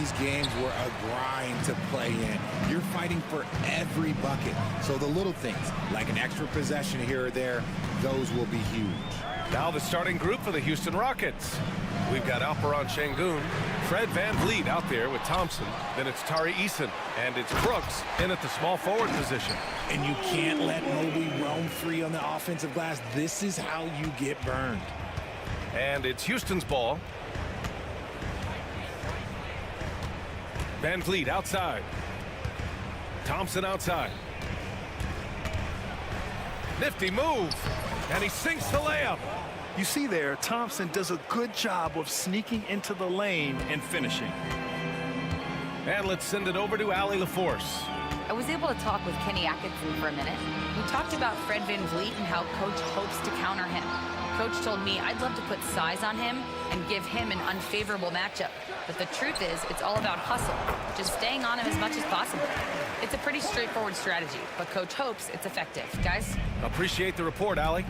these games were a grind to play in. You're fighting for every bucket. So the little things, like an extra possession here or there, those will be huge. Now the starting group for the Houston Rockets. We've got Alperon Şengün, Fred VanVleet out there with Thompson. Then it's Tari Eason, and it's Brooks in at the small forward position. And you can't let Mobley roam free on the offensive glass. This is how you get burned. And it's Houston's ball. VanVleet outside. Thompson outside. Nifty move. And he sinks the layup. You see there, Thompson does a good job of sneaking into the lane and finishing. And let's send it over to Allie LaForce. I was able to talk with Kenny Atkinson for a minute. We talked about Fred VanVleet and how Coach hopes to counter him. Coach told me I'd love to put size on him and give him an unfavorable matchup. But the truth is, it's all about hustle, just staying on him as much as possible. It's a pretty straightforward strategy, but Coach hopes it's effective. Guys? Appreciate the report, Allie.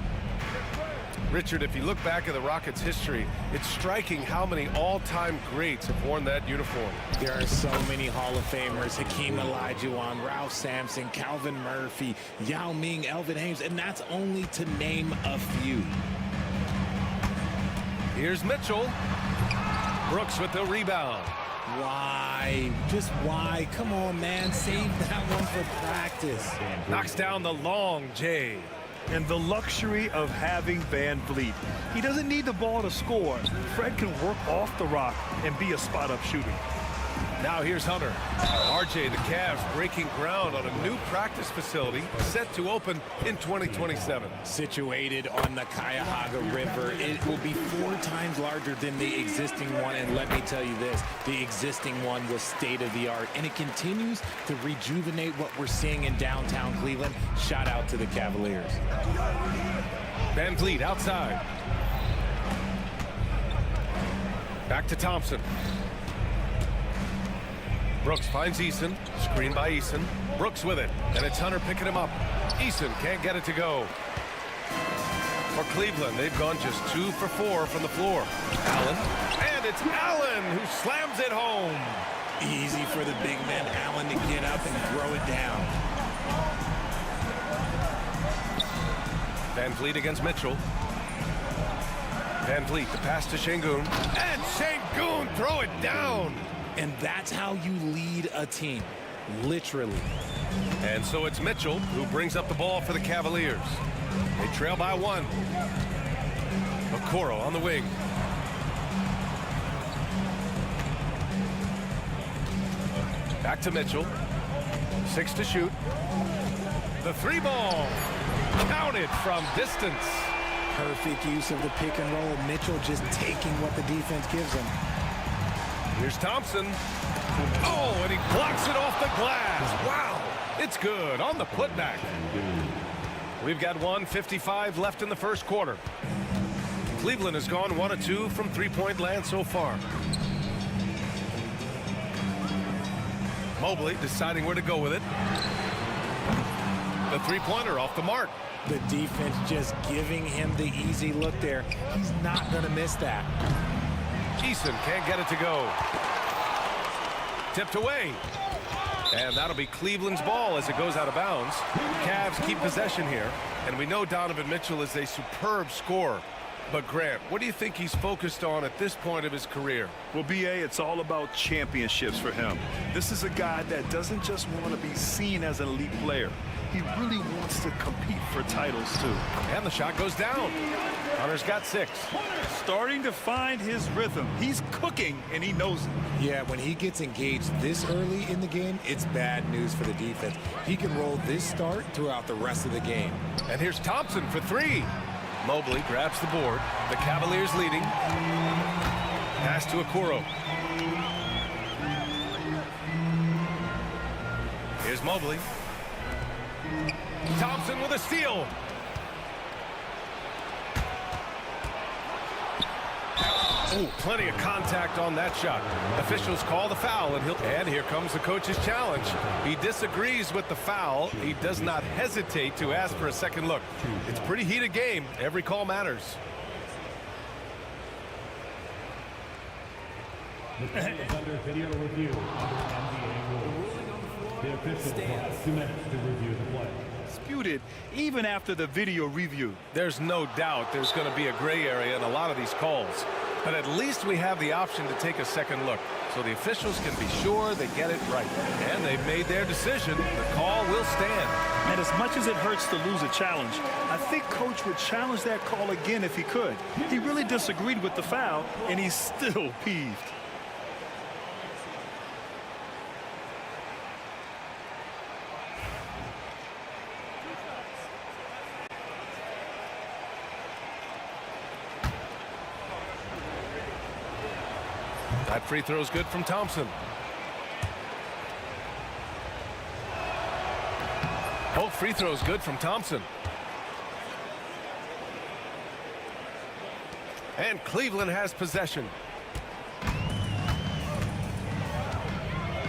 Richard, if you look back at the Rockets' history, it's striking how many all-time greats have worn that uniform. There are so many Hall of Famers: Hakeem Olajuwon, Ralph Sampson, Calvin Murphy, Yao Ming, Elvin Hayes, and that's only to name a few. Here's Mitchell. Brooks with the rebound. Why? Just why? Come on, man. Save that one for practice. Knocks down the long J. And the luxury of having VanVleet. He doesn't need the ball to score. Fred can work off the rock and be a spot-up shooter. Now here's Hunter. RJ, the Cavs breaking ground on a new practice facility set to open in 2027. Situated on the Cuyahoga River, it will be 4 times larger than the existing one. And let me tell you this, the existing one was state-of-the-art, and it continues to rejuvenate what we're seeing in downtown Cleveland. Shout out to the Cavaliers. VanVleet outside. Back to Thompson. Brooks finds Eason. Screen by Eason. Brooks with it. And it's Hunter picking him up. Eason can't get it to go. For Cleveland, they've gone just 2 for 4 from the floor. Allen. And it's Allen who slams it home. Easy for the big man Allen to get up and throw it down. VanVleet against Mitchell. VanVleet, the pass to Şengün. And Şengün throw it down. And that's how you lead a team, literally. And so it's Mitchell who brings up the ball for the Cavaliers. They trail by 1. Okoro on the wing. Back to Mitchell. 6 to shoot. The 3 ball. Counted from distance. Perfect use of the pick and roll. Mitchell just taking what the defense gives him. Here's Thompson. Oh, and he blocks it off the glass. Wow. It's good on the putback. We've got 1:55 left in the first quarter. Cleveland has gone 1 of 2 from three-point land so far. Mobley deciding where to go with it. The three-pointer off the mark. The defense just giving him the easy look there. He's not going to miss that. Eason can't get it to go. Tipped away. And that'll be Cleveland's ball as it goes out of bounds. Cavs keep possession here. And we know Donovan Mitchell is a superb scorer. But Grant, what do you think he's focused on at this point of his career? Well, B.A., it's all about championships for him. This is a guy that doesn't just want to be seen as an elite player. He really wants to compete for titles, too. And the shot goes down. Hunter's got 6. Starting to find his rhythm. He's cooking, and he knows it. Yeah, when he gets engaged this early in the game, it's bad news for the defense. He can roll this start throughout the rest of the game. And here's Thompson for 3. Mobley grabs the board. The Cavaliers leading. Pass to Okoro. Here's Mobley. Thompson with a steal. Oh, plenty of contact on that shot. Officials call the foul, and here comes the coach's challenge. He disagrees with the foul. He does not hesitate to ask for a second look. It's a pretty heated game. Every call matters. The play is under video review under NBA rules. The officials will have 2 minutes to review the play. Disputed even after the video review. There's no doubt there's going to be a gray area in a lot of these calls. But at least we have the option to take a second look, so the officials can be sure they get it right. And they've made their decision. The call will stand. And as much as it hurts to lose a challenge, I think Coach would challenge that call again if he could. He really disagreed with the foul, and he's still peeved. That free throw is good from Thompson. Both free throws good from Thompson. And Cleveland has possession.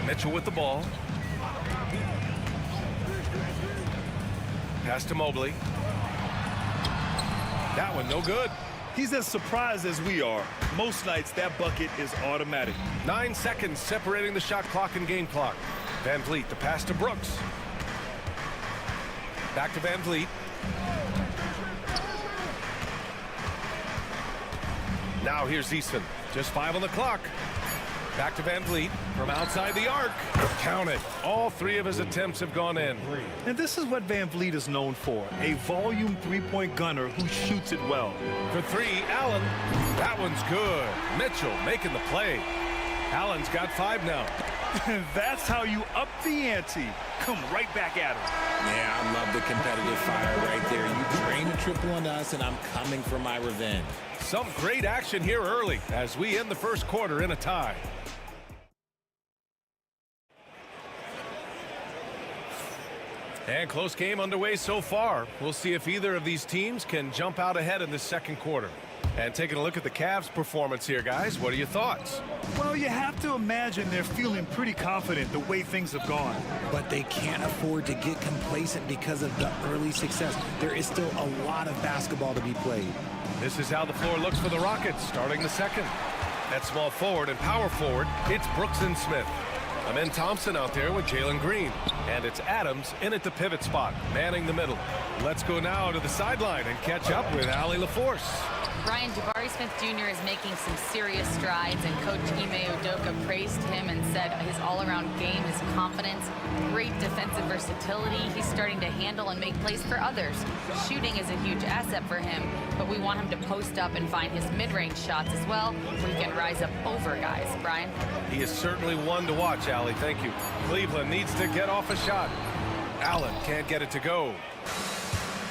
Mitchell with the ball. Pass to Mobley. That one no good. He's as surprised as we are. Most nights, that bucket is automatic. 9 seconds separating the shot clock and game clock. Van Vliet, the pass to Brooks. Back to Van Vliet. Now here's Easton. Just 5 on the clock. Back to Van Vliet from outside the arc. Count it. All 3 of his attempts have gone in. And this is what Van Vliet is known for, a volume three-point gunner who shoots it well. For 3, Allen. That one's good. Mitchell making the play. Allen's got 5 now. That's how you up the ante. Come right back at him. Yeah, I love the competitive fire right there. You drain a triple on us, and I'm coming for my revenge. Some great action here early as we end the first quarter in a tie. And close game underway so far. We'll see if either of these teams can jump out ahead in this second quarter. And taking a look at the Cavs' performance here, guys, what are your thoughts? Well, you have to imagine they're feeling pretty confident the way things have gone. But they can't afford to get complacent because of the early success. There is still a lot of basketball to be played. This is how the floor looks for the Rockets starting the second. At small forward and power forward, it's Brooks and Smith. Amen Thompson out there with Jalen Green. And it's Adams in at the pivot spot, manning the middle. Let's go now to the sideline and catch up with Allie LaForce. Brian, Jabari Smith Jr. is making some serious strides, and Coach Ime Udoka praised him and said his all-around game, his confidence, great defensive versatility. He's starting to handle and make plays for others. Shooting is a huge asset for him, but we want him to post up and find his mid-range shots as well, where he can rise up over guys. Brian? He is certainly one to watch, Allie. Thank you. Cleveland needs to get off a shot. Allen can't get it to go.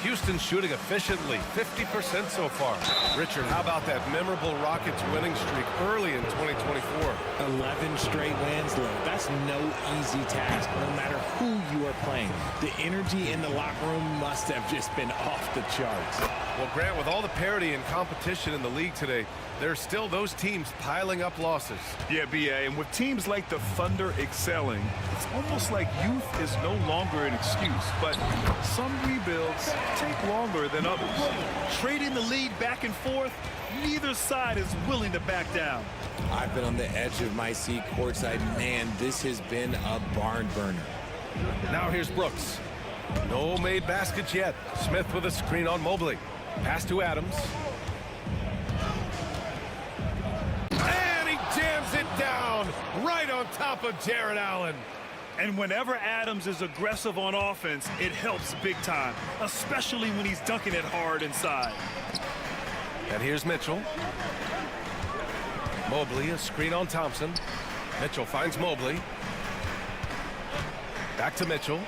Houston shooting efficiently, 50% so far. Richard, how about that memorable Rockets winning streak early in 2024? 11 straight wins, Lou. That's no easy task, no matter who you are playing. The energy in the locker room must have just been off the charts. Well, Grant, with all the parity and competition in the league today, there's still those teams piling up losses. Yeah, BA, and with teams like the Thunder excelling, it's almost like youth is no longer an excuse, but some rebuilds take longer than others. Trading the lead back and forth, neither side is willing to back down. I've been on the edge of my seat courtside. Man, this has been a barn burner. Now here's Brooks. No made baskets yet. Smith with a screen on Mobley. Pass to Adams. And he jams it down right on top of Jared Allen. And whenever Adams is aggressive on offense, it helps big time, especially when he's dunking it hard inside. And here's Mitchell. Mobley, a screen on Thompson. Mitchell finds Mobley. Back to Mitchell.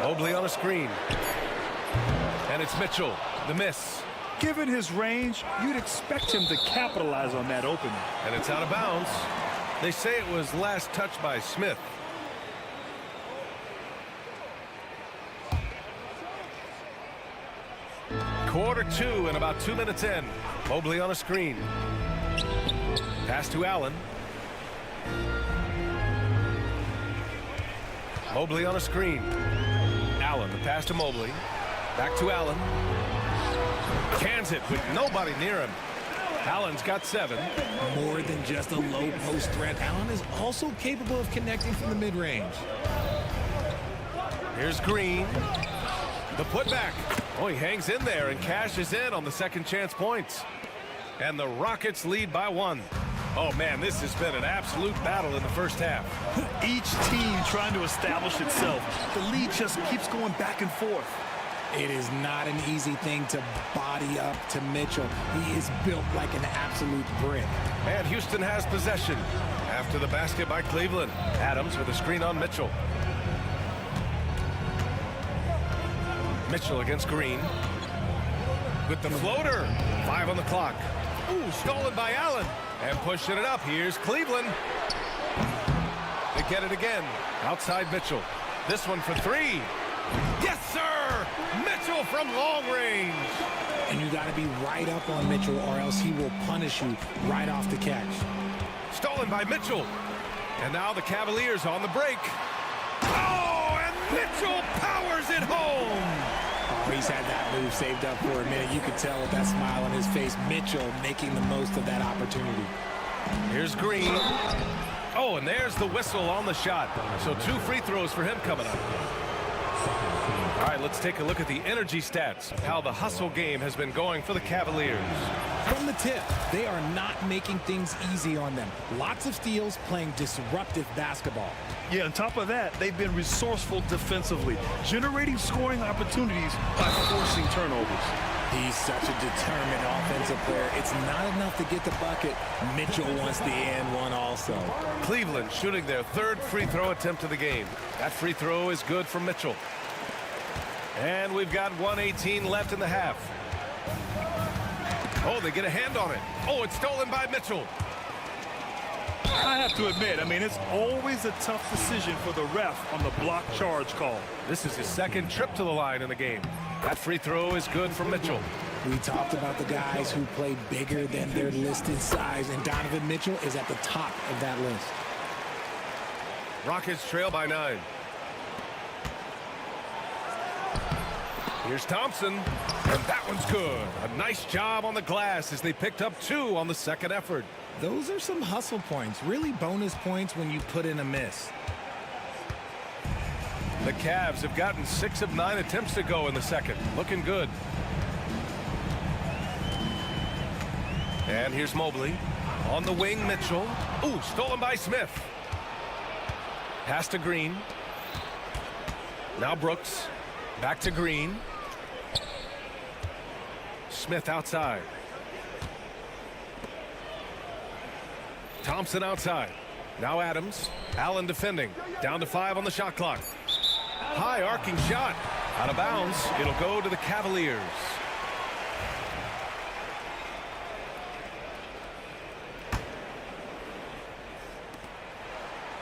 Mobley on a screen. And it's Mitchell, the miss. Given his range, you'd expect him to capitalize on that opening. And it's out of bounds. They say it was last touched by Smith. Quarter 2 and about 2 minutes in. Mobley on a screen. Pass to Allen. Mobley on a screen. Allen, the pass to Mobley. Back to Allen. Cans it with nobody near him. Allen's got 7. More than just a low post threat, Allen is also capable of connecting from the mid-range. Here's Green. The putback. Oh, he hangs in there and cashes in on the second chance points. And the Rockets lead by 1. Oh, man, this has been an absolute battle in the first half. Each team trying to establish itself. The lead just keeps going back and forth. It is not an easy thing to body up to Mitchell. He is built like an absolute brick. And Houston has possession after the basket by Cleveland. Adams with a screen on Mitchell. Mitchell against Green. With the floater. 5 on the clock. Ooh, stolen by Allen. And pushing it up. Here's Cleveland. They get it again. Outside Mitchell. This one for 3. Yes, sir! Mitchell from long range. And you got to be right up on Mitchell or else he will punish you right off the catch. Stolen by Mitchell. And now the Cavaliers on the break. Oh, and Mitchell powers it home. Oh, he's had that move saved up for a minute. You could tell with that smile on his face. Mitchell making the most of that opportunity. Here's Green. Oh, and there's the whistle on the shot. So 2 free throws for him coming up. All right, let's take a look at the energy stats, how the hustle game has been going for the Cavaliers. From the tip, they are not making things easy on them. Lots of steals, playing disruptive basketball. Yeah, on top of that, they've been resourceful defensively, generating scoring opportunities by forcing turnovers. He's such a determined offensive player. It's not enough to get the bucket. Mitchell wants the and one also. Cleveland shooting their 3rd free throw attempt of the game. That free throw is good for Mitchell. And we've got 1:18 left in the half. Oh, they get a hand on it. Oh, it's stolen by Mitchell. I have to admit, it's always a tough decision for the ref on the block charge call. This is his 2nd trip to the line in the game. That free throw is good for Mitchell. We talked about the guys who play bigger than their listed size, and Donovan Mitchell is at the top of that list. Rockets trail by 9. Here's Thompson, and that one's good. A nice job on the glass as they picked up 2 on the second effort. Those are some hustle points, really bonus points when you put in a miss. The Cavs have gotten 6 of 9 attempts to go in the second. Looking good. And here's Mobley. On the wing, Mitchell. Ooh, stolen by Smith. Pass to Green. Now Brooks. Back to Green. Smith outside. Thompson outside. Now Adams. Allen defending. Down to 5 on the shot clock. High arcing shot. Out of bounds. It'll go to the Cavaliers.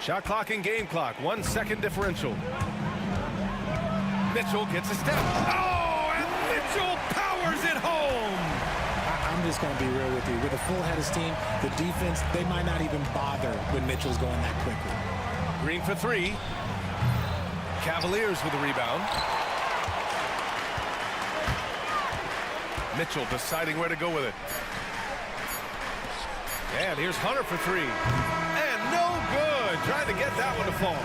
Shot clock and game clock. 1 second differential. Mitchell gets a step. Oh, and Mitchell powers it home. I'm just going to be real with you. With a full head of steam, the defense, they might not even bother when Mitchell's going that quickly. Green for 3. Cavaliers with a rebound. Mitchell deciding where to go with it. And here's Hunter for 3. And no good. Trying to get that one to fall.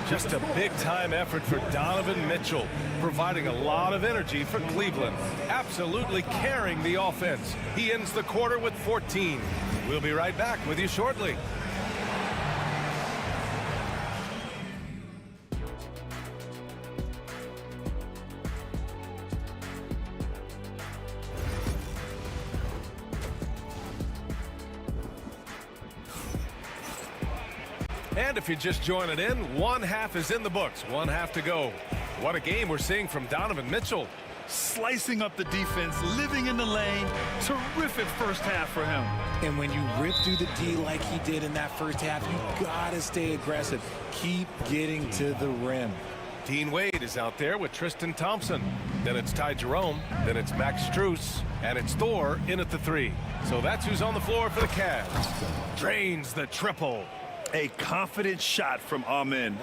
Just a big-time effort for Donovan Mitchell, providing a lot of energy for Cleveland, absolutely carrying the offense. He ends the quarter with 14. We'll be right back with you shortly. And if you're just joining in, 1 half is in the books. 1 half to go. What a game we're seeing from Donovan Mitchell. Slicing up the defense, living in the lane. Terrific first half for him. And when you rip through the D like he did in that first half, you gotta stay aggressive. Keep getting to the rim. Dean Wade is out there with Tristan Thompson. Then it's Ty Jerome. Then it's Max Strus. And it's Thor in at the 3. So that's who's on the floor for the Cavs. Drains the triple. A confident shot from Amen.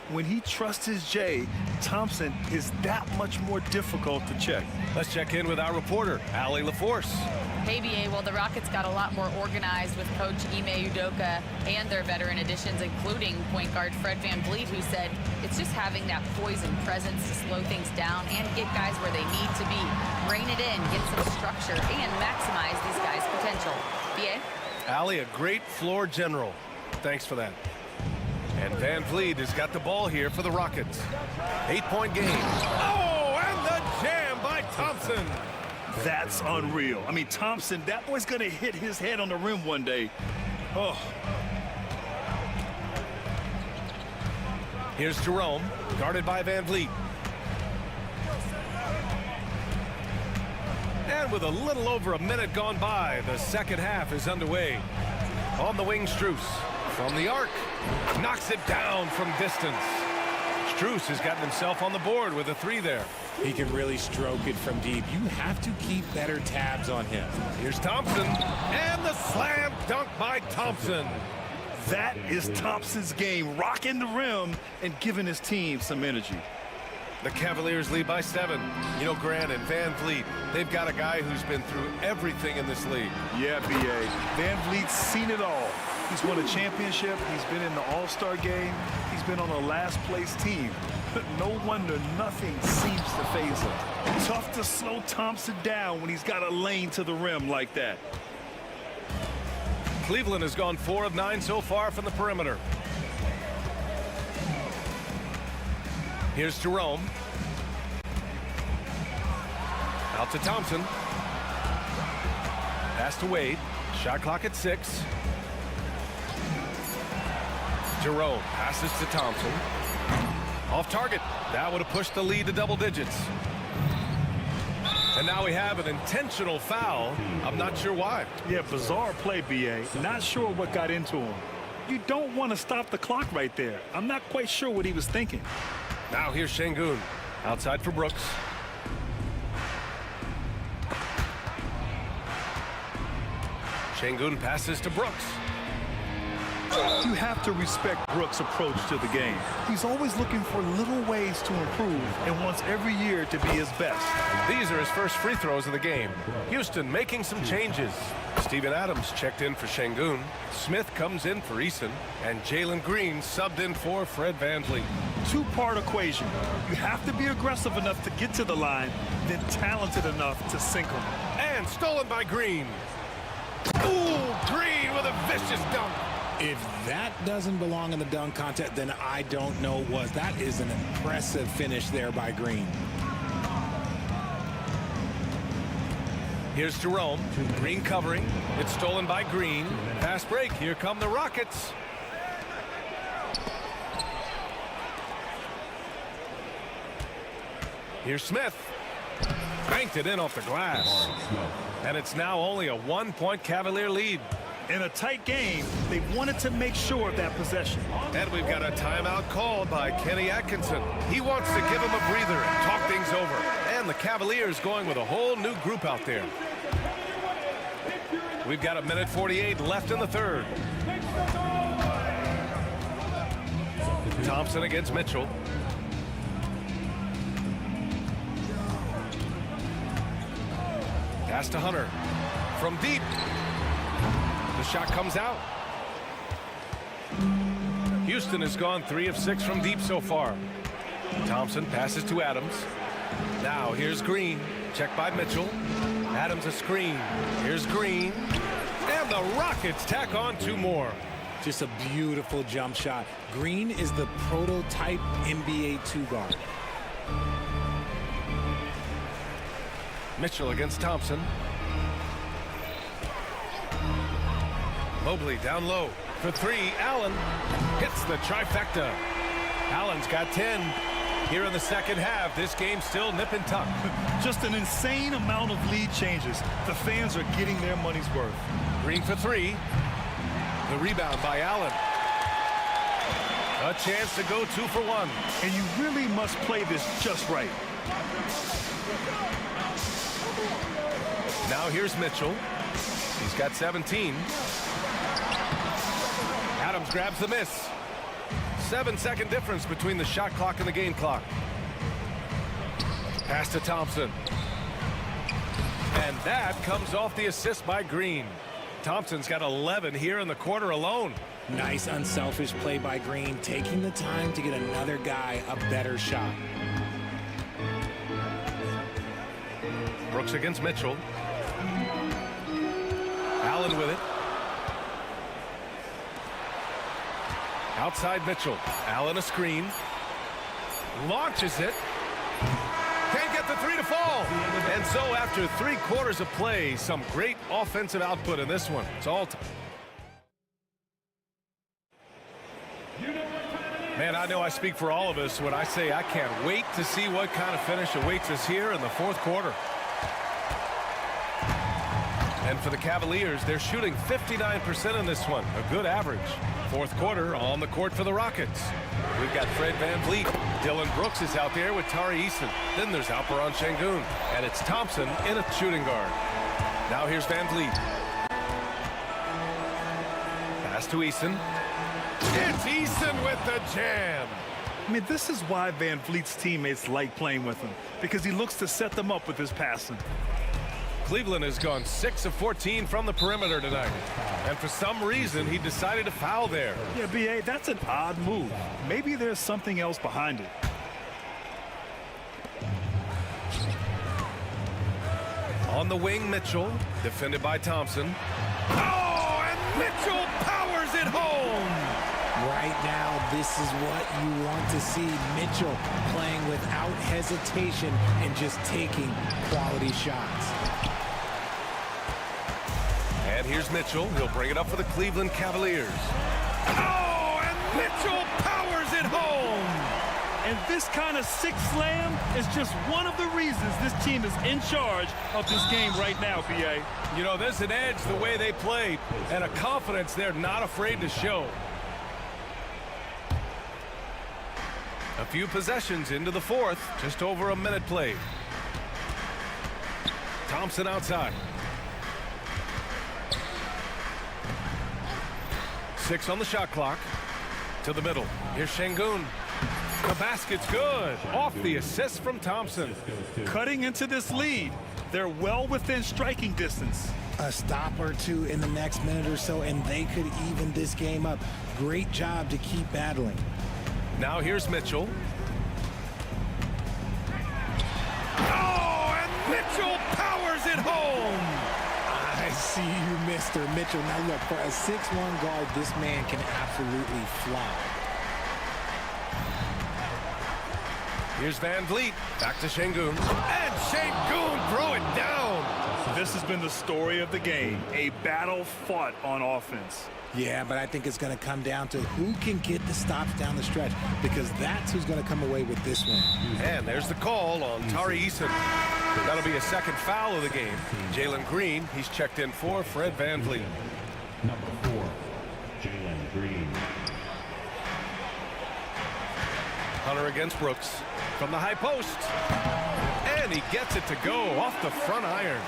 When he trusts his J, Thompson is that much more difficult to check. Let's check in with our reporter, Allie LaForce. Hey, BA, well, the Rockets got a lot more organized with Coach Ime Udoka and their veteran additions, including point guard Fred VanVleet, who said it's just having that poise and presence to slow things down and get guys where they need to be. Rein it in, get some structure, and maximize these guys' potential. BA? Allie, a great floor general. Thanks for that. And VanVleet has got the ball here for the Rockets. 8-point game. Oh, and the jam by Thompson. That's unreal. I mean, Thompson, that boy's going to hit his head on the rim one day. Oh. Here's Jerome, guarded by VanVleet. And with a little over a minute gone by, the second half is underway. On the wing, Strus. From the arc. Knocks it down from distance. Strus has gotten himself on the board with a three there. He can really stroke it from deep. You have to keep better tabs on him. Here's Thompson. And the slam dunk by Thompson. That is Thompson's game, rocking the rim and giving his team some energy. The Cavaliers lead by 7. You know, Grant and VanVleet, they've got a guy who's been through everything in this league. Yeah, B.A. VanVleet's seen it all. He's won a championship. He's been in the All-Star game. He's been on a last-place team. But no wonder nothing seems to faze him. Tough to slow Thompson down when he's got a lane to the rim like that. Cleveland has gone 4 of 9 so far from the perimeter. Here's Jerome. Out to Thompson. Pass to Wade. Shot clock at 6. Jerome passes to Thompson. Off target. That would have pushed the lead to double digits. And now we have an intentional foul. I'm not sure why. Yeah, bizarre play, B.A. Not sure what got into him. You don't want to stop the clock right there. I'm not quite sure what he was thinking. Now here's Şengün. Outside for Brooks. Şengün passes to Brooks. You have to respect Brooks' approach to the game. He's always looking for little ways to improve and wants every year to be his best. These are his first free throws of the game. Houston making some changes. Steven Adams checked in for Şengün. Smith comes in for Eason. And Jalen Green subbed in for Fred VanVleet. Two-part equation. You have to be aggressive enough to get to the line, then talented enough to sink them. And stolen by Green. Ooh, Green with a vicious dunk. If that doesn't belong in the dunk contest, then I don't know what. That is an impressive finish there by Green. Here's Jerome. Green covering. It's stolen by Green. Fast break. Here come the Rockets. Here's Smith. Banked it in off the glass. And it's now only a 1-point Cavalier lead. In a tight game, they wanted to make sure of that possession. And we've got a timeout called by Kenny Atkinson. He wants to give him a breather and talk things over. And the Cavaliers going with a whole new group out there. We've got 1:48 left in the third. Thompson against Mitchell. Pass to Hunter. From deep. The shot comes out. Houston has gone 3 of 6 from deep so far. Thompson passes to Adams. Now here's Green. Checked by Mitchell. Adams a screen. Here's Green. And the Rockets tack on 2 more. Just a beautiful jump shot. Green is the prototype NBA 2 guard. Mitchell against Thompson. Mobley down low for 3. Allen hits the trifecta. Allen's got 10. Here in the second half, this game's still nip and tuck. Just an insane amount of lead changes. The fans are getting their money's worth. Green for 3. The rebound by Allen. A chance to go 2 for 1. And you really must play this just right. Now here's Mitchell. He's got 17. Adams grabs the miss. 7-second difference between the shot clock and the game clock. Pass to Thompson. And that comes off the assist by Green. Thompson's got 11 here in the quarter alone. Nice unselfish play by Green, taking the time to get another guy a better shot. Brooks against Mitchell. Allen with it. Outside Mitchell. Allen a screen. Launches it. Can't get the three to fall. And so after 3 quarters of play, some great offensive output in this one. It's all Man, I know I speak for all of us when I say I can't wait to see what kind of finish awaits us here in the 4th quarter. And for the Cavaliers, they're shooting 59% in this one, a good average. 4th quarter on the court for the Rockets. We've got Fred VanVleet. Dylan Brooks is out there with Tari Eason. Then there's Alperon Şengün. And it's Thompson in a shooting guard. Now here's VanVleet. Pass to Eason. It's Eason with the jam. I mean, this is why VanVleet's teammates like playing with him, because he looks to set them up with his passing. Cleveland has gone 6 of 14 from the perimeter tonight. And for some reason, he decided to foul there. Yeah, B.A., that's an odd move. Maybe there's something else behind it. On the wing, Mitchell, defended by Thompson. Oh, and Mitchell powers it home! Right now, this is what you want to see. Mitchell playing without hesitation and just taking quality shots. And here's Mitchell. He'll bring it up for the Cleveland Cavaliers. Oh, and Mitchell powers it home! And this kind of sick slam is just one of the reasons this team is in charge of this game right now, B.A. You know, there's an edge the way they played and a confidence they're not afraid to show. A few possessions into the 4th, just over a minute played. Thompson outside. 6 on the shot clock. To the middle. Here's Şengün. The basket's good. Off the assist from Thompson. Cutting into this lead. They're well within striking distance. A stop or two in the next minute or so, and they could even this game up. Great job to keep battling. Now here's Mitchell. Oh, and Mitchell powers it home! I see you, Mr. Mitchell. Now look, for a 6'1" guard, this man can absolutely fly. Here's VanVleet. Back to Şengün. And Şengün throw it down! This has been the story of the game. A battle fought on offense. Yeah, but I think it's going to come down to who can get the stops down the stretch, because that's who's going to come away with this one. And there's the call on Tari Eason. That'll be a second foul of the game. Jalen Green, he's checked in for Fred VanVleet. Number 4, Jalen Green. Hunter against Brooks from the high post. And he gets it to go off the front iron.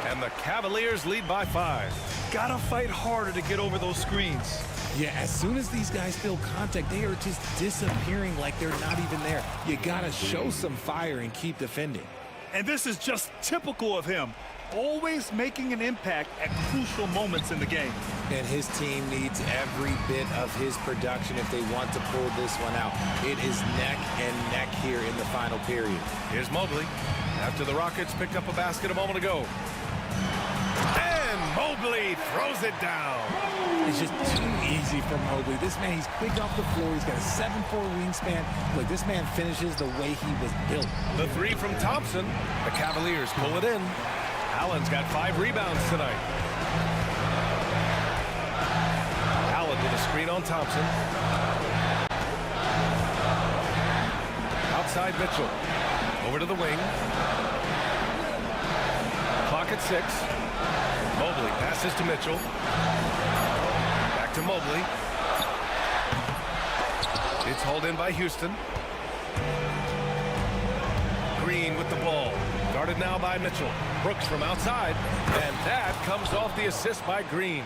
And the Cavaliers lead by 5. Gotta fight harder to get over those screens. Yeah, as soon as these guys feel contact, they are just disappearing like they're not even there. You gotta show some fire and keep defending. And this is just typical of him. Always making an impact at crucial moments in the game. And his team needs every bit of his production if they want to pull this one out. It is neck and neck here in the final period. Here's Mobley after the Rockets picked up a basket a moment ago. And Mobley throws it down. It's just too easy for Mobley. This man, he's quick off the floor. He's got a 7'4" wingspan. Look, this man finishes the way he was built. The 3 from Thompson. The Cavaliers pull it in. Allen's got 5 rebounds tonight. Allen with a screen on Thompson. Outside Mitchell. Over to the wing. Clock at 6. Mobley passes to Mitchell. Back to Mobley. It's hauled in by Houston. Green with the ball. Guarded now by Mitchell. Brooks from outside. And that comes off the assist by Green.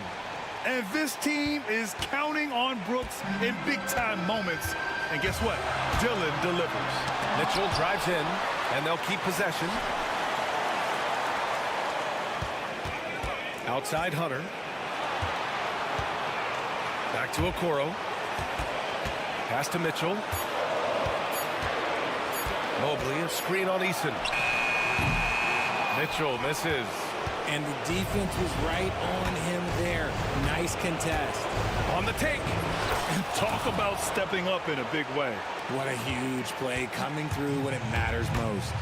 And this team is counting on Brooks in big-time moments. And guess what? Dylan delivers. Mitchell drives in, and they'll keep possession. Outside Hunter. Back to Okoro. Pass to Mitchell. Mobley, a screen on Eason. Mitchell misses. And the defense was right on him there. Nice contest. On the take. Talk about stepping up in a big way. What a huge play, coming through when it matters most.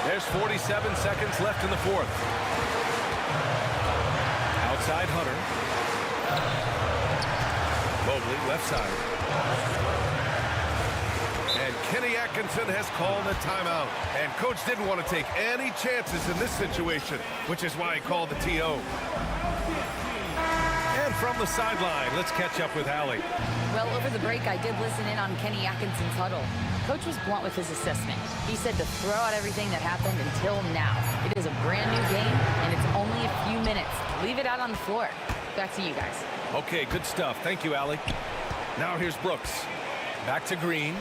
There's 47 seconds left in the fourth. Outside Hunter. Mobley, left side. And Kenny Atkinson has called a timeout. And coach didn't want to take any chances in this situation, which is why he called the TO. And from the sideline, let's catch up with Allie. Well, over the break, I did listen in on Kenny Atkinson's huddle. Coach was blunt with his assessment. He said to throw out everything that happened until now. It is a brand new game, and it's only a few minutes. Leave it out on the floor. Back to you guys. Okay, good stuff. Thank you, Allie. Now here's Brooks. Back to Green.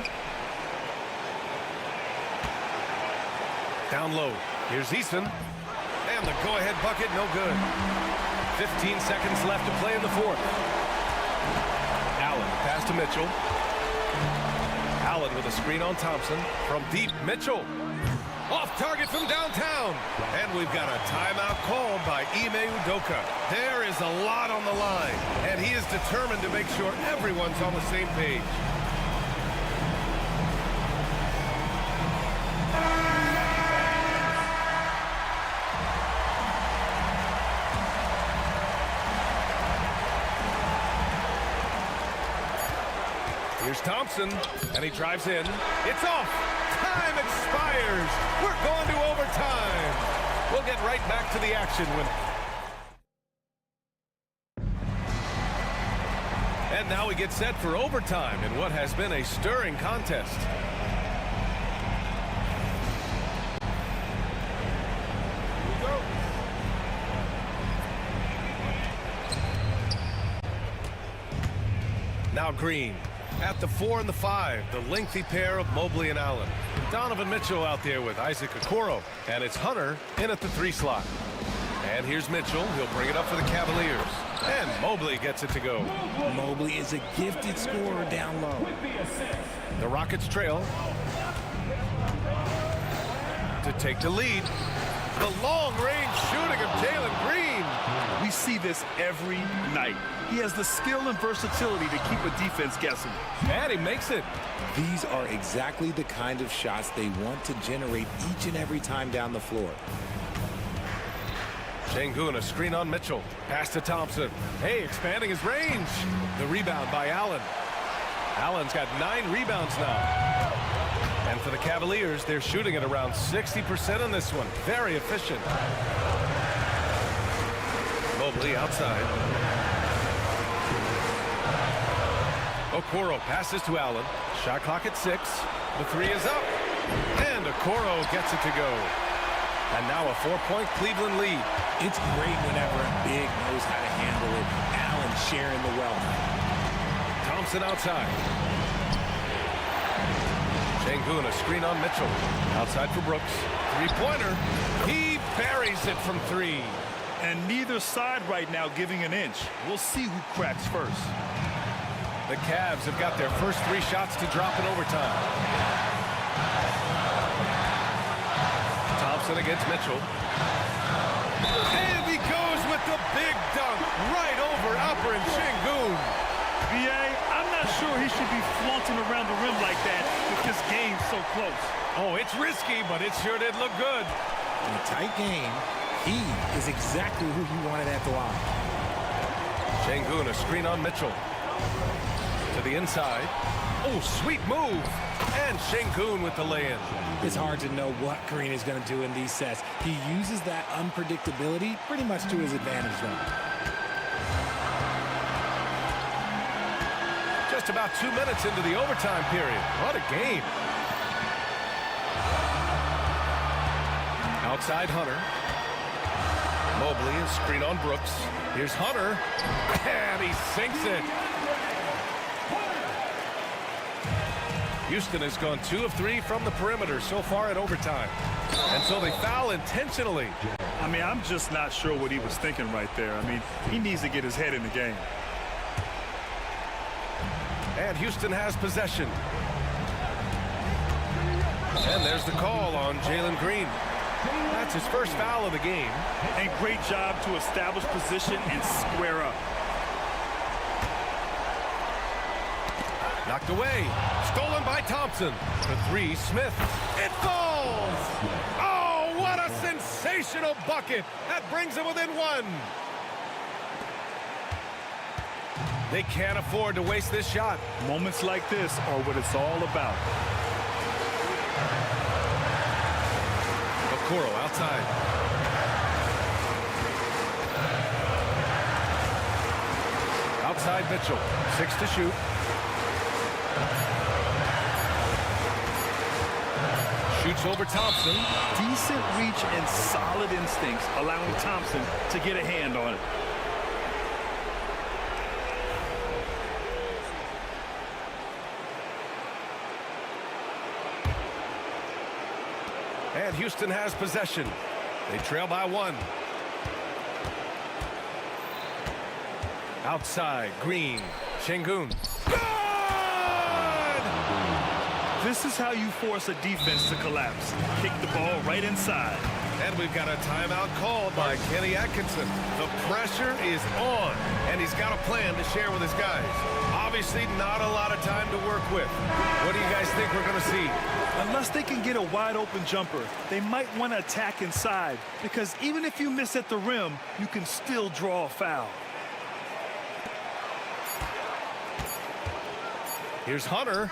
Down low. Here's Eason. And the go-ahead bucket, no good. 15 seconds left to play in the fourth. Allen, pass to Mitchell. Allen with a screen on Thompson. From deep, Mitchell. Off target from downtown. And we've got a timeout called by Ime Udoka. There is a lot on the line. And he is determined to make sure everyone's on the same page. Here's Thompson, and he drives in. It's off. Time expires. We're going to overtime. We'll get right back to the action when... And now we get set for overtime in what has been a stirring contest. Now Green. At the 4 and the 5, the lengthy pair of Mobley and Allen. Donovan Mitchell out there with Isaac Okoro. And it's Hunter in at the 3 slot. And here's Mitchell. He'll bring it up for the Cavaliers. And Mobley gets it to go. Mobley is a gifted scorer down low. The Rockets trail. To take the lead. The long-range shooting of Jalen Green. We see this every night. He has the skill and versatility to keep a defense guessing. And he makes it. These are exactly the kind of shots they want to generate each and every time down the floor. Şengün, a screen on Mitchell. Pass to Thompson. Hey, expanding his range. The rebound by Allen. Allen's got 9 rebounds now. And for the Cavaliers, they're shooting at around 60% on this one. Very efficient. Mobley outside. Okoro passes to Allen. Shot clock at 6. The 3 is up. And Okoro gets it to go. And now a 4-point Cleveland lead. It's great whenever a big knows how to handle it. Allen sharing the wealth. Thompson outside. Şengün, a screen on Mitchell. Outside for Brooks. 3-pointer. He buries it from 3. And neither side right now giving an inch. We'll see who cracks first. The Cavs have got their first 3 shots to drop in overtime. Thompson against Mitchell. And he goes with the big dunk right over Alperen Şengün. B.A., I'm not sure he should be flaunting around the rim like that with this game so close. Oh, it's risky, but it sure did look good. In a tight game, he is exactly who you wanted at the line. Şengün, a screen on Mitchell. To the inside. Oh, sweet move. And Şengün with the lay-in. It's hard to know what Green is going to do in these sets. He uses that unpredictability pretty much to his advantage now. Just about 2 minutes into the overtime period. What a game. Outside Hunter. Mobley, a screen on Brooks. Here's Hunter. And he sinks it. Houston has gone 2 of 3 from the perimeter so far in overtime. And so they foul intentionally. I mean, I'm just not sure what he was thinking right there. I mean, he needs to get his head in the game. And Houston has possession. And there's the call on Jalen Green. That's his first foul of the game. And great job to establish position and square up. Knocked away. Stolen by Thompson. For 3, Smith. It falls! Oh, what a sensational bucket! That brings them within 1. They can't afford to waste this shot. Moments like this are what it's all about. Okoro outside. Outside Mitchell. 6 to shoot. Shoots over Thompson. Decent reach and solid instincts, allowing Thompson to get a hand on it. And Houston has possession. They trail by 1. Outside, Green. Şengün. Good! This is how you force a defense to collapse. Kick the ball right inside. And we've got a timeout called by Kenny Atkinson. The pressure is on, and he's got a plan to share with his guys. Obviously, not a lot of time to work with. What do you guys think we're going to see? Unless they can get a wide-open jumper, they might want to attack inside, because even if you miss at the rim, you can still draw a foul. Here's Hunter.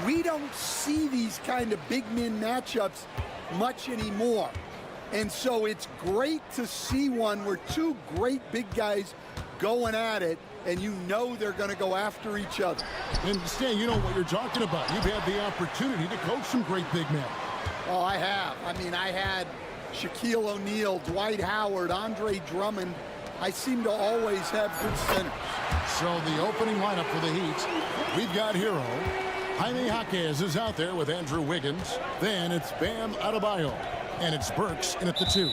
We don't see these kind of big men matchups much anymore. And so it's great to see one where two great big guys going at it, and you know they're going to go after each other. And Stan, you know what you're talking about. You've had the opportunity to coach some great big men. Oh, I have. I mean, I had Shaquille O'Neal, Dwight Howard, Andre Drummond. I seem to always have good centers. So the opening lineup for the Heat, we've got Hero. Jaime Jaquez is out there with Andrew Wiggins. Then it's Bam Adebayo. And it's Burks in at the 2.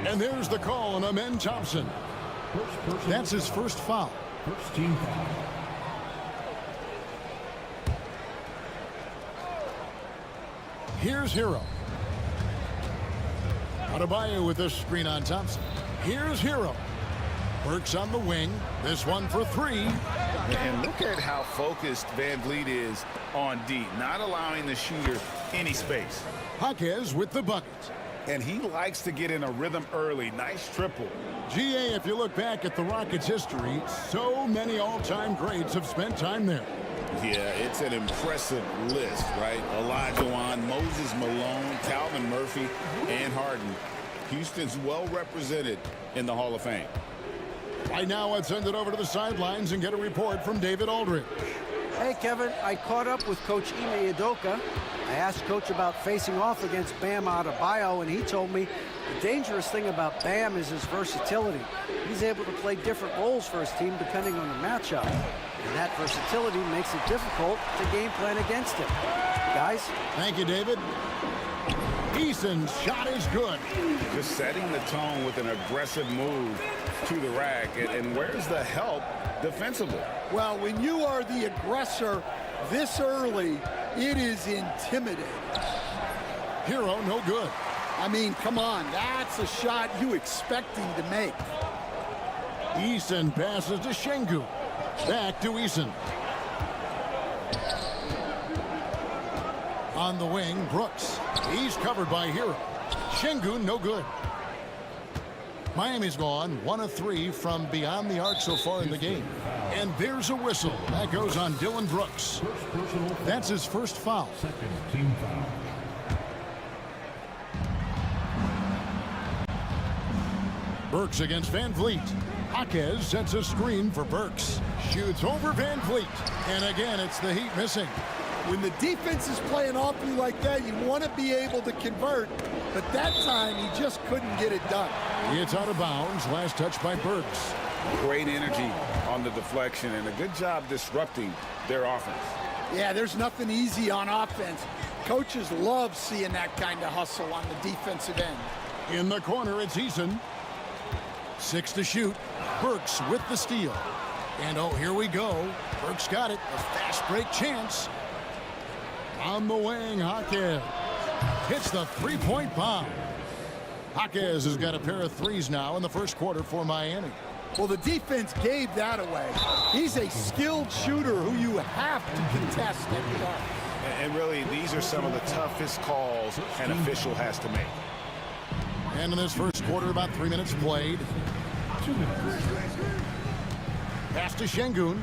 And there's the call on Amen Thompson. That's his first foul. First team foul. Here's Hero. Adebayo with the screen on Thompson. Here's Hero. Burks on the wing. This one for 3. And look at how focused Van Vliet is on D, not allowing the shooter any space. Jaquez with the bucket. And he likes to get in a rhythm early. Nice triple. GA, if you look back at the Rockets' history, so many all-time greats have spent time there. Yeah, it's an impressive list, right? Olajuwon, Moses Malone, Calvin Murphy, and Harden. Houston's well represented in the Hall of Fame. Right now, let's send it over to the sidelines and get a report from David Aldridge. Hey, Kevin, I caught up with Coach Ime Udoka. I asked Coach about facing off against Bam Adebayo, and he told me the dangerous thing about Bam is his versatility. He's able to play different roles for his team depending on the matchup. And that versatility makes it difficult to game plan against him. Guys? Thank you, David. Eason's shot is good. Just setting the tone with an aggressive move to the rack. And where's the help defensively? Well, when you are the aggressor this early, it is intimidating. Hero, no good. I mean, come on, that's a shot you expect him to make. Eason passes to Şengün. Back to Eason. On the wing, Brooks. He's covered by Hero. Şengün, no good. Miami's gone 1 of 3 from beyond the arc so far in the game. And there's a whistle. That goes on Dylan Brooks. That's his first foul. Second team foul. Burks against Van Vliet. Jaquez sets a screen for Burks. Shoots over Van Vliet. And again, it's the Heat missing. When the defense is playing off you like that, you want to be able to convert. But that time, he just couldn't get it done. It's out of bounds. Last touch by Burks. Great energy on the deflection and a good job disrupting their offense. Yeah, there's nothing easy on offense. Coaches love seeing that kind of hustle on the defensive end. In the corner, it's Eason. 6 to shoot. Burks with the steal. And oh, here we go. Burks got it. A fast break chance. On the wing, Jaquez hits the three-point bomb. Jaquez has got a pair of threes now in the first quarter for Miami. Well, the defense gave that away. He's a skilled shooter who you have to contest every time. And really, these are some of the toughest calls an official has to make. And in this first quarter, about 3 minutes played. 2 minutes. Pass to Şengün.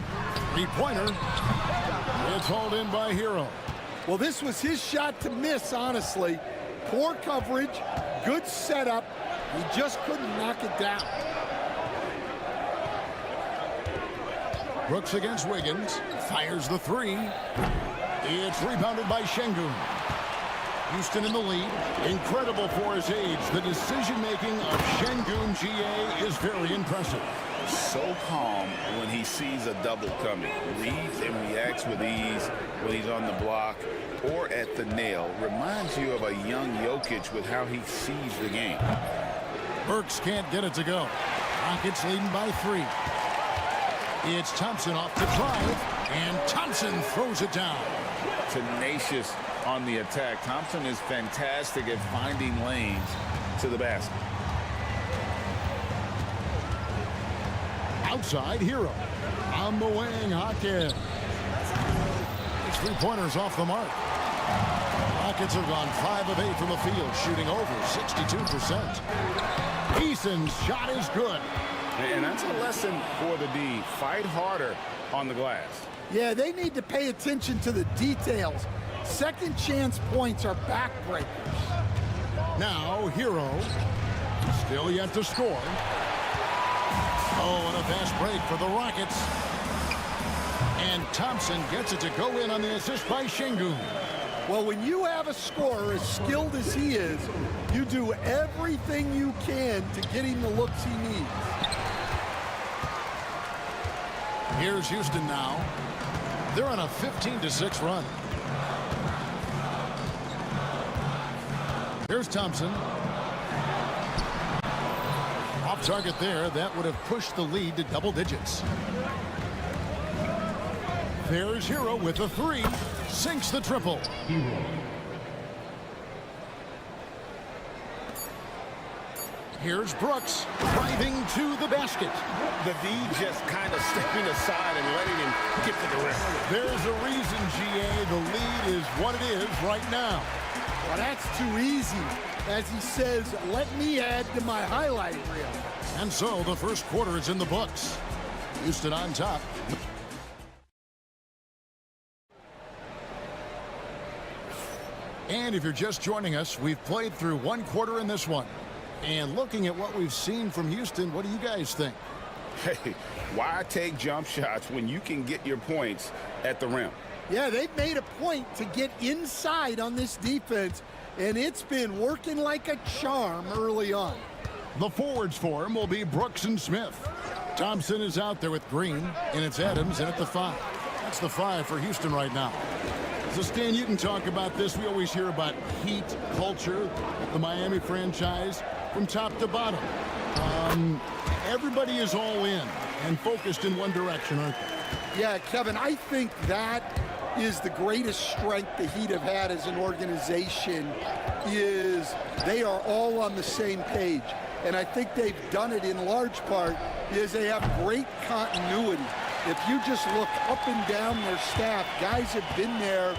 Three-pointer. It's hauled in by Hero. Well, this was his shot to miss, honestly. Poor coverage, good setup. He just couldn't knock it down. Brooks against Wiggins. Fires the 3. It's rebounded by Şengün. Houston in the lead. Incredible for his age. The decision-making of Şengün GA is very impressive. So calm when he sees a double coming. Reads and reacts with ease when he's on the block or at the nail. Reminds you of a young Jokic with how he sees the game. Burks can't get it to go. Rockets leading by 3. It's Thompson off the drive, and Thompson throws it down. Tenacious on the attack. Thompson is fantastic at finding lanes to the basket. Outside, Hero. On the wing, Jaquez. His three-pointers off the mark. Rockets have gone 5 of 8 from the field, shooting over 62%. Eason's shot is good. And that's a lesson for the D. Fight harder on the glass. Yeah, they need to pay attention to the details. Second chance points are backbreakers. Now, Hero, still yet to score. Oh, and a fast break for the Rockets. And Thompson gets it to go in on the assist by Şengün. Well, when you have a scorer as skilled as he is, you do everything you can to get him the looks he needs. Here's Houston now. They're on a 15-6 run. Here's Thompson. Off target there. That would have pushed the lead to double digits. There's Hero with a three. Sinks the triple. Here's Brooks driving to the basket. The D just kind of stepping aside and letting him get to the rim. There's a reason, GA. The lead is what it is right now. Well, that's too easy. As he says, let me add to my highlight reel. And so the first quarter is in the books. Houston on top. And if you're just joining us, we've played through one quarter in this one. And looking at what we've seen from Houston, what do you guys think? Hey, why take jump shots when you can get your points at the rim? Yeah, they've made a point to get inside on this defense, and it's been working like a charm early on. The forwards for him will be Brooks and Smith. Thompson is out there with Green, and it's Adams in at the 5. That's the 5 for Houston right now. So, Stan, you can talk about this. We always hear about heat, culture, the Miami franchise, from top to bottom. Everybody is all in and focused in one direction, aren't they? Yeah, Kevin, I think that is the greatest strength the Heat have had as an organization, is they are all on the same page. And I think they've done it in large part is they have great continuity. If you just look up and down their staff, guys have been there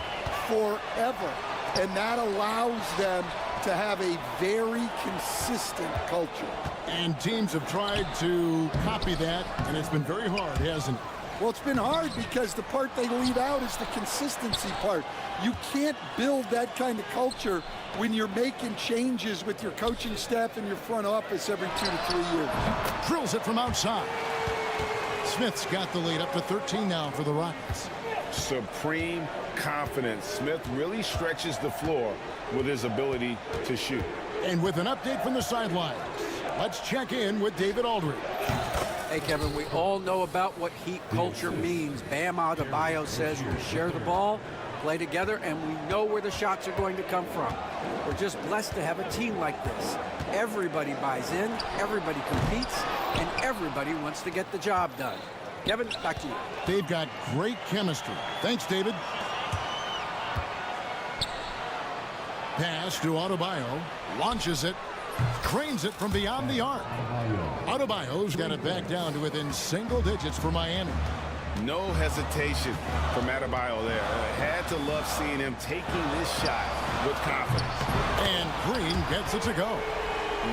forever. And that allows them to have a very consistent culture. And teams have tried to copy that, and it's been very hard, hasn't it? Well, it's been hard because the part they leave out is the consistency part. You can't build that kind of culture when you're making changes with your coaching staff and your front office every 2 to 3 years. Drills it from outside. Smith's got the lead up to 13 now for the Rockets. Supreme confidence. Smith really stretches the floor with his ability to shoot. And with an update from the sidelines, let's check in with David Aldridge. Hey, Kevin, we all know about what Heat culture means. Bam Adebayo says we share the ball, play together, and we know where the shots are going to come from. We're just blessed to have a team like this. Everybody buys in, everybody competes, and everybody wants to get the job done. Kevin, back to you. They've got great chemistry. Thanks, David. Pass to Adebayo. Launches it. Cranes it from beyond the arc. Adebayo's got it back down to within single digits for Miami. No hesitation from Adebayo there. I had to love seeing him taking this shot with confidence. And Green gets it to go.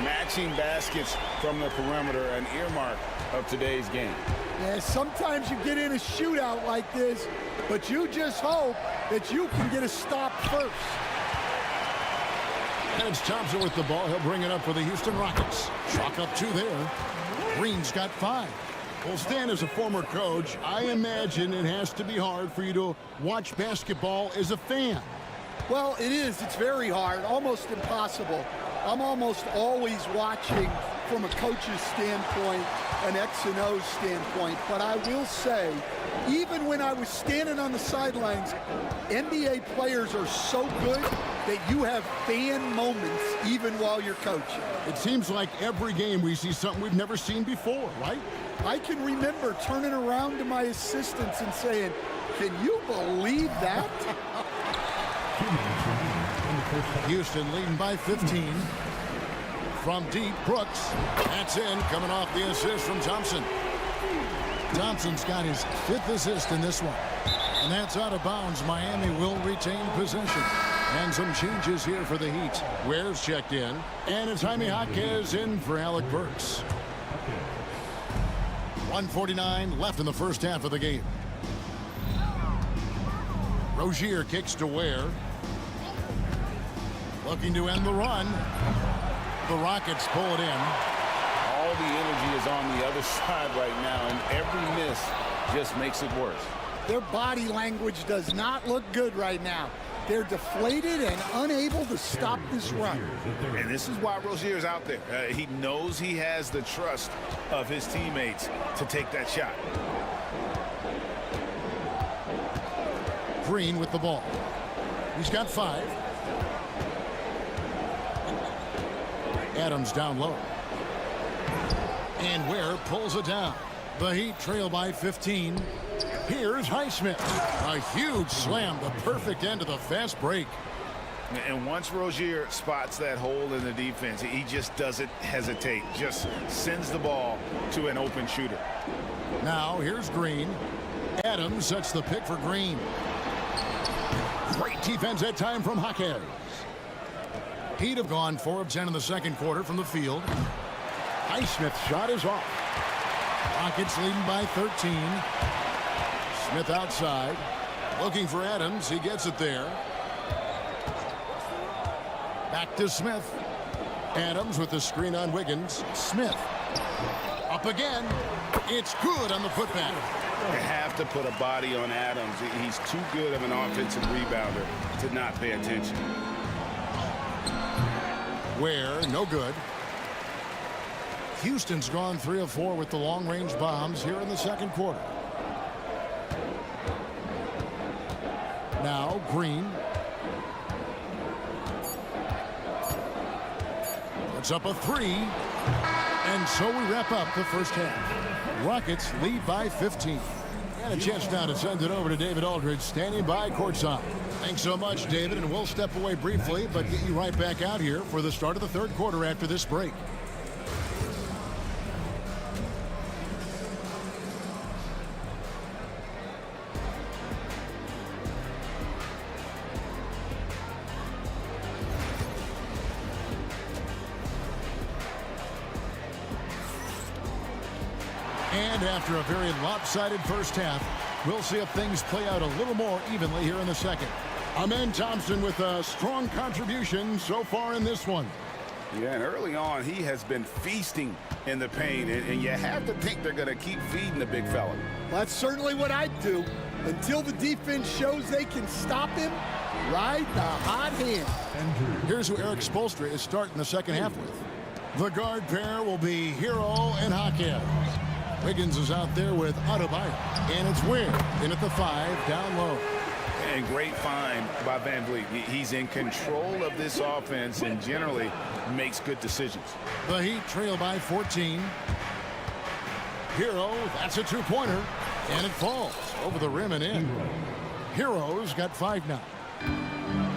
Matching baskets from the perimeter, an earmark of today's game. Yeah, sometimes you get in a shootout like this, but you just hope that you can get a stop first. And it's Thompson with the ball. He'll bring it up for the Houston Rockets. Chalk up 2 there. Green's got 5. Well, Stan, as a former coach, I imagine it has to be hard for you to watch basketball as a fan. Well, it is. It's very hard, almost impossible. I'm almost always watching from a coach's standpoint, an X and O standpoint. But I will say, even when I was standing on the sidelines, NBA players are so good that you have fan moments even while you're coaching. It seems like every game we see something we've never seen before, right? I can remember turning around to my assistants and saying, can you believe that? Houston leading by 15. From deep, Brooks. That's in, coming off the assist from Thompson. Thompson's got his 5th assist in this one. And that's out of bounds. Miami will retain possession. And some changes here for the Heat. Ware's checked in. And it's Jaime Jaquez in for Alec Burks. 1:49 left in the first half of the game. Rozier kicks to Ware. Looking to end the run. The Rockets pull it in. All the energy is on the other side right now, and every miss just makes it worse. Their body language does not look good right now. They're deflated and unable to stop this run. And this is why Rozier's out there. He knows he has the trust of his teammates to take that shot. Green with the ball. He's got 5. Adams down low. And Ware pulls it down. The Heat trail by 15. Here's Highsmith. A huge slam, the perfect end of the fast break. And once Rozier spots that hole in the defense, he just doesn't hesitate. Just sends the ball to an open shooter. Now here's Green. Adams sets the pick for Green. Great defense that time from Hawkins. Heat have gone 4 of 10 in the second quarter from the field. Highsmith's shot is off. Rockets leading by 13. Smith outside. Looking for Adams. He gets it there. Back to Smith. Adams with the screen on Wiggins. Smith. Up again. It's good on the putback. You have to put a body on Adams. He's too good of an offensive rebounder to not pay attention. Ware, no good. Houston's gone 3 of 4 with the long-range bombs here in the second quarter. Now Green. Puts up a 3. And so we wrap up the first half. Rockets lead by 15. And a chance now to send it over to David Aldridge, standing by courtside. Thanks so much, David, and we'll step away briefly, but get you right back out here for the start of the third quarter after this break. And after a very lopsided first half, we'll see if things play out a little more evenly here in the second. Amen Thompson with a strong contribution so far in this one. Yeah, and early on, he has been feasting in the paint, and you have to think they're going to keep feeding the big fella. That's certainly what I'd do. Until the defense shows they can stop him, ride the hot hand. Here's who Eric Spoelstra is starting the second half with. The guard pair will be Hero and Hawkins. Wiggins is out there with Adebayo. And it's Ware in at the 5, down low. And great find by Van Vliet. He's in control of this offense and generally makes good decisions. The Heat trail by 14. Hero, that's a 2-pointer. And it falls over the rim and in. Hero's got 5 now.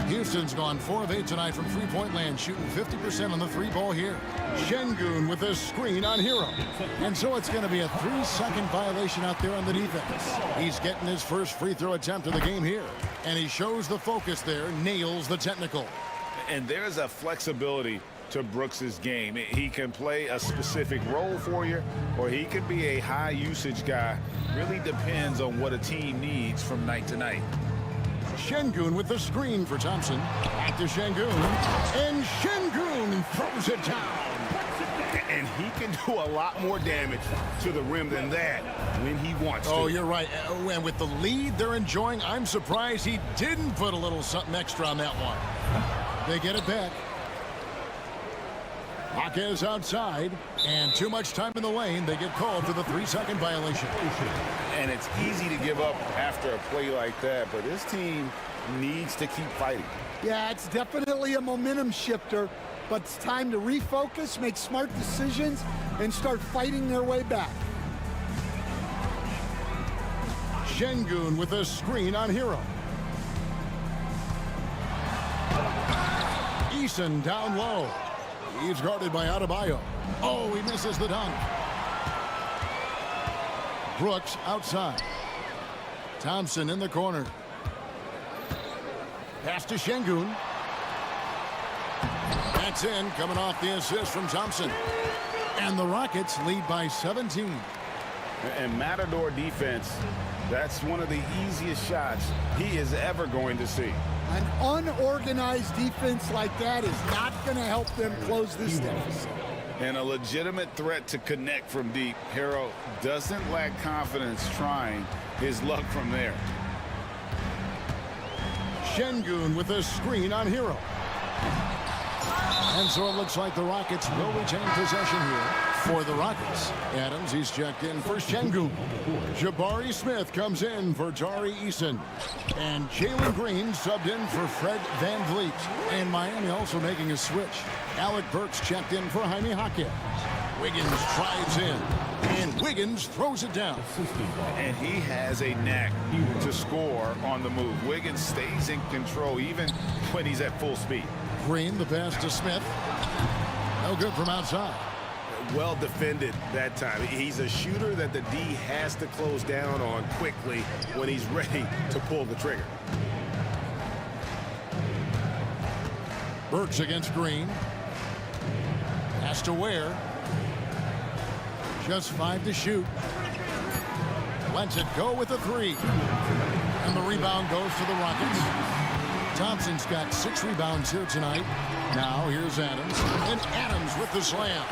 Houston's gone 4 of 8 tonight from three-point land, shooting 50% on the 3-ball here. Şengün with a screen on Hero. And so it's going to be a 3-second violation out there on the defense. He's getting his first free throw attempt of the game here. And he shows the focus there, nails the technical. And there's a flexibility to Brooks's game. He can play a specific role for you, or he could be a high-usage guy. Really depends on what a team needs from night to night. Şengün with the screen for Thompson. Back to Şengün. And Şengün throws it down. And he can do a lot more damage to the rim than that when he wants to. Oh, you're right. And with the lead they're enjoying, I'm surprised he didn't put a little something extra on that one. They get it back. Hawkins outside, and too much time in the lane. They get called for the 3-second violation. And it's easy to give up after a play like that, but this team needs to keep fighting. Yeah, it's definitely a momentum shifter, but it's time to refocus, make smart decisions, and start fighting their way back. Şengün with a screen on Hero. Eason down low. He's guarded by Adebayo. Oh, he misses the dunk. Brooks outside. Thompson in the corner. Pass to Şengün. That's in, coming off the assist from Thompson. And the Rockets lead by 17. And Matador defense, that's one of the easiest shots he is ever going to see. An unorganized defense like that is not going to help them close this deficit. And a legitimate threat to connect from deep. Hero doesn't lack confidence trying his luck from there. Şengün with a screen on Hero. And so it looks like the Rockets will retain possession here for the Rockets. Adams, he's checked in for Şengün. Jabari Smith comes in for Tari Eason. And Jalen Green subbed in for Fred VanVleet. And Miami also making a switch. Alec Burks checked in for Jaime Jaquez. Wiggins drives in. And Wiggins throws it down. And he has a knack to score on the move. Wiggins stays in control even when he's at full speed. Green, the pass to Smith. No good from outside. Well defended that time. He's a shooter that the D has to close down on quickly when he's ready to pull the trigger. Burks against Green. Has to Ware. Just 5 to shoot. Lets it go with a 3. And the rebound goes to the Rockets. Thompson's got 6 rebounds here tonight. Now here's Adams. And Adams with the slam.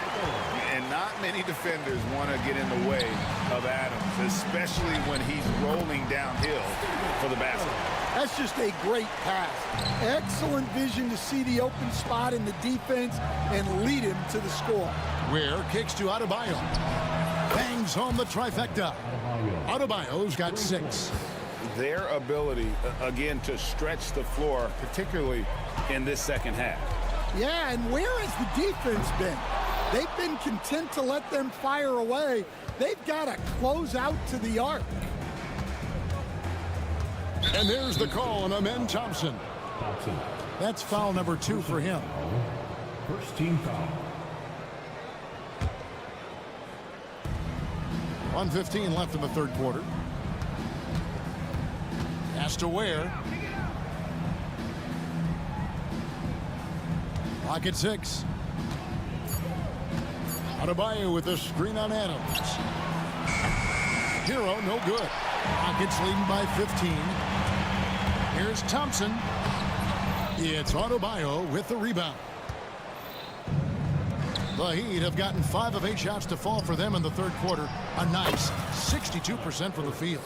And not many defenders want to get in the way of Adams, especially when he's rolling downhill for the basket. That's just a great pass. Excellent vision to see the open spot in the defense and lead him to the score. Ware kicks to Adebayo. Bangs home the trifecta. Adebayo's got 6. Their ability, again, to stretch the floor, particularly in this second half. Yeah, and where has the defense been? They've been content to let them fire away. They've got to close out to the arc. And there's the call on Amen Thompson. That's foul number 2 for him. First team foul. 1:15 left in the third quarter. Has to Ware. Pocket 6. Adebayo with a screen on Adams. Hero, no good. Rockets leading by 15. Here's Thompson. It's Adebayo with the rebound. The Heat have gotten 5 of 8 shots to fall for them in the third quarter. A nice 62% from the field.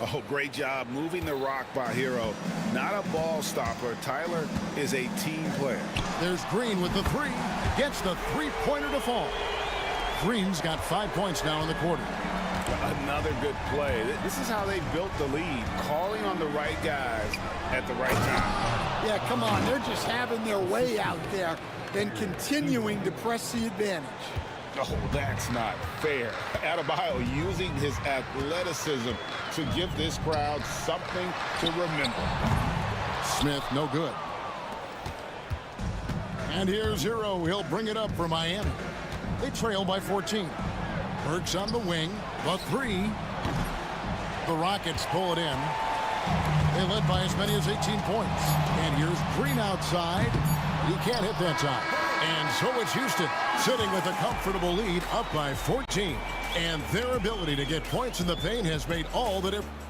Oh, great job moving the rock by Hero. Not a ball stopper. Tyler is a team player. There's Green with the 3. Gets the three-pointer to fall. Green's got 5 points now in the quarter. Another good play. This is how they built the lead, calling on the right guys at the right time. Yeah, come on. They're just having their way out there and continuing to press the advantage. Oh, that's not fair. Adebayo using his athleticism to give this crowd something to remember. Smith, no good. And here's Hero. He'll bring it up for Miami. They trail by 14. Burks on the wing. The 3. The Rockets pull it in. They led by as many as 18 points. And here's Green outside. He can't hit that time. And so it's Houston sitting with a comfortable lead up by 14. And their ability to get points in the paint has made all the difference.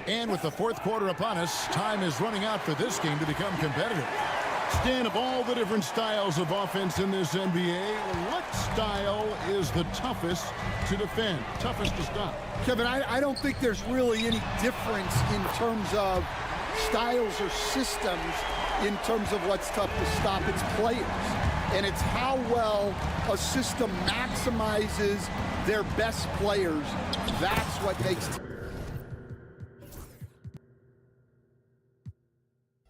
And with the fourth quarter upon us, time is running out for this game to become competitive. Stan, of all the different styles of offense in this NBA, what style is the toughest to defend, toughest to stop? Kevin, I don't think there's really any difference in terms of styles or systems in terms of what's tough to stop. It's players. And it's how well a system maximizes their best players. That's what makes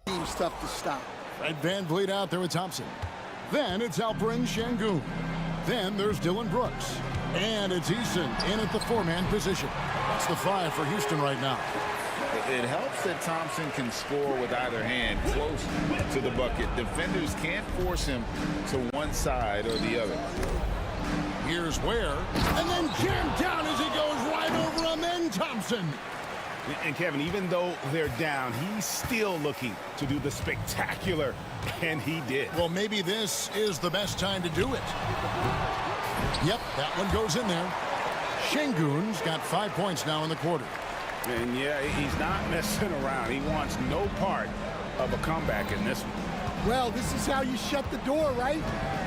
teams tough to stop. Fred VanVleet out there with Thompson. Then it's Alperen Şengün. Then there's Dylan Brooks. And it's Eason in at the 4-man position. That's the 5 for Houston right now. It helps that Thompson can score with either hand close to the bucket. Defenders can't force him to one side or the other. Here's Ware. And then jammed down as he goes right over Amen Thompson. And Kevin, even though they're down, he's still looking to do the spectacular, and he did. Well, maybe this is the best time to do it. Yep, that one goes in there. Şengün's got 5 points now in the quarter. And yeah, he's not messing around. He wants no part of a comeback in this one. Well, this is how you shut the door, right?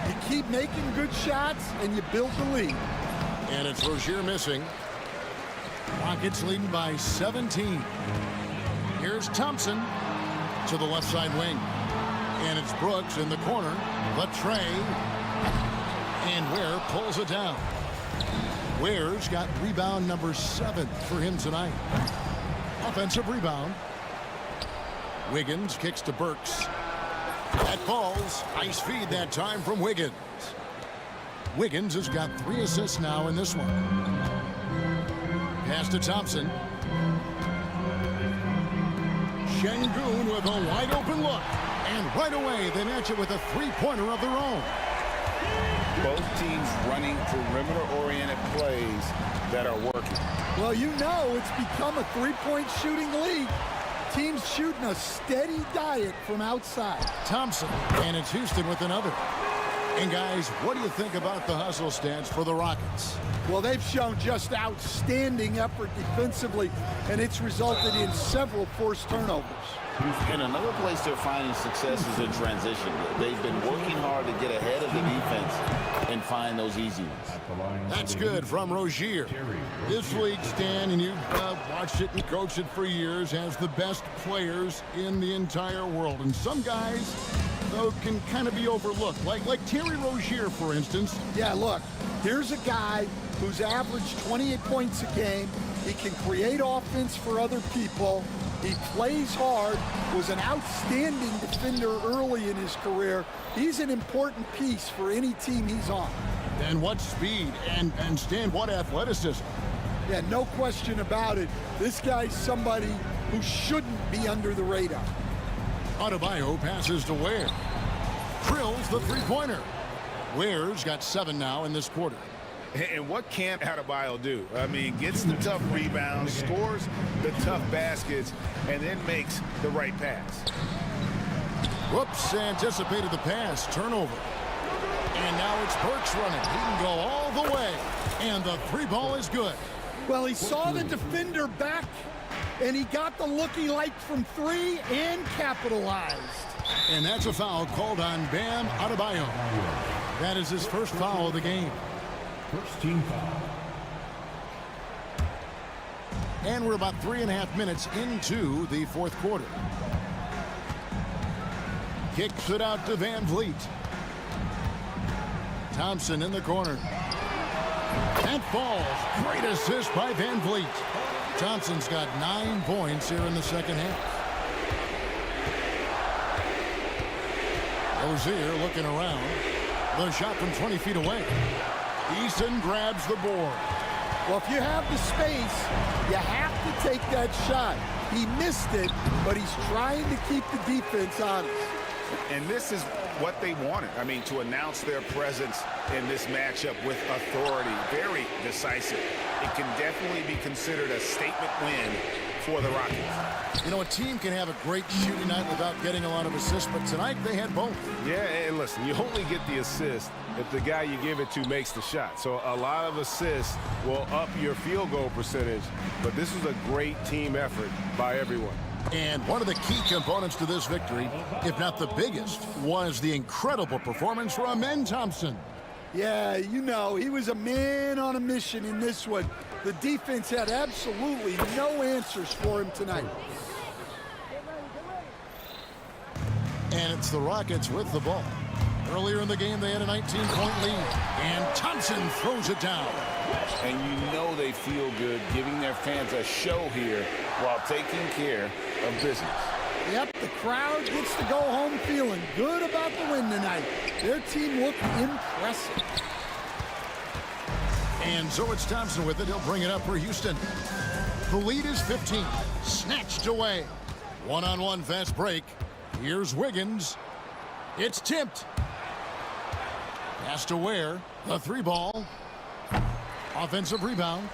You keep making good shots and you build the lead. And it's Rozier missing. Rockets leading by 17. Here's Thompson to the left side wing. And it's Brooks in the corner. Latre. And Ware pulls it down. Ware's got rebound number 7 for him tonight. Offensive rebound. Wiggins kicks to Burks. That falls. Nice feed that time from Wiggins. Wiggins has got 3 assists now in this one. Pass to Thompson. Şengün with a wide open look. And right away they match it with a 3-pointer of their own. Both teams running perimeter-oriented plays that are working. Well, you know it's become a 3-point shooting league. Teams shooting a steady diet from outside. Thompson, and it's Houston with another. And guys, what do you think about the hustle stats for the Rockets? Well, they've shown just outstanding effort defensively, and it's resulted in several forced turnovers. And another place they're finding success is in transition. They've been working hard to get ahead of the defense and find those easy ones. That's good from Rozier. This league, Stan, and you've watched it and coached it for years, has the best players in the entire world. And some guys, though, can kind of be overlooked. Like Terry Rozier, for instance. Yeah, look, here's a guy who's averaged 28 points a game. He can create offense for other people. He plays hard, was an outstanding defender early in his career. He's an important piece for any team he's on. And what speed and Stan, what athleticism. Yeah, no question about it. This guy's somebody who shouldn't be under the radar. Adebayo passes to Ware. Drills the 3-pointer. Ware's got 7 now in this quarter. And what can Adebayo do? I mean, gets the tough rebounds, scores the tough baskets, and then makes the right pass. Whoops, anticipated the pass. Turnover. And now it's Burks running. He can go all the way. And the 3-ball is good. Well, he saw the defender back, and he got the look he liked from 3 and capitalized. And that's a foul called on Bam Adebayo. That is his first foul of the game. First team foul. And we're about 3.5 minutes into the fourth quarter. Kicks it out to Van Vliet. Thompson in the corner. That falls. Great assist by Van Vliet. Thompson's got 9 points here in the second half. Rozier looking around. The shot from 20 feet away. Easton grabs the board. Well, if you have the space, you have to take that shot. He missed it, but he's trying to keep the defense honest. And this is what they wanted. I mean, to announce their presence in this matchup with authority, very decisive. It can definitely be considered a statement win for the Rockets. You know, a team can have a great shooting night without getting a lot of assists, but tonight they had both. Yeah, and listen, you only get the assist if the guy you give it to makes the shot. So a lot of assists will up your field goal percentage, but this was a great team effort by everyone. And one of the key components to this victory, if not the biggest, was the incredible performance from Amen Thompson. Yeah, you know, he was a man on a mission in this one. The defense had absolutely no answers for him tonight. And it's the Rockets with the ball. Earlier in the game, they had a 19-point lead. And Thompson throws it down. And you know they feel good giving their fans a show here while taking care of business. Yep, the crowd gets to go home feeling good about the win tonight. Their team looked impressive. And so it's Thompson with it. He'll bring it up for Houston. The lead is 15. Snatched away. One-on-one fast break. Here's Wiggins. It's tipped. Pass to Ware. The 3-ball. Offensive rebound.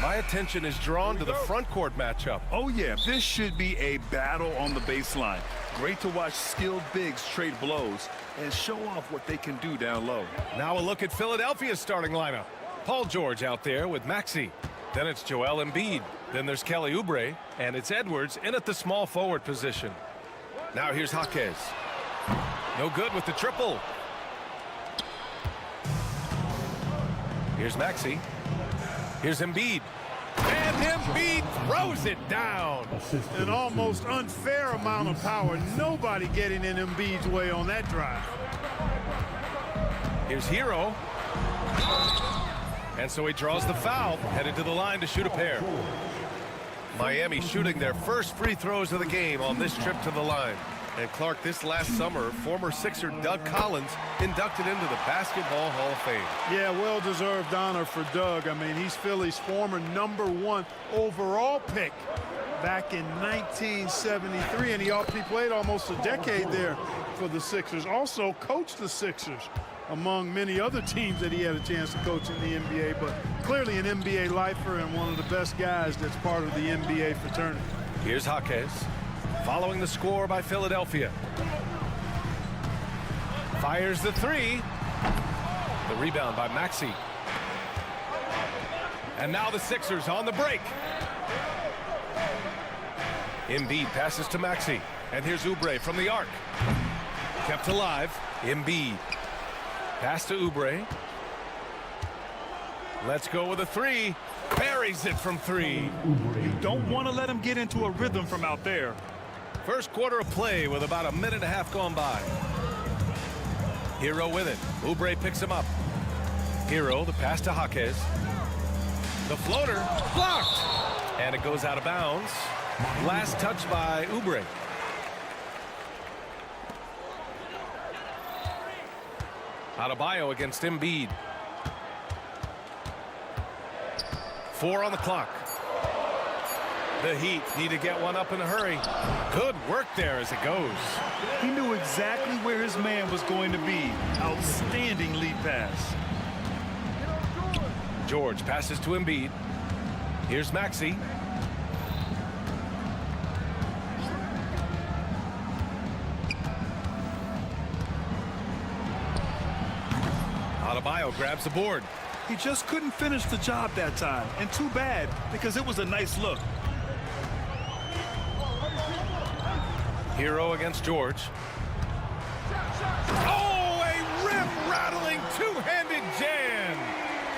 My attention is drawn to the front court matchup. Oh, yeah, this should be a battle on the baseline. Great to watch skilled bigs trade blows and show off what they can do down low. Now a look at Philadelphia's starting lineup. Paul George out there with Maxey. Then it's Joel Embiid. Then there's Kelly Oubre. And it's Edwards in at the small forward position. Now here's Jaquez. No good with the triple. Here's Maxey. Here's Embiid. And Embiid throws it down. An almost unfair amount of power. Nobody getting in Embiid's way on that drive. Here's Hero. And so he draws the foul, headed to the line to shoot a pair. Miami shooting their first free throws of the game on this trip to the line. And Clark, this last summer, former Sixer Doug Collins inducted into the Basketball Hall of Fame. Yeah, well-deserved honor for Doug. I mean, he's Philly's former #1 overall pick back in 1973, and he played almost a decade there for the Sixers. Also coached the Sixers, among many other teams that he had a chance to coach in the NBA, but clearly an NBA lifer and one of the best guys that's part of the NBA fraternity. Here's Jaquez, following the score by Philadelphia. Fires the three. The rebound by Maxey. And now the Sixers on the break. Embiid passes to Maxey. And here's Oubre from the arc. Kept alive. Embiid. Pass to Oubre. Let's go with a three. Buries it from three. You don't want to let him get into a rhythm from out there. First quarter of play with about a minute and a half gone by. Hero with it. Oubre picks him up. Hero, the pass to Jaquez. The floater, blocked. And it goes out of bounds. Last touch by Oubre. Adebayo against Embiid. 4 on the clock. The Heat need to get one up in a hurry. Good work there as it goes. He knew exactly where his man was going to be. Outstanding lead pass. George passes to Embiid. Here's Maxey. Adebayo grabs the board. He just couldn't finish the job that time, and too bad, because it was a nice look. Hero against George. Oh, a rim-rattling two-handed jam.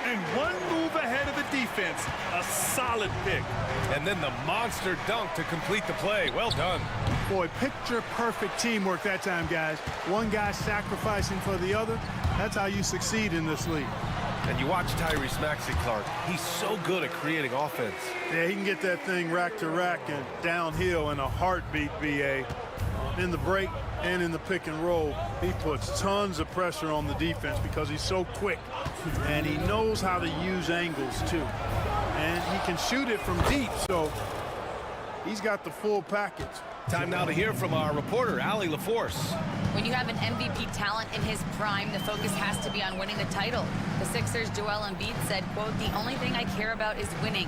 And one move ahead of the defense. A solid pick. And then the monster dunk to complete the play. Well done. Boy, picture-perfect teamwork that time, guys. One guy sacrificing for the other. That's how you succeed in this league. And you watch Tyrese Maxey, Clark. He's so good at creating offense. Yeah, he can get that thing rack to rack and downhill in a heartbeat, BA. In the break and in the pick and roll, he puts tons of pressure on the defense because he's so quick. And he knows how to use angles, too. And he can shoot it from deep, so he's got the full package. Time now to hear from our reporter, Allie LaForce. When you have an MVP talent in his prime, the focus has to be on winning the title. The Sixers' Joel Embiid said, quote, "The only thing I care about is winning.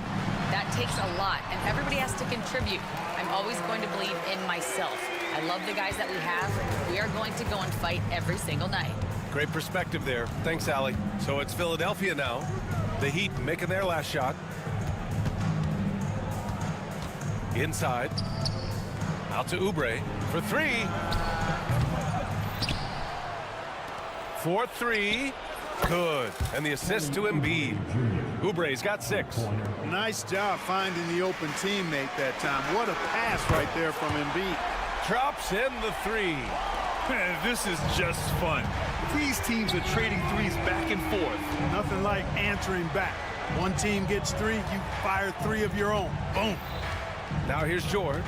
That takes a lot, and everybody has to contribute. I'm always going to believe in myself. I love the guys that we have. We are going to go and fight every single night." Great perspective there. Thanks, Allie. So it's Philadelphia now. The Heat making their last shot. Inside. Out to Oubre for three. 4-3. Good. And the assist to Embiid. Oubre's got 6. Nice job finding the open teammate that time. What a pass right there from Embiid. Drops in the 3. Man, this is just fun. These teams are trading threes back and forth. Nothing like answering back. One team gets 3, you fire 3 of your own. Boom. Now here's George.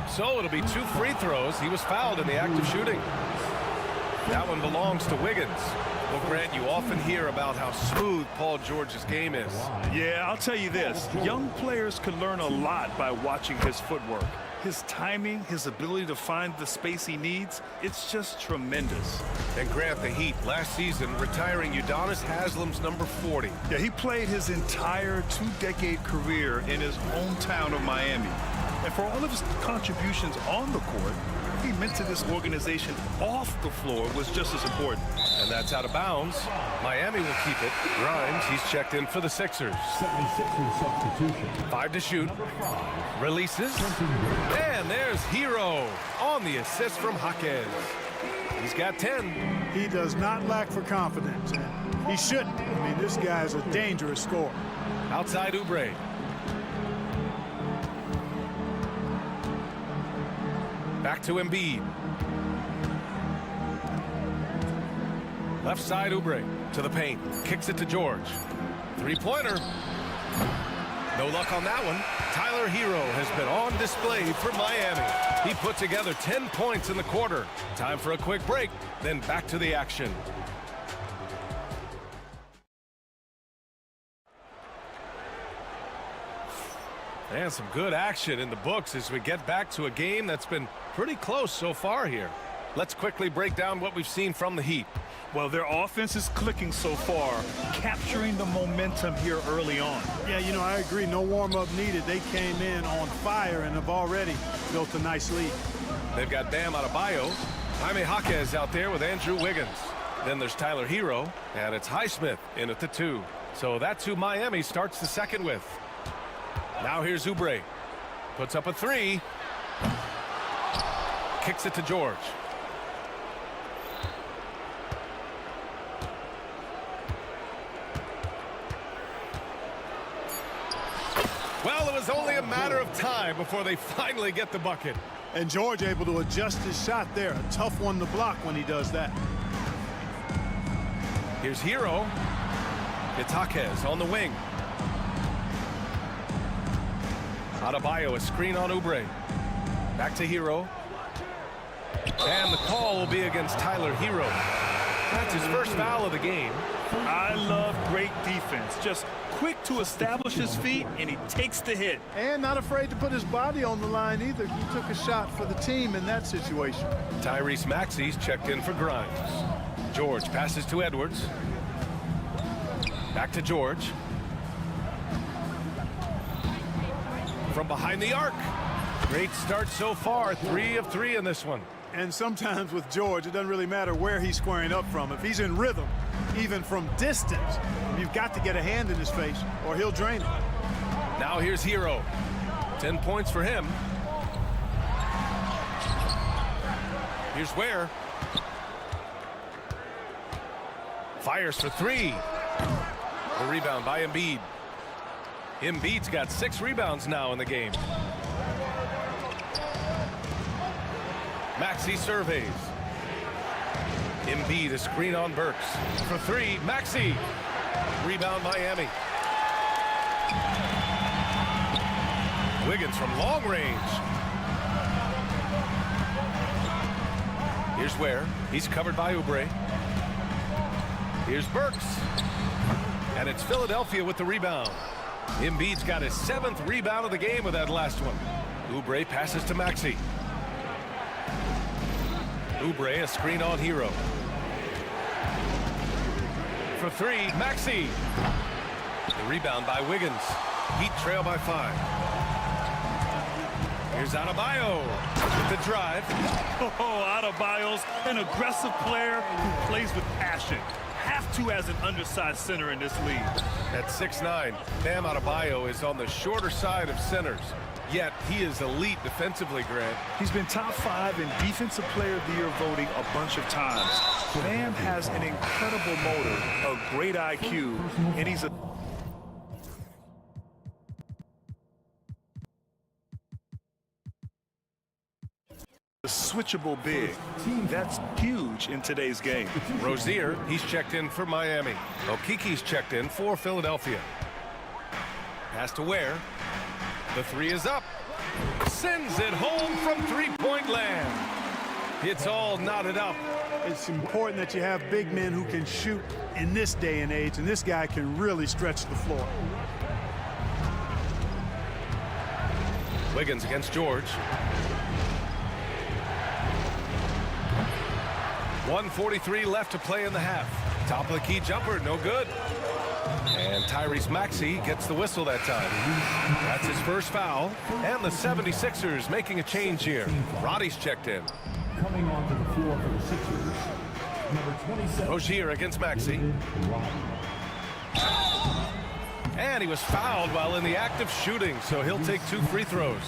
So it'll be 2 free throws. He was fouled in the act of shooting. That one belongs to Wiggins. Well, Grant, you often hear about how smooth Paul George's game is. Yeah, I'll tell you this. Young players can learn a lot by watching his footwork. His timing, his ability to find the space he needs, it's just tremendous. And Grant, the Heat last season retiring Udonis Haslam's number 40. Yeah, he played his entire two-decade career in his hometown of Miami. And for all of his contributions on the court, he meant to this organization off the floor was just as important. And that's out of bounds. Miami will keep it. Grimes, he's checked in for the Sixers. 76ers substitution. 5 to shoot. Releases. And there's Hero on the assist from Jaquez. He's got 10. He does not lack for confidence, and he shouldn't. I mean, this guy's a dangerous scorer. Outside Oubre. Back to Embiid. Left side Oubre to the paint. Kicks it to George. Three-pointer. No luck on that one. Tyler Hero has been on display for Miami. He put together 10 points in the quarter. Time for a quick break, then back to the action. And some good action in the books as we get back to a game that's been pretty close so far here. Let's quickly break down what we've seen from the Heat. Well, their offense is clicking so far, capturing the momentum here early on. Yeah, you know, I agree. No warm-up needed. They came in on fire and have already built a nice lead. They've got Bam Adebayo. Jaime Jaquez out there with Andrew Wiggins. Then there's Tyler Hero, and it's Highsmith in at the 2. So that's who Miami starts the second with. Now here's Oubre. Puts up a 3. Kicks it to George. Well, it was only a matter of time before they finally get the bucket. And George able to adjust his shot there. A tough one to block when he does that. Here's Hero. It's Jaquez on the wing. Adebayo, a screen on Oubre. Back to Hero. And the call will be against Tyler Hero. That's his first foul of the game. I love great defense. Just quick to establish his feet, and he takes the hit. And not afraid to put his body on the line either. He took a shot for the team in that situation. Tyrese Maxey's checked in for Grimes. George passes to Edwards. Back to George. From behind the arc. Great start so far. 3 of 3 in this one. And sometimes with George, it doesn't really matter where he's squaring up from. If he's in rhythm, even from distance, you've got to get a hand in his face or he'll drain it. Now here's Hero. 10 points for him. Here's Ware. Fires for 3. The rebound by Embiid. Embiid's got 6 rebounds now in the game. Maxey surveys. Embiid, a screen on Burks. For 3, Maxey. Rebound Miami. Wiggins from long range. Here's Ware. He's covered by Oubre. Here's Burks. And it's Philadelphia with the rebound. Embiid's got his 7th rebound of the game with that last one. Oubre passes to Maxey. Oubre, a screen on Hero. For 3, Maxey. The rebound by Wiggins. Heat trail by 5. Here's Adebayo with the drive. Oh, Adebayo's an aggressive player who plays with passion. Have to as an undersized center in this league. At 6'9", Bam Adebayo is on the shorter side of centers. Yet he is elite defensively, Grant. He's been top 5 in Defensive Player of the Year voting a bunch of times. Bam has an incredible motor, a great IQ, and he's a switchable big. That's huge in today's game. Rozier, he's checked in for Miami. Okiki's checked in for Philadelphia. Pass to Ware. The 3 is up. Sends it home from three-point land. It's all knotted up. It's important that you have big men who can shoot in this day and age, and this guy can really stretch the floor. Wiggins against George. 1:43 left to play in the half. Top of the key jumper, no good. And Tyrese Maxey gets the whistle that time. That's his first foul. And the 76ers making a change here. Roddy's checked in. Coming onto the floor for the Sixers, number 27. Rozier against Maxey. And he was fouled while in the act of shooting, so he'll take 2 free throws.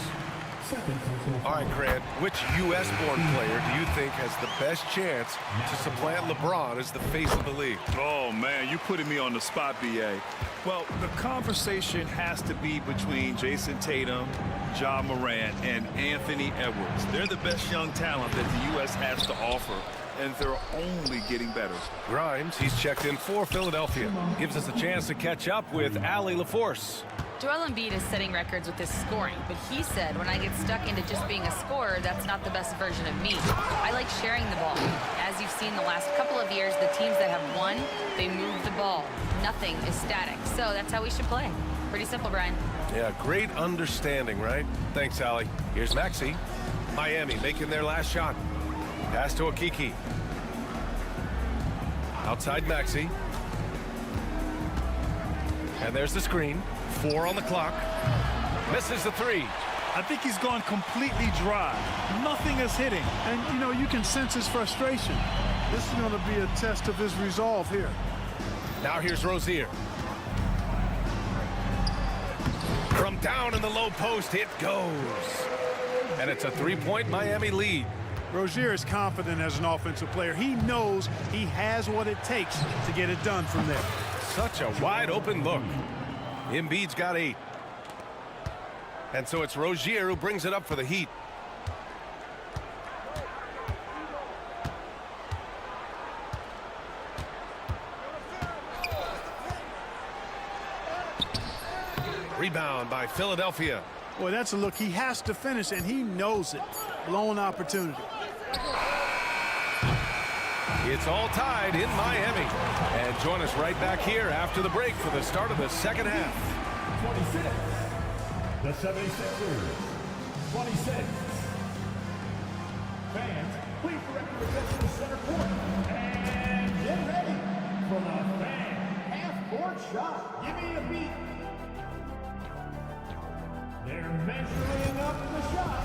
All right, Grant, which U.S.-born player do you think has the best chance to supplant LeBron as the face of the league? Oh, man, you're putting me on the spot, B.A. Well, the conversation has to be between Jason Tatum, Ja Morant, and Anthony Edwards. They're the best young talent that the U.S. has to offer, and they're only getting better. Grimes, he's checked in for Philadelphia. Gives us a chance to catch up with Allie LaForce. Joel Embiid is setting records with his scoring, but he said, when I get stuck into just being a scorer, that's not the best version of me. I like sharing the ball. As you've seen the last couple of years, the teams that have won, they move the ball. Nothing is static. So that's how we should play. Pretty simple, Brian. Yeah, great understanding, right? Thanks, Allie. Here's Maxey. Miami making their last shot. Pass to Okiki. Outside Maxey. And there's the screen. 4 on the clock. Misses the 3. I think he's gone completely dry. Nothing is hitting. And, you know, you can sense his frustration. This is going to be a test of his resolve here. Now here's Rozier. From down in the low post, it goes. And it's a 3-point Miami lead. Rozier is confident as an offensive player. He knows he has what it takes to get it done from there. Such a wide open look. Embiid's got 8. And so it's Rozier who brings it up for the Heat. Rebound by Philadelphia. Boy, that's a look he has to finish, and he knows it. Blown opportunity. It's all tied in Miami. And join us right back here after the break for the start of the second half. 26. The 76ers. 26. Fans, please direct your attention to center court. And get ready for the fan half-court shot. Give me a beat. They're measuring up the shot.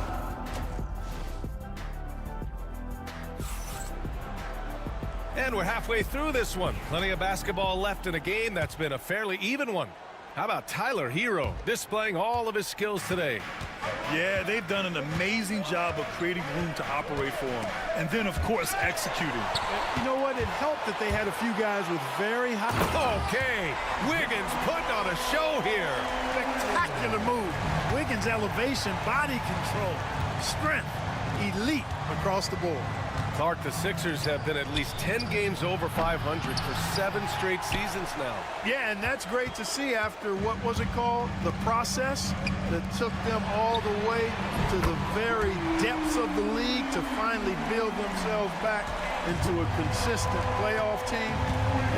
And we're halfway through this one. Plenty of basketball left in a game that's been a fairly even one. How about Tyler Hero displaying all of his skills today? Yeah, they've done an amazing job of creating room to operate for him. And then, of course, executing. You know what? It helped that they had a few guys with very high... Okay, Wiggins putting on a show here. Spectacular move. Wiggins' elevation, body control, strength, elite across the board. Clark, the Sixers have been at least 10 games over 500 for 7 straight seasons now. Yeah, and that's great to see after, what was it called? The process that took them all the way to the very depths of the league to finally build themselves back into a consistent playoff team.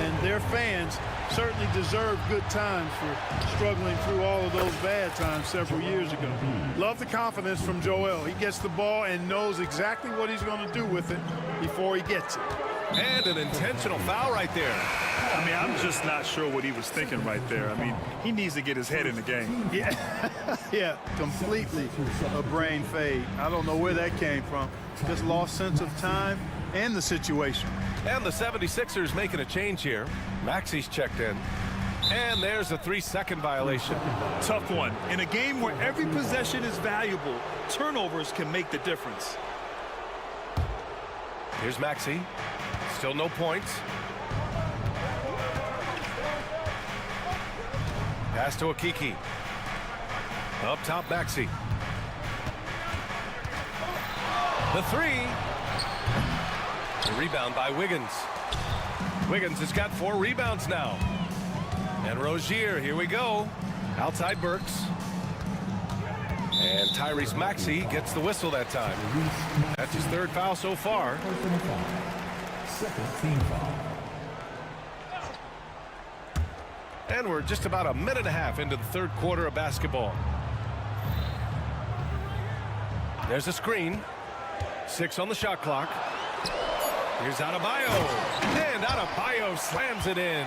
And their fans certainly deserve good times for struggling through all of those bad times several years ago. Love the confidence from Joel. He gets the ball and knows exactly what he's going to do with it before he gets it. And an intentional foul right there. I mean, I'm just not sure what he was thinking right there. I mean, he needs to get his head in the game. Yeah, completely a brain fade. I don't know where that came from. Just lost sense of time and the situation. And the 76ers making a change here. Maxey's checked in. And there's a 3-second violation. Tough one. In a game where every possession is valuable, turnovers can make the difference. Here's Maxey. Still no points. Pass to Okiki. Up top, Maxey. The 3. The rebound by Wiggins. Wiggins has got 4 rebounds now. And Rozier, here we go. Outside Burks. And Tyrese Maxey gets the whistle that time. That's his 3rd foul so far. Second team foul. And we're just about a minute and a half into the 3rd quarter of basketball. There's a screen. 6 on the shot clock. Here's Adebayo. And Adebayo slams it in.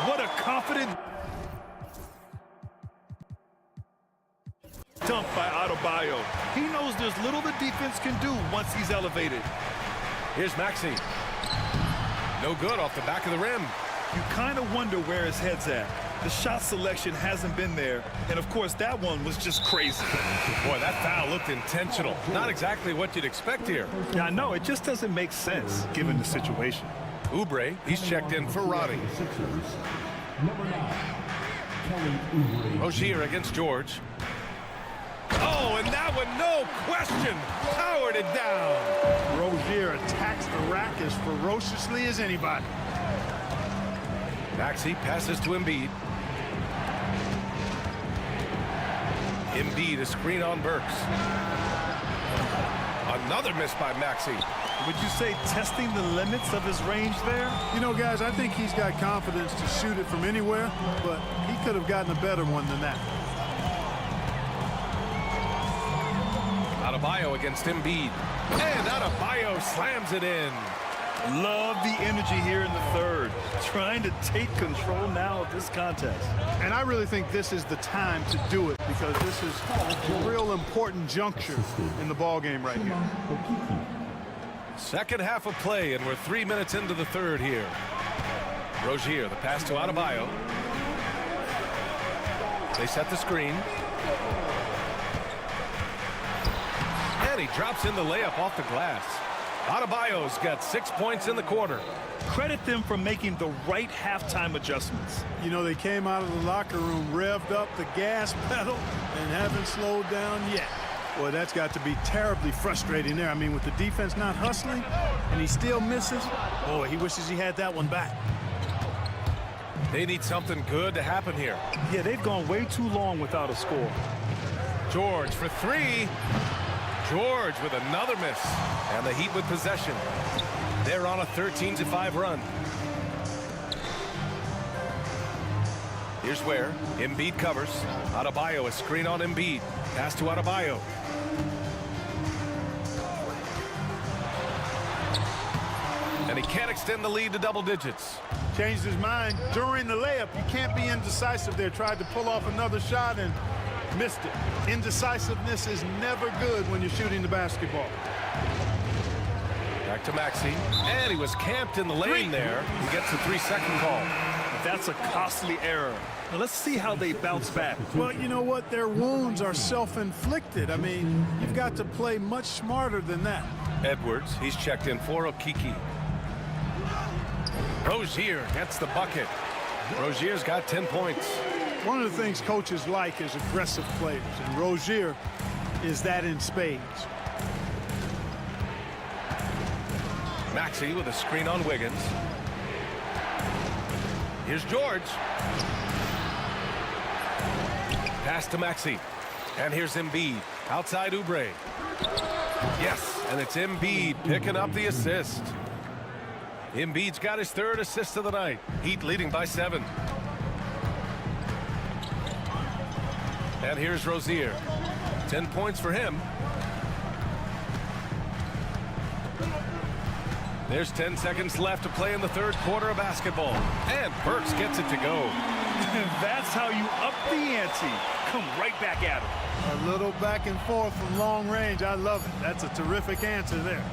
What a confident dunk by Adebayo. He knows there's little the defense can do once he's elevated. Here's Maxey. No good off the back of the rim. You kind of wonder where his head's at. The shot selection hasn't been there, and of course that one was just crazy. Boy, that foul looked intentional. Not exactly what you'd expect here. Yeah, I know, it just doesn't make sense given the situation. Oubre, he's checked in for Roddy. Rozier against George. Oh, and that one, no question, powered it down. Rozier attacks the rack as ferociously as anybody. Maxey passes to Embiid. Embiid, a screen on Burks. Another miss by Maxey. Would you say testing the limits of his range there? You know, guys, I think he's got confidence to shoot it from anywhere, but he could have gotten a better one than that. Adebayo against Embiid. And Adebayo slams it in. Love the energy here in the third. Trying to take control now of this contest. And I really think this is the time to do it because this is a real important juncture in the ball game right here. Second half of play, and we're 3 minutes into the third here. Rozier, the pass to Adebayo. They set the screen. And he drops in the layup off the glass. Adebayo's got 6 points in the quarter. Credit them for making the right halftime adjustments. You know, they came out of the locker room, revved up the gas pedal, and haven't slowed down yet. Boy, that's got to be terribly frustrating there. I mean, with the defense not hustling, and he still misses. Boy, he wishes he had that one back. They need something good to happen here. Yeah, they've gone way too long without a score. George for 3. George with another miss. And the Heat with possession. They're on a 13-5 run. Here's where Embiid covers. Adebayo, a screen on Embiid. Pass to Adebayo. And he can't extend the lead to double digits. Changed his mind during the layup. You can't be indecisive there. Tried to pull off another shot and missed it. Indecisiveness is never good when you're shooting the basketball. Back to Maxey. And he was camped in the lane there. He gets a 3-second call. That's a costly error. Now let's see how they bounce back. Well, you know what? Their wounds are self-inflicted. I mean, you've got to play much smarter than that. Edwards, he's checked in for Okiki. Rozier gets the bucket. Rozier's got 10 points. One of the things coaches like is aggressive players, and Rozier is that in spades. Maxey with a screen on Wiggins. Here's George. Pass to Maxey. And here's Embiid. Outside Oubre. Yes, and it's Embiid picking up the assist. Embiid's got his 3rd assist of the night. Heat leading by 7. And here's Rozier. 10 points for him. There's 10 seconds left to play in the 3rd quarter of basketball. And Burks gets it to go. That's how you up the ante. Come right back at him. A little back and forth from long range. I love it. That's a terrific answer there.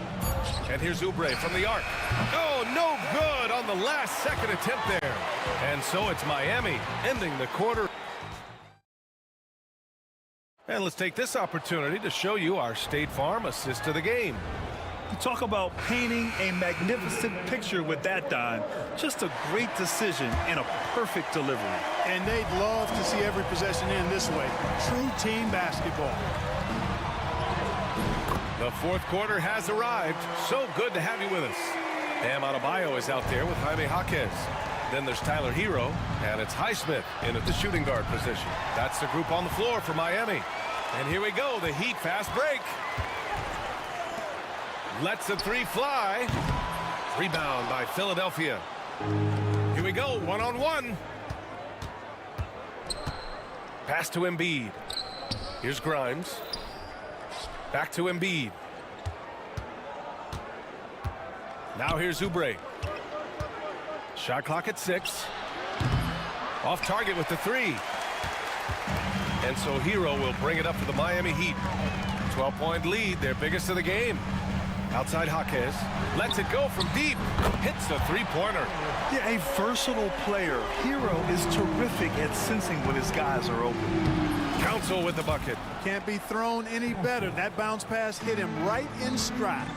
And here's Oubre from the arc. Oh, no good on the last second attempt there. And so it's Miami ending the quarter. And let's take this opportunity to show you our State Farm assist of the game. You talk about painting a magnificent picture with that dime. Just a great decision and a perfect delivery. And they'd love to see every possession end this way. True team basketball. The 4th quarter has arrived. So good to have you with us. Bam Adebayo is out there with Jaime Jaquez. Then there's Tyler Hero, and it's Highsmith in at the shooting guard position. That's the group on the floor for Miami. And here we go, the Heat fast break. Lets the 3 fly. Rebound by Philadelphia. Here we go, 1-on-1. Pass to Embiid. Here's Grimes. Back to Embiid. Now here's Oubre. Shot clock at 6. Off target with the 3. And so Hero will bring it up for the Miami Heat. 12-point lead, their biggest of the game. Outside Jaquez, lets it go from deep, hits the three-pointer. Yeah, a versatile player. Hero is terrific at sensing when his guys are open. Council with the bucket. Can't be thrown any better. That bounce pass hit him right in stride.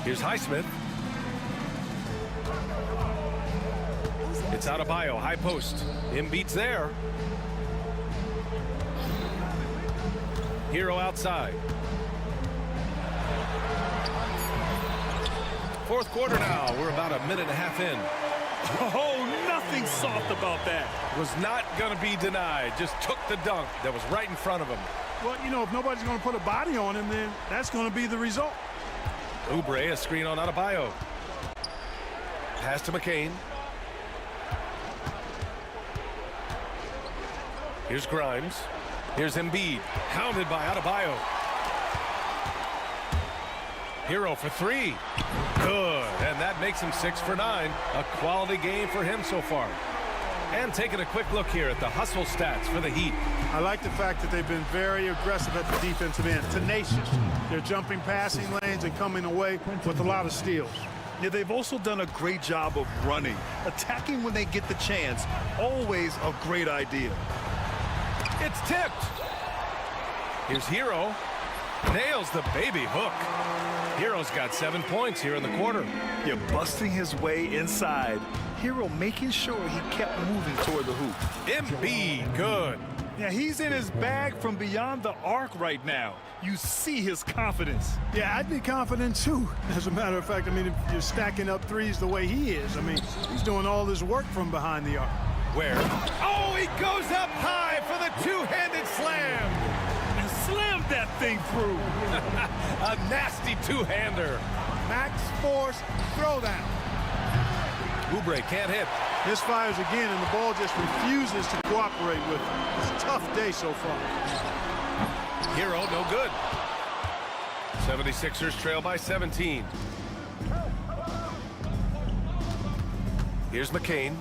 Here's Highsmith. It's Adebayo, high post. Embiid's there. Hero outside. Fourth quarter now. We're about a minute and a half in. Oh, nothing soft about that. Was not going to be denied. Just took the dunk that was right in front of him. Well, you know, if nobody's going to put a body on him, then that's going to be the result. Oubre, a screen on Adebayo. Pass to McCain. Here's Grimes. Here's Embiid. Hounded by Adebayo. Hero for 3. Good. And that makes him 6 for 9. A quality game for him so far. And taking a quick look here at the hustle stats for the Heat. I like the fact that they've been very aggressive at the defensive end. Tenacious. They're jumping passing lanes and coming away with a lot of steals. Yeah, they've also done a great job of running. Attacking when they get the chance. Always a great idea. It's tipped. Here's Hero. Nails the baby hook. Hero's got 7 points here in the quarter. Yeah, busting his way inside. Hero making sure he kept moving toward the hoop. Embiid, good. Yeah, he's in his bag from beyond the arc right now. You see his confidence. Yeah, I'd be confident too. As a matter of fact, I mean, if you're stacking up threes the way he is, I mean, he's doing all this work from behind the arc. Where? Oh, he goes up high for the two-handed slam. And slammed that thing through. A nasty two-hander. Max force throwdown. Oubre can't hit. Misfires again, and the ball just refuses to cooperate with him. It's a tough day so far. Hero, no good. 76ers trail by 17. Here's McCain.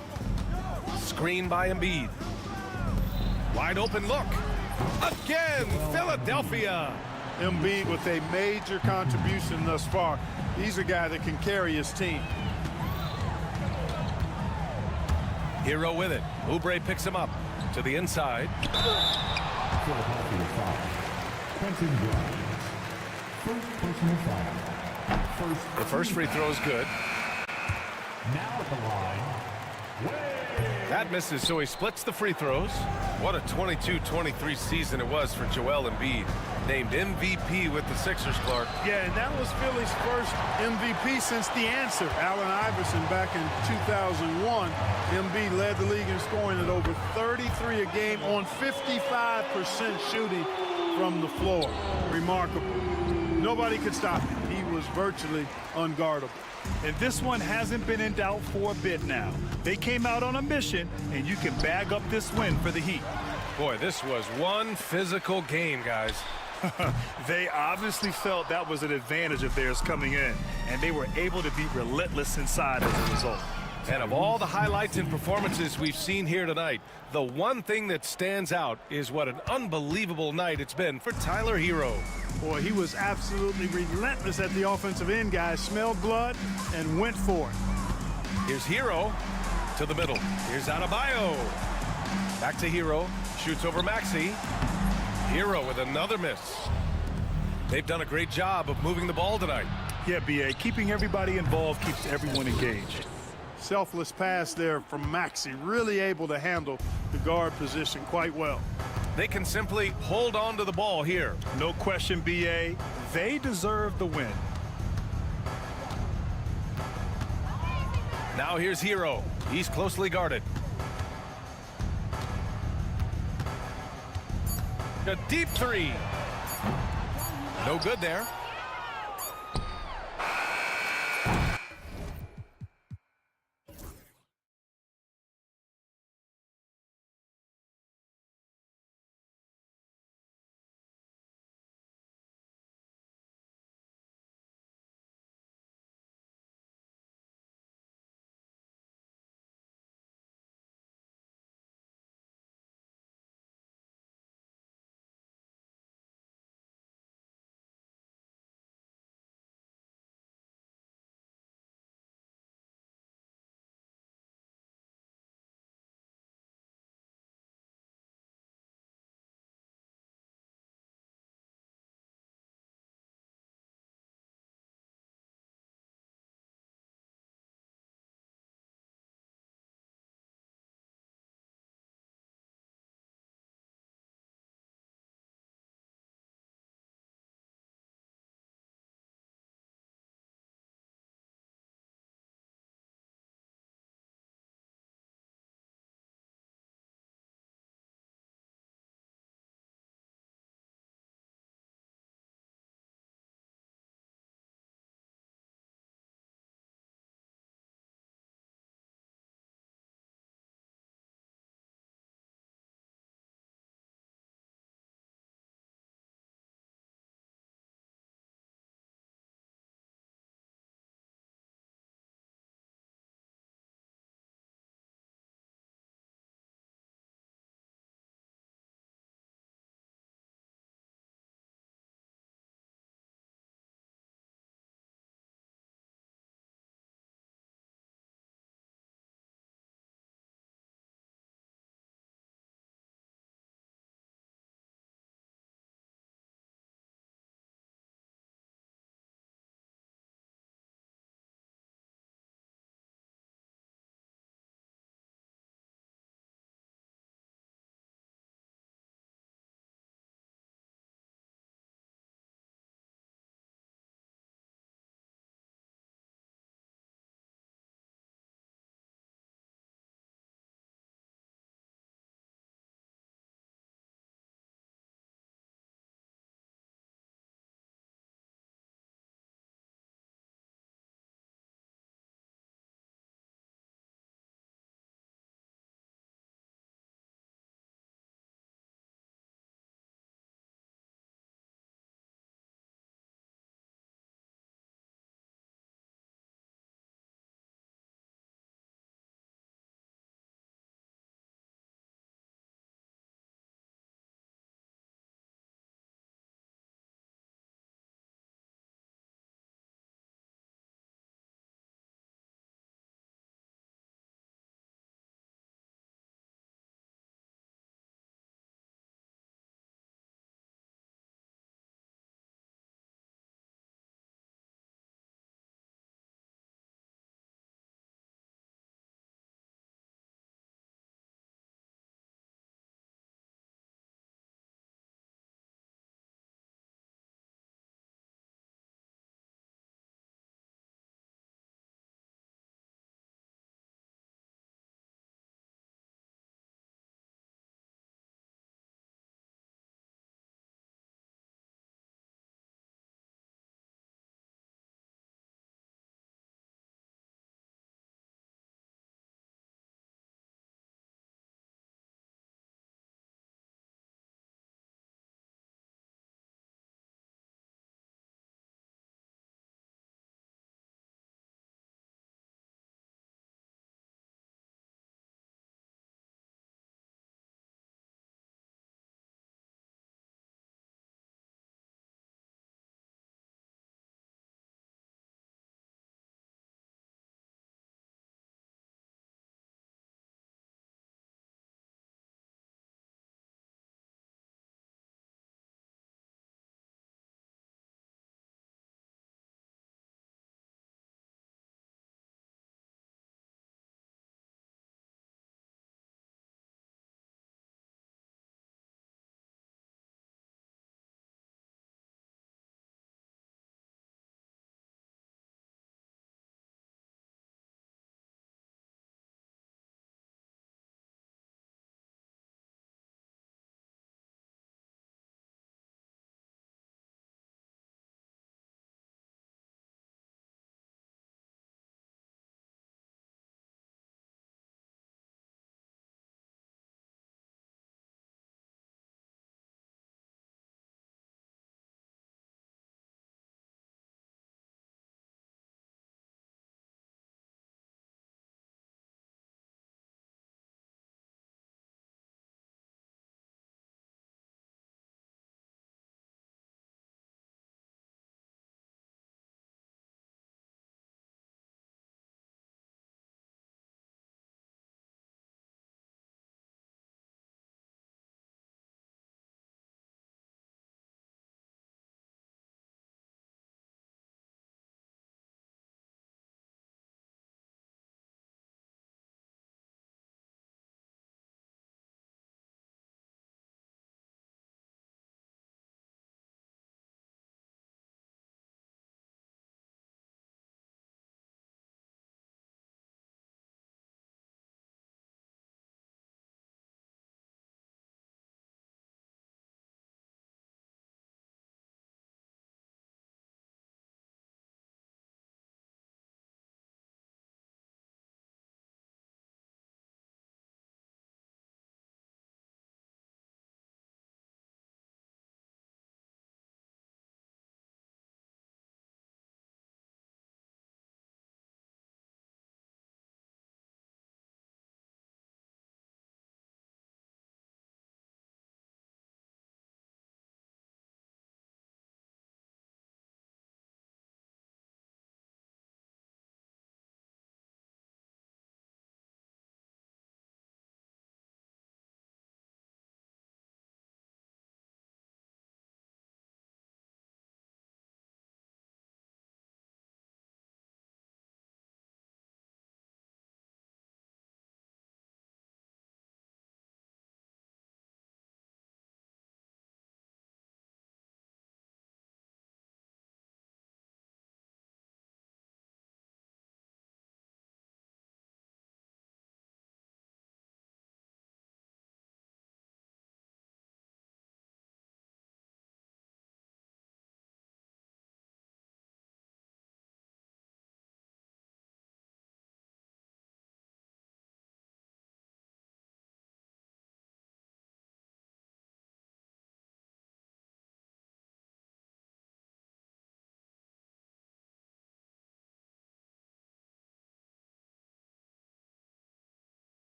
Screen by Embiid. Wide open look. Again, Philadelphia. Embiid with a major contribution thus far. He's a guy that can carry his team. Hero with it. Oubre picks him up to the inside. The first free throw is good. Now at the line. That misses, so he splits the free throws. What a 22-23 season it was for Joel Embiid. Named MVP with the Sixers, Clark. Yeah, and that was Philly's first MVP since the answer. Allen Iverson back in 2001. Embiid led the league in scoring at over 33 a game on 55% shooting from the floor. Remarkable. Nobody could stop him. He was virtually unguardable. And this one hasn't been in doubt for a bit now. They came out on a mission, and you can bag up this win for the Heat. Boy, this was one physical game, guys. They obviously felt that was an advantage of theirs coming in, and they were able to be relentless inside as a result. And of all the highlights and performances we've seen here tonight, the one thing that stands out is what an unbelievable night it's been for Tyler Hero. Boy, he was absolutely relentless at the offensive end, guys. Smelled blood and went for it. Here's Hero to the middle. Here's Adebayo. Back to Hero. Shoots over Maxey. Hero with another miss. They've done a great job of moving the ball tonight. Yeah, B.A., keeping everybody involved keeps everyone engaged. Selfless pass there from Maxey. Really able to handle the guard position quite well. They can simply hold on to the ball here. No question, B.A., they deserve the win. Now here's Hero. He's closely guarded. A deep three. No good there.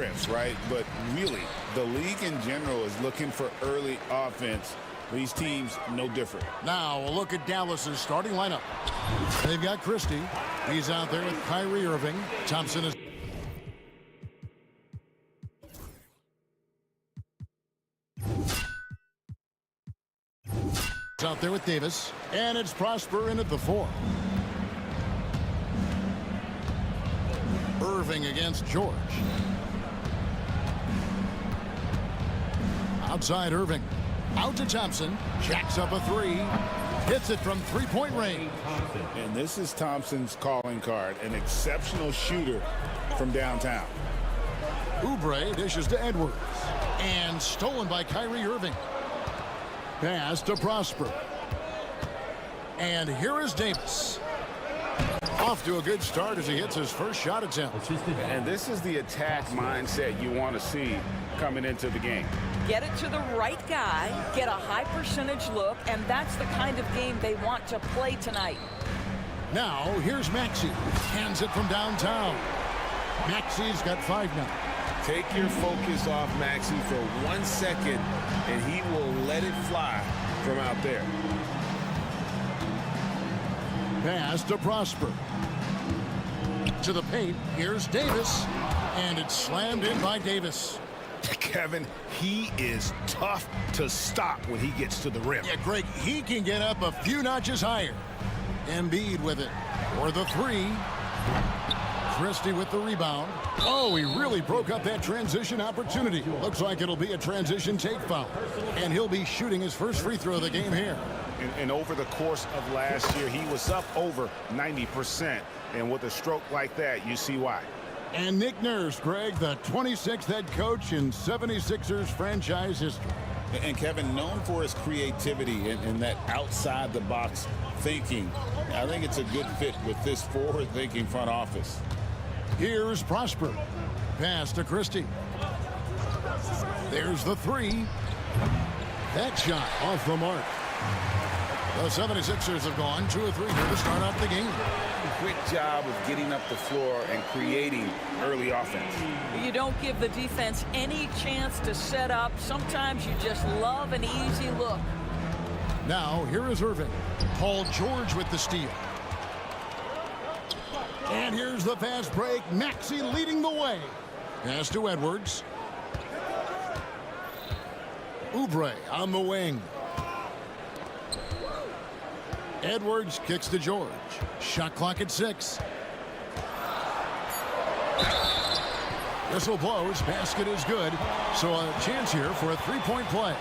scripts, right? But really, the league in general is looking for early offense. These teams, no different. Now, a look at Dallas's starting lineup. They've got Christie. He's out there with Kyrie Irving. Thompson is... out there with Davis. And it's Prosper in at the 4. Irving against George. Outside Irving. Out to Thompson. Jacks up a 3. Hits it from three-point range. And this is Thompson's calling card. An exceptional shooter from downtown. Oubre dishes to Edwards. And stolen by Kyrie Irving. Pass to Prosper. And here is Davis. Off to a good start as he hits his first shot attempt. And this is the attack mindset you want to see coming into the game. Get it to the right guy, get a high percentage look, and that's the kind of game they want to play tonight. Now, here's Maxey. Hands it from downtown. Maxey's got 5 now. Take your focus off Maxey for 1 second, and he will let it fly from out there. Pass to Prosper. To the paint. Here's Davis. And it's slammed in by Davis. Kevin, he is tough to stop when he gets to the rim. Yeah, Greg, he can get up a few notches higher. Embiid with it. For the 3. Christie with the rebound. Oh, he really broke up that transition opportunity. Looks like it'll be a transition take foul. And he'll be shooting his first free throw of the game here. And over the course of last year, he was up over 90%. And with a stroke like that, you see why. And Nick Nurse, Greg, the 26th head coach in 76ers franchise history. And Kevin, known for his creativity and that outside-the-box thinking, I think it's a good fit with this forward-thinking front office. Here's Prosper. Pass to Christie. There's the 3. That shot off the mark. The 76ers have gone 2 of 3 here to start off the game. Quick job of getting up the floor and creating early offense. You don't give the defense any chance to set up. Sometimes you just love an easy look. Now, here is Irving. Paul George with the steal. And here's the fast break. Maxey leading the way. Pass to Edwards. Oubre on the wing. Edwards kicks to George. Shot clock at 6. Whistle blows. Basket is good. So a chance here for a 3-point play.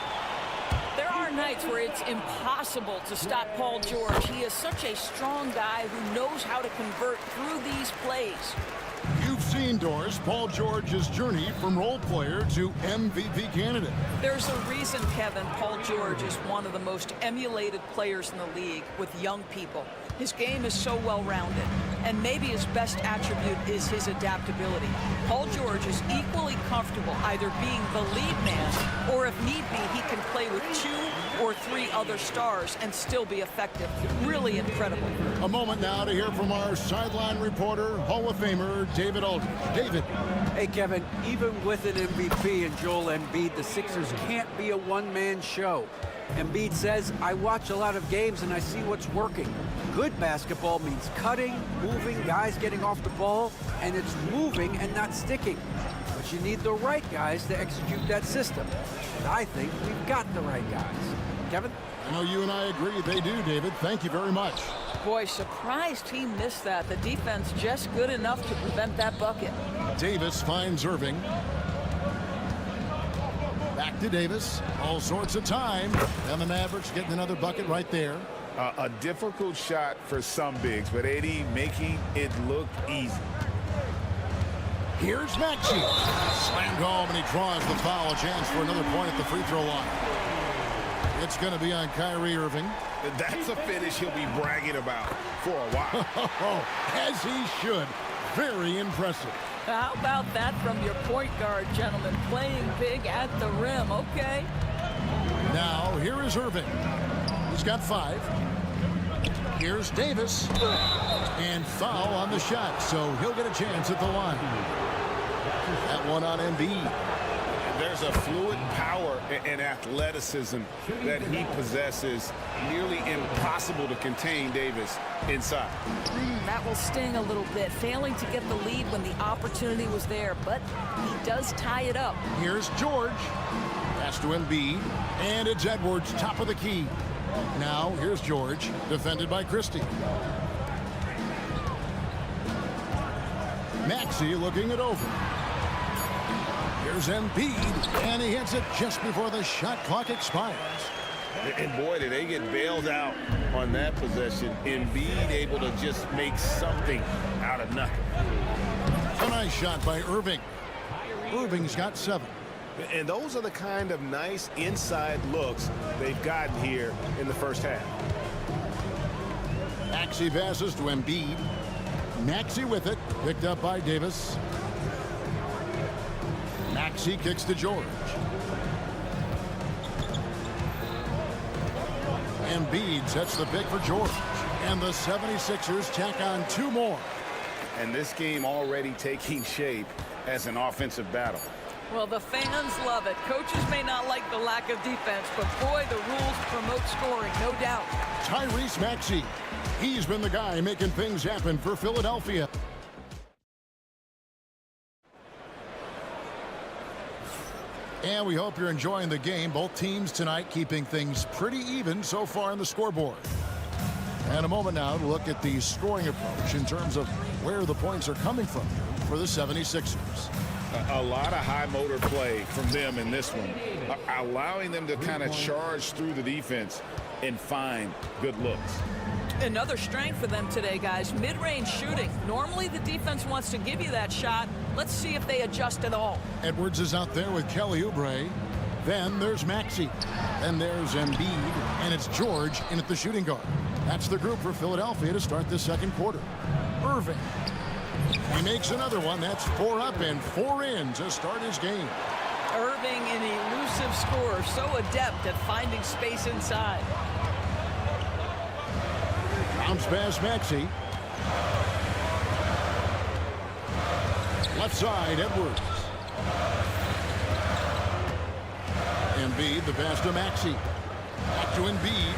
There are nights where it's impossible to stop Paul George. He is such a strong guy who knows how to convert through these plays. You've seen, Doris, Paul George's journey from role player to MVP candidate. There's a reason, Kevin, Paul George is one of the most emulated players in the league with young people. His game is so well-rounded, and maybe his best attribute is his adaptability. Paul George is equally comfortable either being the lead man, or if need be, he can play with 2 or 3 other stars and still be effective. Really incredible. A moment now to hear from our sideline reporter, Hall of Famer, David Aldridge. David. Hey, Kevin, even with an MVP and Joel Embiid, the Sixers can't be a one-man show. Embiid says, I watch a lot of games and I see what's working. Good basketball means cutting, moving, guys getting off the ball, and it's moving and not sticking. But you need the right guys to execute that system. And I think we've got the right guys. Kevin? I know you and I agree they do, David. Thank you very much. Boy, surprised he missed that. The defense just good enough to prevent that bucket. Davis finds Irving. Back to Davis. All sorts of time. And the Mavericks getting another bucket right there. A difficult shot for some bigs, but AD making it look easy. Here's Maxey. Slammed home, and he draws the foul. A chance for another point at the free throw line. It's going to be on Kyrie Irving. That's a finish he'll be bragging about for a while. As he should. Very impressive. How about that from your point guard, gentlemen? Playing big at the rim, okay? Now, here is Irving. He's got 5. Here's Davis. And foul on the shot, so he'll get a chance at the line. That one on Embiid. There's a fluid power and athleticism that he possesses, nearly impossible to contain Davis inside. That will sting a little bit, failing to get the lead when the opportunity was there, but he does tie it up. Here's George. Pass to Embiid, and it's Edwards, top of the key. Now, here's George, defended by Christie. Maxey looking it over. Here's Embiid, and he hits it just before the shot clock expires. And boy, did they get bailed out on that possession. Embiid able to just make something out of nothing. A nice shot by Irving. Irving's got 7. And those are the kind of nice inside looks they've gotten here in the first half. Maxey passes to Embiid. Maxey with it, picked up by Davis. Maxey kicks to George. Embiid sets the pick for George. And the 76ers tack on 2 more. And this game already taking shape as an offensive battle. Well, the fans love it. Coaches may not like the lack of defense, but boy, the rules promote scoring, no doubt. Tyrese Maxey. He's been the guy making things happen for Philadelphia. And we hope you're enjoying the game. Both teams tonight keeping things pretty even so far on the scoreboard. And a moment now to look at the scoring approach in terms of where the points are coming from for the 76ers. A lot of high motor play from them in this one, allowing them to kind of charge through the defense and find good looks. Another strength for them today, guys, mid-range shooting. Normally the defense wants to give you that shot. Let's see if they adjust at all. Edwards is out there with Kelly Oubre. Then there's Maxey. Then there's Embiid. And it's George in at the shooting guard. That's the group for Philadelphia to start the second quarter. Irving. He makes another one. That's 4 up and 4 in to start his game. Irving, an elusive scorer, so adept at finding space inside. Bounce pass Maxey. Left side, Edwards. Embiid, the pass to Maxey. Back to Embiid.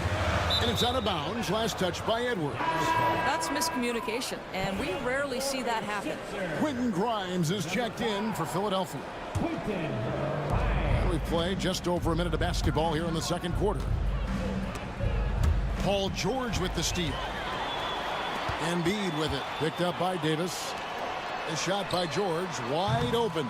And it's out of bounds. Last touch by Edwards. That's miscommunication, and we rarely see that happen. Quentin Grimes is checked in for Philadelphia. And we've played just over a minute of basketball here in the second quarter. Paul George with the steal. Embiid with it. Picked up by Davis. A shot by George. Wide open.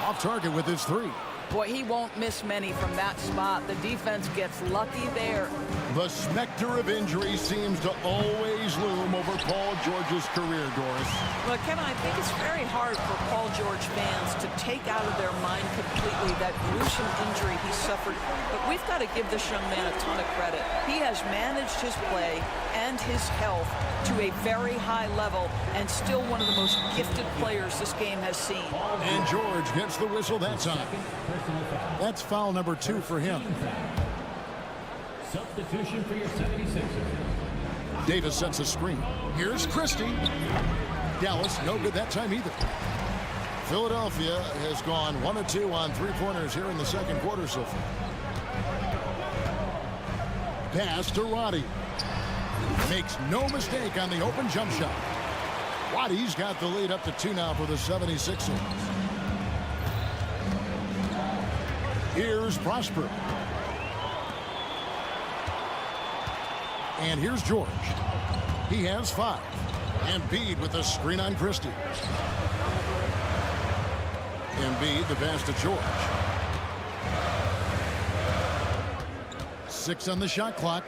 Off target with his 3. Boy, he won't miss many from that spot. The defense gets lucky there. The specter of injury seems to always loom over Paul George's career, Doris. Well, Kevin, I think it's very hard for Paul George fans to take out of their mind completely that gruesome injury he suffered. But we've got to give this young man a ton of credit. He has managed his play and his health to a very high level and still one of the most gifted players this game has seen. And George gets the whistle that time. That's foul number 2 for him. Substitution for your 76ers. Davis sets a screen. Here's Christie. Dallas, no good that time either. Philadelphia has gone 1 of 2 on 3-pointers here in the second quarter so far. Pass to Roddy. Makes no mistake on the open jump shot. Roddy's got the lead up to 2 now for the 76ers. Here's Prosper. And here's George. He has 5. Embiid with a screen on Christie. Embiid, the pass to George. 6 on the shot clock.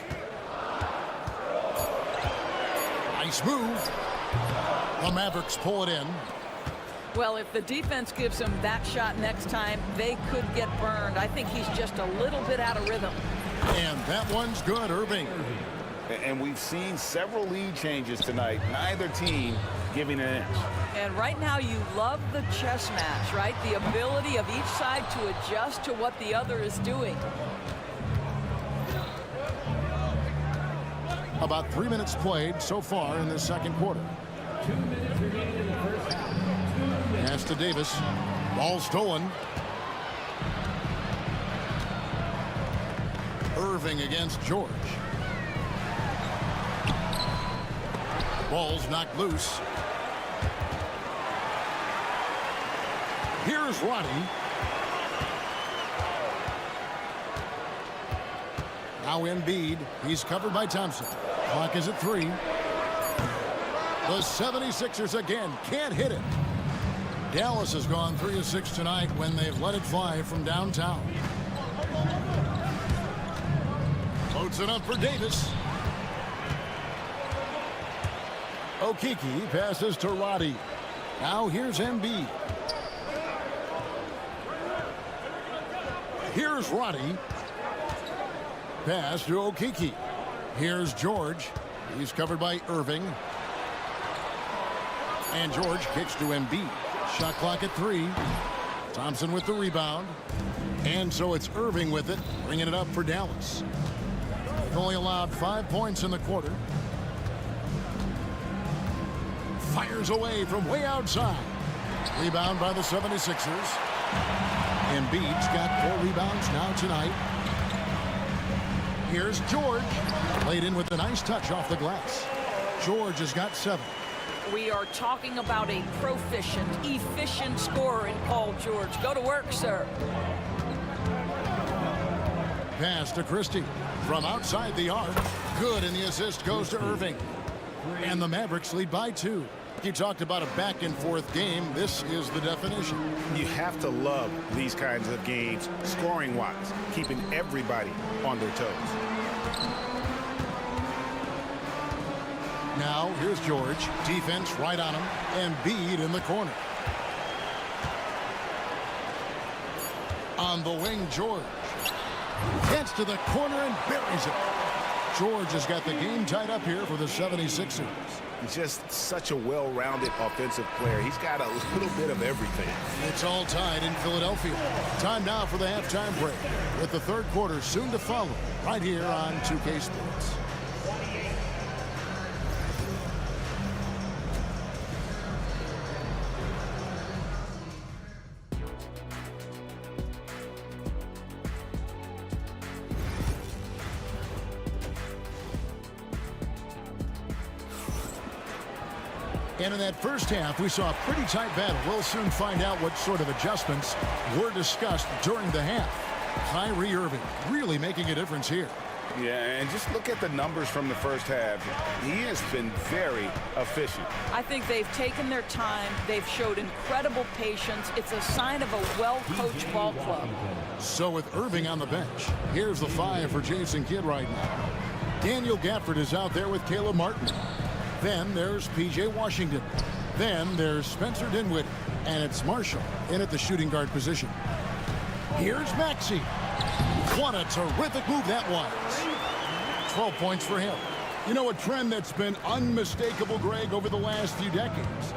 Nice move. The Mavericks pull it in. Well, if the defense gives him that shot next time, they could get burned. I think he's just a little bit out of rhythm. And that one's good, Irving. And we've seen several lead changes tonight. Neither team giving an inch. And right now you love the chess match, right? The ability of each side to adjust to what the other is doing. About 3 minutes played so far in the second quarter. 2 minutes remaining in the first half. Pass to Davis. Ball stolen. Irving against George. Ball's knocked loose. Here's Roddy. Now Embiid. He's covered by Thompson. Clock is at 3. The 76ers again can't hit it. Dallas has gone 3 of 6 tonight when they've let it fly from downtown. Floats it up for Davis. Okeke passes to Roddy. Now here's Embiid. Here's Roddy. Pass to Okeke. Here's George. He's covered by Irving. And George kicks to Embiid. Shot clock at 3. Thompson with the rebound. And so it's Irving with it, bringing it up for Dallas. They've only allowed 5 points in the quarter. Fires away from way outside. Rebound by the 76ers. Embiid's got 4 rebounds now tonight. Here's George. Played in with a nice touch off the glass. George has got 7. We are talking about a proficient, efficient scorer in Paul George. Go to work, sir. Pass to Christie. From outside the arc. Good, and the assist goes to Irving. And the Mavericks lead by 2. You talked about a back-and-forth game. This is the definition. You have to love these kinds of games, scoring-wise, keeping everybody on their toes. Now, here's George. Defense right on him. And Embiid in the corner. On the wing, George. Gets to the corner and buries it. George has got the game tied up here for the 76ers. He's just such a well-rounded offensive player. He's got a little bit of everything. It's all tied in Philadelphia. Time now for the halftime break, with the third quarter soon to follow, right here on 2K Sports. And in that first half, we saw a pretty tight battle. We'll soon find out what sort of adjustments were discussed during the half. Kyrie Irving really making a difference here. Yeah, and just look at the numbers from the first half. He has been very efficient. I think they've taken their time. They've showed incredible patience. It's a sign of a well-coached ball club. So with Irving on the bench, here's the 5 for Jason Kidd right now. Daniel Gafford is out there with Caleb Martin. Then there's P.J. Washington. Then there's Spencer Dinwiddie. And it's Marshall in at the shooting guard position. Here's Maxey. What a terrific move that was. 12 points for him. You know, a trend that's been unmistakable, Greg, over the last few decades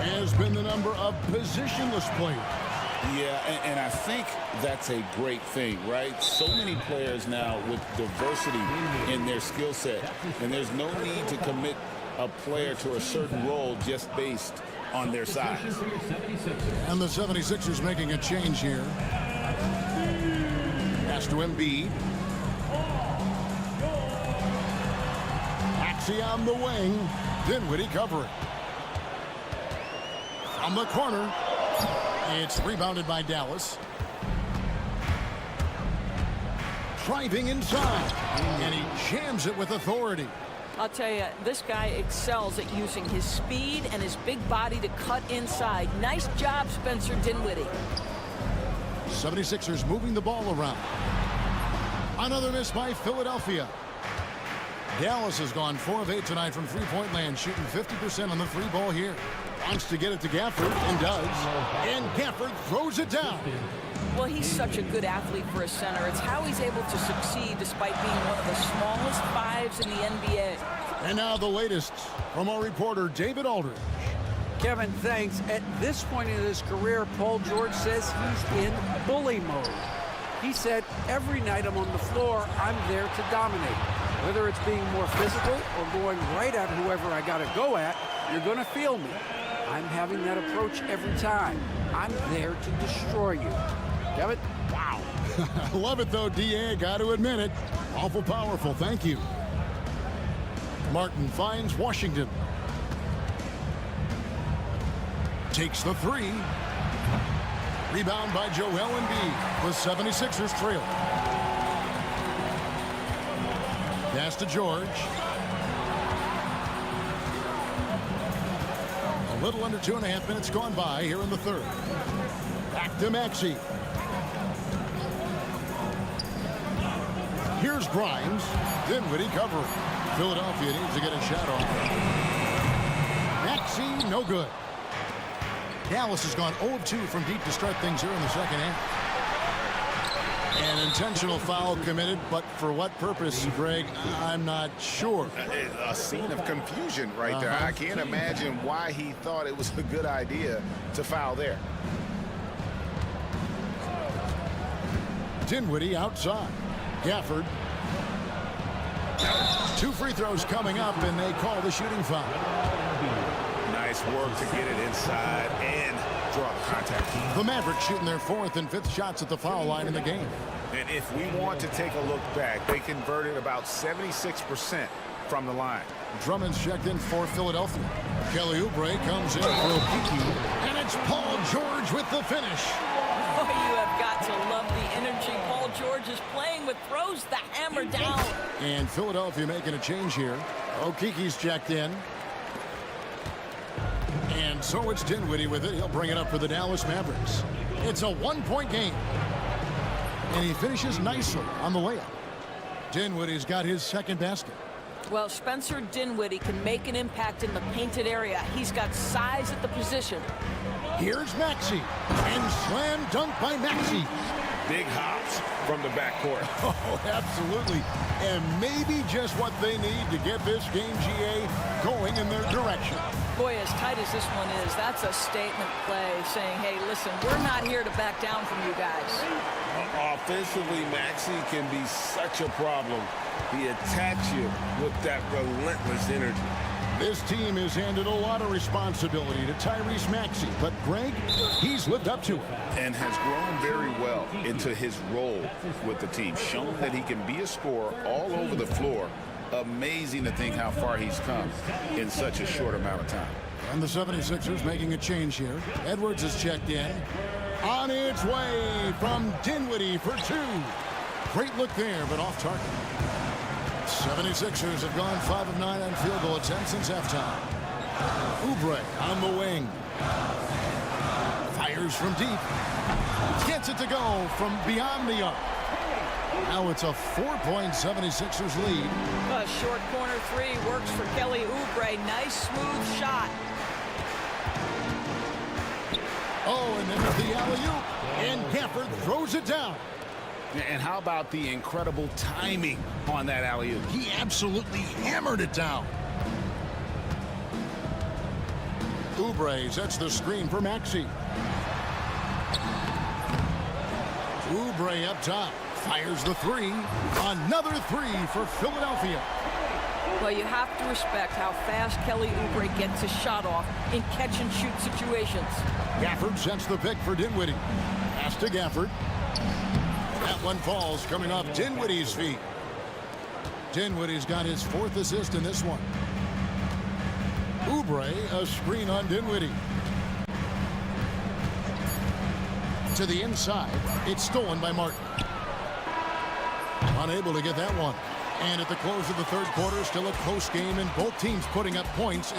has been the number of positionless players. Yeah, and I think that's a great thing, right? So many players now with diversity in their skill set. And there's no need to commit a player to a certain role just based on their size. And the 76ers making a change here. Pass to Embiid. Maxey on the wing. Dinwiddie covering. From the corner. It's rebounded by Dallas. Driving inside. And he jams it with authority. I'll tell you, this guy excels at using his speed and his big body to cut inside. Nice job, Spencer Dinwiddie. 76ers moving the ball around. Another miss by Philadelphia. Dallas has gone 4 of 8 tonight from three-point land, shooting 50% on the three ball here. Wants to get it to Gafford, and does. And Gafford throws it down. Well, he's such a good athlete for a center. It's how he's able to succeed despite being one of the smallest 5s in the NBA. And now the latest from our reporter, David Aldridge. Kevin, thanks. At this point in his career, Paul George says he's in bully mode. He said, every night I'm on the floor, I'm there to dominate. Whether it's being more physical or going right at whoever I got to go at, you're going to feel me. I'm having that approach every time. I'm there to destroy you. Get it? Wow. I love it, though, D.A. Got to admit it. Awful powerful. Thank you. Martin finds Washington. Takes the three. Rebound by Joel Embiid. The 76ers trail. Pass to George. A little under 2.5 minutes gone by here in the third. Back to Maxey. Here's Grimes. Dinwiddie covering. Philadelphia needs to get a shot off. Maxey, no good. Dallas has gone 0 of 2 from deep to start things here in the second half. An intentional foul committed, but for what purpose, Greg, I'm not sure. A scene of confusion right there. I can't imagine why he thought it was a good idea to foul there. Dinwiddie outside. Gafford. 2 free throws coming up, and they call the shooting foul. Nice work to get it inside and draw the contact. The Mavericks shooting their 4th and 5th shots at the foul line in the game. And if we want to take a look back, they converted about 76% from the line. Drummond's checked in for Philadelphia. Kelly Oubre comes in for Okiki. And it's Paul George with the finish. Oh, you have got to love the energy Paul George is playing with. Throws the hammer down. And Philadelphia making a change here. Okiki's checked in. And so it's Dinwiddie with it. He'll bring it up for the Dallas Mavericks. It's a 1-point game. And he finishes nicely on the layup. Dinwiddie's got his second basket. Well, Spencer Dinwiddie can make an impact in the painted area. He's got size at the position. Here's Maxey. And slam dunk by Maxey. Big hops from the backcourt. Oh, absolutely. And maybe just what they need to get this game, GA, going in their direction. Boy, as tight as this one is, that's a statement play saying, hey, listen, we're not here to back down from you guys. Offensively, Maxey can be such a problem. He attacks you with that relentless energy. This team has handed a lot of responsibility to Tyrese Maxey, but Greg, he's lived up to it. And has grown very well into his role with the team, shown that he can be a scorer all over the floor. Amazing to think how far he's come in such a short amount of time. And the 76ers making a change here. Edwards is checked in. On its way from Dinwiddie for 2. Great look there, but off target. 76ers have gone 5 of 9 on field goal attempts since halftime. Oubre on the wing. Fires from deep. Gets it to go from beyond the arc. Now it's a 4-point 76ers lead. A short corner 3 works for Kelly Oubre. Nice smooth shot. Oh, and then the alley-oop. And Gafford throws it down. And how about the incredible timing on that alley-oop? He absolutely hammered it down. Oubre sets the screen for Maxey. Oubre up top. Fires the 3. Another 3 for Philadelphia. Well, you have to respect how fast Kelly Oubre gets his shot off in catch-and-shoot situations. Gafford sets the pick for Dinwiddie. Pass to Gafford. That one falls coming off Dinwiddie's feet. Dinwiddie's got his 4th assist in this one. Oubre, a screen on Dinwiddie. To the inside. It's stolen by Martin. Unable to get that one. And at the close of the third quarter, still a close game, and both teams putting up points.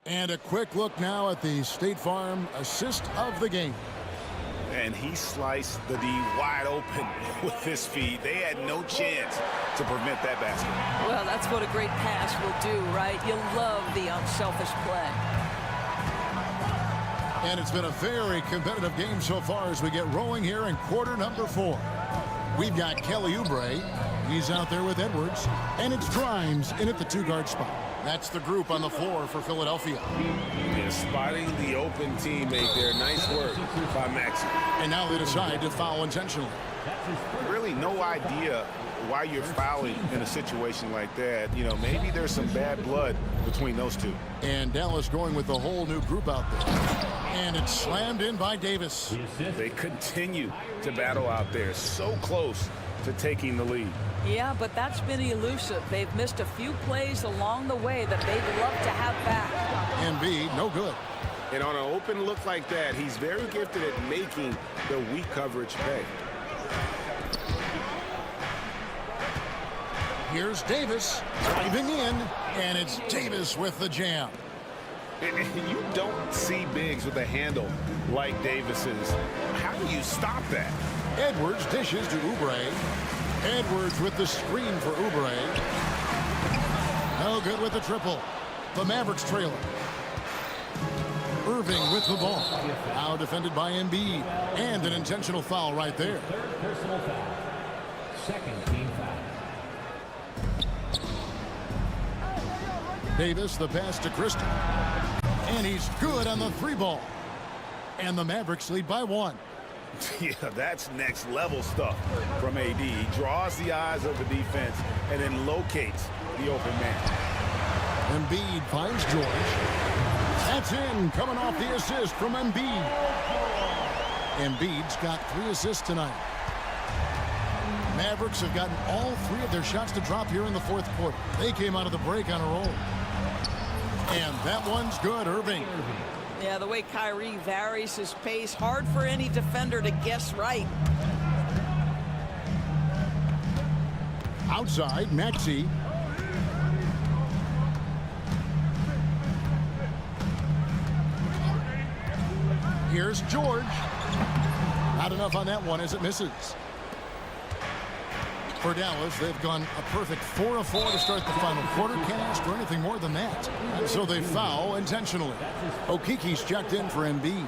And a quick look now at the State Farm assist of the game. And he sliced the D wide open with his feet. They had no chance to prevent that basket. Well, that's what a great pass will do, right? You love the unselfish play. And it's been a very competitive game so far as we get rolling here in quarter number 4. We've got Kelly Oubre. He's out there with Edwards. And it's Grimes in at the 2-guard spot. That's the group on the floor for Philadelphia. Yeah, spotting the open teammate there. Nice work by Maxey. And now they decide to foul intentionally. Really no idea why you're fouling in a situation like that. You know, maybe there's some bad blood between those two. And Dallas going with the whole new group out there. And it's slammed in by Davis. They continue to battle out there, so close to taking the lead. Yeah, but that's been elusive. They've missed a few plays along the way that they'd love to have back. Embiid, no good. And on an open look like that, he's very gifted at making the weak coverage pay. Here's Davis driving in, and it's Davis with the jam. You don't see bigs with a handle like Davis's. How do you stop that? Edwards dishes to Oubre. Edwards with the screen for Oubre. No good with the triple. The Mavericks trailing. Irving with the ball. Now defended by Embiid. And an intentional foul right there. Third personal foul. Second team foul. Davis, the pass to Christie. And he's good on the three ball. And the Mavericks lead by 1. Yeah, that's next level stuff from AD. He draws the eyes of the defense and then locates the open man. Embiid finds George. That's in, coming off the assist from Embiid. Embiid's got 3 assists tonight. Mavericks have gotten all 3 of their shots to drop here in the fourth quarter. They came out of the break on a roll. And that one's good, Irving. Yeah, the way Kyrie varies his pace, hard for any defender to guess right. Outside, Maxey. Here's George. Not enough on that one as it misses. For Dallas, they've gone a perfect 4 of 4 to start the final quarter. Can't ask for anything more than that. And so they foul intentionally. Okiki's checked in for Embiid.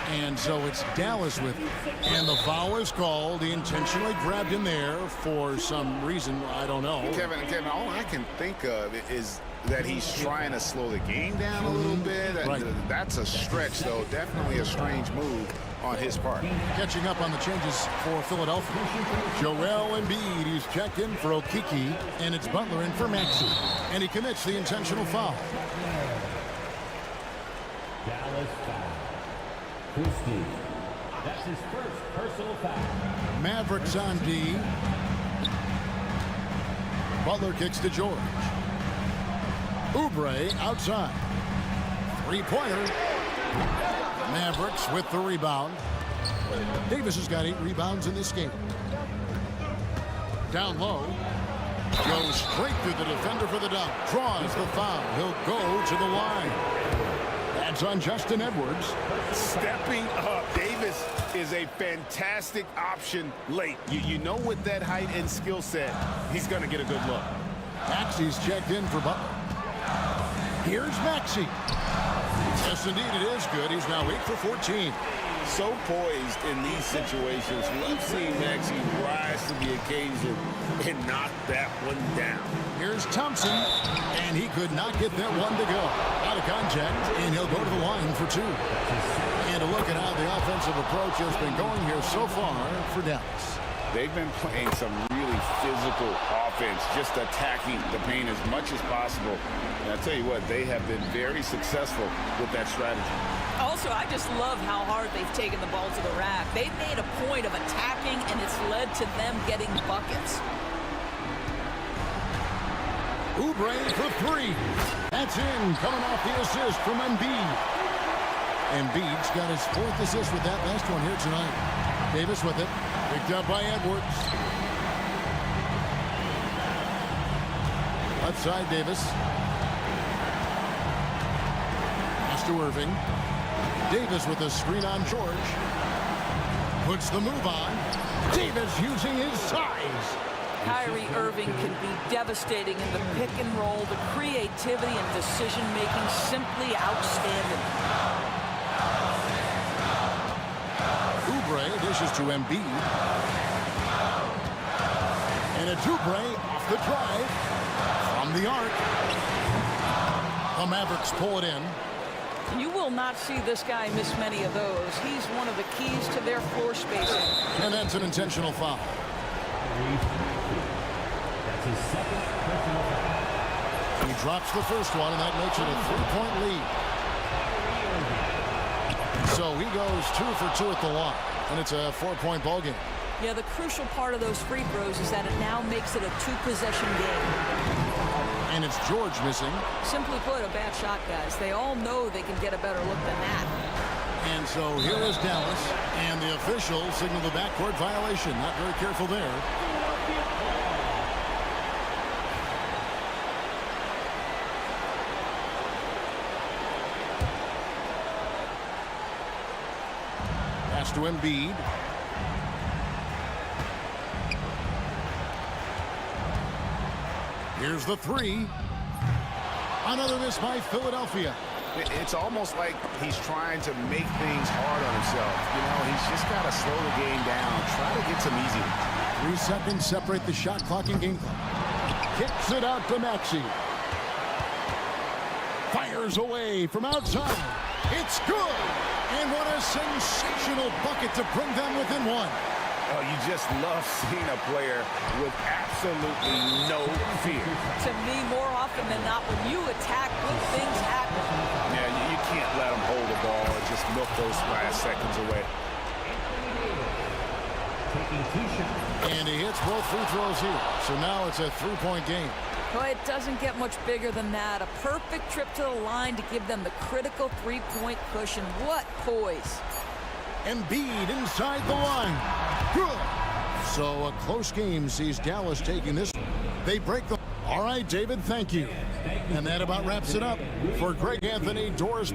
And so it's Dallas with it. And the foul is called. He intentionally grabbed him there for some reason. I don't know. Kevin, all I can think of is that he's trying to slow the game down a little bit. Right. That's a stretch, though. Definitely a strange move on his part. Catching up on the changes for Philadelphia. Joel Embiid, he's checked in for Okiki, and it's Butler in for Maxey. And he commits the intentional foul. Dallas foul. Christie. That's his first personal foul. Mavericks on D. Butler kicks to George. Oubre outside. Three-pointer. Mavericks with the rebound. Davis has got 8 rebounds in this game. Down low. Goes straight through the defender for the dunk. Draws the foul. He'll go to the line. That's on Justin Edwards. Stepping up. Davis is a fantastic option late. You know, with that height and skill set, he's going to get a good look. Maxey's checked in for Butler. Here's Maxey. Yes, indeed, it is good. He's now 8 for 14. So poised in these situations. We've seen Maxey rise to the occasion and knock that one down. Here's Thompson, and he could not get that one to go. Out of contact, and he'll go to the line for 2. And a look at how the offensive approach has been going here so far for Dallas. They've been playing some really physical offense, just attacking the paint as much as possible. And I tell you what, they have been very successful with that strategy. Also, I just love how hard they've taken the ball to the rack. They've made a point of attacking, and it's led to them getting buckets. Oubre for 3. That's in, coming off the assist from Embiid. Embiid's got his 4th assist with that last one here tonight. Davis with it. Picked up by Edwards. Left side, Davis. Pass to Irving. Davis with a screen on George. Puts the move on. Davis using his size. Kyrie Irving can be devastating in the pick and roll. The creativity and decision-making simply outstanding. Oubre dishes to Embiid. And it's Oubre off the drive from the arc. The Mavericks pull it in. You will not see this guy miss many of those. He's one of the keys to their floor spacing. And that's an intentional foul. That's his second personal foul. He drops the first one, and that makes it a 3-point lead. So he goes 2 for 2 at the line, and it's a 4-point ball game. Yeah, the crucial part of those free throws is that it now makes it a 2-possession game. And it's George missing. Simply put, a bad shot, guys. They all know they can get a better look than that. And so here is Dallas, and the officials signal the backcourt violation. Not very careful there. Pass to Embiid. Here's the three. Another miss by Philadelphia. It's almost like he's trying to make things hard on himself. You know, he's just got to slow the game down, try to get some easy ones. 3 seconds separate the shot clock and game clock. Kicks it out to Maxey. Fires away from outside. It's good. And what a sensational bucket to bring them within 1. Oh, you just love seeing a player with absolutely no fear. To me, more often than not, when you attack, good things happen. Yeah, you can't let him hold the ball and just milk those last seconds away. And he hits both free throws here. So now it's a 3-point game. Well, it doesn't get much bigger than that. A perfect trip to the line to give them the critical 3-point cushion. What poise. Embiid inside the line. Good. So a close game sees Dallas taking this. They break the... All right, David, thank you. And that about wraps it up for Greg Anthony, Doris.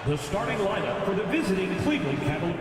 The starting lineup for the visiting Cleveland Cavaliers.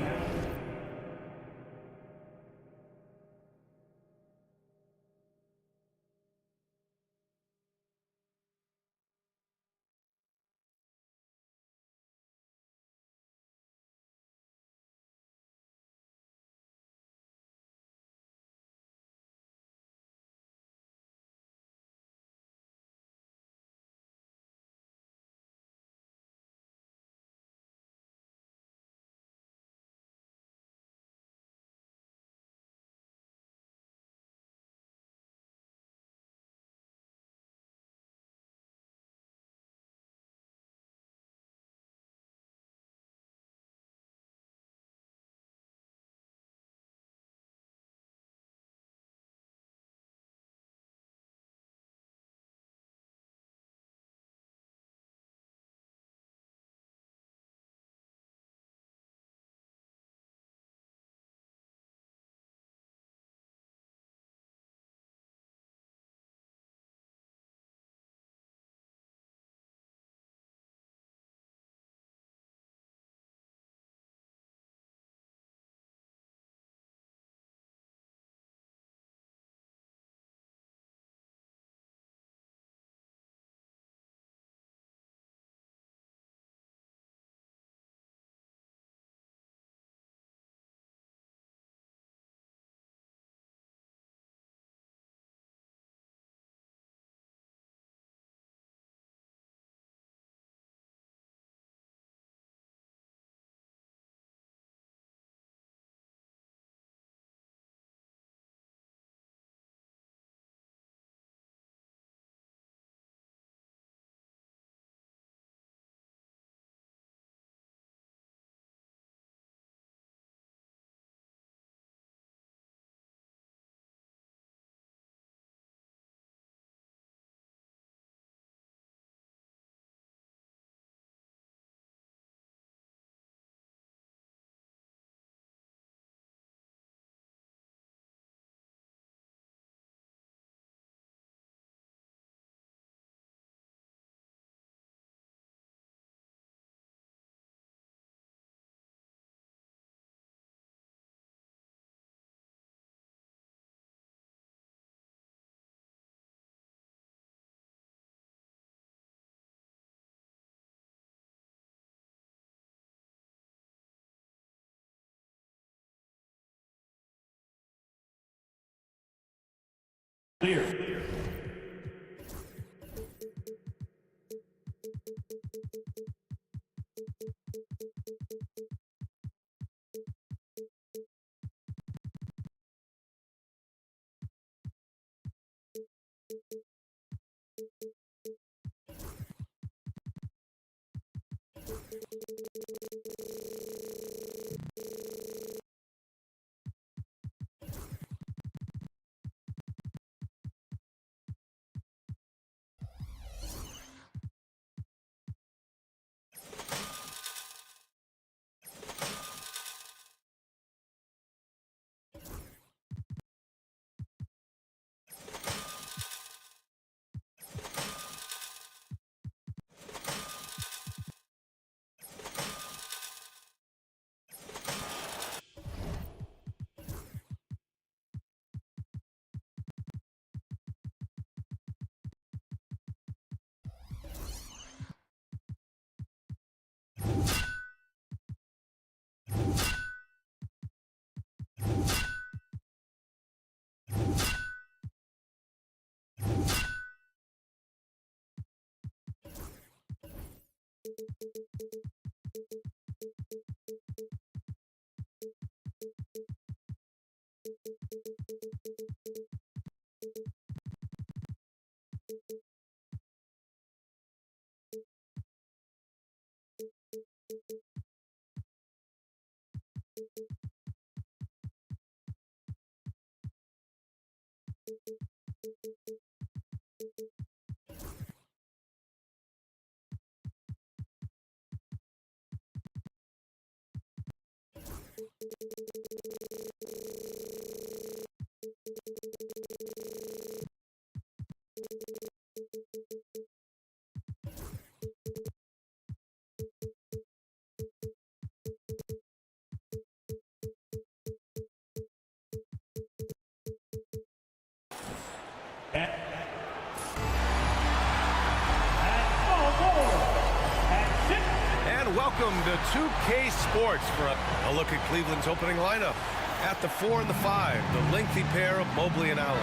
And welcome to 2K Sports for a look at Cleveland's opening lineup. At the 4 and the 5, the lengthy pair of Mobley and Allen.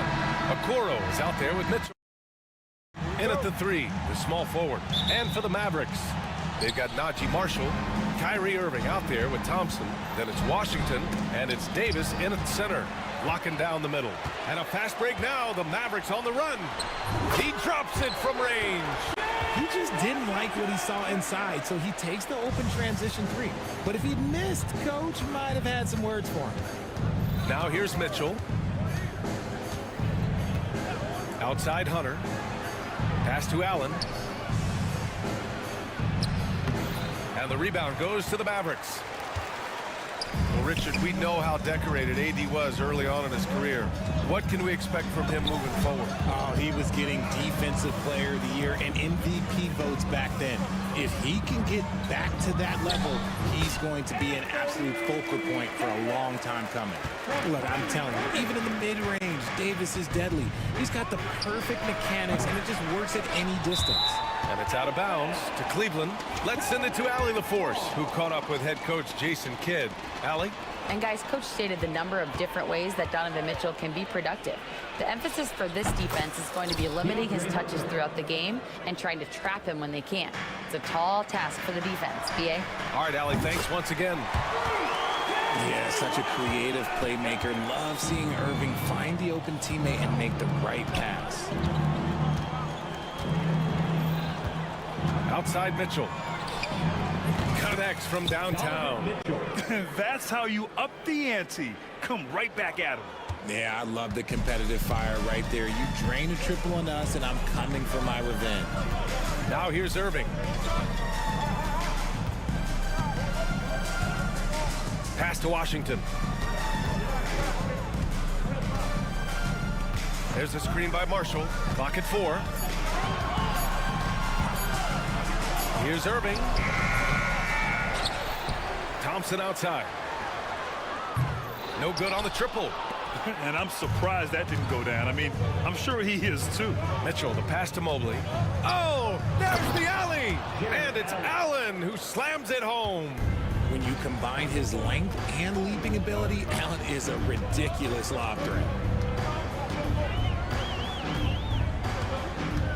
Okoro is out there with Mitchell. In at the 3, the small forward. And for the Mavericks, they've got Najee Marshall, Kyrie Irving out there with Thompson. Then it's Washington, and it's Davis in at the center, locking down the middle. And a fast break now, the Mavericks on the run. He drops it from range. He just didn't like what he saw inside, so he takes the open transition 3. But if he'd missed, Coach might have had some words for him. Now here's Mitchell. Outside Hunter. Pass to Allen. And the rebound goes to the Mavericks. Well, Richard, we know how decorated AD was early on in his career. What can we expect from him moving forward? Oh, he was getting Defensive Player of the Year and MVP votes back then. If he can get back to that level, he's going to be an absolute focal point for a long time coming. Look, I'm telling you, even in the mid-range, Davis is deadly. He's got the perfect mechanics, and it just works at any distance. And it's out of bounds to Cleveland. Let's send it to Allie LaForce, who caught up with head coach Jason Kidd. Allie? And guys, Coach stated the number of different ways that Donovan Mitchell can be productive. The emphasis for this defense is going to be limiting his touches throughout the game and trying to trap him when they can. It's a tall task for the defense. BA? All right, Allie, thanks once again. Yeah, such a creative playmaker. Love seeing Irving find the open teammate and make the right pass. Outside Mitchell. Connects from downtown. That's how you up the ante. Come right back at him. Yeah, I love the competitive fire right there. You drain a triple on us, and I'm coming for my revenge. Now here's Irving. Pass to Washington. There's a screen by Marshall. Clock at 4. Here's Irving. Thompson outside. No good on the triple. And I'm surprised that didn't go down. I mean, I'm sure he is too. Mitchell, the pass to Mobley. Oh, there's the alley. And it's Allen who slams it home. When you combine his length and leaping ability, Allen is a ridiculous lob threat.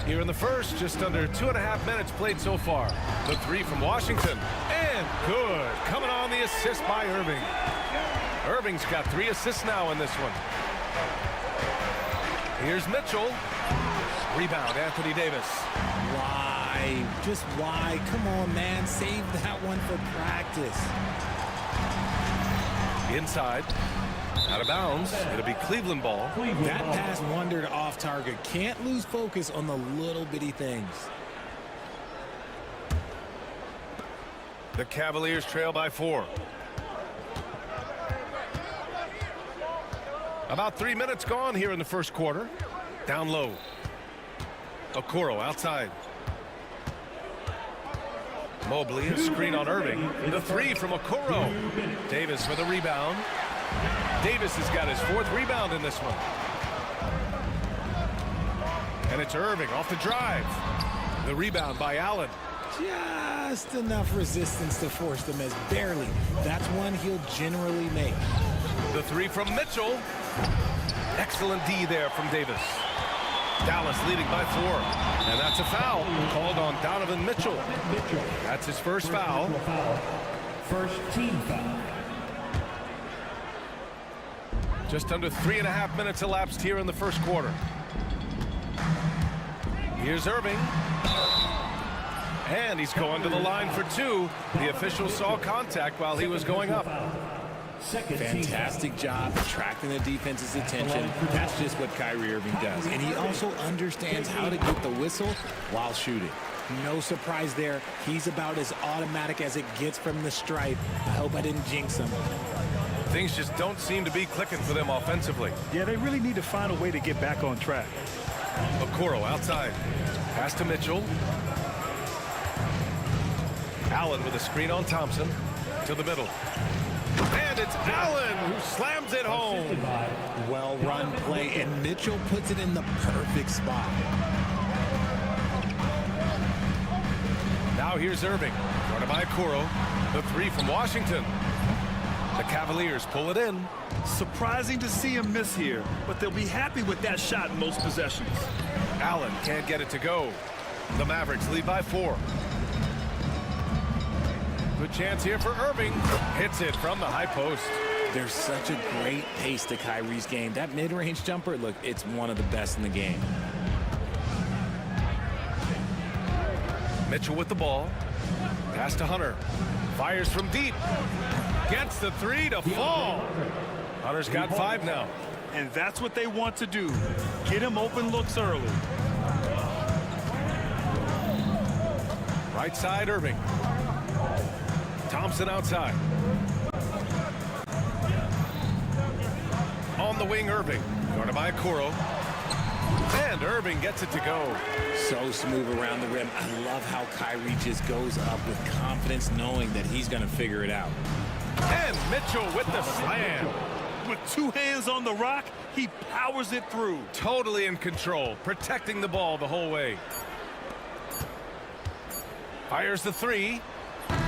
here in the first. Just under 2.5 minutes played so far. The three from Washington. And good. Coming on the assist by Irving. Irving's got 3 assists now in this one. Here's Mitchell. Rebound, Anthony Davis. Why? Just why? Come on, man. Save that one for practice. Inside. Out of bounds. It'll be Cleveland ball. That pass wandered off target. Can't lose focus on the little bitty things. The Cavaliers trail by 4. About 3 minutes gone here in the first quarter. Down low. Okoro outside. Mobley, a screen on Irving. The three from Okoro. Davis for the rebound. Davis has got his 4th rebound in this one. And it's Irving off the drive. The rebound by Allen. Just enough resistance to force the miss. Barely. That's one he'll generally make. The three from Mitchell. Excellent D there from Davis. Dallas leading by 4. And that's a foul called on Donovan Mitchell. That's his first foul. First team foul. Just under 3.5 minutes elapsed here in the first quarter. Here's Irving. And he's going to the line for 2. The official saw contact while he was going up. Fantastic job attracting the defense's attention. That's just what Kyrie Irving does. And he also understands how to get the whistle while shooting. No surprise there. He's about as automatic as it gets from the stripe. I hope I didn't jinx him. Things just don't seem to be clicking for them offensively. Yeah, they really need to find a way to get back on track. Okoro outside. Pass to Mitchell. Allen with a screen on Thompson. To the middle. And it's Allen who slams it home. Well-run play, and Mitchell puts it in the perfect spot. Now here's Irving. Guarded by Okoro. The three from Washington. The Cavaliers pull it in. Surprising to see him miss here, but they'll be happy with that shot in most possessions. Allen can't get it to go. The Mavericks lead by 4. Good chance here for Irving. Hits it from the high post. There's such a great pace to Kyrie's game. That mid-range jumper, look, it's one of the best in the game. Mitchell with the ball. Pass to Hunter. Fires from deep. Gets the 3 to fall. Hunter's got 5 now. And that's what they want to do. Get him open looks early. Right side, Irving. Thompson outside. On the wing, Irving. Guarded by Okoro. And Irving gets it to go. So smooth around the rim. I love how Kyrie just goes up with confidence, knowing that he's going to figure it out. And Mitchell with the slam. With 2 hands on the rock, he powers it through. Totally in control, protecting the ball the whole way. Fires the 3.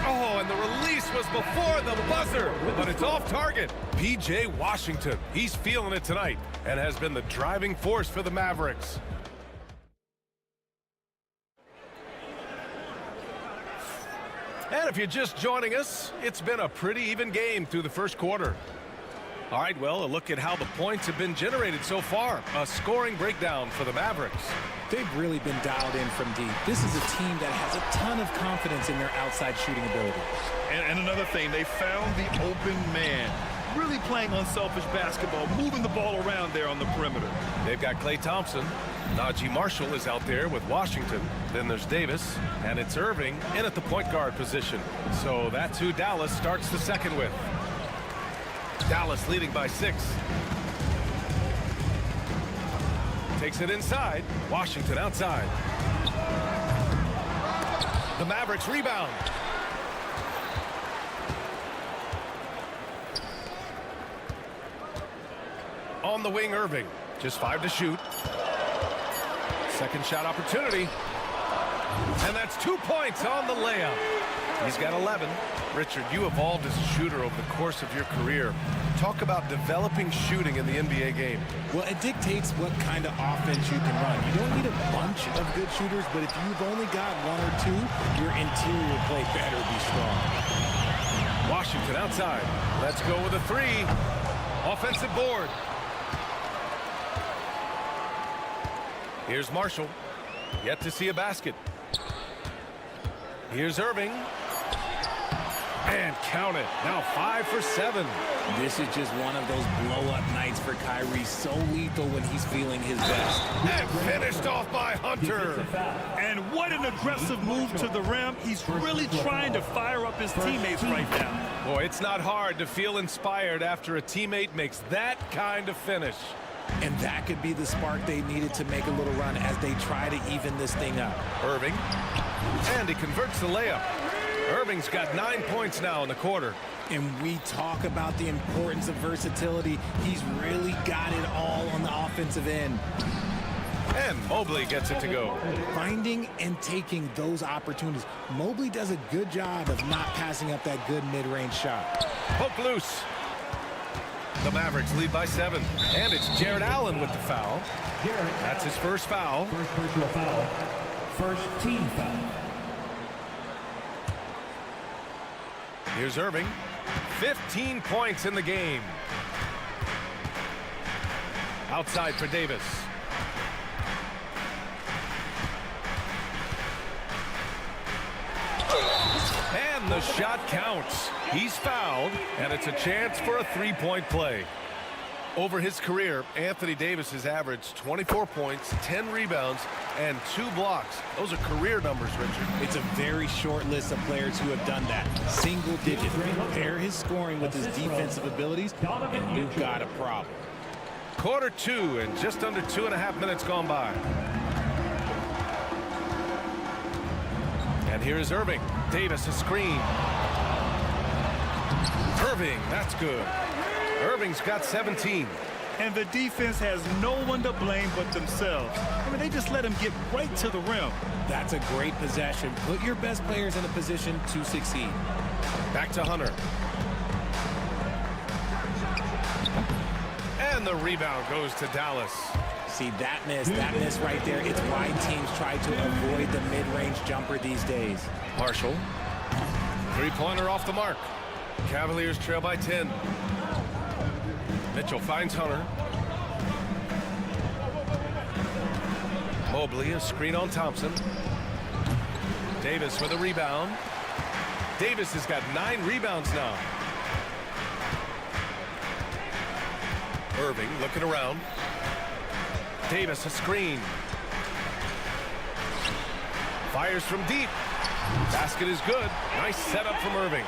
Oh, and the release was before the buzzer, but it's off target. P.J. Washington, he's feeling it tonight and has been the driving force for the Mavericks. And if you're just joining us, it's been a pretty even game through the first quarter. All right, well, a look at how the points have been generated so far. A scoring breakdown for the Mavericks. They've really been dialed in from deep. This is a team that has a ton of confidence in their outside shooting ability. And another thing, they found the open man. Really playing unselfish basketball, moving the ball around there on the perimeter. They've got Klay Thompson. Najee Marshall is out there with Washington. Then there's Davis, and it's Irving in at the point guard position. So that's who Dallas starts the second with. Dallas leading by 6. Takes it inside. Washington outside. The Mavericks rebound. On the wing, Irving. Just 5 to shoot. Second shot opportunity. And that's 2 points on the layup. He's got 11. Richard, you evolved as a shooter over the course of your career. Talk about developing shooting in the NBA game. Well, it dictates what kind of offense you can run. You don't need a bunch of good shooters, but if you've only got one or two, your interior play better be strong. Washington outside. Let's go with a three. Offensive board. Here's Marshall. Yet to see a basket. Here's Irving. And count it. Now 5 for 7. This is just one of those blow-up nights for Kyrie. So lethal when he's feeling his best. And finished off by Hunter. And what an aggressive move to the rim. He's really trying to fire up his teammates right now. Boy, it's not hard to feel inspired after a teammate makes that kind of finish. And that could be the spark they needed to make a little run as they try to even this thing up. Irving. And he converts the layup. Irving's got 9 points now in the quarter. And we talk about the importance of versatility. He's really got it all on the offensive end. And Mobley gets it to go. Finding and taking those opportunities. Mobley does a good job of not passing up that good mid-range shot. Poke loose. The Mavericks lead by 7. And it's Jared Allen with the foul. That's his first foul. First personal foul. First team foul. Here's Irving. 15 points in the game. Outside for Davis. And the shot counts. He's fouled, and it's a chance for a three-point play. Over his career, Anthony Davis has averaged 24 points, 10 rebounds, and 2 blocks. Those are career numbers, Richard. It's a very short list of players who have done that. Single digit. Pair his scoring with his defensive abilities, and you've got a problem. Quarter 2, and just under 2.5 minutes gone by. And here is Irving. Davis a screen. Irving, that's good. Irving's got 17. And the defense has no one to blame but themselves. I mean, they just let him get right to the rim. That's a great possession. Put your best players in a position to succeed. Back to Hunter. And the rebound goes to Dallas. See, that miss right there. It's why teams try to avoid the mid-range jumper these days. Marshall. Three-pointer off the mark. Cavaliers trail by 10. Mitchell finds Hunter. Mobley, a screen on Thompson. Davis with a rebound. Davis has got 9 rebounds now. Irving looking around. Davis a screen. Fires from deep. Basket is good. Nice setup from Irving.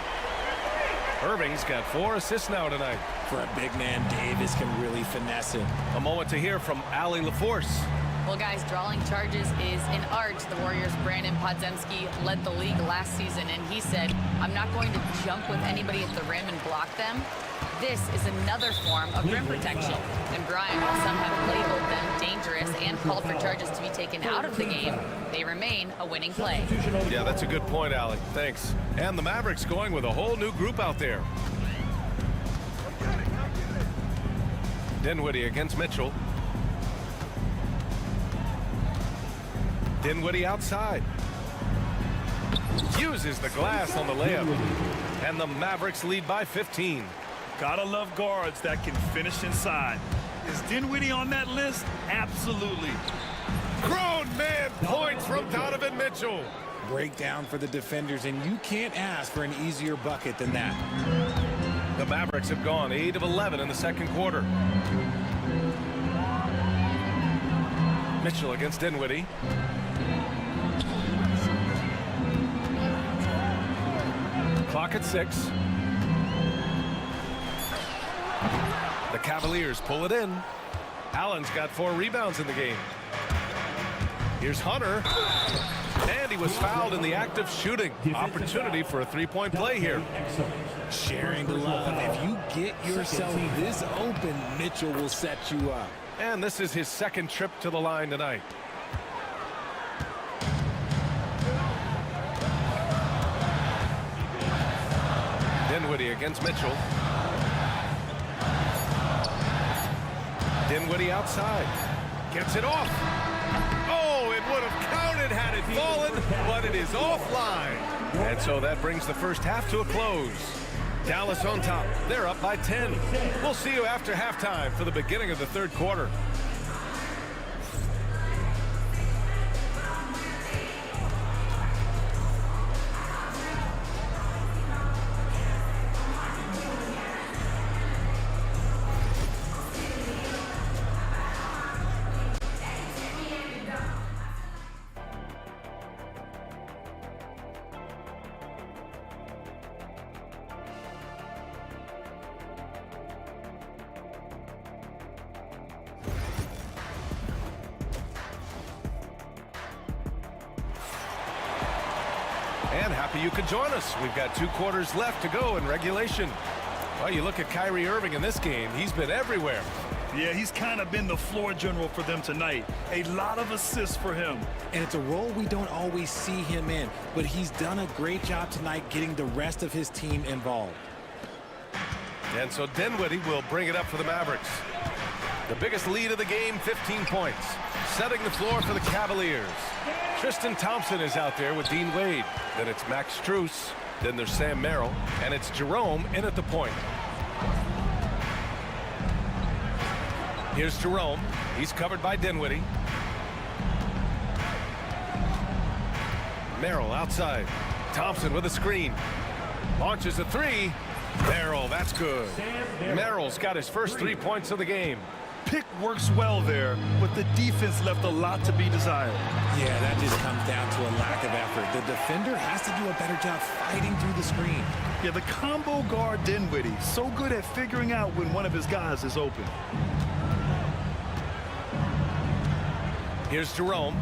Irving's got 4 assists now tonight. For a big man, Davis can really finesse it. A moment to hear from Allie LaForce. Well, guys, drawing charges is an art. The Warriors' Brandon Podziemski led the league last season, and he said, I'm not going to jump with anybody at the rim and block them. This is another form of rim protection. And Brian, while some have labeled them dangerous and called for charges to be taken out of the game, they remain a winning play. Yeah, that's a good point, Allie. Thanks. And the Mavericks going with a whole new group out there. Dinwiddie against Mitchell. Dinwiddie outside. Uses the glass on the layup. And the Mavericks lead by 15. Gotta love guards that can finish inside. Is Dinwiddie on that list? Absolutely. Grown man points from Donovan Mitchell. Breakdown for the defenders, and you can't ask for an easier bucket than that. The Mavericks have gone 8 of 11 in the second quarter. Mitchell against Dinwiddie. Clock at 6. The Cavaliers pull it in. Allen's got 4 rebounds in the game. Here's Hunter. And he was fouled in the act of shooting. Opportunity for a three-point play here. Sharing the love. If you get yourself this open, Mitchell will set you up. And this is his second trip to the line tonight. Dinwiddie against Mitchell. Dinwiddie outside. Gets it off. Oh, it would have counted had it fallen, but it is offline. And so that brings the first half to a close. Dallas on top. They're up by 10. We'll see you after halftime for the beginning of the third quarter. And happy you could join us. We've got 2 quarters left to go in regulation. Well, you look at Kyrie Irving in this game. He's been everywhere. Yeah, he's kind of been the floor general for them tonight. A lot of assists for him. And it's a role we don't always see him in, but he's done a great job tonight getting the rest of his team involved. And so Dinwiddie will bring it up for the Mavericks. The biggest lead of the game, 15 points. Setting the floor for the Cavaliers. Tristan Thompson is out there with Dean Wade. Then it's Max Strus. Then there's Sam Merrill. And it's Jerome in at the point. Here's Jerome. He's covered by Dinwiddie. Merrill outside. Thompson with a screen. Launches a 3. Merrill, that's good. Merrill's got his first 3 points of the game. Pick works well there, but the defense left a lot to be desired. Yeah, that just comes down to a lack of effort. The defender has to do a better job fighting through the screen. Yeah, the combo guard Dinwiddie, so good at figuring out when one of his guys is open. Here's Jerome.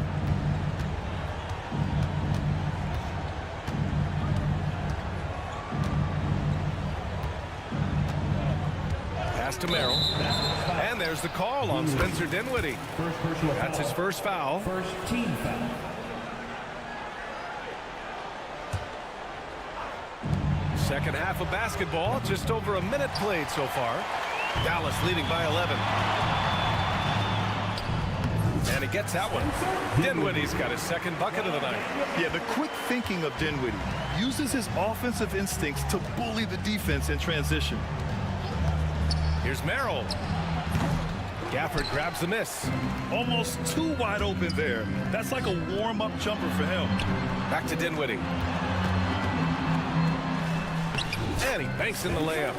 Pass to Merrill. And there's the call on Spencer Dinwiddie. That's his first foul. First team foul. Second half of basketball, just over a minute played so far. Dallas leading by 11. And he gets that one. Dinwiddie's got his second bucket of the night. Yeah, the quick thinking of Dinwiddie uses his offensive instincts to bully the defense in transition. Here's Merrill. Gafford grabs the miss. Almost too wide open there. That's like a warm-up jumper for him. Back to Dinwiddie. And he banks in the layup.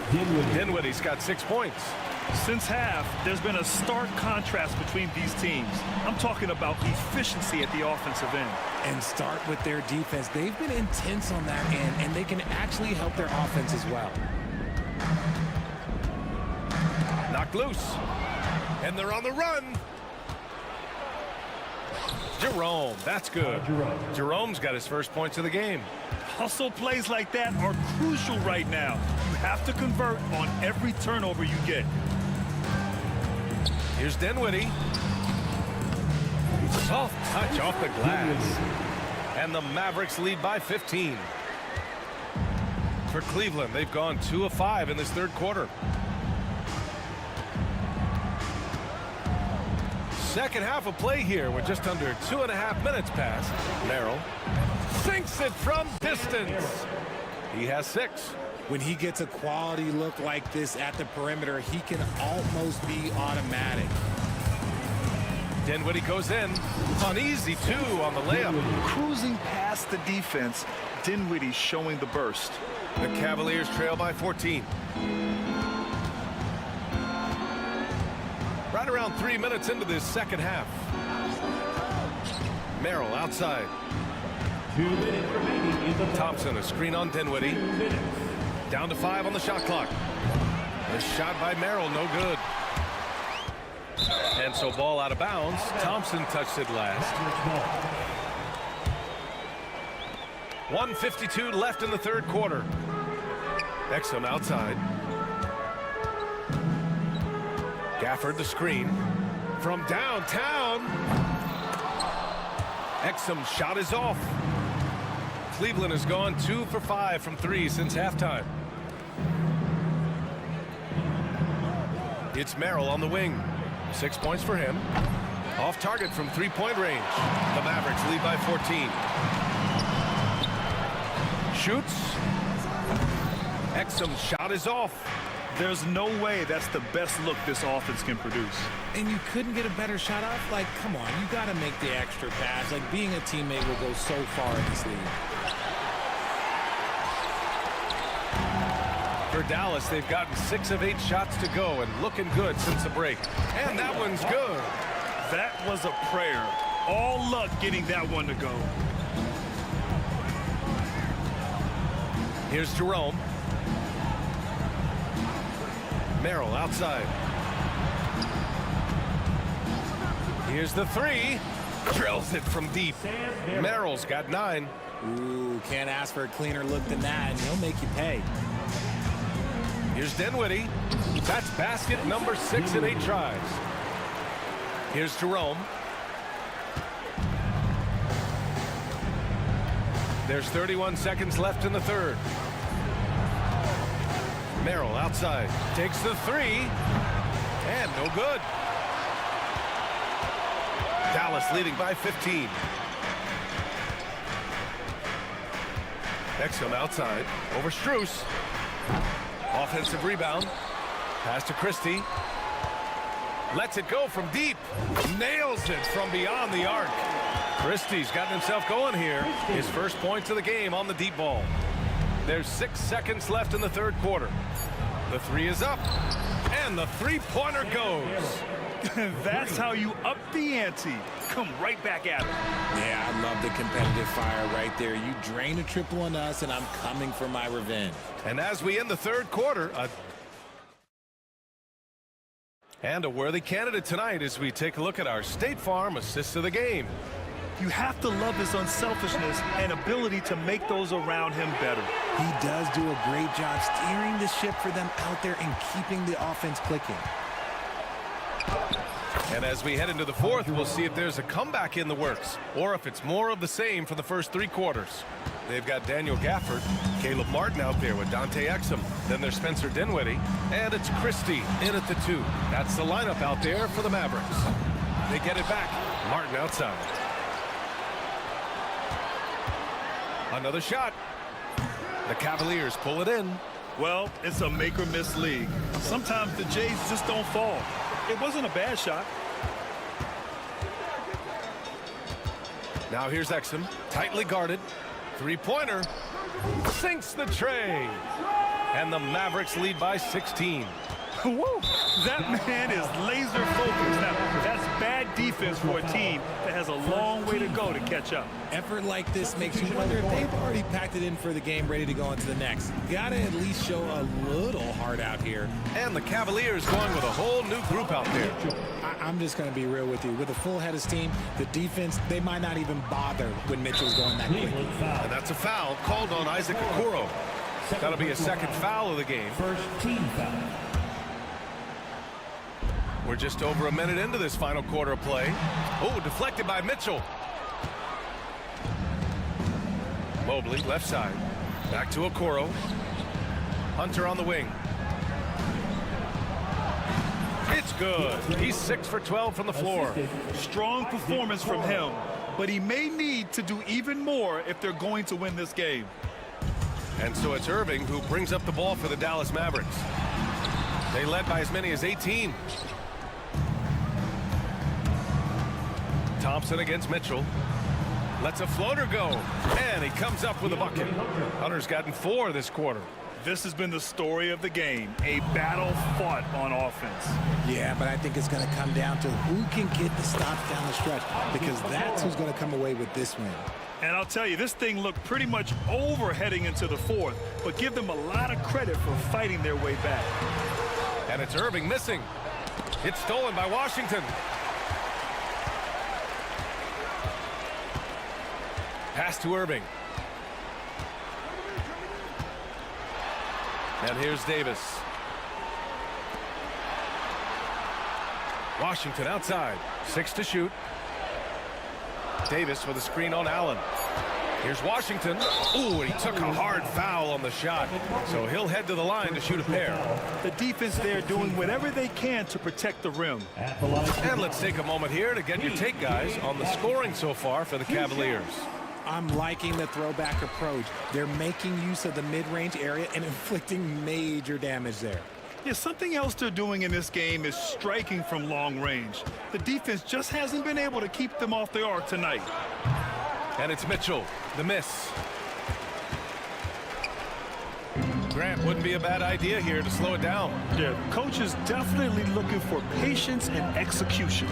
Dinwiddie's got 6 points. Since half, there's been a stark contrast between these teams. I'm talking about efficiency at the offensive end. And start with their defense. They've been intense on that end, and they can actually help their offense as well. Knocked loose. And they're on the run. Jerome, that's good. Jerome's got his first points of the game. Hustle plays like that are crucial right now. You have to convert on every turnover you get. Here's Dinwiddie. Soft touch off the glass. And the Mavericks lead by 15. For Cleveland, they've gone 2 of 5 in this third quarter. Second half of play here with just under 2.5 minutes passed. Merrill sinks it from distance. He has 6. When he gets a quality look like this at the perimeter, he can almost be automatic. Dinwiddie goes in. An easy 2 on the layup. Cruising past the defense, Dinwiddie showing the burst. The Cavaliers trail by 14. Right around 3 minutes into this second half. Merrill outside. 2 minutes remaining in the Thompson, a screen on Dinwiddie. Down to 5 on the shot clock. The shot by Merrill, no good. And so ball out of bounds. Thompson touched it last. 1:52 left in the third quarter. Exum outside. Gafford the screen. From downtown. Exum's shot is off. Cleveland has gone 2 for 5 from 3 since halftime. It's Merrill on the wing. 6 points for him. Off target from three-point range. The Mavericks lead by 14. Shoots. Exum's shot is off. There's no way that's the best look this offense can produce. And you couldn't get a better shot off? Like, come on, you got to make the extra pass. Like, being a teammate will go so far in this league. For Dallas, they've gotten 6 of 8 shots to go and looking good since the break. And that one's good. That was a prayer. All luck getting that one to go. Here's Jerome. Merrill outside. Here's the three. Drills it from deep. Merrill's got 9. Ooh, can't ask for a cleaner look than that, and he'll make you pay. Here's Dinwiddie. That's basket number 6 in 8 tries. Here's Jerome. There's 31 seconds left in the third. Merrill outside. Takes the 3. And no good. Dallas leading by 15. Exum outside. Over Strus. Offensive rebound. Pass to Christie. Lets it go from deep. Nails it from beyond the arc. Christie's gotten himself going here. His first points of the game on the deep ball. There's 6 seconds left in the third quarter. The 3 is up. And the three-pointer goes. That's how you up the ante. Come right back at it. Yeah, I love the competitive fire right there. You drain a triple on us, and I'm coming for my revenge. And as we end the third quarter, and a worthy candidate tonight as we take a look at our State Farm assists of the game. You have to love his unselfishness and ability to make those around him better. He does do a great job steering the ship for them out there and keeping the offense clicking. And as we head into the fourth, we'll see if there's a comeback in the works or if it's more of the same for the first 3 quarters. They've got Daniel Gafford, Caleb Martin out there with Dante Exum. Then there's Spencer Dinwiddie, and it's Christie in at the 2. That's the lineup out there for the Mavericks. They get it back. Martin outside. Another shot. The Cavaliers pull it in. Well, it's a make or miss league. Sometimes the Jays just don't fall. It wasn't a bad shot. Now here's Exum, tightly guarded. Three-pointer. Sinks the tray. And the Mavericks lead by 16. Woo! That man is laser focused. Now, that's bad defense for a team that has a long way to go to catch up. Effort like this makes you wonder if they've already packed it in for the game, ready to go into the next. Gotta at least show a little heart out here. And the Cavaliers going with a whole new group out there. I'm just going to be real with you. With a full head of steam, the defense, they might not even bother when Mitchell's going that quickly. And that's a foul called on Isaac Okoro. That'll be a second foul of the game. First team foul. We're just over a minute into this final quarter of play. Oh, deflected by Mitchell. Mobley, left side. Back to Okoro. Hunter on the wing. It's good. He's 6 for 12 from the floor. Strong performance from him, but he may need to do even more if they're going to win this game. And so it's Irving who brings up the ball for the Dallas Mavericks. They led by as many as 18. Thompson against Mitchell. Lets a floater go. And he comes up with a bucket. Hunter's gotten 4 this quarter. This has been the story of the game. A battle fought on offense. Yeah, but I think it's going to come down to who can get the stops down the stretch, because that's who's going to come away with this win. And I'll tell you, this thing looked pretty much over heading into the fourth, but give them a lot of credit for fighting their way back. And it's Irving missing. It's stolen by Washington. Pass to Irving. And here's Davis. Washington outside. 6 to shoot. Davis with a screen on Allen. Here's Washington. Ooh, and he took a hard foul on the shot. So he'll head to the line to shoot a pair. The defense there doing whatever they can to protect the rim. And let's take a moment here to get your take, guys, on the scoring so far for the Cavaliers. I'm liking the throwback approach. They're making use of the mid-range area and inflicting major damage there. Yeah, something else they're doing in this game is striking from long range. The defense just hasn't been able to keep them off the arc tonight. And it's Mitchell, the miss. Grant, wouldn't be a bad idea here to slow it down. Yeah, coach is definitely looking for patience and execution.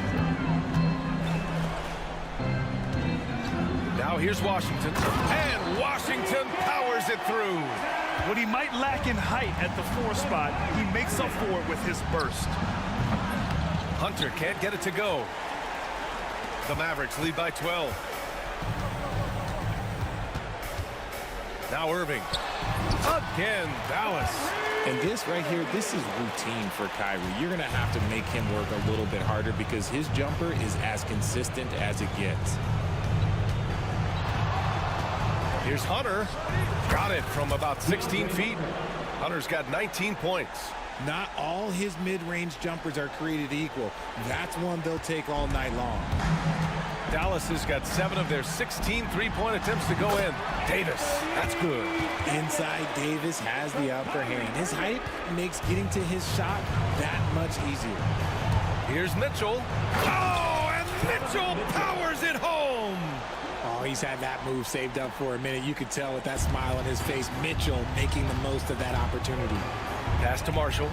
Now here's Washington. And Washington powers it through. What he might lack in height at the 4 spot, he makes up for it with his burst. Hunter can't get it to go. The Mavericks lead by 12. Now Irving. Again, Dallas. And this right here, this is routine for Kyrie. You're going to have to make him work a little bit harder because his jumper is as consistent as it gets. Here's Hunter. Got it from about 16 feet. Hunter's got 19 points. Not all his mid-range jumpers are created equal. That's one they'll take all night long. Dallas has got 7 of their 16 three-point attempts to go in. Davis, that's good. Inside, Davis has the upper hand. His height makes getting to his shot that much easier. Here's Mitchell. Oh, and Mitchell powers it home. Oh, he's had that move saved up for a minute. You could tell with that smile on his face, Mitchell making the most of that opportunity. Pass to Marshall.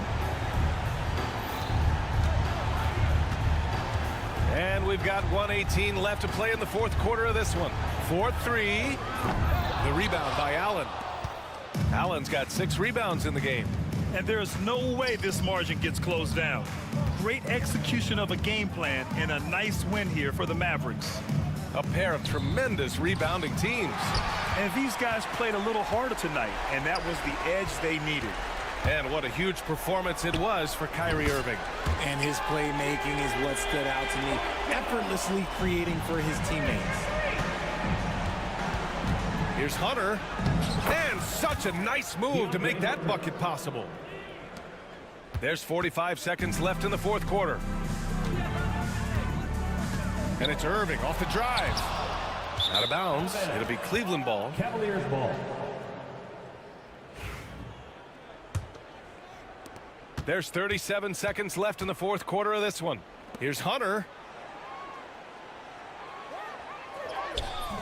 And we've got 1:18 left to play in the 4th quarter of this one. 4-3. The rebound by Allen. Allen's got 6 rebounds in the game. And there's no way this margin gets closed down. Great execution of a game plan and a nice win here for the Mavericks. A pair of tremendous rebounding teams. And these guys played a little harder tonight, and that was the edge they needed. And what a huge performance it was for Kyrie Irving. And his playmaking is what stood out to me, effortlessly creating for his teammates. Here's Hunter. And such a nice move to make that bucket possible. There's 45 seconds left in the 4th quarter. And it's Irving off the drive. Out of bounds. It'll be Cleveland ball. Cavaliers ball. There's 37 seconds left in the 4th quarter of this one. Here's Hunter.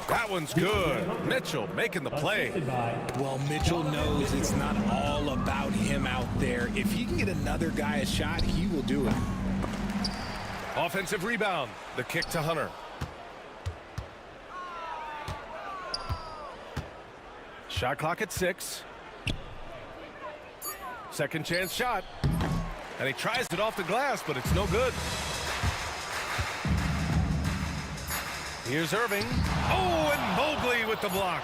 That one's good. Mitchell making the play. Well, Mitchell knows it's not all about him out there. If he can get another guy a shot, he will do it. Offensive rebound. The kick to Hunter. Shot clock at 6. Second chance shot. And he tries it off the glass, but it's no good. Here's Irving. Oh, and Mobley with the block.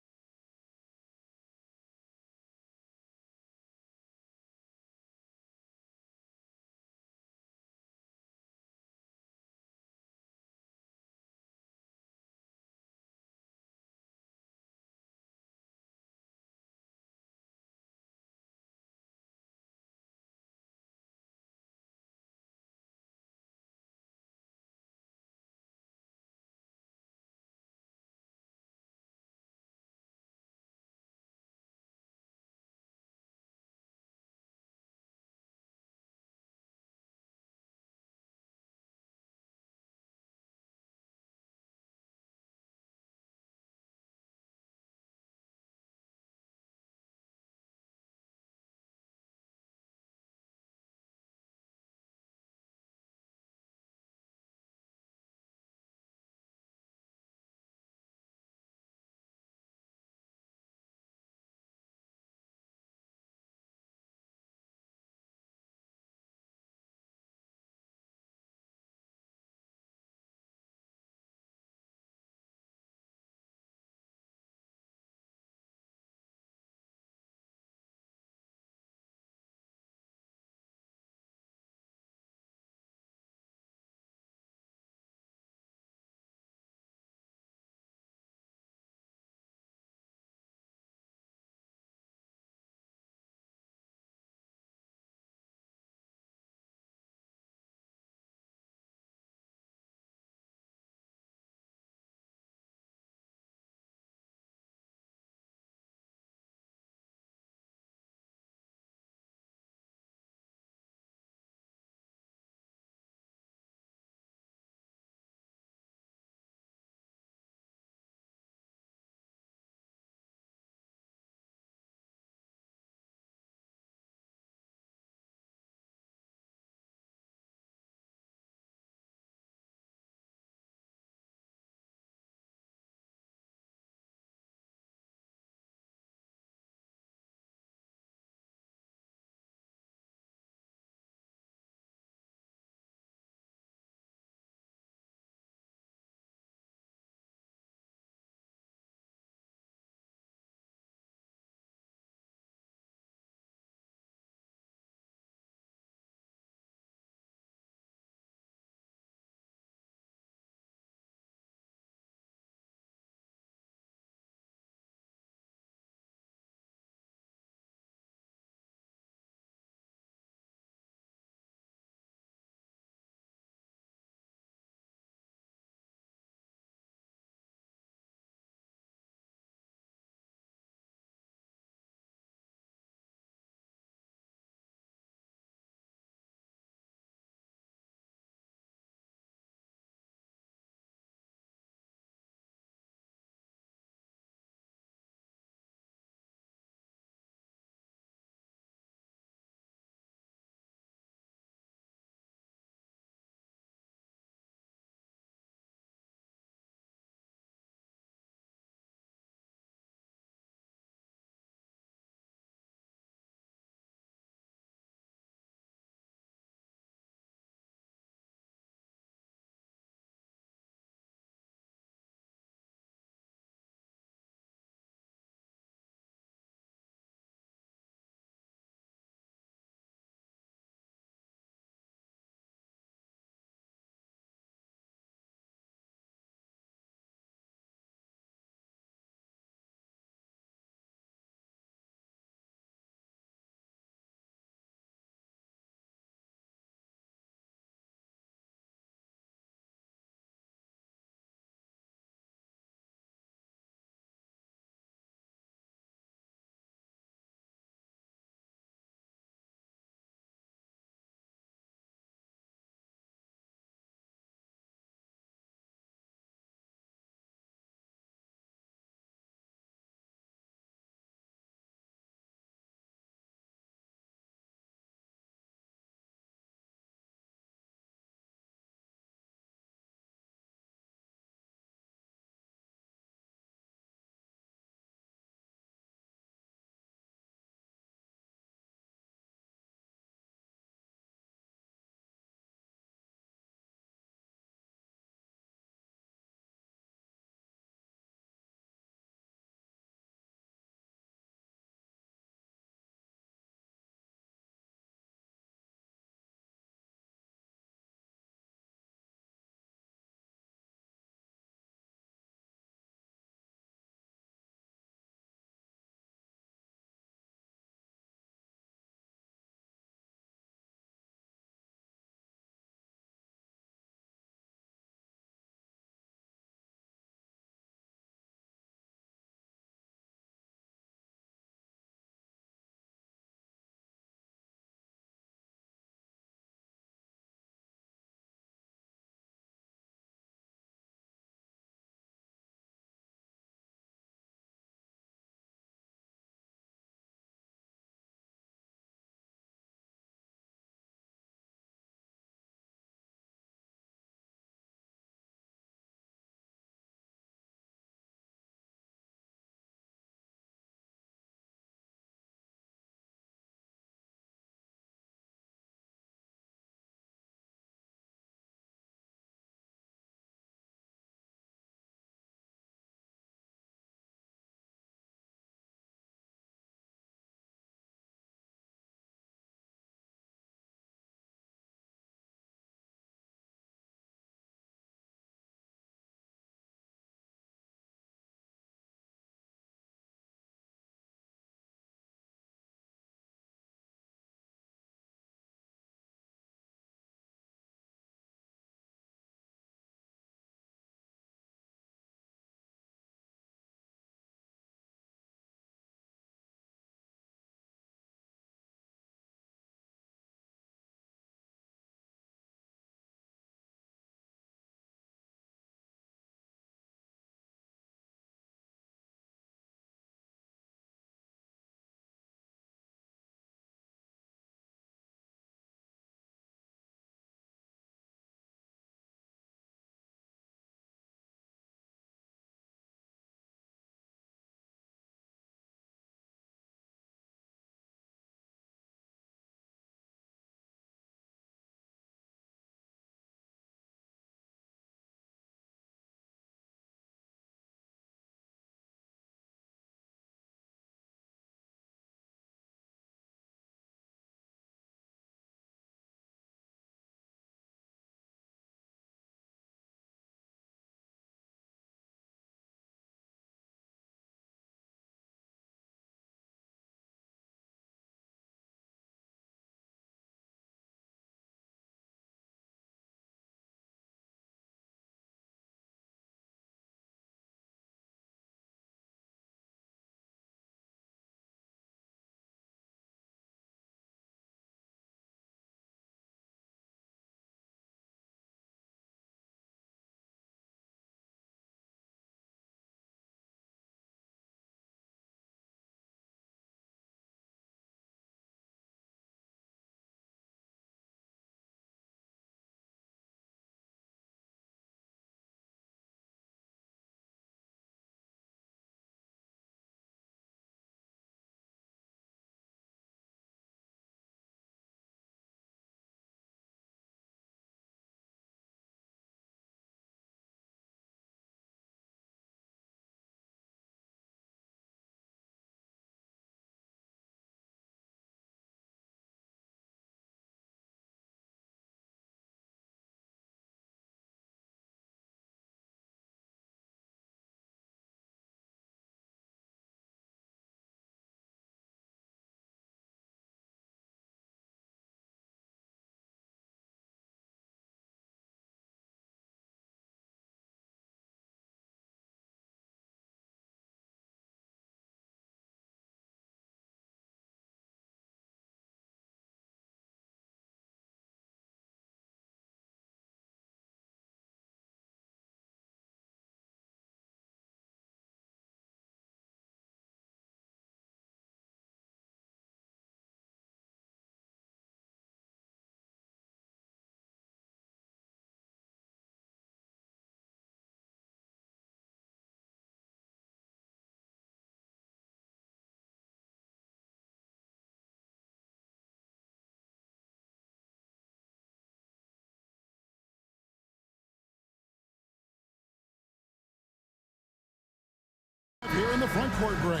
the front court, Greg.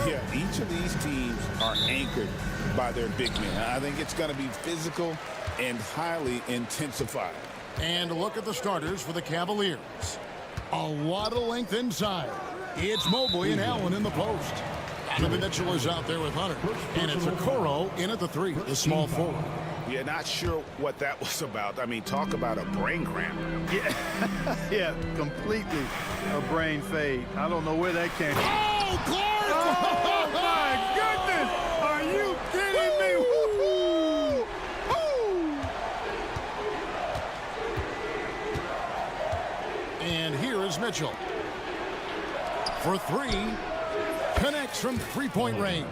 Yeah, each of these teams are anchored by their big men. I think it's going to be physical and highly intensified. And look at the starters for the Cavaliers. A lot of length inside. It's Mobley and Allen in the post. Donovan Mitchell is out there with Hunter. And it's Okoro in at the three, the small forward. Yeah, not sure what that was about. I mean, talk about a brain cramp. Yeah, yeah, completely a brain fade. I don't know where that came from. Oh, Clark! Oh, my goodness! Are you kidding me? Woo-hoo! Woo! And here is Mitchell. For three. Connects from three-point range.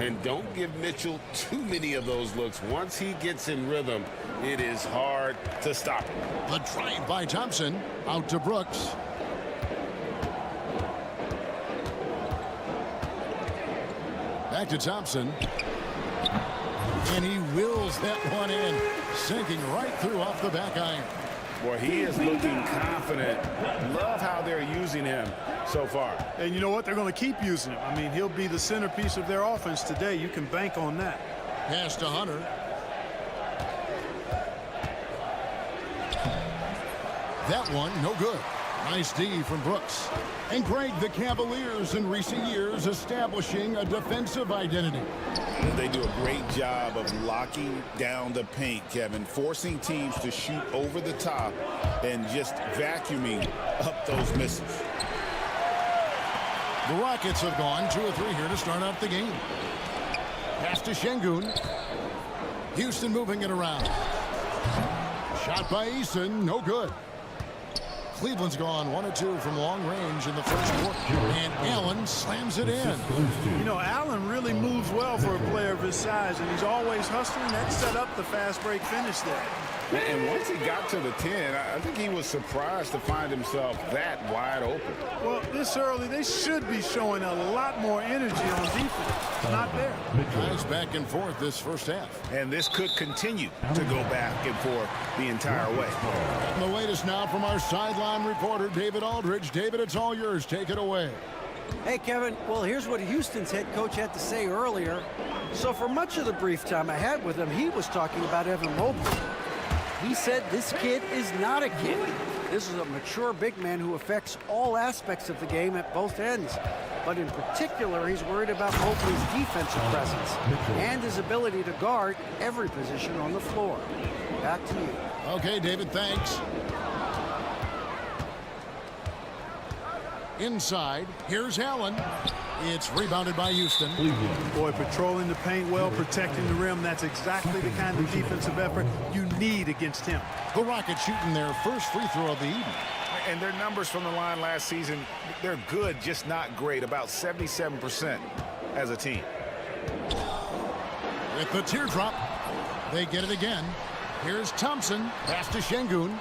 And don't give Mitchell too many of those looks. Once he gets in rhythm, it is hard to stop him. The drive by Thompson. Out to Brooks. Back to Thompson. And he wills that one in. Sinking right through off the back iron. Boy, he is looking confident. Love how they're using him so far. And you know what? They're going to keep using him. I mean, he'll be the centerpiece of their offense today. You can bank on that. Pass to Hunter. That one, no good. Nice D from Brooks. And Greg, the Cavaliers in recent years establishing a defensive identity. They do a great job of locking down the paint, Kevin, forcing teams to shoot over the top and just vacuuming up those misses. The Rockets have gone 2 or 3 here to start out the game. Pass to Şengün. Houston moving it around. Shot by Eason, no good. Cleveland's gone 1 or 2 from long range in the first quarter. And Allen slams it in. You know, Allen really moves well for a player of his size, and he's always hustling. That set up the fast break finish there. And once he got to the 10, I think he was surprised to find himself that wide open. Well, this early, they should be showing a lot more energy on defense. Not there. Guys back and forth this first half. And this could continue to go back and forth the entire way. And the latest now from our sideline reporter, David Aldridge. David, it's all yours. Take it away. Hey, Kevin, well, here's what Houston's head coach had to say earlier. So for much of the brief time I had with him, he was talking about Evan Mobley. He said this kid is not a kid. This is a mature big man who affects all aspects of the game at both ends. But in particular, he's worried about Mobley's defensive presence and his ability to guard every position on the floor. Back to you. Okay, David, thanks. Inside, here's Allen. It's rebounded by Houston. Boy, patrolling the paint well, protecting the rim. That's exactly the kind of defensive effort you need against him. The Rockets shooting their first free throw of the evening. And their numbers from the line last season, they're good, just not great. About 77% as a team. With the teardrop, they get it again. Here's Thompson. Pass to Şengün.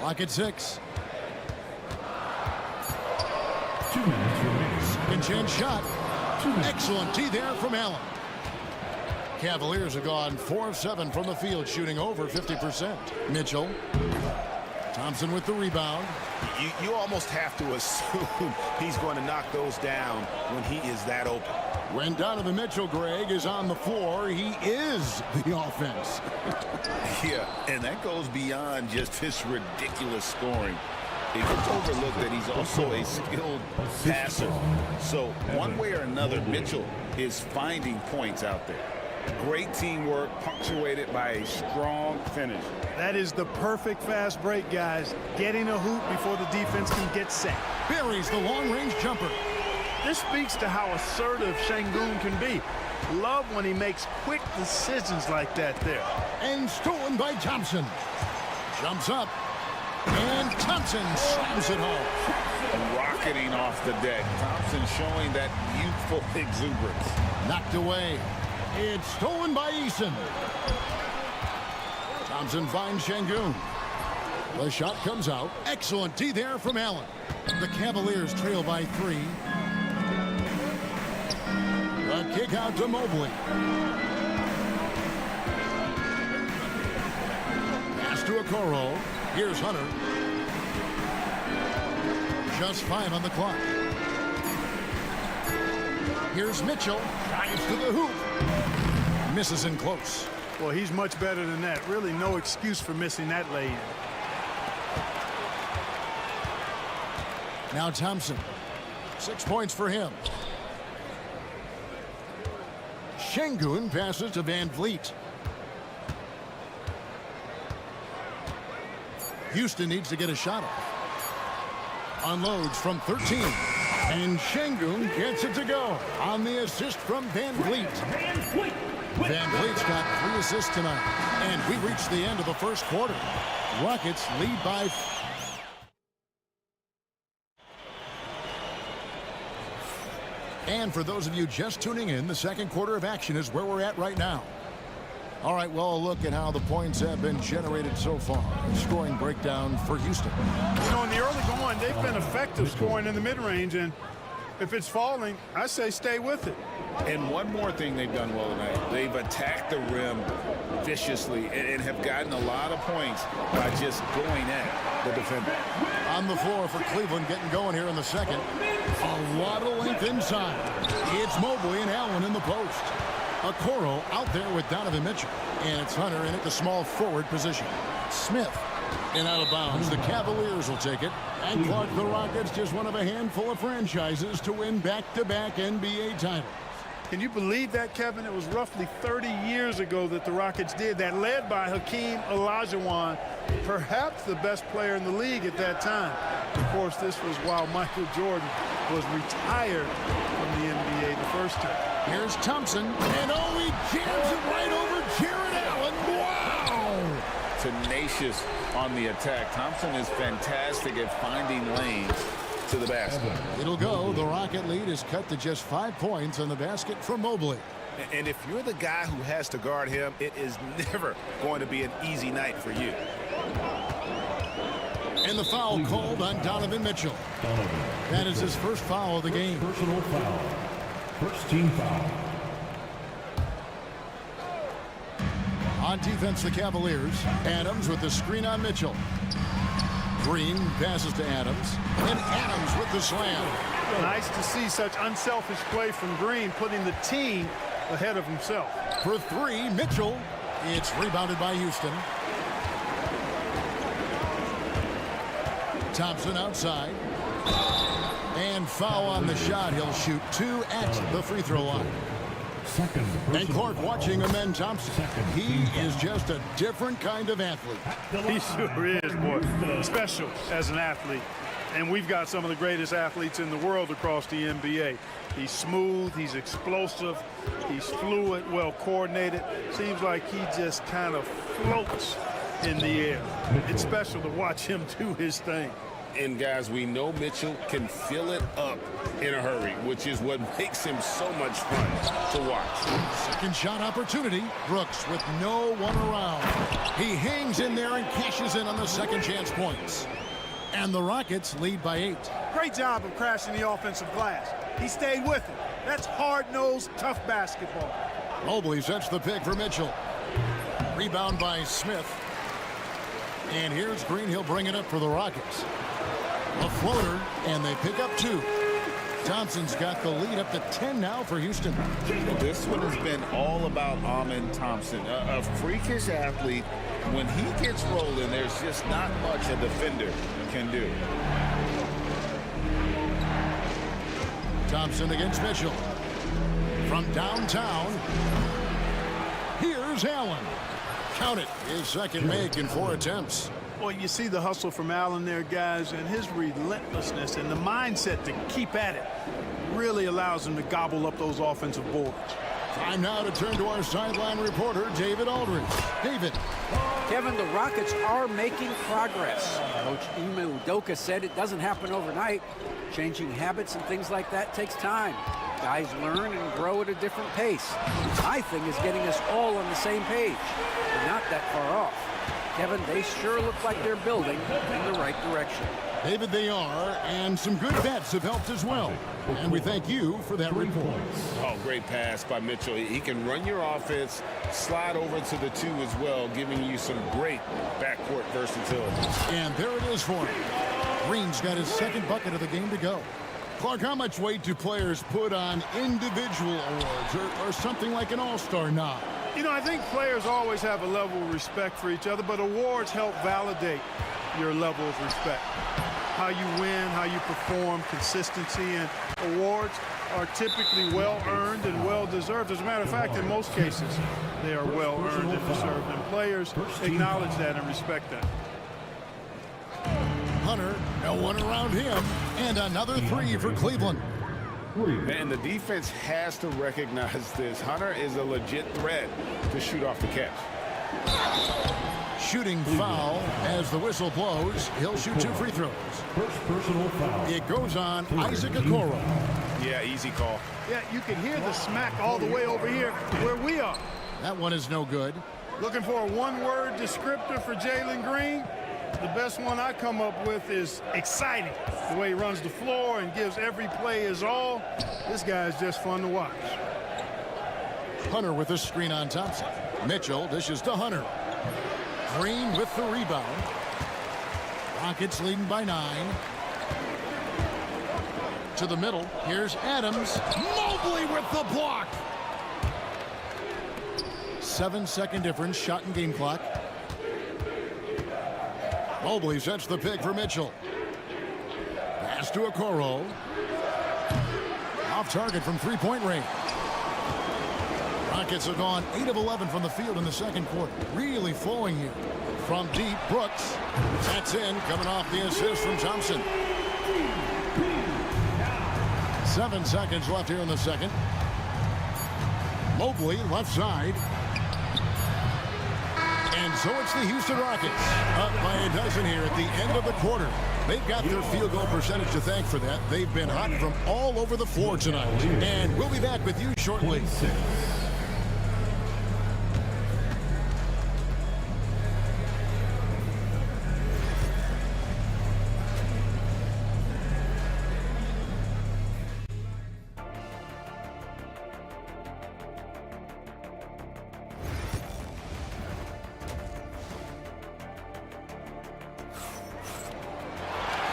Clock at 6. 2 minutes remaining. Second chance shot. Excellent D there from Allen. Cavaliers have gone 4 of 7 from the field, shooting over 50%. Mitchell. Thompson with the rebound. You almost have to assume he's going to knock those down when he is that open. When Donovan Mitchell, Greg, is on the floor, he is the offense. Yeah, and that goes beyond just his ridiculous scoring. It gets overlooked that he's also a skilled passer. So one way or another, Mitchell is finding points out there. Great teamwork punctuated by a strong finish. That is the perfect fast break, guys. Getting a hoop before the defense can get set. Buries the long-range jumper. This speaks to how assertive Şengün can be. Love when he makes quick decisions like that there. And stolen by Thompson. Jumps up. And Thompson slams it home. Rocketing off the deck. Thompson showing that youthful exuberance. Knocked away. It's stolen by Eason. Thompson finds Şengün. The shot comes out. Excellent D there from Allen. The Cavaliers trail by 3. The kick out to Mobley. Pass to Okoro. Here's Hunter. Just 5 on the clock. Here's Mitchell. Drives to the hoop. Misses in close. Well, he's much better than that. Really no excuse for missing that lay-in. Now Thompson. 6 points for him. Şengün passes to Van Vliet. Houston needs to get a shot off. Unloads from 13. And Şengün gets it to go on the assist from Van Vliet. Van Vliet's got 3 assists tonight. And we reached the end of the first quarter. Rockets lead by... And for those of you just tuning in, the second quarter of action is where we're at right now. All right, well, a look at how the points have been generated so far. Scoring breakdown for Houston. You know, in the early going, they've been effective scoring in the mid-range, and if it's falling, I say stay with it. And one more thing they've done well tonight. They've attacked the rim viciously and have gotten a lot of points by just going at the defender. On the floor for Cleveland, getting going here in the second. A lot of length inside. It's Mobley and Allen in the post. Okoro out there with Donovan Mitchell. And it's Hunter in at the small forward position. Smith in out of bounds. The Cavaliers will take it. And Clark, the Rockets, just one of a handful of franchises to win back-to-back NBA titles. Can you believe that, Kevin? It was roughly 30 years ago that the Rockets did that, led by Hakeem Olajuwon, perhaps the best player in the league at that time. Of course, this was while Michael Jordan was retired from the NBA the first time. Here's Thompson, and oh, he jams it right over Jared Allen. Wow! Tenacious on the attack. Thompson is fantastic at finding lanes to the basket. It'll go. The Rocket lead is cut to just 5 points on the basket from Mobley. And if you're the guy who has to guard him, it is never going to be an easy night for you. And the foul called on Donovan Mitchell. That is his first foul of the game. Personal foul. First team foul. On defense, the Cavaliers. Adams with the screen on Mitchell. Green passes to Adams. And Adams with the slam. Nice to see such unselfish play from Green, putting the team ahead of himself. For 3, Mitchell. It's rebounded by Houston. Thompson outside. And foul on the shot. He'll shoot 2 at the free throw line. Second. And Clark watching Amen Thompson. He is just a different kind of athlete. He sure is, boy. Special as an athlete. And we've got some of the greatest athletes in the world across the NBA. He's smooth, he's explosive, he's fluid, well coordinated. Seems like he just kind of floats in the air. It's special to watch him do his thing. And guys, we know Mitchell can fill it up in a hurry, which is what makes him so much fun to watch. Second shot opportunity. Brooks with no one around. He hangs in there and cashes in on the second chance points. And the Rockets lead by 8. Great job of crashing the offensive glass. He stayed with it. That's hard-nosed, tough basketball. Mobley sets the pick for Mitchell. Rebound by Smith. And here's Green. He'll bring it up for the Rockets. A floater, and they pick up 2. Thompson's got the lead up to 10 now for Houston. This one has been all about Amen Thompson, a freakish athlete. When he gets rolling, there's just not much a defender can do. Thompson against Mitchell. From downtown, here's Allen. Count it, his second make in 4 attempts. Well, you see the hustle from Allen there, guys, and his relentlessness and the mindset to keep at it really allows him to gobble up those offensive boards. Time now to turn to our sideline reporter, David Aldridge. David. Kevin, the Rockets are making progress. Coach Ime Udoka said it doesn't happen overnight. Changing habits and things like that takes time. Guys learn and grow at a different pace. My thing is getting us all on the same page. We're not that far off. Kevin, they sure look like they're building in the right direction. David, they are, and some good bets have helped as well. And we thank you for that report. Oh, great pass by Mitchell. He can run your offense, slide over to the 2 as well, giving you some great backcourt versatility. And there it is for him. Green's got his second bucket of the game to go. Clark, how much weight do players put on individual awards or something like an all-star nod? You know, I think players always have a level of respect for each other, but awards help validate your level of respect. How you win, how you perform, consistency, and awards are typically well-earned and well-deserved. As a matter of fact, in most cases, they are well-earned and deserved, and players acknowledge that and respect that. Hunter, no one around him, and another 3 for Cleveland. And the defense has to recognize this. Hunter is a legit threat to shoot off the catch. Shooting foul as the whistle blows. He'll shoot 2 free throws. First personal foul. It goes on Isaac Okoro. Yeah, easy call. Yeah, you can hear the smack all the way over here where we are. That one is no good. Looking for a one-word descriptor for Jalen Green? The best one I come up with is exciting. The way he runs the floor and gives every play his all. This guy is just fun to watch. Hunter with a screen on Thompson. Mitchell dishes to Hunter. Green with the rebound. Rockets leading by 9. To the middle. Here's Adams. Mobley with the block. 7-second difference. Shot and game clock. Mobley sets the pick for Mitchell. Pass to Okoro. Off target from 3-point range. Rockets have gone 8 of 11 from the field in the second quarter. Really flowing here. From deep, Brooks. That's in, coming off the assist from Thompson. 7 seconds left here in the second. Mobley, left side. And so it's the Houston Rockets up by a dozen here at the end of the quarter. They've got their field goal percentage to thank for that. They've been hot from all over the floor tonight. And we'll be back with you shortly.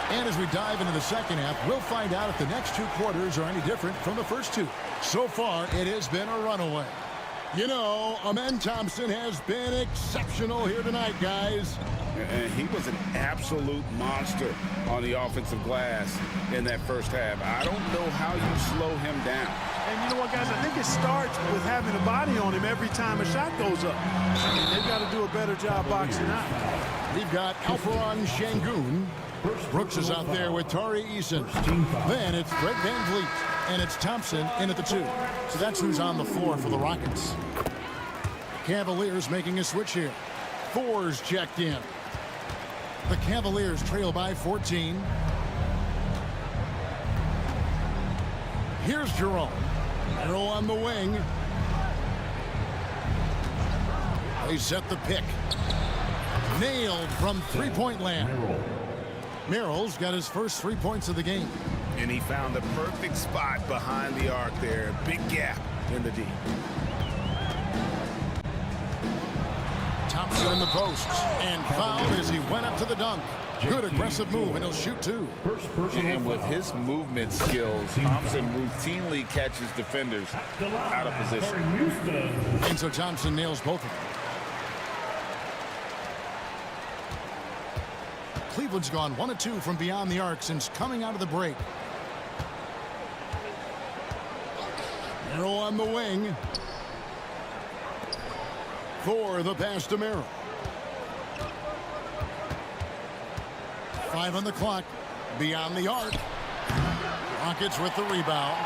And as we dive into the second half, we'll find out if the next 2 quarters are any different from the first 2. So far, it has been a runaway. You know, Amen Thompson has been exceptional here tonight, guys. And he was an absolute monster on the offensive glass in that first half. I don't know how you slow him down. And you know what, guys? I think it starts with having a body on him every time a shot goes up. I mean, they've got to do a better job boxing out. We've got Alperon Şengün. Brooks is out there with Tari Eason. Then it's Fred VanVleet, and it's Thompson in at the 2. So that's who's on the floor for the Rockets. Cavaliers making a switch here. Thor's checked in. The Cavaliers trail by 14. Here's Jerome. Arrow on the wing. They set the pick. Nailed from 3-point land. Merrill's got his first 3 points of the game. And he found the perfect spot behind the arc there. Big gap in the D. Thompson in the post. And fouled as he went up to the dunk. Good aggressive move, and he'll shoot 2. And with his movement skills, Thompson routinely catches defenders out of position. And so Thompson nails both of them. Cleveland's gone 1 of 2 from beyond the arc since coming out of the break. Merrill on the wing. Thor the pass to Merrill. 5 on the clock. Beyond the arc. Rockets with the rebound.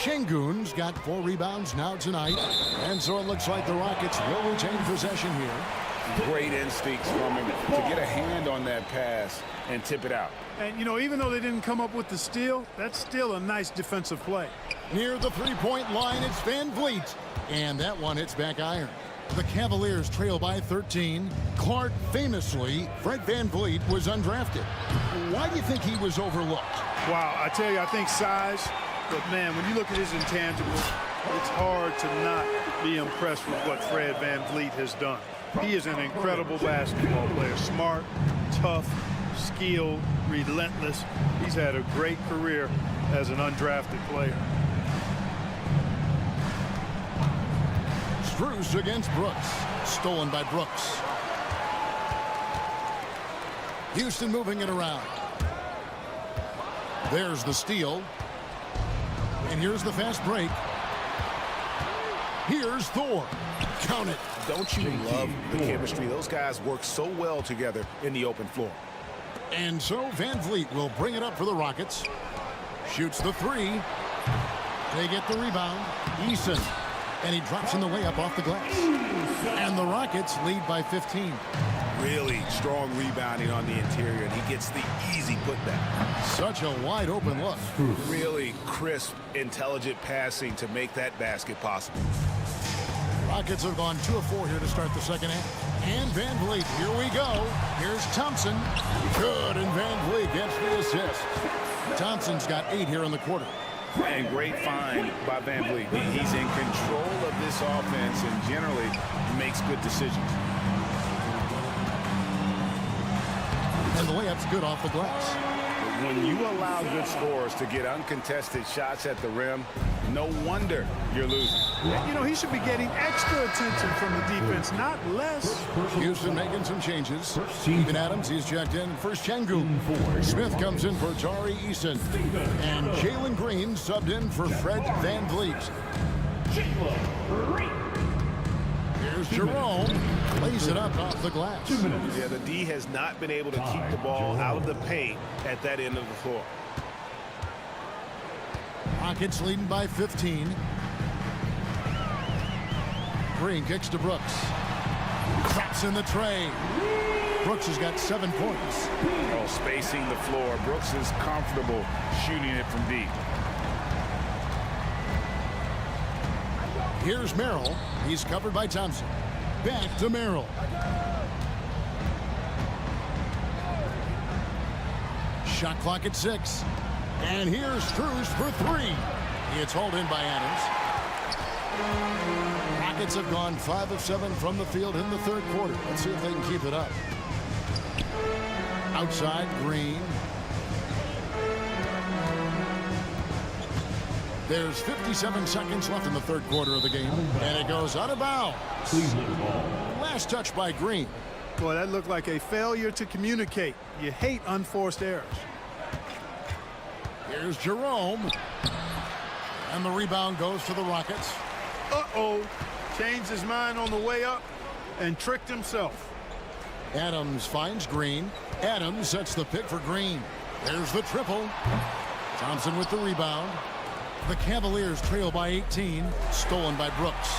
Şengün's got 4 rebounds now tonight. And so it looks like the Rockets will retain possession here. Great instincts from him to get a hand on that pass and tip it out. And, you know, even though they didn't come up with the steal, that's still a nice defensive play. Near the 3-point line, it's VanVleet. And that one hits back iron. The Cavaliers trail by 13. Clark, famously, Fred VanVleet was undrafted. Why do you think he was overlooked? Wow, I tell you, I think size. But, man, when you look at his intangibles, it's hard to not be impressed with what Fred VanVleet has done. He is an incredible basketball player. Smart, tough, skilled, relentless. He's had a great career as an undrafted player. Strus against Brooks. Stolen by Brooks. Houston moving it around. There's the steal. And here's the fast break. Here's Thor. Count it. Don't you love the chemistry? Those guys work so well together in the open floor. And so VanVleet will bring it up for the Rockets. Shoots the three. They get the rebound. Eason. And he drops in the way up off the glass. And the Rockets lead by 15. Really strong rebounding on the interior, and he gets the easy putback. Such a wide open look. Really crisp, intelligent passing to make that basket possible. Rockets have gone 2 of 4 here to start the second half. And VanVleet, here we go. Here's Thompson. Good, and VanVleet gets the assist. Thompson's got 8 here in the quarter. And great find by VanVleet. He's in control of this offense and generally makes good decisions. And the layup's good off the glass. When you allow good scorers to get uncontested shots at the rim, no wonder you're losing. You know, he should be getting extra attention from the defense, not less. Houston making some changes. Steven Adams, he's checked in. First Chengu. Smith comes in for Tari Eason. And Jalen Green subbed in for Fred VanVleet. Here's Jerome. Lays it up off the glass. Yeah, the D has not been able to keep the ball out of the paint at that end of the floor. Rockets leading by 15. Green kicks to Brooks. Traps in the tray. Brooks has got 7 points. Oh, spacing the floor. Brooks is comfortable shooting it from deep. Here's Merrill. He's covered by Thompson. Back to Merrill. Shot clock at 6. And here's Strus for 3. It's hauled in by Adams. Rockets have gone 5 of 7 from the field in the third quarter. Let's see if they can keep it up. Outside, Green. There's 57 seconds left in the third quarter of the game. And it goes out of bounds. Last touch by Green. Boy, that looked like a failure to communicate. You hate unforced errors. Here's Jerome. And the rebound goes to the Rockets. Uh-oh. Changed his mind on the way up and tricked himself. Adams finds Green. Adams sets the pick for Green. There's the triple. Thompson with the rebound. The Cavaliers trail by 18. Stolen by Brooks.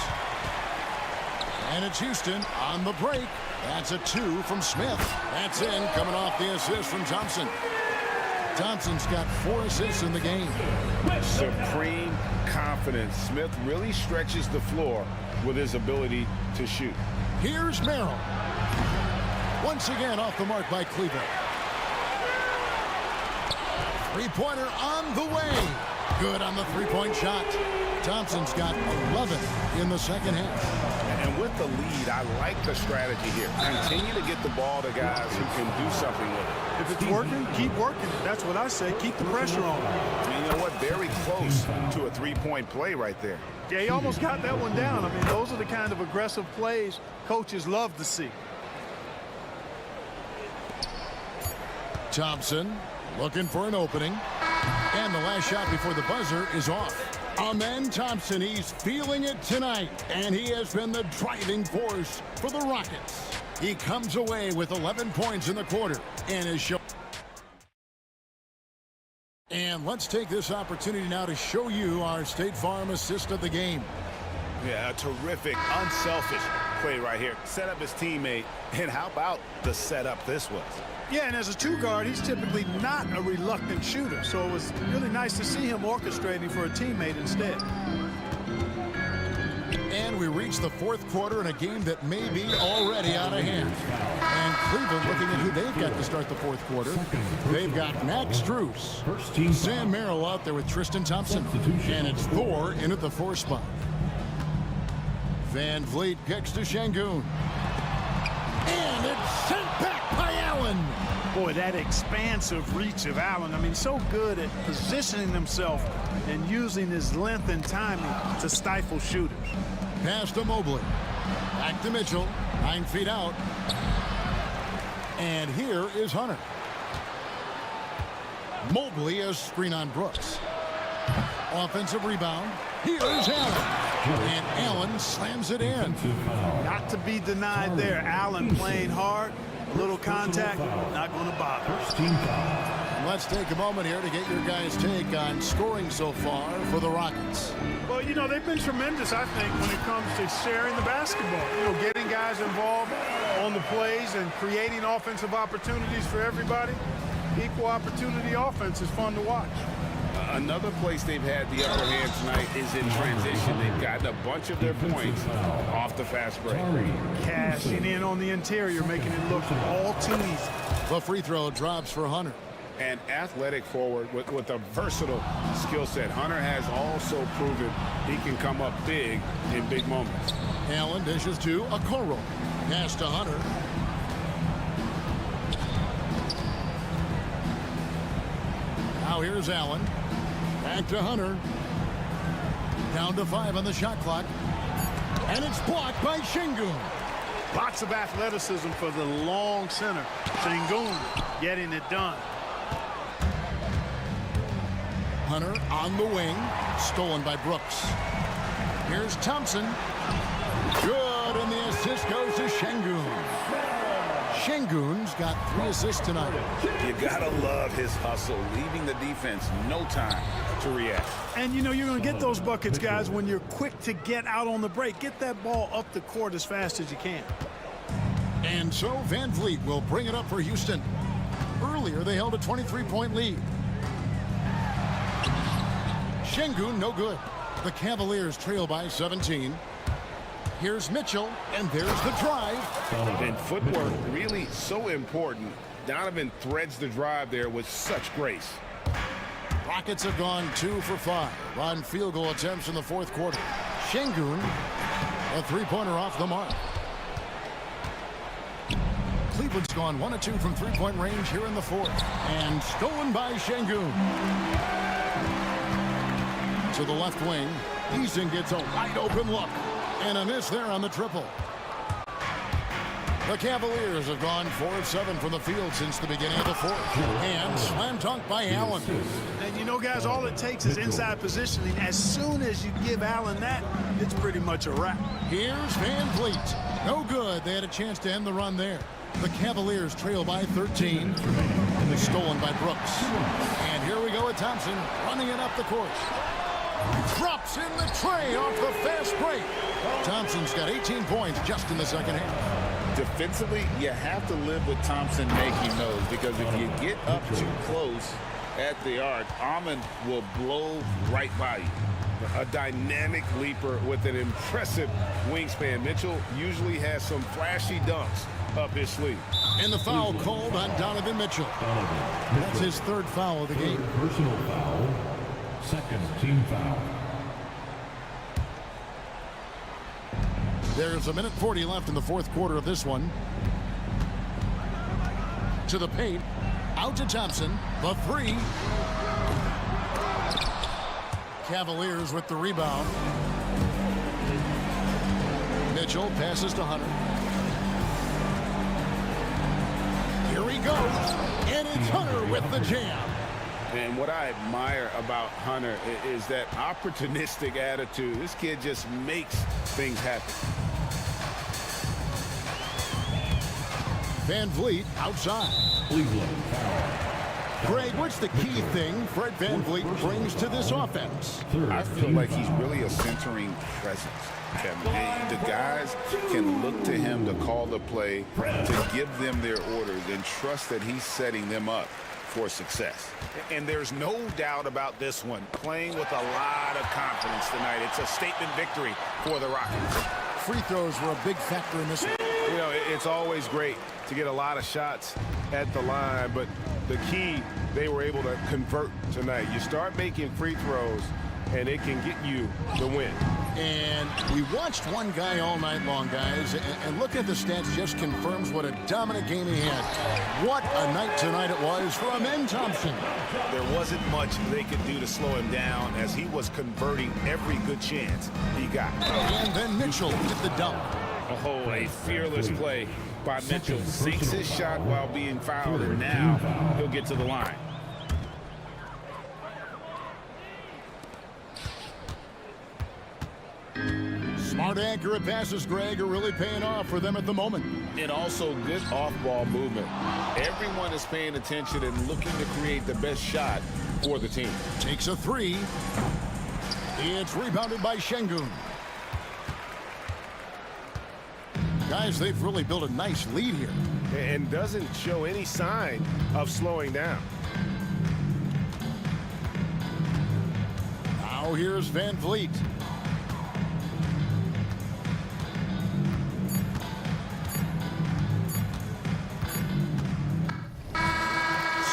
And it's Houston on the break. That's a 2 from Smith. That's in, coming off the assist from Thompson. Thompson's got 4 assists in the game. Supreme confidence. Smith really stretches the floor with his ability to shoot. Here's Merrill. Once again off the mark by Cleveland. Three-pointer on the way. Good on the three-point shot. Thompson's got 11 in the second half. And with the lead, I like the strategy here. Continue to get the ball to guys who can do something with it. If it's working, keep working it. That's what I say. Keep the pressure on. And you know what? Very close to a three-point play right there. Yeah, he almost got that one down. I mean, those are the kind of aggressive plays coaches love to see. Thompson looking for an opening. And the last shot before the buzzer is off. Amen Thompson, he's feeling it tonight. And he has been the driving force for the Rockets. He comes away with 11 points in the quarter and is shown. And let's take this opportunity now to show you our State Farm assist of the game. Yeah, a terrific, unselfish play right here. Set up his teammate. And how about the setup this was? Yeah, and as a two-guard, he's typically not a reluctant shooter. So it was really nice to see him orchestrating for a teammate instead. And And we reach the fourth quarter in a game that may be already out of hand. And Cleveland looking at who they've got to start the fourth quarter. They've got Max Strus, Sam Merrill out there with Tristan Thompson, and it's Thor in at the 4 spot. Van Vliet kicks to Şengün. And it's sent back by Allen. Boy, that expansive reach of Allen. I mean, so good at positioning himself and using his length and timing to stifle shooters. Pass to Mobley. Back to Mitchell. 9 feet out. And here is Hunter. Mobley has screen on Brooks. Offensive rebound. Here's Allen. And Allen slams it in. Not to be denied there. Allen playing hard. A little contact, not going to bother. Let's take a moment here to get your guys' take on scoring so far for the Rockets. Well, you know, they've been tremendous, I think, when it comes to sharing the basketball. You know, getting guys involved on the plays and creating offensive opportunities for everybody. Equal opportunity offense is fun to watch. Another place they've had the upper hand tonight is in transition. They've gotten a bunch of their points off the fast break. Cashing in on the interior, making it look all too easy. The free throw drops for Hunter. An athletic forward with a versatile skill set. Hunter has also proven he can come up big in big moments. Allen dishes to Okoro. Pass to Hunter. Now here's Allen. Back to Hunter. Down to 5 on the shot clock. And it's blocked by Şengün. Lots of athleticism for the long center. Şengün getting it done. Hunter on the wing. Stolen by Brooks. Here's Thompson. Good, and the assist goes to Şengün. Şengün's got 3 assists tonight. You gotta love his hustle, leaving the defense no time to react. And you know you're going to get those buckets, guys, when you're quick to get out on the break. Get that ball up the court as fast as you can. And so Van Vliet will bring it up for Houston. Earlier, they held a 23-point lead. Şengün, no good. The Cavaliers trail by 17. Here's Mitchell, and there's the drive. And footwork really so important. Donovan threads the drive there with such grace. Rockets have gone 2 for 5 on field goal attempts in the fourth quarter. Şengün, a 3-pointer off the mark. Cleveland's gone 1 of 2 from 3-point range here in the fourth. And stolen by Şengün. To the left wing, Eason gets a wide open look. And a miss there on the triple. The Cavaliers have gone 4 of 7 from the field since the beginning of the fourth. And slam dunk by Allen. And you know, guys, all it takes is inside positioning. As soon as you give Allen that, it's pretty much a wrap. Here's Van Vliet. No good. They had a chance to end the run there. The Cavaliers trail by 13. Stolen by Brooks. And here we go with Thompson running it up the court. Drops in the tray off the fast break. Thompson's got 18 points just in the second half. Defensively, you have to live with Thompson making those, because if you get up too close at the arc, Ahmed will blow right by you. A dynamic leaper with an impressive wingspan. Mitchell usually has some flashy dunks up his sleeve. And the foul called on Donovan Mitchell. That's his 3rd foul of the game. Personal foul. Second team foul. There's 1:40 left in the fourth quarter of this one. To the paint. Out to Thompson. The 3. Cavaliers with the rebound. Mitchell passes to Hunter. Here he goes. And it's Hunter with the jam. And what I admire about Hunter is that opportunistic attitude. This kid just makes things happen. Van Vliet outside. Cleveland foul. Greg, what's the key thing Fred Van Vliet brings to this offense? I feel like he's really a centering presence, Kevin. The guys can look to him to call the play, to give them their orders, and trust that he's setting them up for success. And there's no doubt about this one. Playing with a lot of confidence tonight. It's a statement victory for the Rockets. Free throws were a big factor in this one. You know, it's always great to get a lot of shots at the line, but the key, they were able to convert tonight. You start making free throws, and it can get you the win. And we watched one guy all night long, guys, and look at the stats, just confirms what a dominant game he had. What a night tonight it was for Amen Thompson. There wasn't much they could do to slow him down as he was converting every good chance he got. And then Mitchell with the dunk. Oh, a fearless play by Mitchell. Sinks his shot while being fouled, and now he'll get to the line. Smart, accurate passes, Greg, are really paying off for them at the moment. And also good off-ball movement. Everyone is paying attention and looking to create the best shot for the team. Takes a three. It's rebounded by Şengün. Guys, they've really built a nice lead here. And doesn't show any sign of slowing down. Now here's Van Vliet.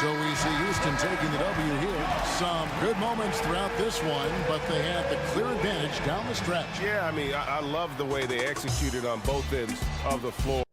So we see Houston taking the W here. Some good moments throughout this one, but they had the clear advantage down the stretch. Yeah, I mean, I love the way they executed on both ends of the floor.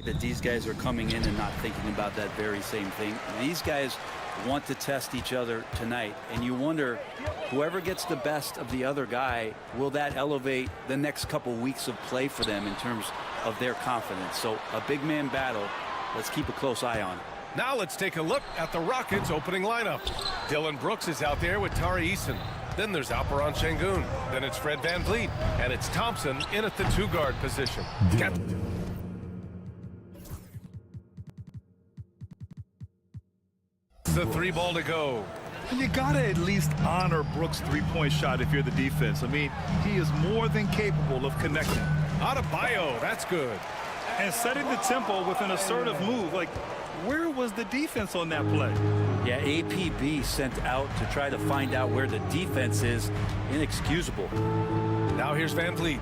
that these guys are coming in and not thinking about that very same thing. These guys want to test each other tonight, and you wonder, whoever gets the best of the other guy, will that elevate the next couple weeks of play for them in terms of their confidence? So a big man battle. Let's keep a close eye on it. Now let's take a look at the Rockets' opening lineup. Dylan Brooks is out there with Tari Eason. Then there's Alperon Şengün. Then it's Fred VanVleet. And it's Thompson in at the two-guard position. The three ball to go. You gotta at least honor Brooks' three-point shot if you're the defense. I mean, he is more than capable of connecting. Adebayo, that's good. And setting the tempo with an assertive move. Like, where was the defense on that play? Yeah, APB sent out to try to find out where the defense is. Inexcusable. Now here's VanVleet.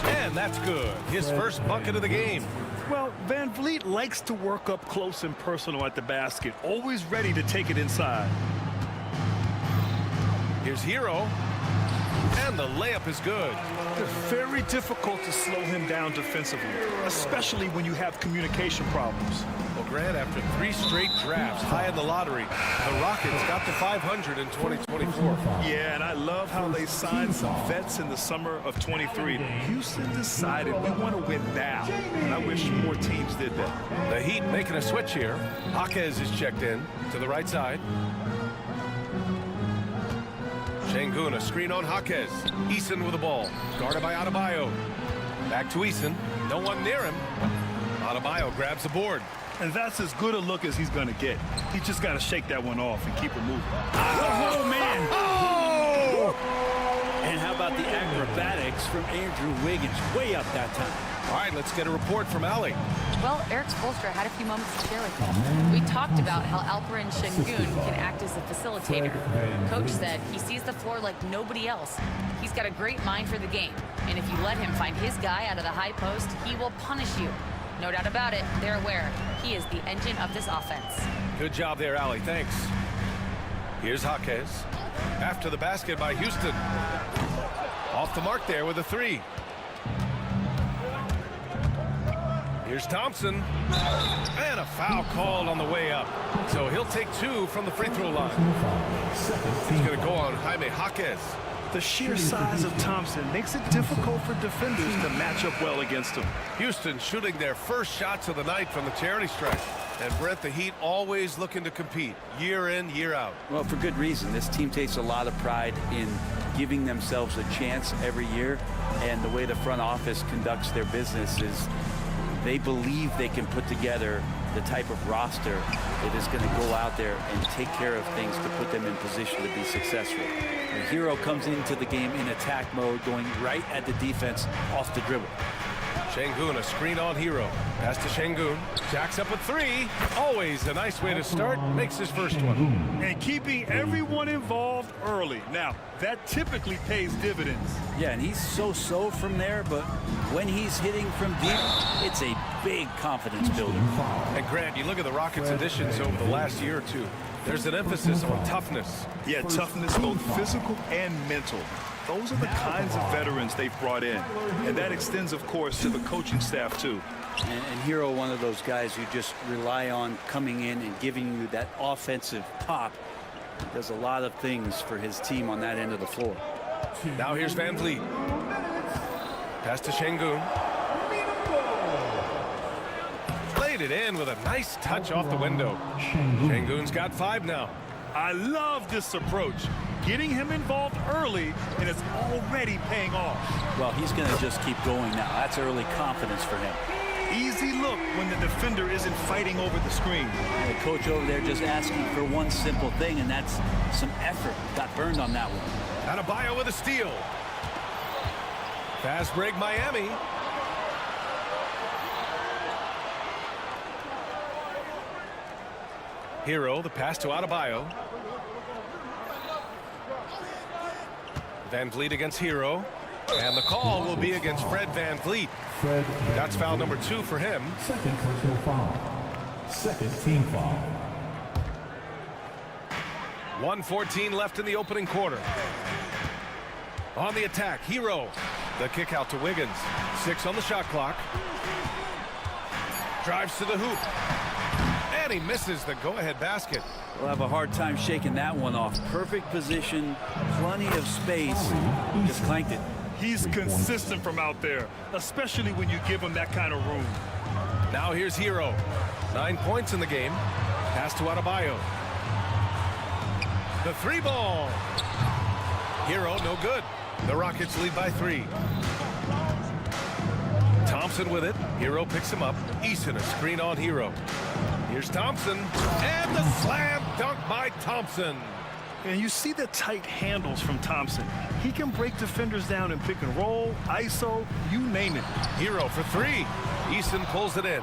And that's good. His first bucket of the game. Well, VanVleet likes to work up close and personal at the basket, always ready to take it inside. Here's Hero. And the layup is good. It's very difficult to slow him down defensively, especially when you have communication problems. Well, Grant, after 3 straight drafts high in the lottery, the Rockets got to 500 in 2024. Yeah, and I love how they signed some vets in the summer of 23. Houston decided we want to win now, and I wish more teams did that. The Heat making a switch here. Jaquez is checked in to the right side. Şengün, a screen on Jaquez. Eason with the ball. Guarded by Adebayo. Back to Eason. No one near him. Adebayo grabs the board. And that's as good a look as he's going to get. He's just got to shake that one off and keep it moving. Oh, man! Oh! And how about the acrobatics from Andrew Wiggins? Way up that time. All right, let's get a report from Allie. Well, Eric Spoelstra had a few moments to share with me. We talked about how Alperon Şengün can act as a facilitator. Coach said he sees the floor like nobody else. He's got a great mind for the game, and if you let him find his guy out of the high post, he will punish you. No doubt about it, they're aware. He is the engine of this offense. Good job there, Allie. Thanks. Here's Jaquez. After the basket by Houston. Off the mark there with a three. Here's Thompson. And a foul called on the way up. So he'll take 2 from the free throw line. He's going to go on Jaime Jaquez. The sheer size of Thompson makes it difficult for defenders to match up well against him. Houston shooting their first shots of the night from the charity stripe. And Brent, the Heat always looking to compete year in, year out. Well, for good reason. This team takes a lot of pride in giving themselves a chance every year. And the way the front office conducts their business is they believe they can put together the type of roster that is going to go out there and take care of things to put them in position to be successful. The Hero comes into the game in attack mode, going right at the defense off the dribble. Şengün, a screen on Hero. Pass to Şengün. Jacks up with 3. Always a nice way to start. Makes his first one. And keeping everyone involved early. Now, that typically pays dividends. Yeah, and he's so-so from there, but when he's hitting from deep, it's a big confidence builder. And Grant, you look at the Rockets' additions over the last year or two. There's an emphasis on toughness. Yeah, toughness, both physical and mental. Those are the kinds of veterans they've brought in. And that extends, of course, to the coaching staff, too. And Hero, one of those guys you just rely on coming in and giving you that offensive pop. He does a lot of things for his team on that end of the floor. Now here's VanVleet. Pass to Şengün. Played it in with a nice touch off the window. Şengün's got 5 now. I love this approach. Getting him involved early, and it's already paying off. Well, he's going to just keep going now. That's early confidence for him. Easy look when the defender isn't fighting over the screen. The coach over there just asking for one simple thing, and that's some effort. Got burned on that one. Adebayo with a steal. Fast break Miami. Hero, the pass to Adebayo. VanVleet against Hero. And the call will be against Fred VanVleet. That's foul number 2 for him. Second personal foul. Second team foul. 1:14 left in the opening quarter. On the attack, Hero. The kick out to Wiggins. 6 on the shot clock. Drives to the hoop. And he misses the go-ahead basket. We'll have a hard time shaking that one off. Perfect position, plenty of space. Just clanked it. He's consistent from out there, especially when you give him that kind of room. Now here's Hero. 9 points in the game. Pass to Adebayo. The three ball. Hero, no good. The Rockets lead by 3. Thompson with it. Hero picks him up. Eason, a screen on Hero. Here's Thompson. And the slam dunk by Thompson. And you see the tight handles from Thompson. He can break defenders down in pick and roll, ISO, you name it. Hero for 3. Eason pulls it in.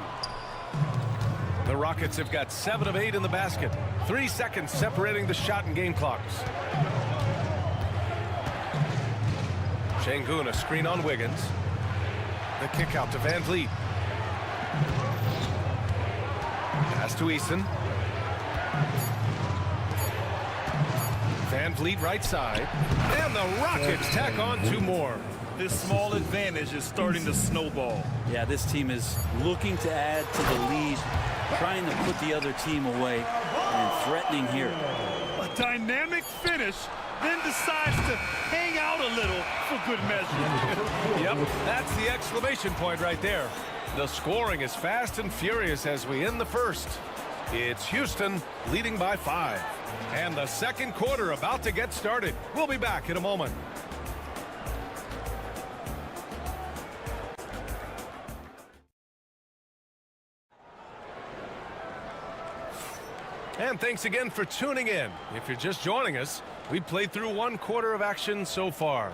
The Rockets have got 7 of 8 in the basket. 3 seconds separating the shot and game clocks. Şengün, a screen on Wiggins. The kick out to Van Vliet. Pass to Eason. Van Vliet right side. And the Rockets tack on 2 more. This small advantage is starting to snowball. Yeah, this team is looking to add to the lead, trying to put the other team away, and threatening here. A dynamic finish, then decides to hang out a little for good measure. Yep, that's the exclamation point right there. The scoring is fast and furious as we end the first. It's Houston leading by 5. And the second quarter about to get started. We'll be back in a moment. And thanks again for tuning in. If you're just joining us, we've played through 1 quarter of action so far.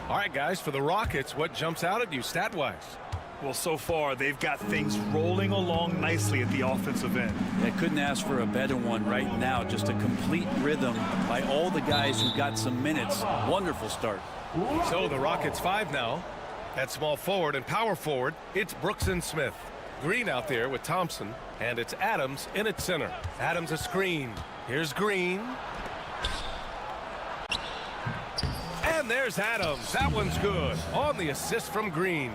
All right, guys, for the Rockets, what jumps out at you stat-wise? Well, so far, they've got things rolling along nicely at the offensive end. I couldn't ask for a better one right now. Just a complete rhythm by all the guys who got some minutes. Wonderful start. So the Rockets 5 now. At small forward and power forward, it's Brooks and Smith. Green out there with Thompson, and it's Adams in at center. Adams a screen. Here's Green. And there's Adams. That one's good. On the assist from Green.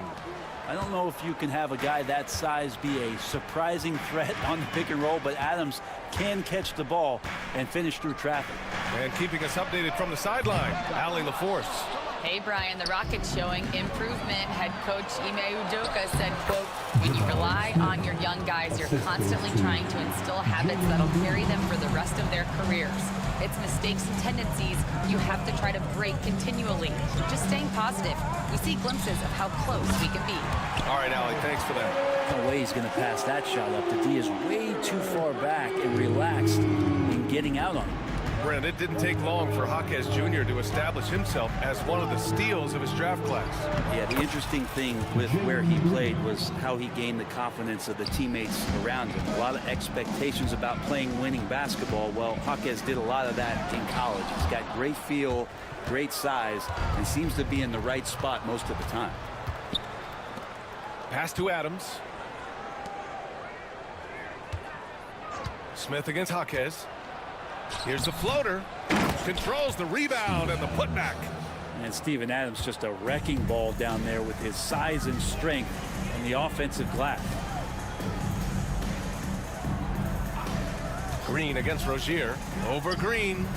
I don't know if you can have a guy that size be a surprising threat on the pick and roll, but Adams can catch the ball and finish through traffic. And keeping us updated from the sideline, Allie LaForce. Hey, Brian, the Rockets showing improvement. Head coach Ime Udoka said, quote, when you rely on your young guys, you're constantly trying to instill habits that'll carry them for the rest of their careers. It's mistakes and tendencies you have to try to break continually. Just staying positive. We see glimpses of how close we can be. All right, Allie, thanks for that. No way he's going to pass that shot up. The D is way too far back and relaxed in getting out on him. Brent, it didn't take long for Jaquez Jr. to establish himself as one of the steals of his draft class. Yeah, the interesting thing with where he played was how he gained the confidence of the teammates around him. A lot of expectations about playing winning basketball. Well, Jaquez did a lot of that in college. He's got great feel, great size, and seems to be in the right spot most of the time. Pass to Adams. Smith against Jaquez. Here's the floater. Controls the rebound and the putback. And Steven Adams just a wrecking ball down there with his size and strength on the offensive glass. Green against Rozier. Over Green.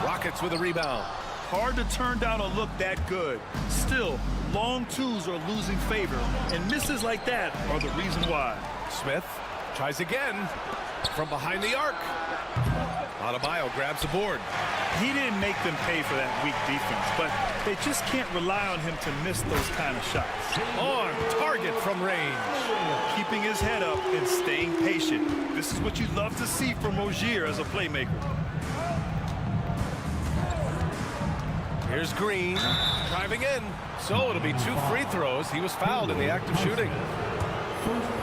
Rockets with a rebound. Hard to turn down a look that good. Still, long twos are losing favor, and misses like that are the reason why. Smith tries again from behind the arc. Adebayo grabs the board. He didn't make them pay for that weak defense, but they just can't rely on him to miss those kind of shots. On target from range. Keeping his head up and staying patient. This is what you love to see from Rozier as a playmaker. Here's Green driving in. So it'll be 2 free throws. He was fouled in the act of shooting.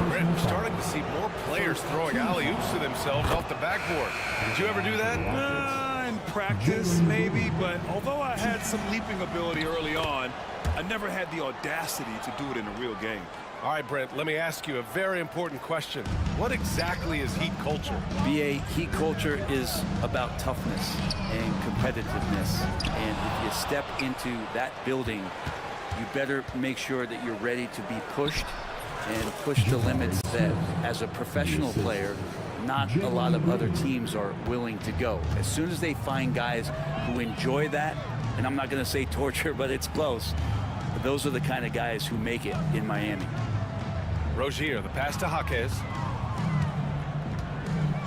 Brent, we're starting to see more players throwing alley-oops to themselves off the backboard. Did you ever do that? In practice, maybe, but although I had some leaping ability early on, I never had the audacity to do it in a real game. All right, Brent, let me ask you a very important question. What exactly is Heat culture? BA, Heat culture is about toughness and competitiveness. And if you step into that building, you better make sure that you're ready to be pushed and push the limits that, as a professional player, not a lot of other teams are willing to go. As soon as they find guys who enjoy that, and I'm not going to say torture, but it's close, those are the kind of guys who make it in Miami. Rozier, the pass to Jaquez.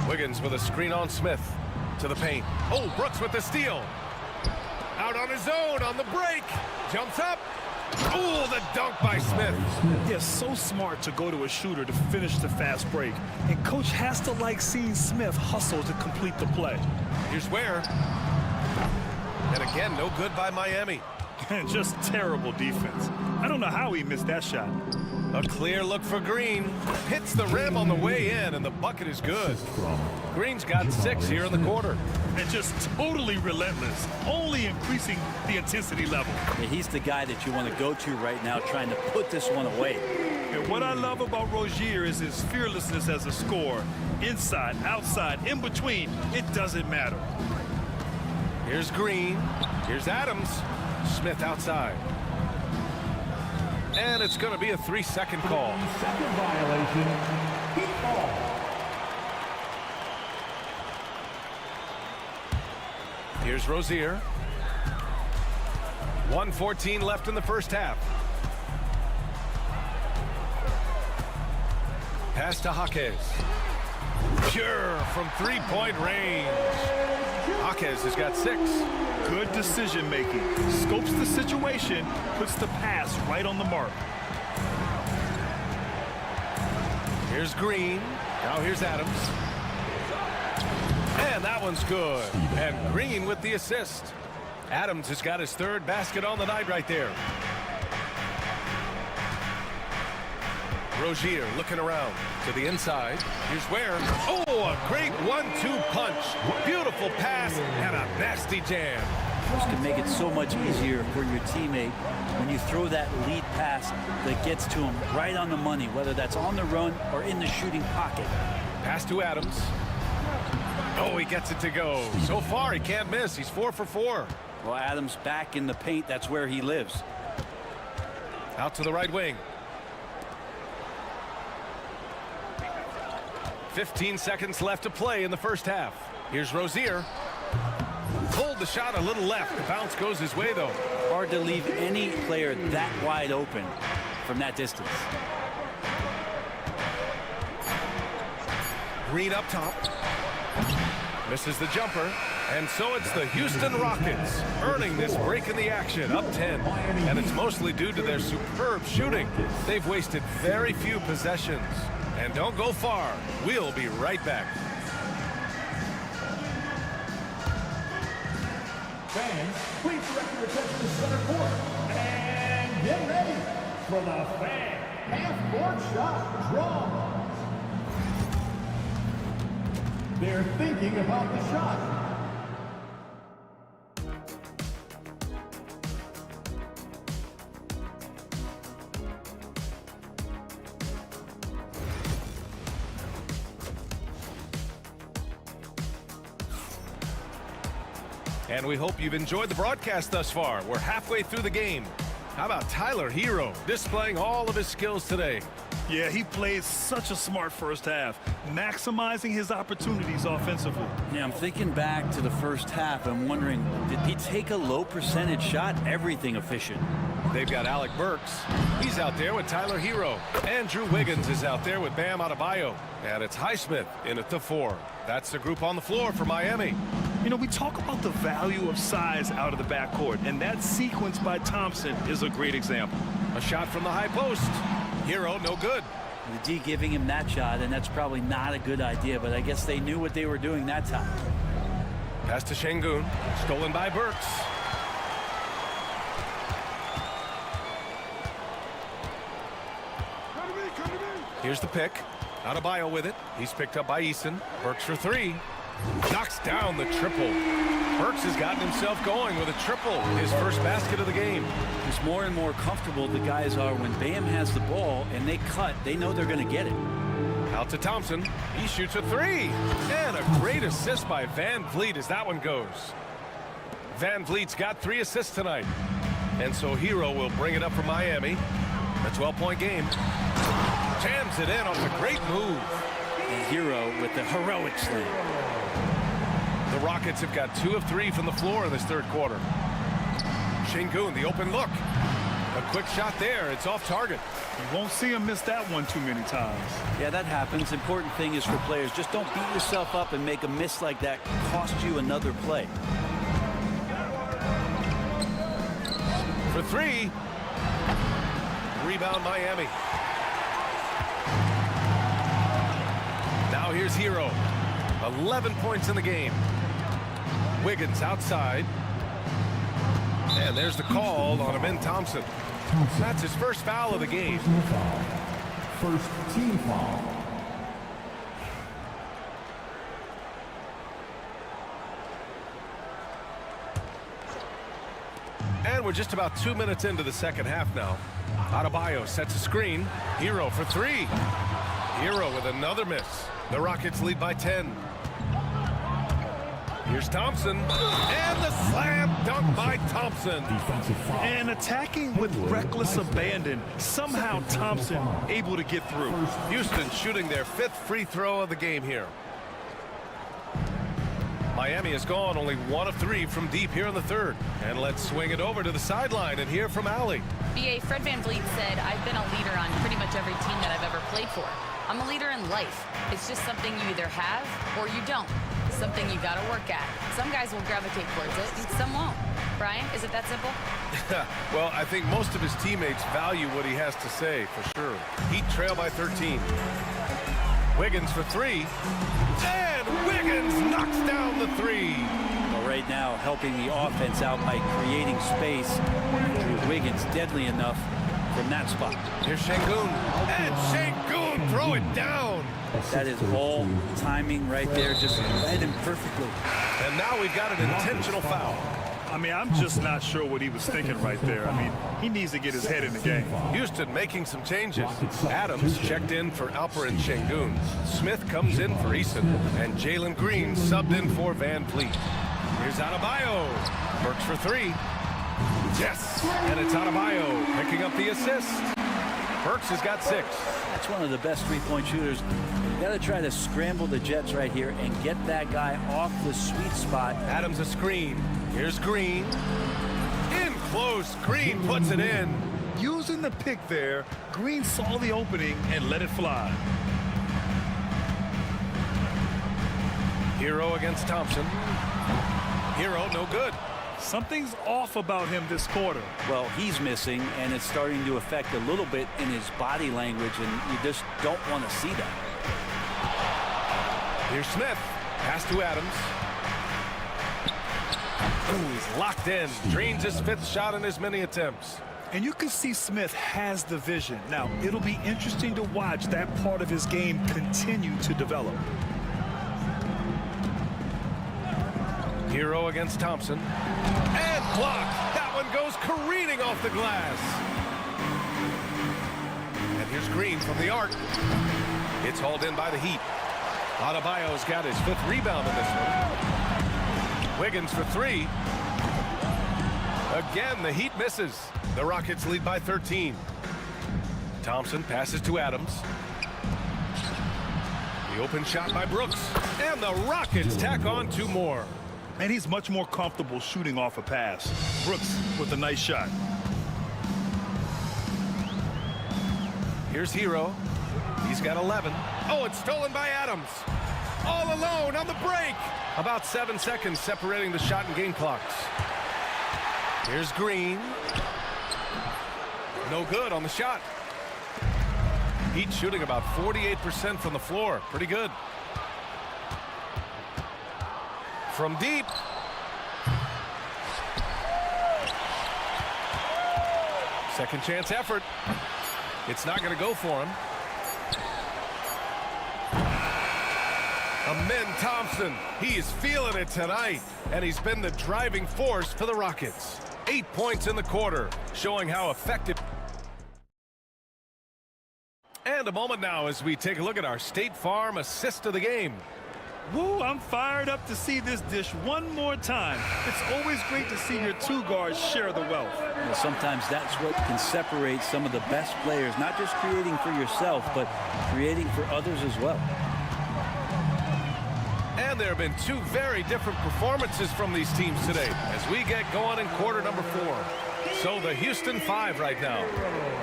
Wiggins with a screen on Smith to the paint. Oh, Brooks with the steal. Out on his own on the break. Jumps up. Oh, the dunk by Smith. They're so smart to go to a shooter to finish the fast break. And coach has to like seeing Smith hustle to complete the play. Here's Ware. And again, no good by Miami. Just terrible defense. I don't know how he missed that shot. A clear look for Green. Hits the rim on the way in, and the bucket is good. Green's got 6 here in the quarter. And just totally relentless, only increasing the intensity level. Yeah, he's the guy that you want to go to right now, trying to put this one away. And what I love about Rozier is his fearlessness as a scorer. Inside, outside, in between, it doesn't matter. Here's Green. Here's Adams. Smith outside. And it's going to be a 3-second call. Second violation. Heat ball. Here's Rozier. 1:14 left in the first half. Pass to Jaquez. Pure from three-point range. Jaquez has got 6. Good decision making. Scopes the situation, puts the pass right on the mark. Here's Green. Now here's Adams. And that one's good. And Green with the assist. Adams has got his 3rd basket on the night right there. Rozier looking around to the inside. Here's Ware. Oh, a great 1-2 punch. Beautiful pass and a nasty jam. This can make it so much easier for your teammate when you throw that lead pass that gets to him right on the money, whether that's on the run or in the shooting pocket. Pass to Adams. Oh, he gets it to go. So far, he can't miss. He's 4 for 4. Well, Adams back in the paint. That's where he lives. Out to the right wing. 15 seconds left to play in the first half. Here's Rozier. Pulled the shot a little left. The bounce goes his way, though. Hard to leave any player that wide open from that distance. Green up top. Misses the jumper. And so it's the Houston Rockets earning this break in the action, up 10. And it's mostly due to their superb shooting. They've wasted very few possessions. And don't go far. We'll be right back. Fans, please direct your attention to center court. And get ready for the fan half-court shot draw. They're thinking about the shot. And we hope you've enjoyed the broadcast thus far. We're halfway through the game. How about Tyler Hero displaying all of his skills today? Yeah, he played such a smart first half, maximizing his opportunities offensively. Yeah, I'm thinking back to the first half. I'm wondering, did he take a low percentage shot? Everything efficient. They've got Alec Burks. He's out there with Tyler Hero. Andrew Wiggins is out there with Bam Adebayo. And it's Highsmith in at the 4. That's the group on the floor for Miami. You know, we talk about the value of size out of the backcourt, and that sequence by Thompson is a great example. A shot from the high post. Hero, no good. The D giving him that shot, and that's probably not a good idea, but I guess they knew what they were doing that time. Pass to Şengün. Stolen by Burks. Here's the pick. Adebayo with it. He's picked up by Eason. Burks for 3. Knocks down the triple. Burks has gotten himself going with a triple. His first basket of the game. It's more and more comfortable the guys are when Bam has the ball and they cut. They know they're going to get it. Out to Thompson. He shoots a 3. And a great assist by Van Vliet as that one goes. Van Vliet's got 3 assists tonight. And so Hero will bring it up for Miami. A 12-point game. Jams it in off a great move. And Hero with the heroic slam. The Rockets have got 2 of 3 from the floor in this third quarter. Şengün, the open look. A quick shot there. It's off target. You won't see him miss that one too many times. Yeah, that happens. Important thing is for players, just don't beat yourself up and make a miss like that cost you another play. For 3. Rebound Miami. Now here's Hero. 11 points in the game. Wiggins outside. And there's the call on Amin Thompson. That's his first foul of the game. First team foul. And we're just about 2 minutes into the second half now. Adebayo sets a screen. Hero for 3. Hero with another miss. The Rockets lead by 10. Here's Thompson, and the slam dunk by Thompson. And attacking with reckless abandon. Somehow Thompson able to get through. Houston shooting their 5th free throw of the game here. Miami has gone only 1 of 3 from deep here in the third. And let's swing it over to the sideline and hear from Allie. BA, Fred VanVleet said, I've been a leader on pretty much every team that I've ever played for. I'm a leader in life. It's just something you either have or you don't. Something you gotta work at. Some guys will gravitate towards it, and some won't. Brian, is it that simple? Well, I think most of his teammates value what he has to say, for sure. Heat trail by 13. Wiggins for 3. And Wiggins knocks down the 3. Well, right now, helping the offense out by creating space. Wiggins deadly enough from that spot. Here's Şengün. And Şengün throw it down. That is all timing right there. Just read him perfectly. And now we've got an intentional foul. I mean, I'm just not sure what he was thinking right there. I mean, he needs to get his head in the game. Houston making some changes. Adams checked in for Alperen Şengün. Smith comes in for Eason. And Jalen Green subbed in for VanVleet. Here's Adebayo. Burks for 3. Yes, and it's Adebayo picking up the assist. Burks has got 6. That's one of the best three-point shooters. You got to try to scramble the Jets right here and get that guy off the sweet spot. Adams a screen. Here's Green. In close. Green puts it in. Using the pick there, Green saw the opening and let it fly. Hero against Thompson. Hero no good. Something's off about him this quarter. Well, he's missing, and it's starting to affect a little bit in his body language, and you just don't want to see that. Here's Smith. Pass to Adams. Ooh, he's locked in. Drains his 5th shot in as many attempts. And you can see Smith has the vision. Now, it'll be interesting to watch that part of his game continue to develop. Hero against Thompson. And blocked. That one goes careening off the glass. And here's Green from the arc. It's hauled in by the Heat. Adebayo's got his 5th rebound in this one. Wiggins for 3. Again, the Heat misses. The Rockets lead by 13. Thompson passes to Adams. The open shot by Brooks. And the Rockets tack on 2 more. And he's much more comfortable shooting off a pass. Brooks with a nice shot. Here's Hero. He's got 11. Oh, it's stolen by Adams. All alone on the break. About 7 seconds separating the shot and game clocks. Here's Green. No good on the shot. Heat shooting about 48% from the floor. Pretty good. From deep. Second chance effort. It's not going to go for him. Amin Thompson, he is feeling it tonight, and he's been the driving force for the Rockets. 8 points in the quarter, showing how effective. And a moment now as we take a look at our State Farm assist of the game. Woo, I'm fired up to see this dish one more time. It's always great to see your two guards share the wealth. You know, sometimes that's what can separate some of the best players, not just creating for yourself, but creating for others as well. And there have been two very different performances from these teams today as we get going in quarter number 4. So the Houston 5 right now.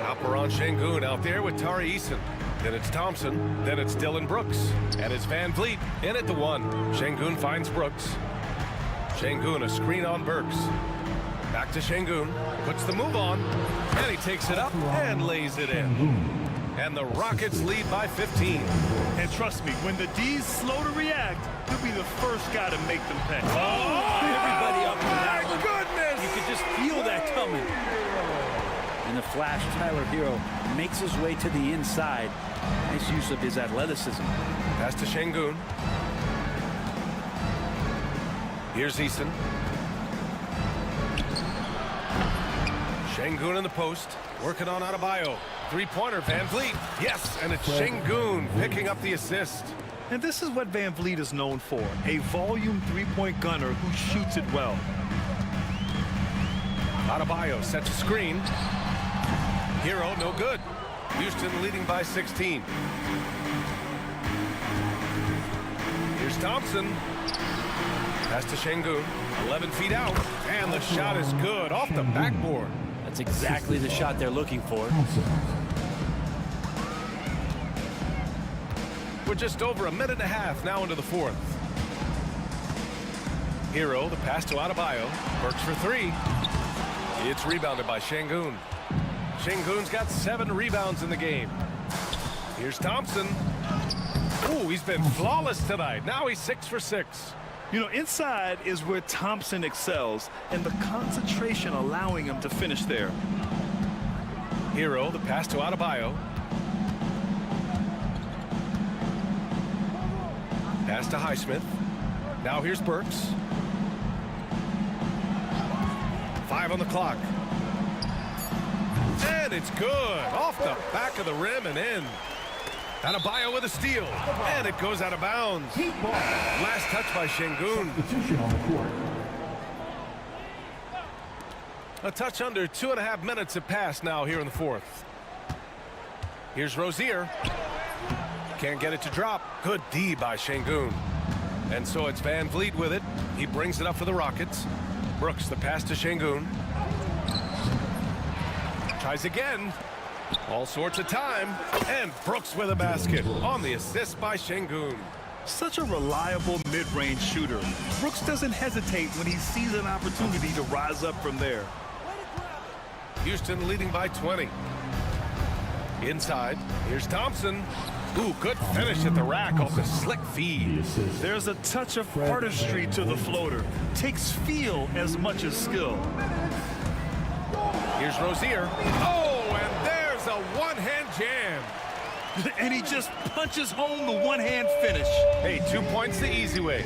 Alperon Şengün out there with Tari Eason. Then it's Thompson. Then it's Dylan Brooks. And it's Van Vliet in at the 1. Şengün finds Brooks. Şengün a screen on Burks. Back to Şengün. Puts the move on. And he takes it up and lays it in. And the Rockets lead by 15. And trust me, when the D's slow to react, he'll be the first guy to make them pay. Everybody up for that my one. goodness! You could just feel that coming. In the flash, Tyler Hero makes his way to the inside. Nice use of his athleticism. Pass to Şengün. Here's Eason. Şengün in the post. Working on Adebayo. Three-pointer, Van Vliet. Yes, and it's Şengün picking up the assist. And this is what Van Vliet is known for, a volume three-point gunner who shoots it well. Adebayo sets a screen. Hero, no good. Houston leading by 16. Here's Thompson. Pass to Şengün. 11 feet out. And the shot is good off the backboard. That's exactly the shot they're looking for. We're just over a minute and a half now into the 4th. Hero, the pass to Adebayo. Works for 3. It's rebounded by Şengün. Şengün's got 7 rebounds in the game. Here's Thompson. Ooh, he's been flawless tonight. Now he's 6 for 6. You know, inside is where Thompson excels, and the concentration allowing him to finish there. Hero, the pass to Adebayo. Pass to Highsmith. Now here's Burks. 5 on the clock. And it's good. Off the back of the rim and in. Adebayo with a steal. And it goes out of bounds. Last touch by Şengün. A touch under 2.5 minutes have passed now here in the 4th. Here's Rozier. Can't get it to drop. Good D by Şengün. And so it's Van Vliet with it. He brings it up for the Rockets. Brooks, the pass to Şengün. Tries again. All sorts of time. And Brooks with a basket on the assist by Şengün. Such a reliable mid-range shooter. Brooks doesn't hesitate when he sees an opportunity to rise up from there. Houston leading by 20. Inside, here's Thompson. Ooh, good finish at the rack off the slick feed. There's a touch of artistry to the floater. Takes feel as much as skill. Here's Rozier. Oh, and there's a one-hand jam. And he just punches home the one-hand finish. Hey, 2 points the easy way.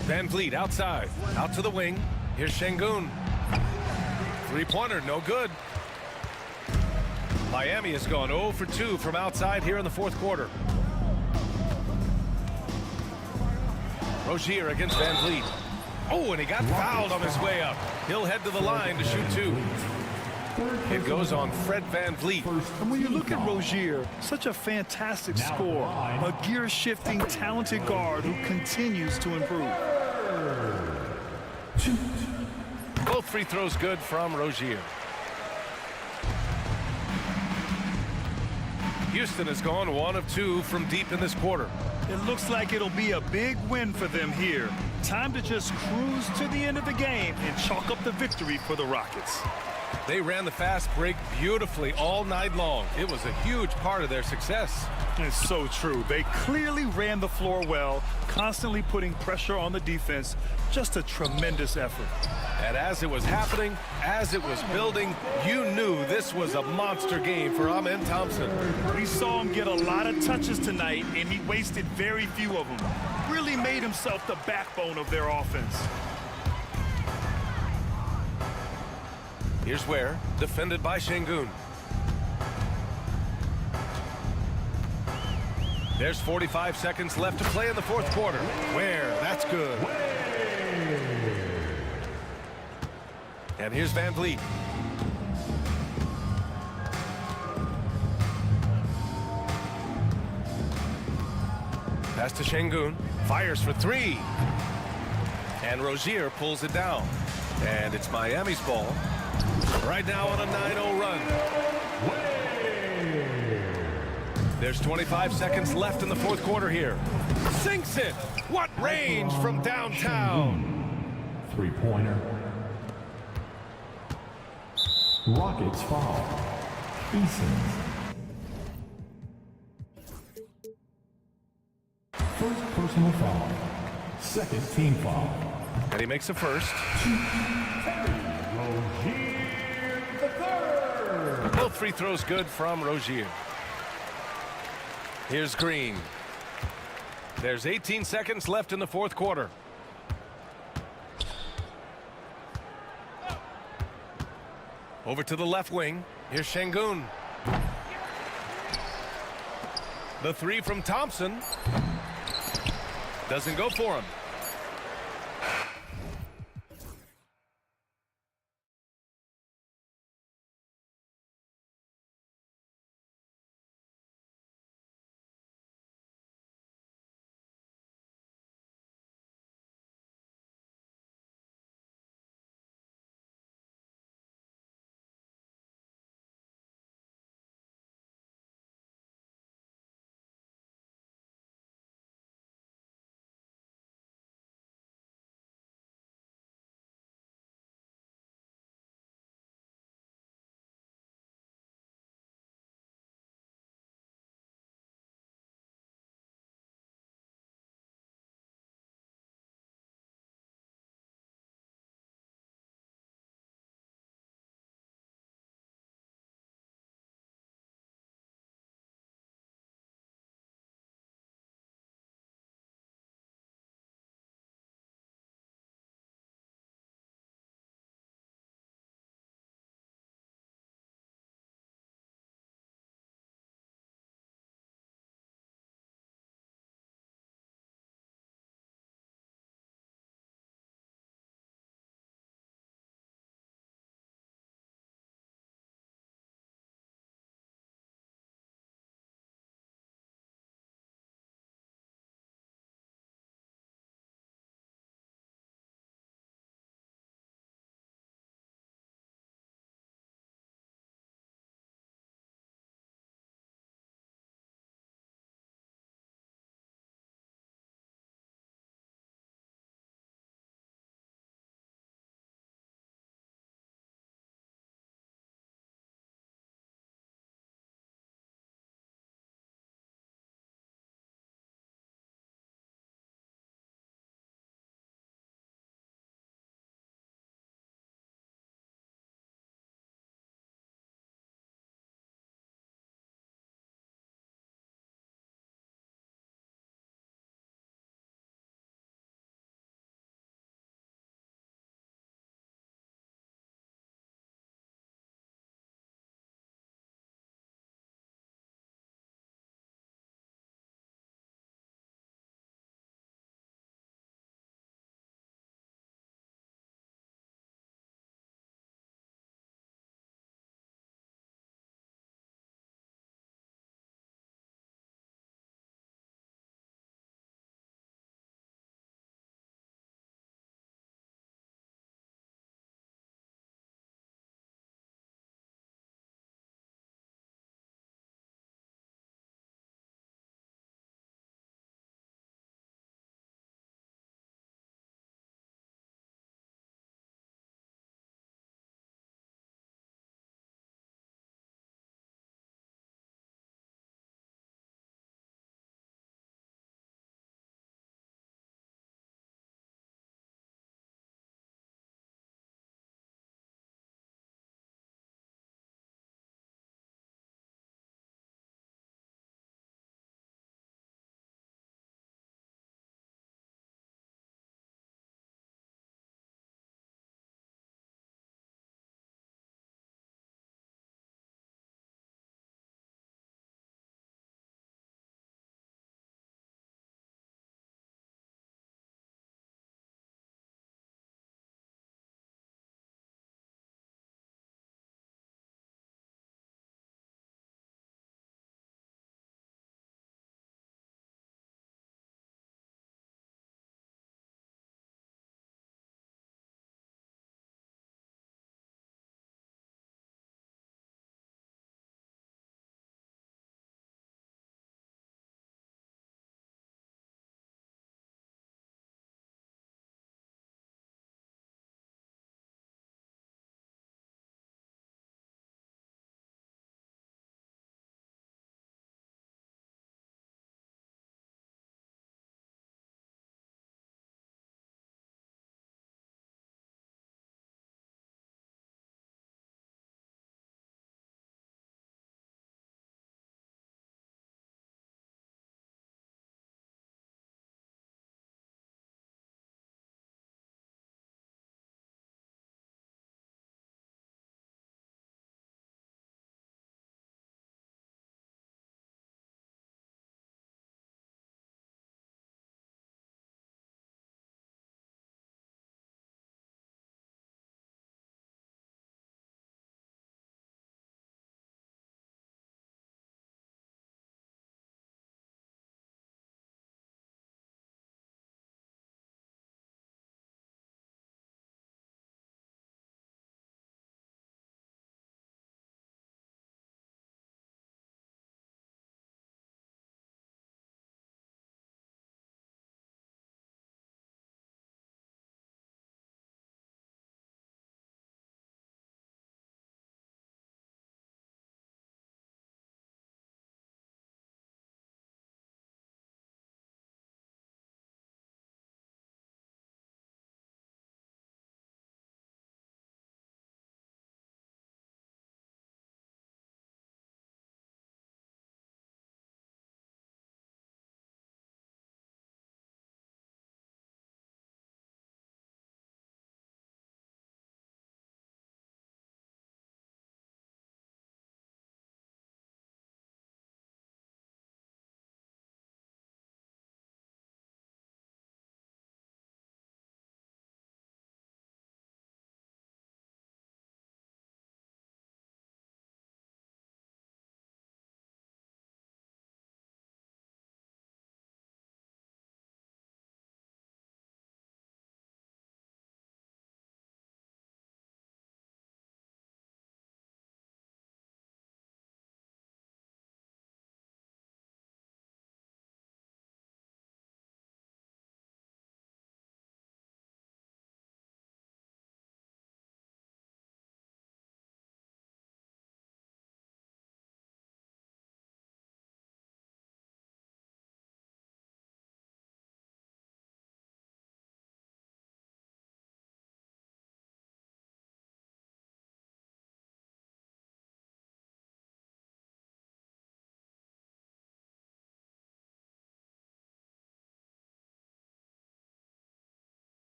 Van Vliet outside, out to the wing. Here's Şengün. Three-pointer, no good. Miami has gone 0 for 2 from outside here in the 4th quarter. Rozier against Van Vliet. Oh, and he got fouled on his way up. He'll head to the line to shoot 2. It goes on Fred Van Vliet. And when you look at Rozier, such a fantastic scorer, a gear-shifting, talented guard who continues to improve. Both free throws good from Rozier. Houston has gone 1 of 2 from deep in this quarter. It looks like it'll be a big win for them here. Time to just cruise to the end of the game and chalk up the victory for the Rockets. They ran the fast break beautifully all night long. It was a huge part of their success. It's so true. They clearly ran the floor well, constantly putting pressure on the defense. Just a tremendous effort. And as it was happening, as it was building, you knew this was a monster game for Amen Thompson. We saw him get a lot of touches tonight, and he wasted very few of them. Really made himself the backbone of their offense. Here's Ware, defended by Şengün. There's 45 seconds left to play in the fourth quarter. Where? That's good. And here's Van Vliet. Pass to Şengün. Fires for three. And Rozier pulls it down. And it's Miami's ball. Right now on a 9-0 run. There's 25 seconds left in the fourth quarter here. Sinks it! What range from downtown! Three-pointer. Rockets foul. Eason. First personal foul. Second team foul. And he makes a first. Rozier the third. Both free throws good from Rozier. Here's Green. There's 18 seconds left in the fourth quarter. Over to the left wing. Here's Şengün. The three from Thompson. Doesn't go for him.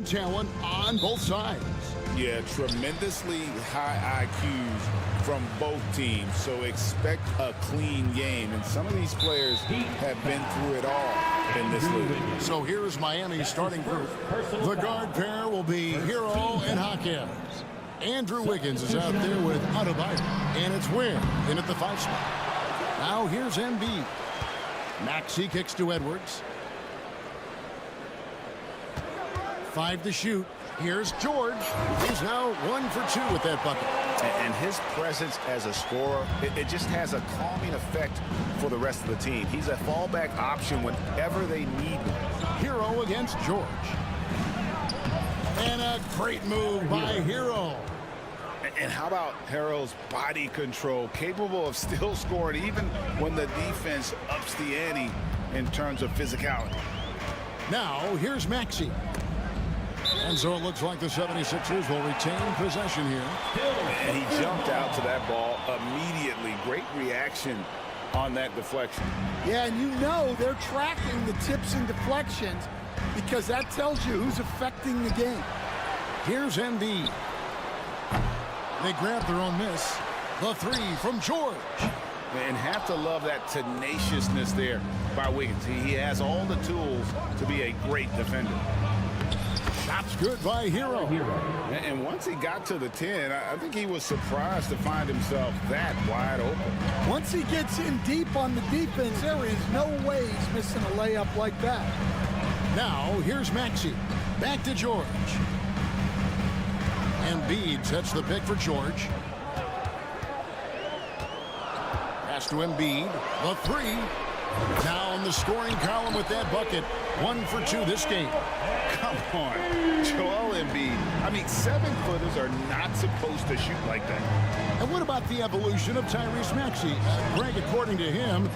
Talent on both sides. Yeah, tremendously high IQs from both teams, so expect a clean game. And some of these players have been through it all in this league. So here's Miami's starting group. The guard pair will be Hero and Hawkins. Andrew Wiggins is out there with Adebayo, and it's Wynn in at the 5 spot. Now here's Embiid. Maxey kicks to Edwards. 5 to shoot. Here's George. He's now 1 for 2 with that bucket. And his presence as a scorer, it just has a calming effect for the rest of the team. He's a fallback option whenever they need him. Hero against George. And a great move by Hero. And how about Hero's body control, capable of still scoring even when the defense ups the ante in terms of physicality. Now here's Maxey. And so it looks like the 76ers will retain possession here. And he jumped out to that ball immediately. Great reaction on that deflection. Yeah, and you know they're tracking the tips and deflections because that tells you who's affecting the game. Here's Embiid. They grab their own miss. The 3 from George. And have to love that tenaciousness there by Wiggins. He has all the tools to be a great defender. Shot's good by Hero. And once he got to the 10, I think he was surprised to find himself that wide open. Once he gets in deep on the defense, there is no way he's missing a layup like that. Now here's Maxey. Back to George. Embiid sets the pick for George. Pass to Embiid. The 3. Now in the scoring column with that bucket. 1 for 2 this game. Come on, Joel Embiid. I mean, 7-footers are not supposed to shoot like that. And what about the evolution of Tyrese Maxey? Greg, according to him,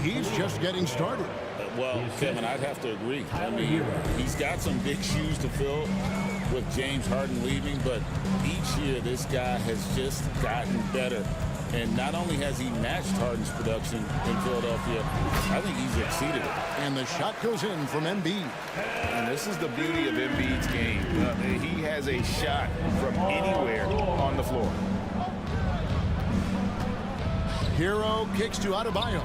he's just getting started. Well, Kevin, I'd have to agree. I mean, he's got some big shoes to fill with James Harden leaving, but each year this guy has just gotten better. And not only has he matched Harden's production in Philadelphia, I think he's exceeded it. And the shot goes in from Embiid. And this is the beauty of Embiid's game. He has a shot from anywhere on the floor. Hero kicks to Adebayo.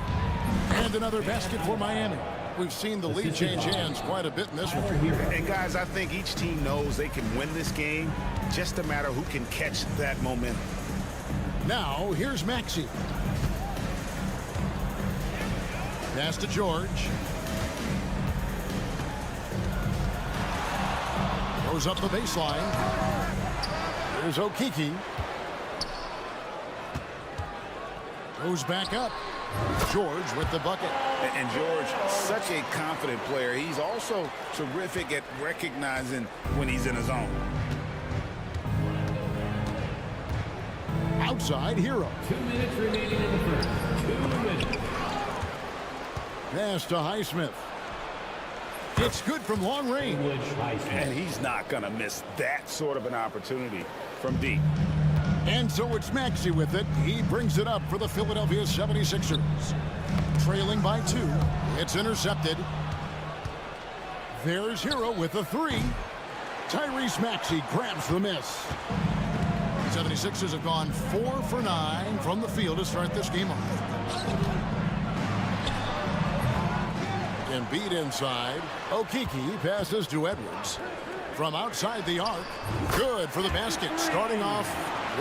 And another basket for Miami. We've seen the lead change hands quite a bit in this one. And guys, I think each team knows they can win this game. Just a matter who can catch that momentum. Now, here's Maxey. Pass to George. Goes up the baseline. Here's Okeke. Goes back up. George with the bucket. And George, such a confident player. He's also terrific at recognizing when he's in his zone. Outside Hero. 2 minutes remaining in the first. 2 minutes. Pass to Highsmith. It's good from long range. And he's not going to miss that sort of an opportunity from deep. And so it's Maxey with it. He brings it up for the Philadelphia 76ers. Trailing by 2. It's intercepted. There's Hero with the 3. Tyrese Maxey grabs the miss. 76ers have gone 4 for 9 from the field to start this game off. Embiid inside. Okeke passes to Edwards. From outside the arc. Good for the basket. Starting off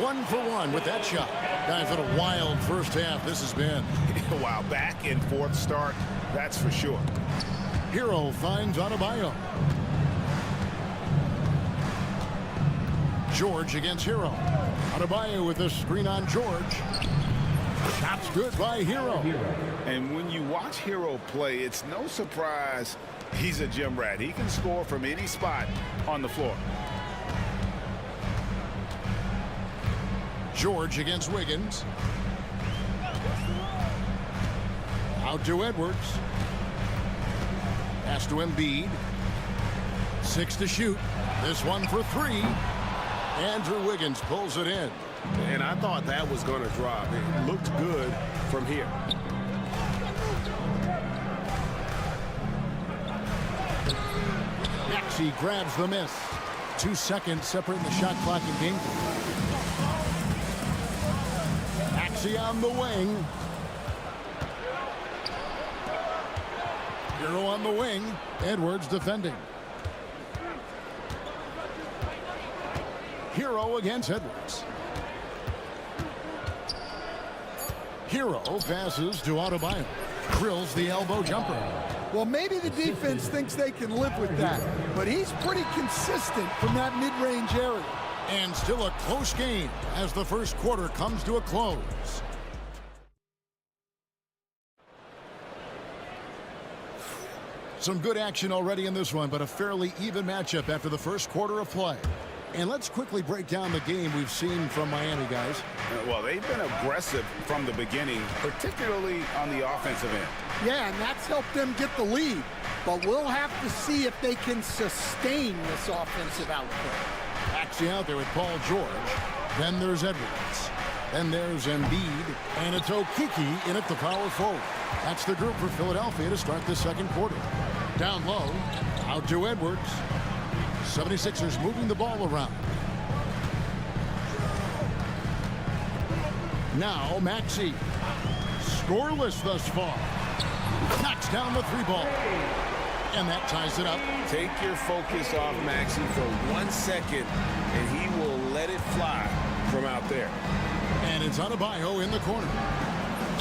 1 for 1 with that shot. Guys, what a wild first half this has been. Wow, back and forth start, that's for sure. Hero finds Adebayo. George against Hero. Adebayo with a screen on George. Shot's good by Hero. And when you watch Hero play, it's no surprise he's a gym rat. He can score from any spot on the floor. George against Wiggins. Out to Edwards. Pass to Embiid. 6 to shoot. This one for 3. Andrew Wiggins pulls it in. And I thought that was going to drop. It looked good from here. Maxey grabs the miss. 2 seconds separating the shot clock and game. Maxey on the wing. Hero on the wing. Edwards defending. Hero against Edwards. Hero passes to Adebayo. Drills the elbow jumper. Well, maybe the defense thinks they can live with that, but he's pretty consistent from that mid-range area. And still a close game as the first quarter comes to a close. Some good action already in this one, but a fairly even matchup after the first quarter of play. And let's quickly break down the game we've seen from Miami, guys. Well, they've been aggressive from the beginning, particularly on the offensive end. Yeah, and that's helped them get the lead. But we'll have to see if they can sustain this offensive output. Maxey out there with Paul George. Then there's Edwards. Then there's Embiid. And it's Okiki in at the power forward. That's the group for Philadelphia to start the second quarter. Down low, out to Edwards. 76ers moving the ball around. Now Maxey. Scoreless thus far. Knocks down the three ball. And that ties it up. Take your focus off Maxey for 1 second, and he will let it fly from out there. And it's Adebayo in the corner.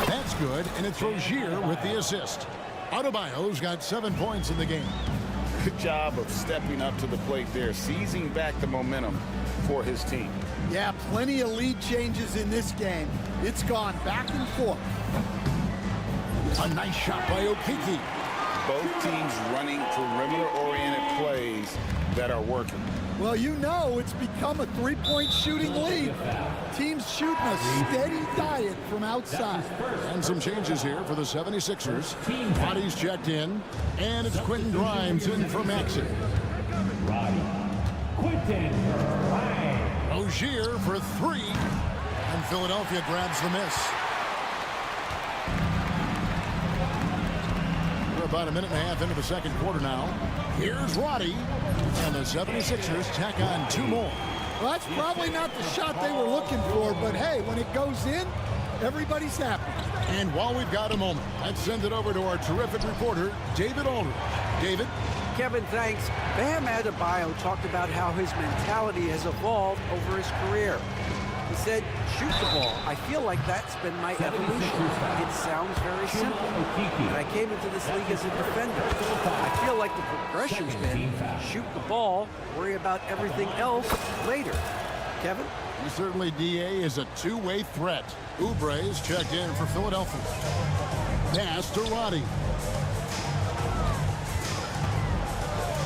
That's good, and it's Rozier with the assist. Adebayo's got 7 points in the game. Good job of stepping up to the plate there, seizing back the momentum for his team. Yeah, plenty of lead changes in this game. It's gone back and forth. A nice shot by Okiki. Both teams running perimeter-oriented plays that are working. Well, you know it's become a three-point shooting lead. Teams shooting a steady diet from outside. And some changes here for the 76ers. Bodies checked in, and it's Quentin Grimes in for Maxey. Rozier for three, and Philadelphia grabs the miss. We're about a minute and a half into the second quarter now. Here's Roddy, and the 76ers tack on 2 more. Well, that's probably not the shot they were looking for, but hey, when it goes in, everybody's happy. And while we've got a moment, let's send it over to our terrific reporter, David Aldridge. David? Kevin, thanks. Bam Adebayo talked about how his mentality has evolved over his career. He said, shoot the ball. I feel like that's been my evolution. It sounds very simple. And I came into this league as a defender. I feel like the progression's been shoot the ball, worry about everything else later. Kevin? Certainly, DA is a two-way threat. Oubre's checked in for Philadelphia. Pass to Roddy.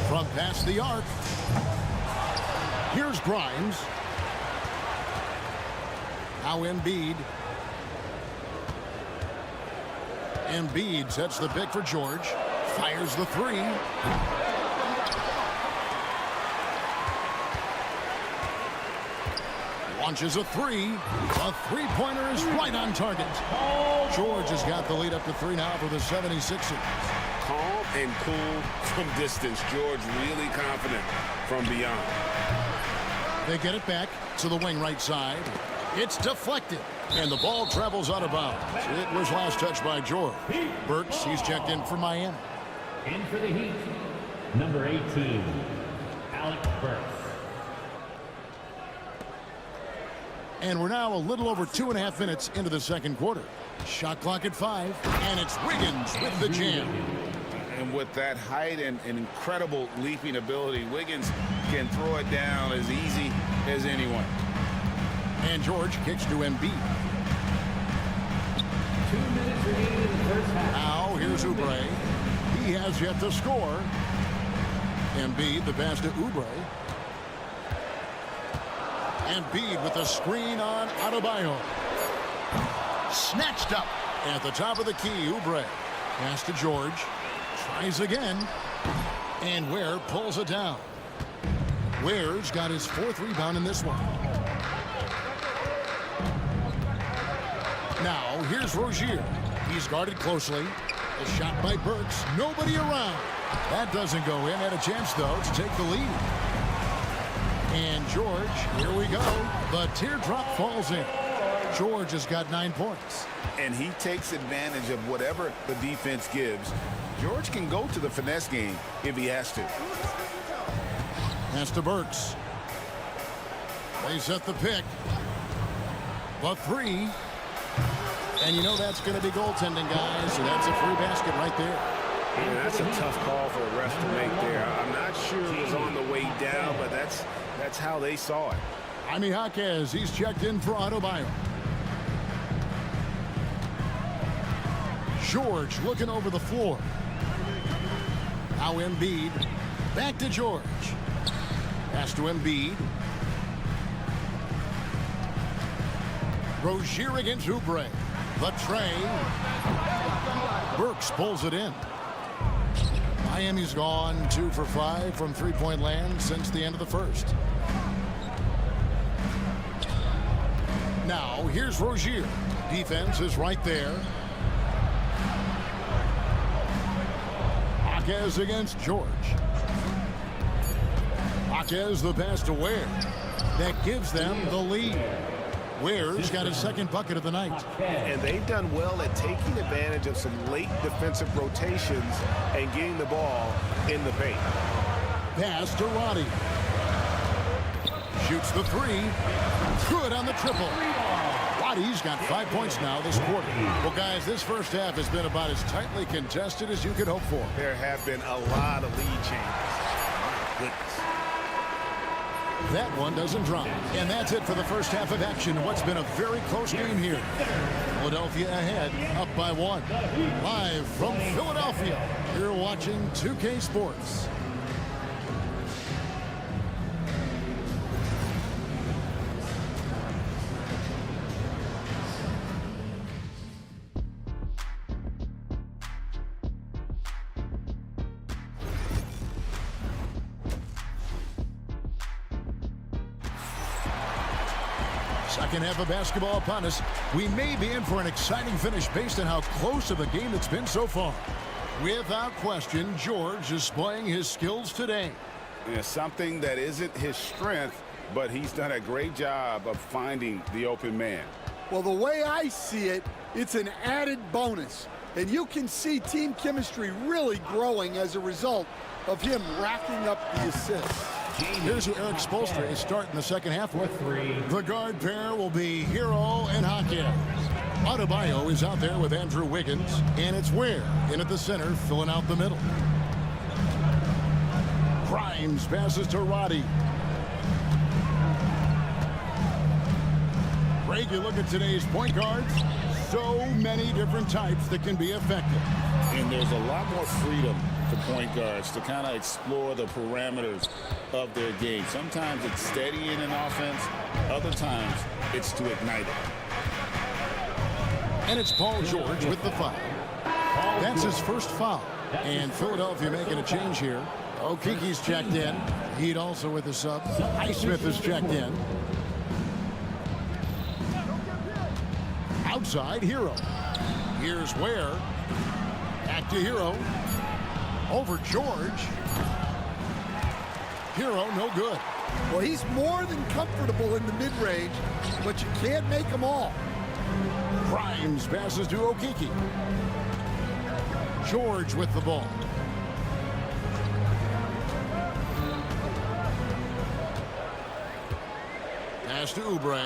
From past the arc. Here's Grimes. Now Embiid. Embiid sets the pick for George. Fires the three. Launches a three. A three-pointer is right on target. George has got the lead up to 3 now for the 76ers. Calm and cool from distance. George really confident from beyond. They get it back to the wing right side. It's deflected, and the ball travels out of bounds. It was last touched by George. Burks, he's checked in for Miami. In for the Heat, number 18, Alec Burks. And we're now a little over 2.5 minutes into the second quarter. Shot clock at 5, and it's Wiggins with the jam. And with that height and incredible leaping ability, Wiggins can throw it down as easy as anyone. And George kicks to Embiid. 2 minutes remaining in the first half. Now here's Oubre. He has yet to score. Embiid, the pass to Oubre. Embiid with the screen on Adebayo. Snatched up at the top of the key. Oubre pass to George. Tries again. And Ware pulls it down. Ware's got his 4th rebound in this one. Now, here's Rozier. He's guarded closely. A shot by Burks. Nobody around. That doesn't go in. Had a chance, though, to take the lead. And George, here we go. The teardrop falls in. George has got 9 points. And he takes advantage of whatever the defense gives. George can go to the finesse game if he has to. Pass to Burks. They set the pick. The three. And you know that's going to be goaltending, guys. So that's a free basket right there. Yeah, that's a tough call for the ref to make there. I'm not sure it was on the way down, but that's how they saw it. Jaime Jaquez, he's checked in for Adebayo. George looking over the floor. Now Embiid. Back to George. Pass to Embiid. Rozier against Oubre. The tray. Burks pulls it in. Miami's gone 2 for 5 from three-point land since the end of the first. Now, here's Rozier. Defense is right there. Jaquez against George. Jaquez the pass to Ware. That gives them the lead. Ware's got his second bucket of the night. And they've done well at taking advantage of some late defensive rotations and getting the ball in the paint. Pass to Roddy. Shoots the three. Good on the triple. Roddy's got 5 points now this quarter. Well, guys, this first half has been about as tightly contested as you could hope for. There have been a lot of lead changes. My goodness. That one doesn't drop. And that's it for the first half of action. What's been a very close game here. Philadelphia ahead, up by 1. Live from Philadelphia, you're watching 2K Sports. Second half of basketball upon us. We may be in for an exciting finish based on how close of a game it's been so far. Without question, George is displaying his skills today. Yeah, something that isn't his strength, but he's done a great job of finding the open man. Well, the way I see it, it's an added bonus. And you can see team chemistry really growing as a result of him racking up the assists. Here's who Eric Spoelstra is starting the second half with. The guard pair will be Hero and Jaquez. Adebayo is out there with Andrew Wiggins, and it's Ware in at the center, filling out the middle. Grimes passes to Roddy. Greg, you look at today's point guards, so many different types that can be effective. And there's a lot more freedom for point guards to kind of explore the parameters of their game. Sometimes it's steadying an offense. Other times it's to ignite it. And it's Paul George with the foul. That's his first foul. And Philadelphia making a change here. Okiki's checked in. Heat also with the sub. Highsmith is checked in. Outside, Hero. Here's Ware. Back to Hero. Over George. Hero, no good. Well, he's more than comfortable in the mid-range, but you can't make them all. Grimes passes to Okiki. George with the ball. Pass to Oubre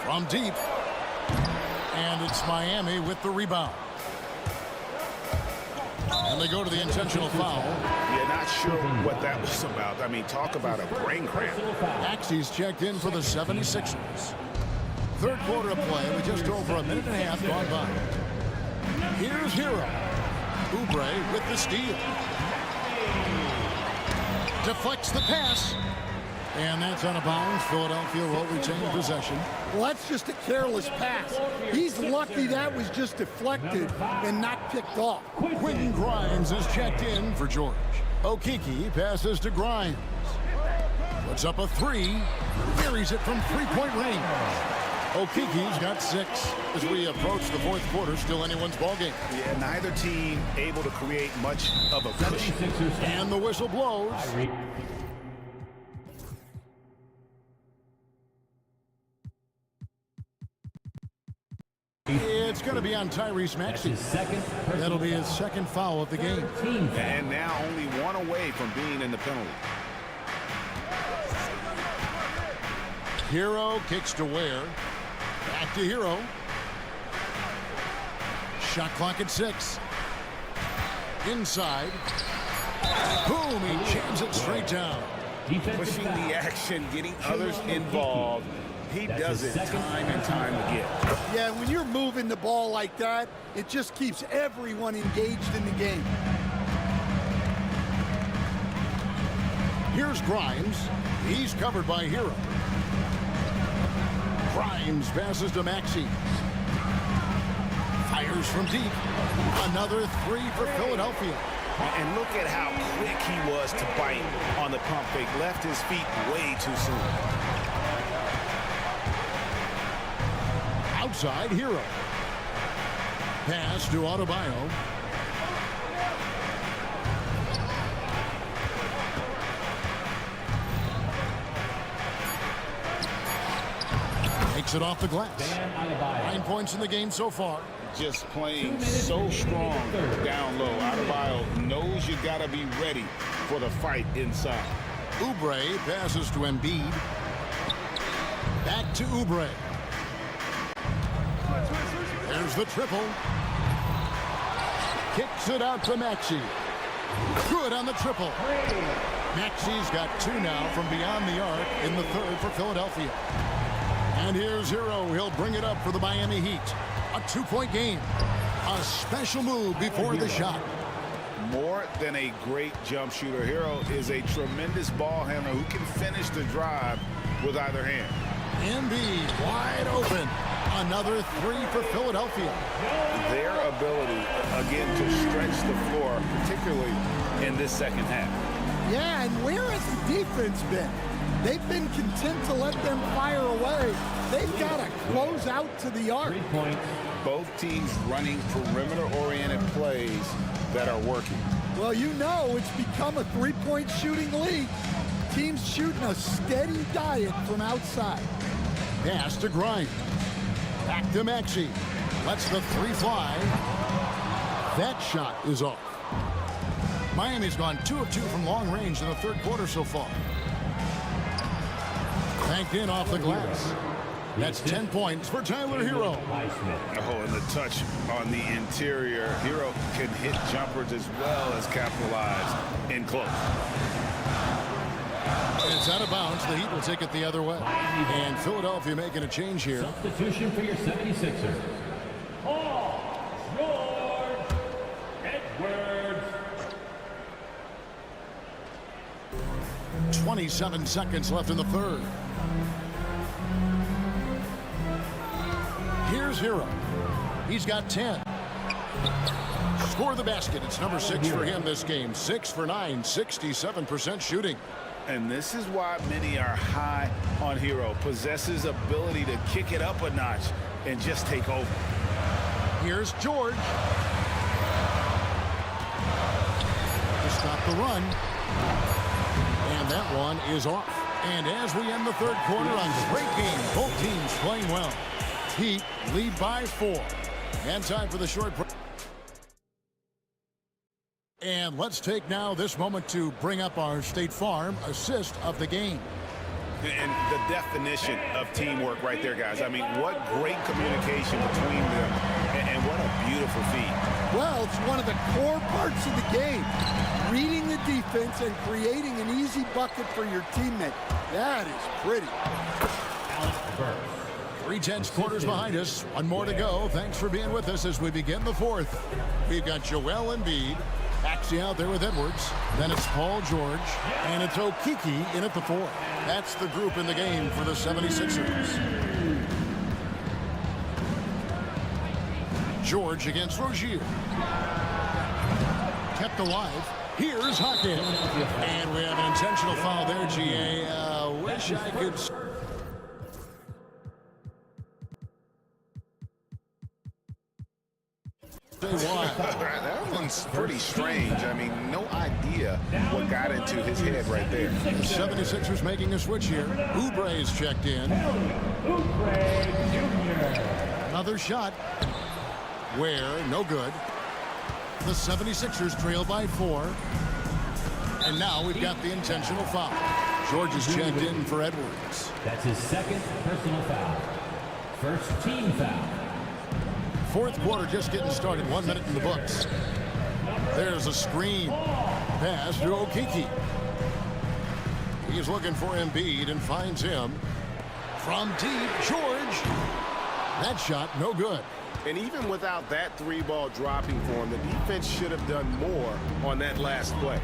from deep. And it's Miami with the rebound. And they go to the intentional foul. Yeah, not sure what that was about. I mean, talk about a brain cramp. Axie's checked in for the 76ers. Third quarter of play with just over a minute and a half gone by. Here's Hero. Oubre with the steal. Deflects the pass. And that's out of bounds. Philadelphia will retain possession. Well, that's just a careless pass. He's lucky that was just deflected and not picked off. Quentin Grimes is checked in for George. Okiki passes to Grimes. Puts up a three. Buries it from three-point range. Okiki's got 6 as we approach the fourth quarter. Still anyone's ballgame. Yeah, neither team able to create much of a push. And the whistle blows. It's going to be on Tyrese Maxey. That'll be his second foul of the game. And now only one away from being in the penalty. Hero kicks to Ware. Back to Hero. Shot clock at 6. Inside. Boom, he jams it straight down. Pushing the action, getting others involved. He does it time and time again. Yeah, when you're moving the ball like that, it just keeps everyone engaged in the game. Here's Grimes. He's covered by Hero. Grimes passes to Maxey. Fires from deep. Another 3 for Philadelphia. And look at how quick he was to bite on the pump fake. Left his feet way too soon. Outside, Hero. Pass to Adebayo. Takes it off the glass. 9 points in the game so far. Just playing so strong down low. Adebayo knows you got to be ready for the fight inside. Oubre passes to Embiid. Back to Oubre. There's the triple. Kicks it out to Maxey. Good on the triple. Maxey's got 2 now from beyond the arc in the third for Philadelphia. And here's Hero. He'll bring it up for the Miami Heat. A 2-point game. A special move before the shot. More than a great jump shooter, Hero is a tremendous ball handler who can finish the drive with either hand. Embiid wide open. Another 3 for Philadelphia. Their ability, again, to stretch the floor, particularly in this second half. Yeah, and where has the defense been? They've been content to let them fire away. They've got to close out to the arc. Both teams running perimeter-oriented plays that are working. Well, you know it's become a 3-point shooting league. Teams shooting a steady diet from outside. Pass to Grimes. Back to Maxey. Lets the 3 fly. That shot is off. Miami's gone 2 of 2 from long range in the third quarter so far. Banked in off the glass. That's 10 points for Tyler Hero. Oh, and the touch on the interior. Hero can hit jumpers as well as capitalize in close. It's out of bounds. The Heat will take it the other way. And Philadelphia making a change here. Substitution for your 76ers. Paul George Edwards. 27 seconds left in the third. Here's Hero. He's got 10. Score the basket. It's number 6 for him this game. 6 for 9, 67% shooting. And this is why many are high on Hero. Possesses ability to kick it up a notch and just take over. Here's George. To stop the run. And that one is off. And as we end the third quarter, a great game. Both teams playing well. Heat lead by 4. And time for the short break. And let's take now this moment to bring up our State Farm assist of the game. And the definition of teamwork right there, guys. I mean, what great communication between them, and what a beautiful feat. Well, it's one of the core parts of the game. Reading the defense and creating an easy bucket for your teammate. That is pretty. 3/10 quarters behind us. One more to go. Thanks for being with us as we begin the fourth. We've got Joel Embiid. Maxey out there with Edwards. Then it's Paul George. And it's Okiki in at the 4. That's the group in the game for the 76ers. George against Rozier. Kept alive. Here's Hockey. And we have an intentional foul there, GA. Wish I could... It's pretty strange. I mean, no idea what got into his head right there. The 76ers making a switch here. Oubre's checked in. Another shot. Where, no good. The 76ers trail by 4. And now we've got the intentional foul. George is checked in for Edwards. That's his second personal foul. First team foul. Fourth quarter just getting started. 1 minute in the books. There's a screen. Pass to Okiki. He's looking for Embiid and finds him. From deep, George. That shot, no good. And even without that three-ball dropping for him, the defense should have done more on that last play.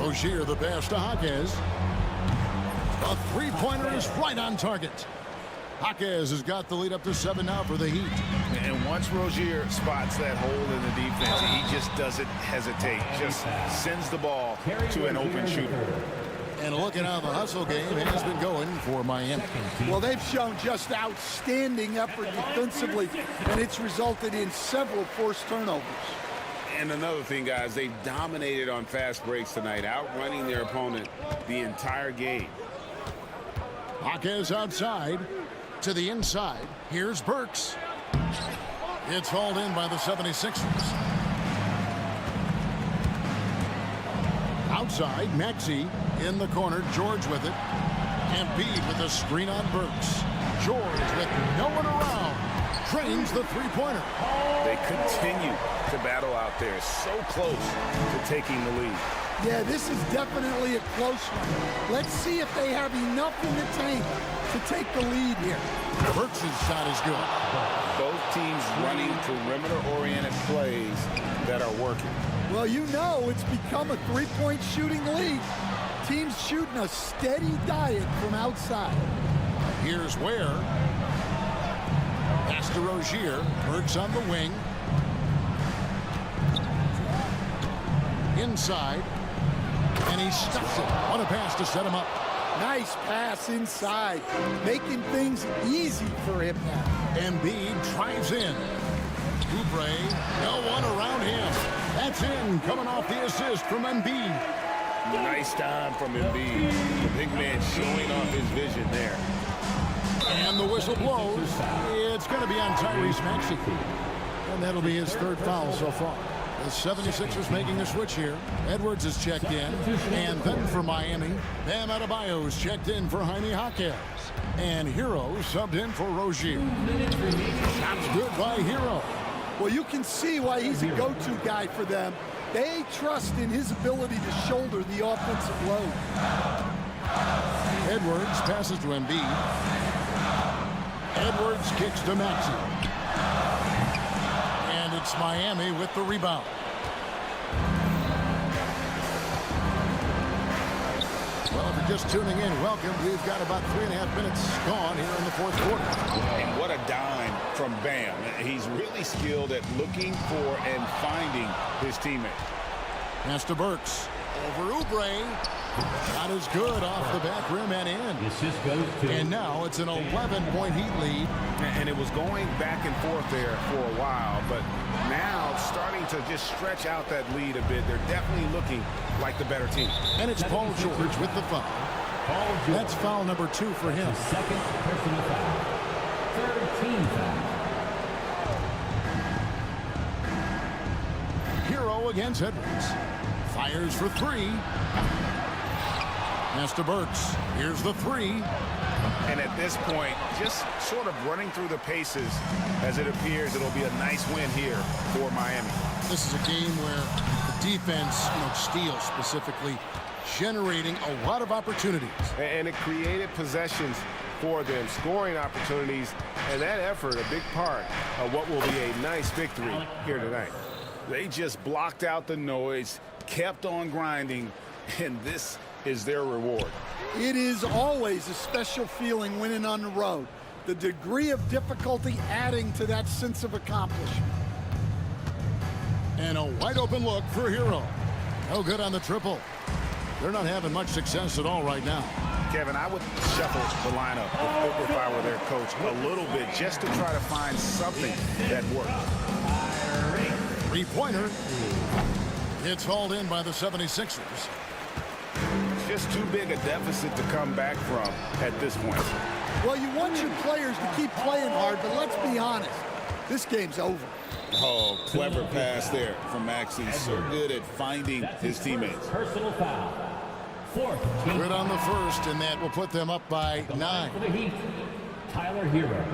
Rozier the pass to Jaquez. A three-pointer is right on target. Jaquez has got the lead up to 7 now for the Heat. And once Rozier spots that hole in the defense, he just doesn't hesitate. Just sends the ball to an open shooter. And looking how the hustle game has been going for Miami. Well, they've shown just outstanding effort defensively, and it's resulted in several forced turnovers. And another thing, guys, they've dominated on fast breaks tonight, outrunning their opponent the entire game. Jaquez outside to the inside. Here's Burks. It's hauled in by the 76ers. Outside, Maxey in the corner. George with it. Embiid with a screen on Burks. George with no one around. Trains the three-pointer. They continue to battle out there, so close to taking the lead. Yeah, this is definitely a close one. Let's see if they have enough in the tank to take the lead here. Burks' shot is good. Both teams running perimeter-oriented plays that are working. Well, you know it's become a three-point shooting league. Teams shooting a steady diet from outside. Here's Ware. Pass to Rozier. Burks on the wing. Inside. And he stuffs it. What a pass to set him up. Nice pass inside. Making things easy for him now. Embiid drives in. Oubre, no one around him. That's in, coming off the assist from Embiid. Nice time from Embiid. The big man showing off his vision there. And the whistle blows. It's going to be on Tyrese Maxey. And that'll be his third foul so far. The 76ers making a switch here. Edwards is checked in. And then for Miami, Bam Adebayo is checked in for Jaime Jaquez. And Hero subbed in for Rozier. Shots good by Hero. Well, you can see why he's a go-to guy for them. They trust in his ability to shoulder the offensive load. Edwards passes to Embiid. Edwards kicks to Maxey. And it's Miami with the rebound. Well, if you're just tuning in, welcome. We've got about 3.5 minutes gone here in the fourth quarter. And what a dime from Bam. He's really skilled at looking for and finding his teammate. Pass to Burks. Over Oubre. Shot is good off the back rim and in. And now it's an 11-point Heat lead. And it was going back and forth there for a while, but now starting to just stretch out that lead a bit. They're definitely looking like the better team. And it's Paul George with the foul. That's foul number 2 for him. Second personal foul. Third team foul. Hero against Edwards. Fires for 3. Pass to Burks. Here's the 3. And at this point, just sort of running through the paces as it appears it'll be a nice win here for Miami. This is a game where the defense, steals specifically, generating a lot of opportunities. And it created possessions for them, scoring opportunities, and that effort, a big part of what will be a nice victory here tonight. They just blocked out the noise, kept on grinding, and this is their reward. It is always a special feeling winning on the road. The degree of difficulty adding to that sense of accomplishment. And a wide open look for Hero. No good on the triple. They're not having much success at all right now. Kevin, I would shuffle the lineup if I were their coach a little bit just to try to find something that worked. Three-pointer. It's hauled in by the 76ers. Just too big a deficit to come back from at this point. Well, you want your players to keep playing hard, but let's be honest. This game's over. Oh, clever pass there from Maxey. So good at finding his teammates. Personal foul. Fourth. Good on the first, and that will put them up by 9. For the Heat, Tyler Hero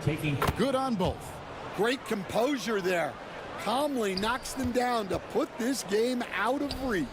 taking. Good on both. Great composure there. Calmly knocks them down to put this game out of reach.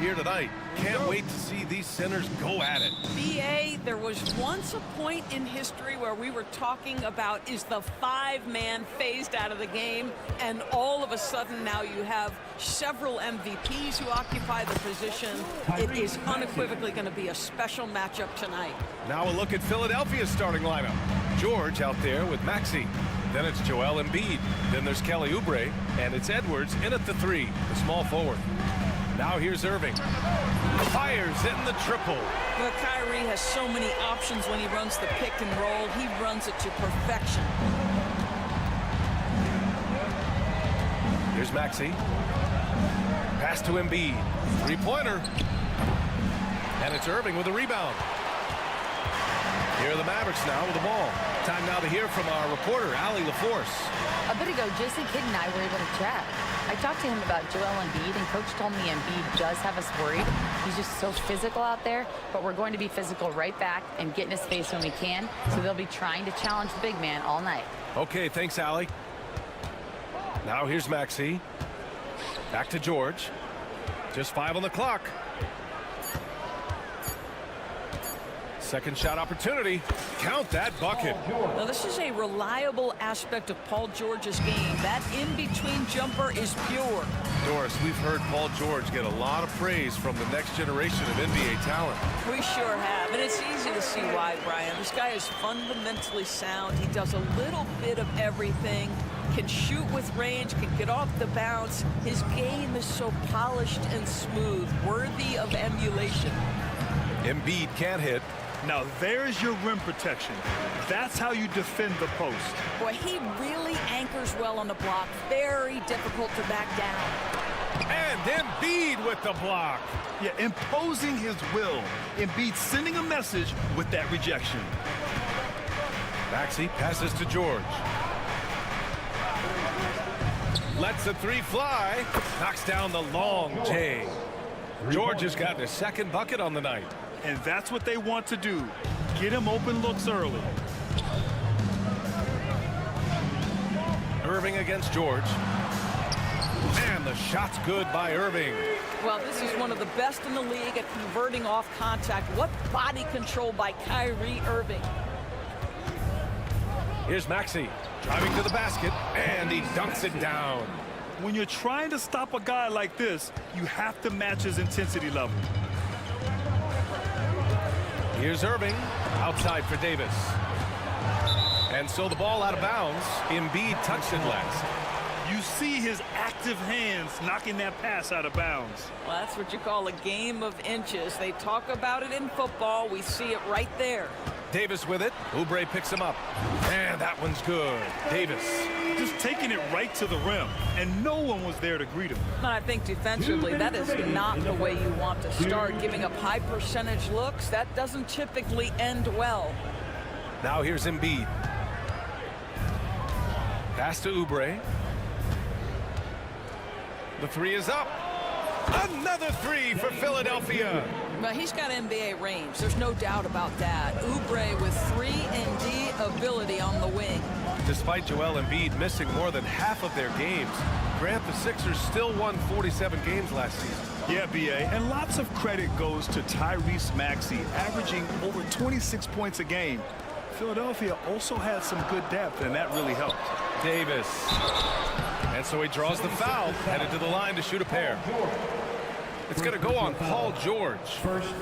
here tonight. Can't wait to see these centers go at it. BA, there was once a point in history where we were talking about is the five-man phased out of the game, and all of a sudden now you have several MVPs who occupy the position. It is unequivocally going to be a special matchup tonight. Now a look at Philadelphia's starting lineup. George out there with Maxey. Then it's Joel Embiid. Then there's Kelly Oubre. And it's Edwards in at the 3, the small forward. Now here's Irving. Fires in the triple. But Kyrie has so many options when he runs the pick and roll. He runs it to perfection. Here's Maxey. Pass to Embiid. Three-pointer. And it's Irving with a rebound. Here are the Mavericks now with the ball. Time now to hear from our reporter, Allie LaForce. A bit ago, Jason Kidd and I were able to chat. I talked to him about Joel Embiid, and Coach told me Embiid does have us worried. He's just so physical out there, but we're going to be physical right back and get in his face when we can, so they'll be trying to challenge the big man all night. Okay, thanks, Allie. Now here's Maxey. Back to George. Just 5 on the clock. Second shot opportunity. Count that bucket. Now, this is a reliable aspect of Paul George's game. That in-between jumper is pure. Doris, we've heard Paul George get a lot of praise from the next generation of NBA talent. We sure have, and it's easy to see why, Brian. This guy is fundamentally sound. He does a little bit of everything, can shoot with range, can get off the bounce. His game is so polished and smooth, worthy of emulation. Embiid can't hit. Now there's your rim protection. That's how you defend the post. Boy, he really anchors well on the block. Very difficult to back down. And Embiid with the block. Yeah, imposing his will. Embiid sending a message with that rejection. Maxey passes to George. Lets the 3 fly. Knocks down the long J. George has gotten his second bucket on the night. And that's what they want to do. Get him open looks early. Irving against George. And the shot's good by Irving. Well, this is one of the best in the league at converting off contact. What body control by Kyrie Irving. Here's Maxey driving to the basket, and he dunks it down. When you're trying to stop a guy like this, you have to match his intensity level. Here's Irving, outside for Davis. And so the ball out of bounds. Embiid touched it last. You see his active hands knocking that pass out of bounds. Well, that's what you call a game of inches. They talk about it in football. We see it right there. Davis with it. Oubre picks him up. And that one's good. Davis. Just taking it right to the rim, and no one was there to greet him. And I think defensively, that is not the way you want to start. Giving up high percentage looks, that doesn't typically end well. Now here's Embiid. Pass to Oubre. The 3 is up. Another 3 for Philadelphia. But he's got NBA range. There's no doubt about that. Oubre with 3-and-D ability on the wing. Despite Joel Embiid missing more than half of their games, Grant, the Sixers still won 47 games last season. Yeah, B.A., and lots of credit goes to Tyrese Maxey, averaging over 26 points a game. Philadelphia also had some good depth, and that really helped. Davis. And so he draws the foul, headed to the line to shoot a pair. It's going to go on Paul George.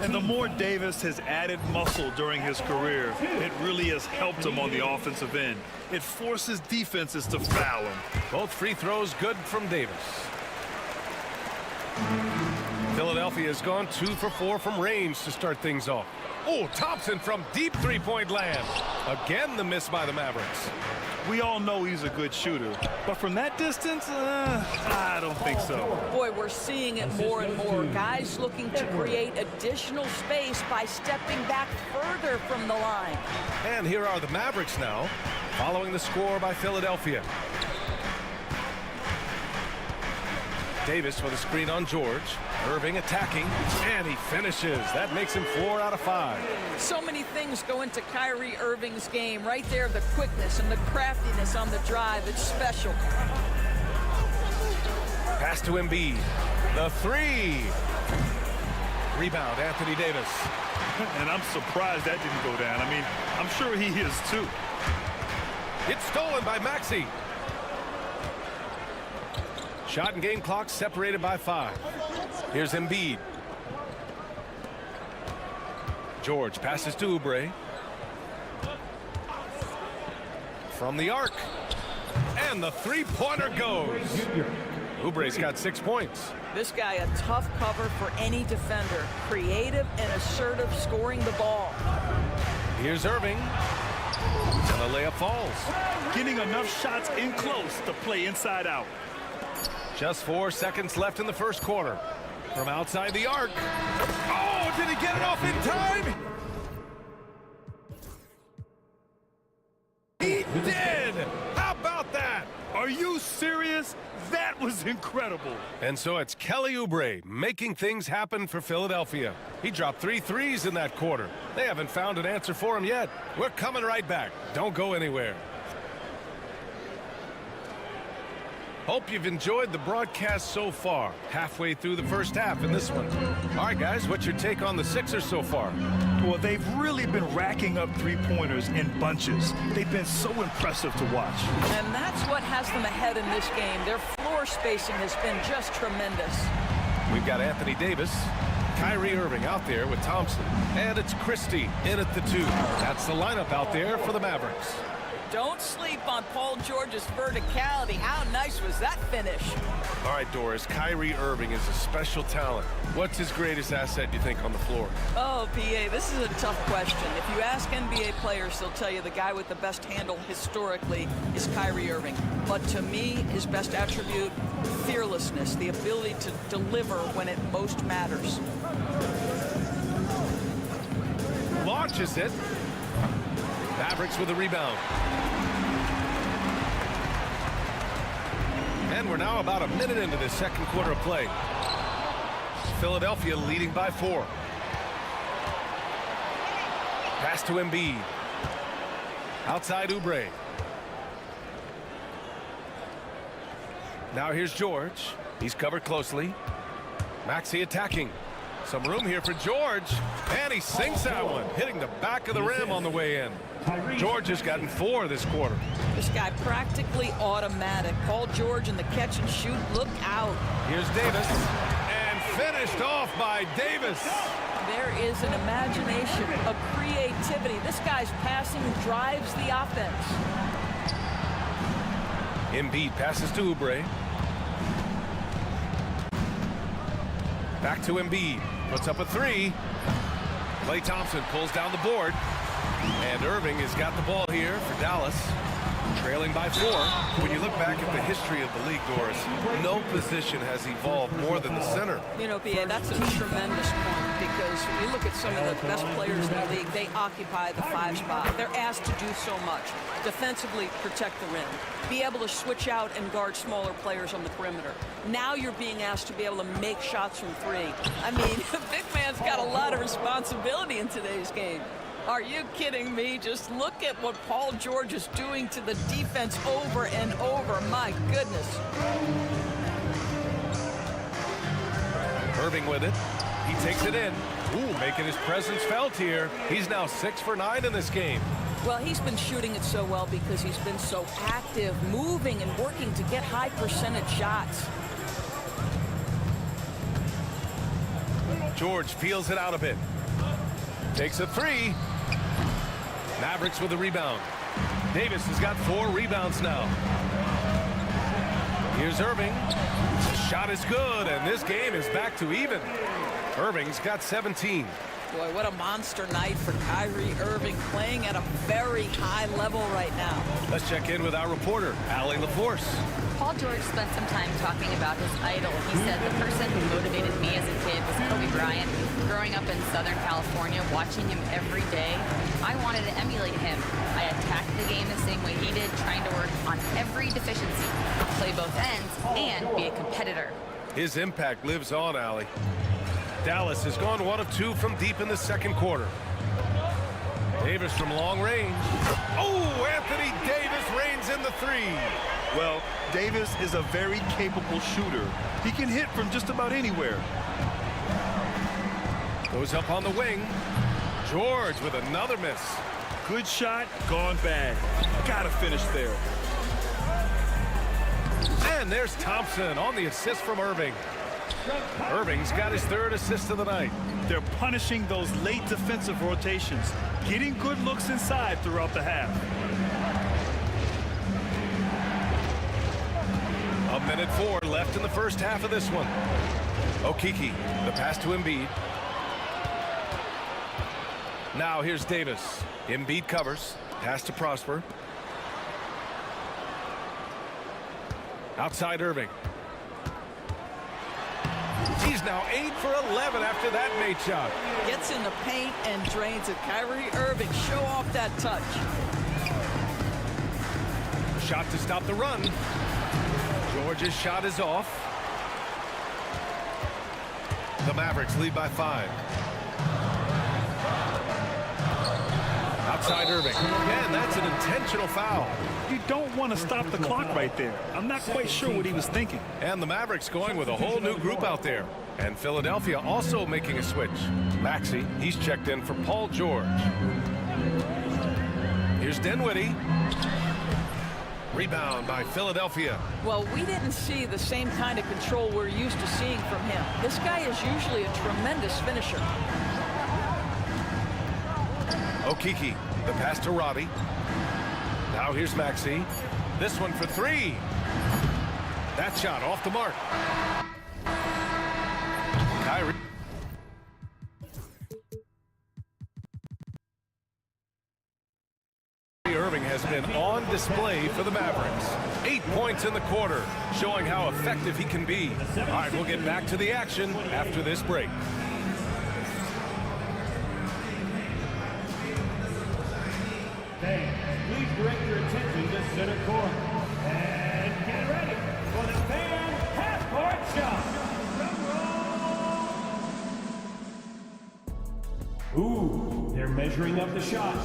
And the more Davis has added muscle during his career, it really has helped him on the offensive end. It forces defenses to foul him. Both free throws good from Davis. Philadelphia has gone 2 for 4 from range to start things off. Oh, Thompson from deep three-point land. Again, the miss by the Mavericks. We all know he's a good shooter, but from that distance, I don't think so. Boy, we're seeing it more and more. Guys looking to create additional space by stepping back further from the line. And here are the Mavericks now, following the score by Philadelphia. Davis with a screen on George. Irving attacking, and he finishes. That makes him 4 out of 5. So many things go into Kyrie Irving's game. Right there, the quickness and the craftiness on the drive. It's special. Pass to Embiid. The 3. Rebound, Anthony Davis. And I'm surprised that didn't go down. I mean, I'm sure he is too. It's stolen by Maxey. Shot and game clock separated by 5. Here's Embiid. George passes to Oubre. From the arc. And the three-pointer goes. Oubre's got 6 points. This guy a tough cover for any defender. Creative and assertive scoring the ball. Here's Irving. And the layup falls. Getting enough shots in close to play inside out. Just 4 seconds left in the first quarter. From outside the arc. Oh, did he get it off in time? He did! How about that? Are you serious? That was incredible. And so it's Kelly Oubre making things happen for Philadelphia. He dropped 3 threes in that quarter. They haven't found an answer for him yet. We're coming right back. Don't go anywhere. Hope you've enjoyed the broadcast so far. Halfway through the first half in this one. All right, guys, what's your take on the Sixers so far? Well, they've really been racking up three-pointers in bunches. They've been so impressive to watch. And that's what has them ahead in this game. Their floor spacing has been just tremendous. We've got Anthony Davis, Kyrie Irving out there with Thompson, and it's Christie in at the 2. That's the lineup out there for the Mavericks. Don't sleep on Paul George's verticality. How nice was that finish? All right, Doris, Kyrie Irving is a special talent. What's his greatest asset, you think, on the floor? Oh, PA, this is a tough question. If you ask NBA players, they'll tell you the guy with the best handle historically is Kyrie Irving. But to me, his best attribute, fearlessness, the ability to deliver when it most matters. Launches it. Mavericks with a rebound. And we're now about a minute into the second quarter of play. Philadelphia leading by 4. Pass to Embiid. Outside Oubre. Now here's George. He's covered closely. Maxey attacking. Some room here for George. And he sinks that one, hitting the back of the rim on the way in. George has gotten 4 this quarter. This guy practically automatic. Paul George in the catch and shoot. Look out. Here's Davis. And finished off by Davis. There is an imagination, a creativity. This guy's passing drives the offense. Embiid passes to Oubre. Back to Embiid. Puts up a 3. Klay Thompson pulls down the board. And Irving has got the ball here for Dallas. Trailing by 4. When you look back at the history of the league, Doris, no position has evolved more than the center. You know, PA, that's a tremendous point because when you look at some of the best players in the league, they occupy the 5 spot. They're asked to do so much. Defensively, protect the rim. Be able to switch out and guard smaller players on the perimeter. Now you're being asked to be able to make shots from 3. I mean, the big man's got a lot of responsibility in today's game. Are you kidding me? Just look at what Paul George is doing to the defense over and over. My goodness. Irving with it. He takes it in. Ooh, making his presence felt here. He's now 6 for 9 in this game. Well, he's been shooting it so well because he's been so active, moving and working to get high percentage shots. George feels it out a bit. Takes a 3. Mavericks with the rebound. Davis has got 4 rebounds now. Here's Irving. Shot is good, and this game is back to even. Irving's got 17. Boy, what a monster night for Kyrie Irving, playing at a very high level right now. Let's check in with our reporter, Allie LaForce. Paul George spent some time talking about his idol. He said, the person who motivated me as a kid was Kobe Bryant. Growing up in Southern California, watching him every day, I wanted to emulate him. I attacked the game the same way he did, trying to work on every deficiency, play both ends, and be a competitor. His impact lives on, Allie. Dallas has gone 1 of 2 from deep in the second quarter. Davis from long range. Oh, Anthony Davis reigns in the 3. Well, Davis is a very capable shooter. He can hit from just about anywhere. Goes up on the wing. George with another miss. Good shot, gone bad. Gotta finish there. And there's Thompson on the assist from Irving. Irving's got his third assist of the night. They're punishing those late defensive rotations, getting good looks inside throughout the half. A minute 4 left in the first half of this one. Okiki, the pass to Embiid. Now here's Davis. Embiid covers. Pass to Prosper. Outside Irving. He's now 8 for 11 after that made shot. Gets in the paint and drains it. Kyrie Irving, show off that touch. Shot to stop the run. George's shot is off. The Mavericks lead by 5. Outside Irving. And that's an intentional foul. You don't want to stop the clock right there. I'm not quite sure what he was thinking. And the Mavericks going with a whole new group out there. And Philadelphia also making a switch. Maxey, he's checked in for Paul George. Here's Dinwiddie. Rebound by Philadelphia. Well, we didn't see the same kind of control we're used to seeing from him. This guy is usually a tremendous finisher. Okiki, the pass to Roddy. Now here's Maxey. This one for 3. That shot off the mark. Kyrie. Irving has been on display for the Mavericks. 8 points in the quarter, showing how effective he can be. All right, we'll get back to the action after this break. Please direct your attention to center court. And get ready for the fan half-court shot. Ooh, they're measuring up the shot.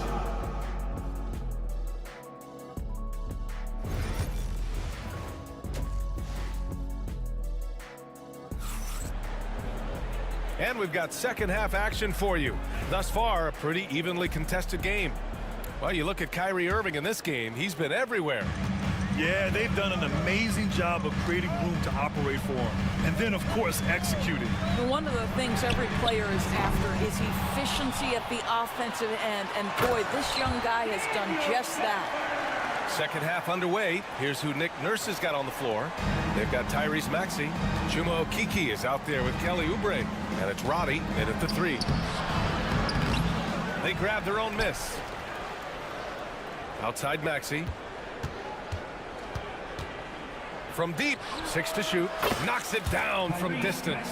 And we've got second half action for you. Thus far, a pretty evenly contested game. Well, you look at Kyrie Irving in this game, he's been everywhere. Yeah, they've done an amazing job of creating room to operate for him. And then, of course, executing. One of the things every player is after is efficiency at the offensive end. And boy, this young guy has done just that. Second half underway. Here's who Nick Nurse has got on the floor. They've got Tyrese Maxey. Chuma Okiki is out there with Kelly Oubre. And it's Roddy in at the 3. They grab their own miss. Outside Maxey. From deep, 6 to shoot. Knocks it down from distance.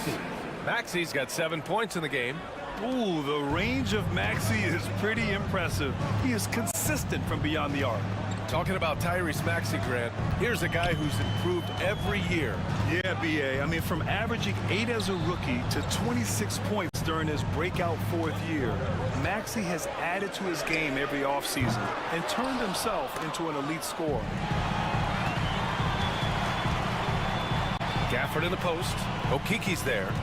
Maxey's got 7 points in the game. Ooh, the range of Maxey is pretty impressive. He is consistent from beyond the arc. Talking about Tyrese Maxey, Grant, here's a guy who's improved every year. Yeah, B.A. I mean, from averaging 8 as a rookie to 26 points during his breakout 4th year, Maxey has added to his game every offseason and turned himself into an elite scorer. Gafford in the post. Okiki's there.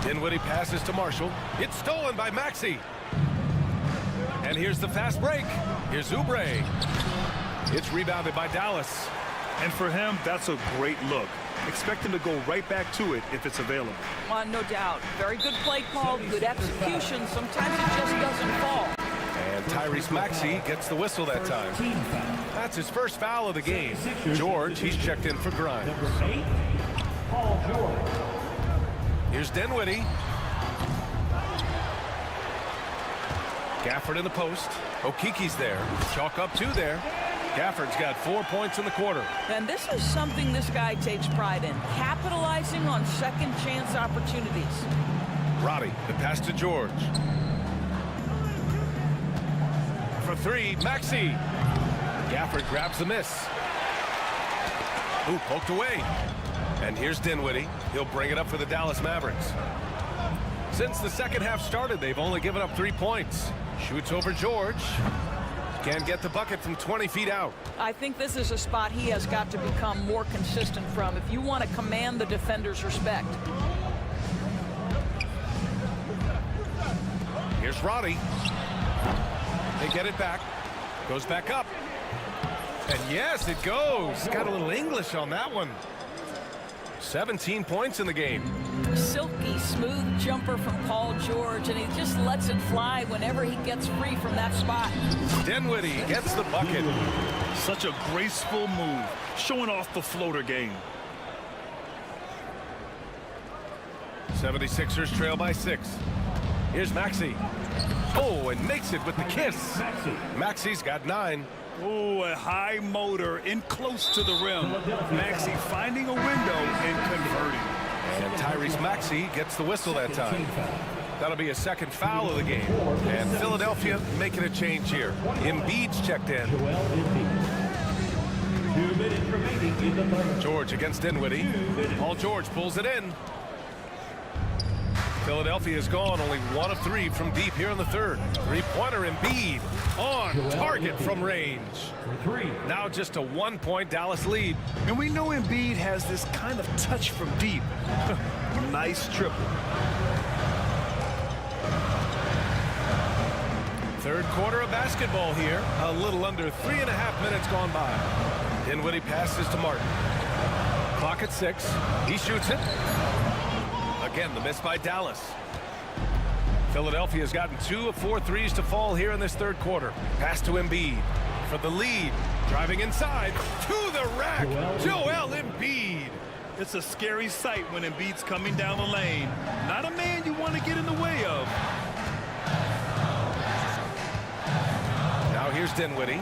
Dinwiddie passes to Marshall. It's stolen by Maxey. And here's the fast break. Here's Oubre. It's rebounded by Dallas. And for him, that's a great look. Expect him to go right back to it if it's available. No doubt. Very good play call, good execution. Sometimes it just doesn't fall. And Tyrese Maxey gets the whistle that time. That's his first foul of the game. George, he's checked in for Grimes. Paul George. Here's Dinwiddie. Gafford in the post. Okiki's there. Chalk up 2 there. Gafford's got 4 points in the quarter. And this is something this guy takes pride in, capitalizing on second chance opportunities. Roddy, the pass to George. For 3, Maxey. Gafford grabs the miss. Ooh, poked away. And here's Dinwiddie. He'll bring it up for the Dallas Mavericks. Since the second half started, they've only given up 3 points. Shoots over George. Can't get the bucket from 20 feet out. I think this is a spot he has got to become more consistent from if you want to command the defender's respect. Here's Roddy. They get it back. Goes back up. And yes, it goes. Got a little English on that one. 17 points in the game. Silky smooth jumper from Paul George, and he just lets it fly whenever he gets free from that spot. Dinwiddie gets the bucket. Such a graceful move, showing off the floater game. 76ers trail by 6. Here's Maxey. Oh, and makes it with the kiss. Maxey's got 9. Oh, a high motor in close to the rim. Maxey finding a window and converting. And Tyrese Maxey gets the whistle that time. That'll be a second foul of the game. And Philadelphia making a change here. Embiid's checked in. 2 minutes remaining in the third. George against Dinwiddie. Paul George pulls it in. Philadelphia is gone, only 1 of 3 from deep here in the third. Three-pointer Embiid on target from range. Now just a 1-point Dallas lead. And we know Embiid has this kind of touch from deep. Nice triple. Third quarter of basketball here. A little under 3.5 minutes gone by. Dinwiddie passes to Martin. Clock at 6. He shoots it. Again, the miss by Dallas. Philadelphia's gotten 2 of 4 threes to fall here in this third quarter. Pass to Embiid for the lead. Driving inside to the rack. Joel Embiid. It's a scary sight when Embiid's coming down the lane. Not a man you want to get in the way of. Now here's Dinwiddie.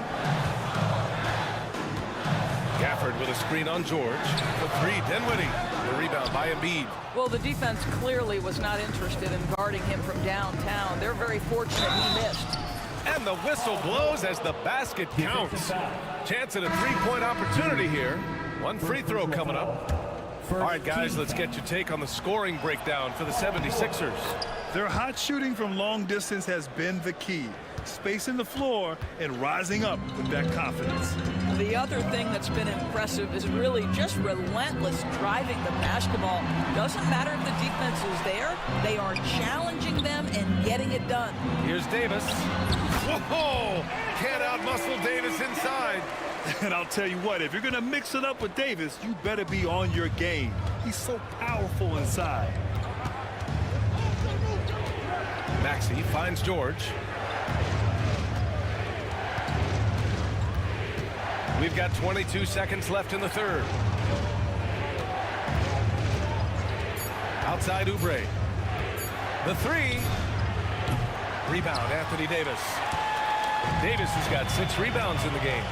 Gafford with a screen on George. For 3, Dinwiddie. The rebound by Embiid. Well, the defense clearly was not interested in guarding him from downtown. They're very fortunate he missed. And the whistle blows as the basket counts. Chance at a 3-point opportunity here. 1 free throw coming up. All right, guys, let's get your take on the scoring breakdown for the 76ers. Their hot shooting from long distance has been the key. Spacing the floor and rising up with that confidence. The other thing that's been impressive is really just relentless driving the basketball. Doesn't matter if the defense is there, they are challenging them and getting it done. Here's Davis. Whoa! Can't outmuscle Davis inside. And I'll tell you what, if you're going to mix it up with Davis, you better be on your game. He's so powerful inside. Maxey finds George. We've got 22 seconds left in the third. Outside Oubre. The 3. Rebound, Anthony Davis. Davis has got 6 rebounds in the game.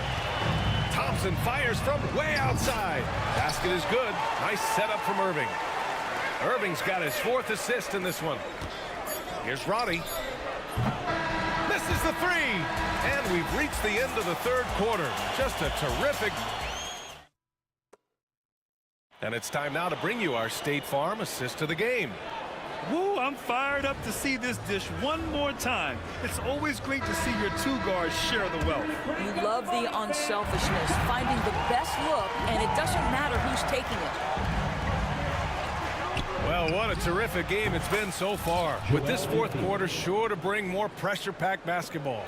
Thompson fires from way outside. Basket is good. Nice setup from Irving. Irving's got his 4th assist in this one. Here's Roddy. Misses the 3. And we've reached the end of the third quarter. Just a terrific. And it's time now to bring you our State Farm assist of the game. Woo, I'm fired up to see this dish one more time. It's always great to see your 2 guards share the wealth. You love the unselfishness, finding the best look, and it doesn't matter who's taking it. Well, what a terrific game it's been so far. With this fourth quarter sure to bring more pressure-packed basketball.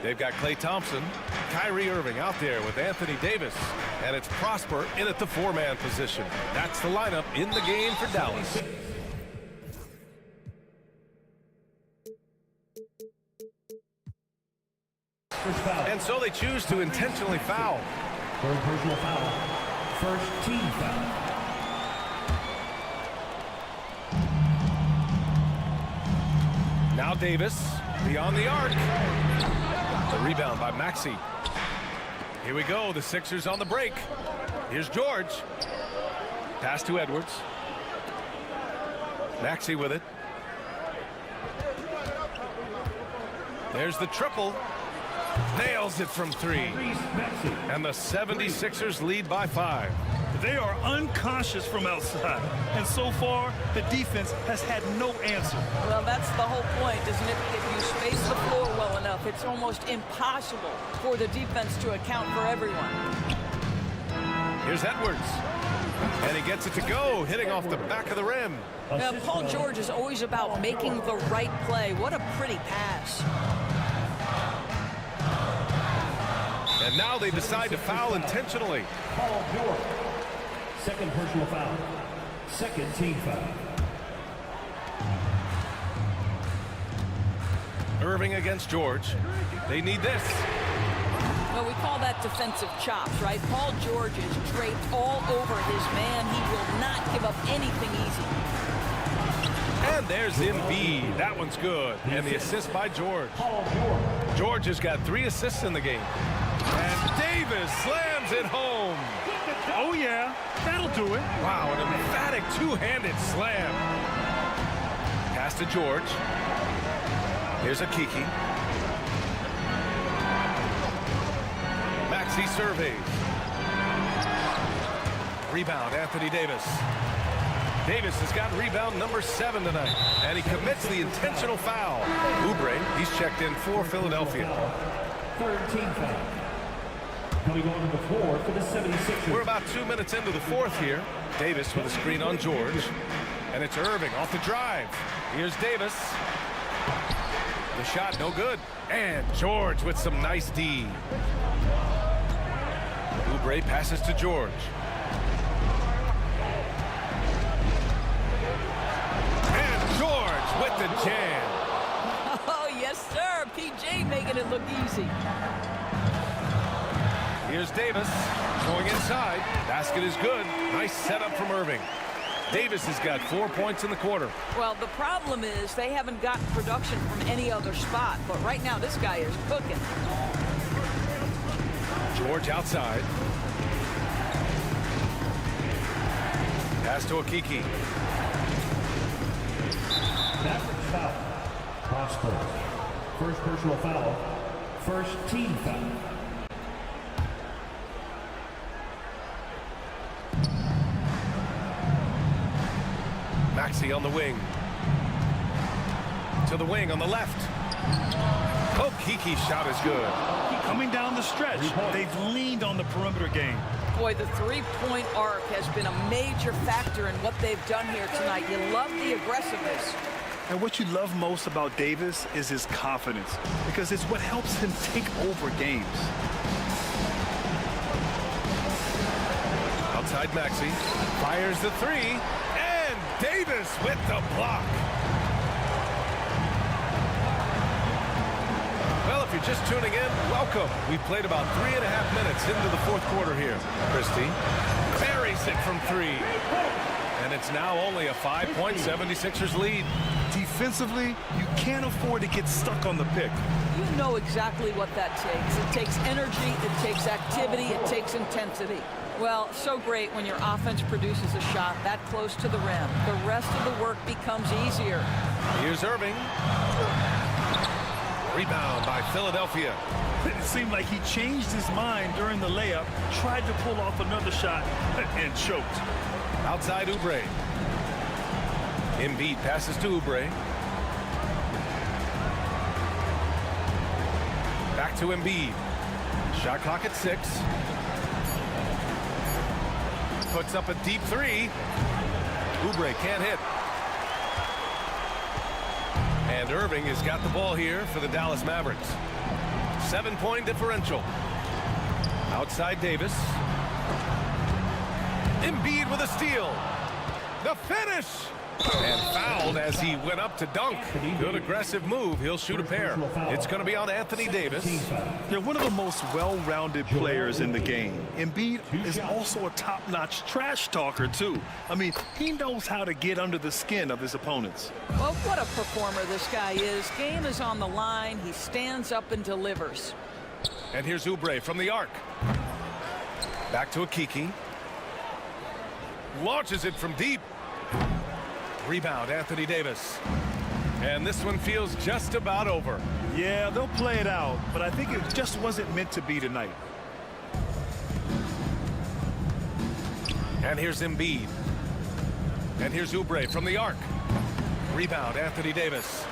They've got Klay Thompson, Kyrie Irving out there with Anthony Davis, and it's Prosper in at the 4-man position. That's the lineup in the game for Dallas. And so they choose to intentionally foul. Third personal foul. First team foul. Now Davis beyond the arc. The rebound by Maxey. Here we go. The Sixers on the break. Here's George. Pass to Edwards. Maxey with it. There's the triple. Nails it from 3. And the 76ers lead by 5. They are unconscious from outside. And so far, the defense has had no answer. Well, that's the whole point, isn't it? If you space the floor well enough, it's almost impossible for the defense to account for everyone. Here's Edwards. And he gets it to go, hitting off the back of the rim. Now, Paul George is always about making the right play. What a pretty pass. And now they decide to foul intentionally. Paul George. Second personal foul. Second team foul. Irving against George. They need this. Well, we call that defensive chops, right? Paul George is draped all over his man. He will not give up anything easy. And there's Embiid. That one's good. And the assist by George. George has got 3 assists in the game. And Davis slams it home. Oh, yeah. That'll do it. Wow, an emphatic two-handed slam. Pass to George. Here's a Kiki. Maxey surveys. Rebound, Anthony Davis. Davis has got rebound number 7 tonight. And he commits the intentional foul. Oubre, he's checked in for Philadelphia. Third team foul. Coming on to the floor for the 76ers. We're about 2 minutes into the fourth here. Davis with a screen on George. And it's Irving off the drive. Here's Davis. The shot no good. And George with some nice D. Oubre passes to George. And George with the jam. Oh, yes, sir. PJ making it look easy. Here's Davis going inside. Basket is good. Nice setup from Irving. Davis has got 4 points in the quarter. Well, the problem is they haven't gotten production from any other spot. But right now, this guy is cooking. George outside. Pass to Akiki. Mavericks foul. Prosper. First personal foul. First team foul. Maxey on the wing. To the wing on the left. Kiki's shot is good. Coming down the stretch, they've leaned on the perimeter game. Boy, the three-point arc has been a major factor in what they've done here tonight. You love the aggressiveness. And what you love most about Davis is his confidence, because it's what helps him take over games. Outside Maxey. Fires the 3. And Davis with the block. Well, if you're just tuning in, welcome. We've played about 3.5 minutes into the fourth quarter here. Christie buries it from 3. And it's now only a 5-point 76ers lead. Defensively, you can't afford to get stuck on the pick. You know exactly what that takes. It takes energy, it takes activity, it takes intensity. Well, so great when your offense produces a shot that close to the rim. The rest of the work becomes easier. Here's Irving. Rebound by Philadelphia. It seemed like he changed his mind during the layup, tried to pull off another shot, and choked. Outside Oubre. Embiid passes to Oubre. Back to Embiid. Shot clock at 6. Puts up a deep 3. Oubre can't hit. And Irving has got the ball here for the Dallas Mavericks. 7-point differential. Outside Davis. Embiid with a steal. The finish. And fouled as he went up to dunk. Good aggressive move. He'll shoot a pair. It's going to be on Anthony Davis. They're one of the most well-rounded players in the game. Embiid is also a top-notch trash talker, too. I mean, he knows how to get under the skin of his opponents. Well, what a performer this guy is. Game is on the line. He stands up and delivers. And here's Oubre from the arc. Back to Akiki. Launches it from deep. Rebound, Anthony Davis. And this one feels just about over. Yeah, they'll play it out, but I think it just wasn't meant to be tonight. And here's Embiid. And here's Oubre from the arc. Rebound, Anthony Davis.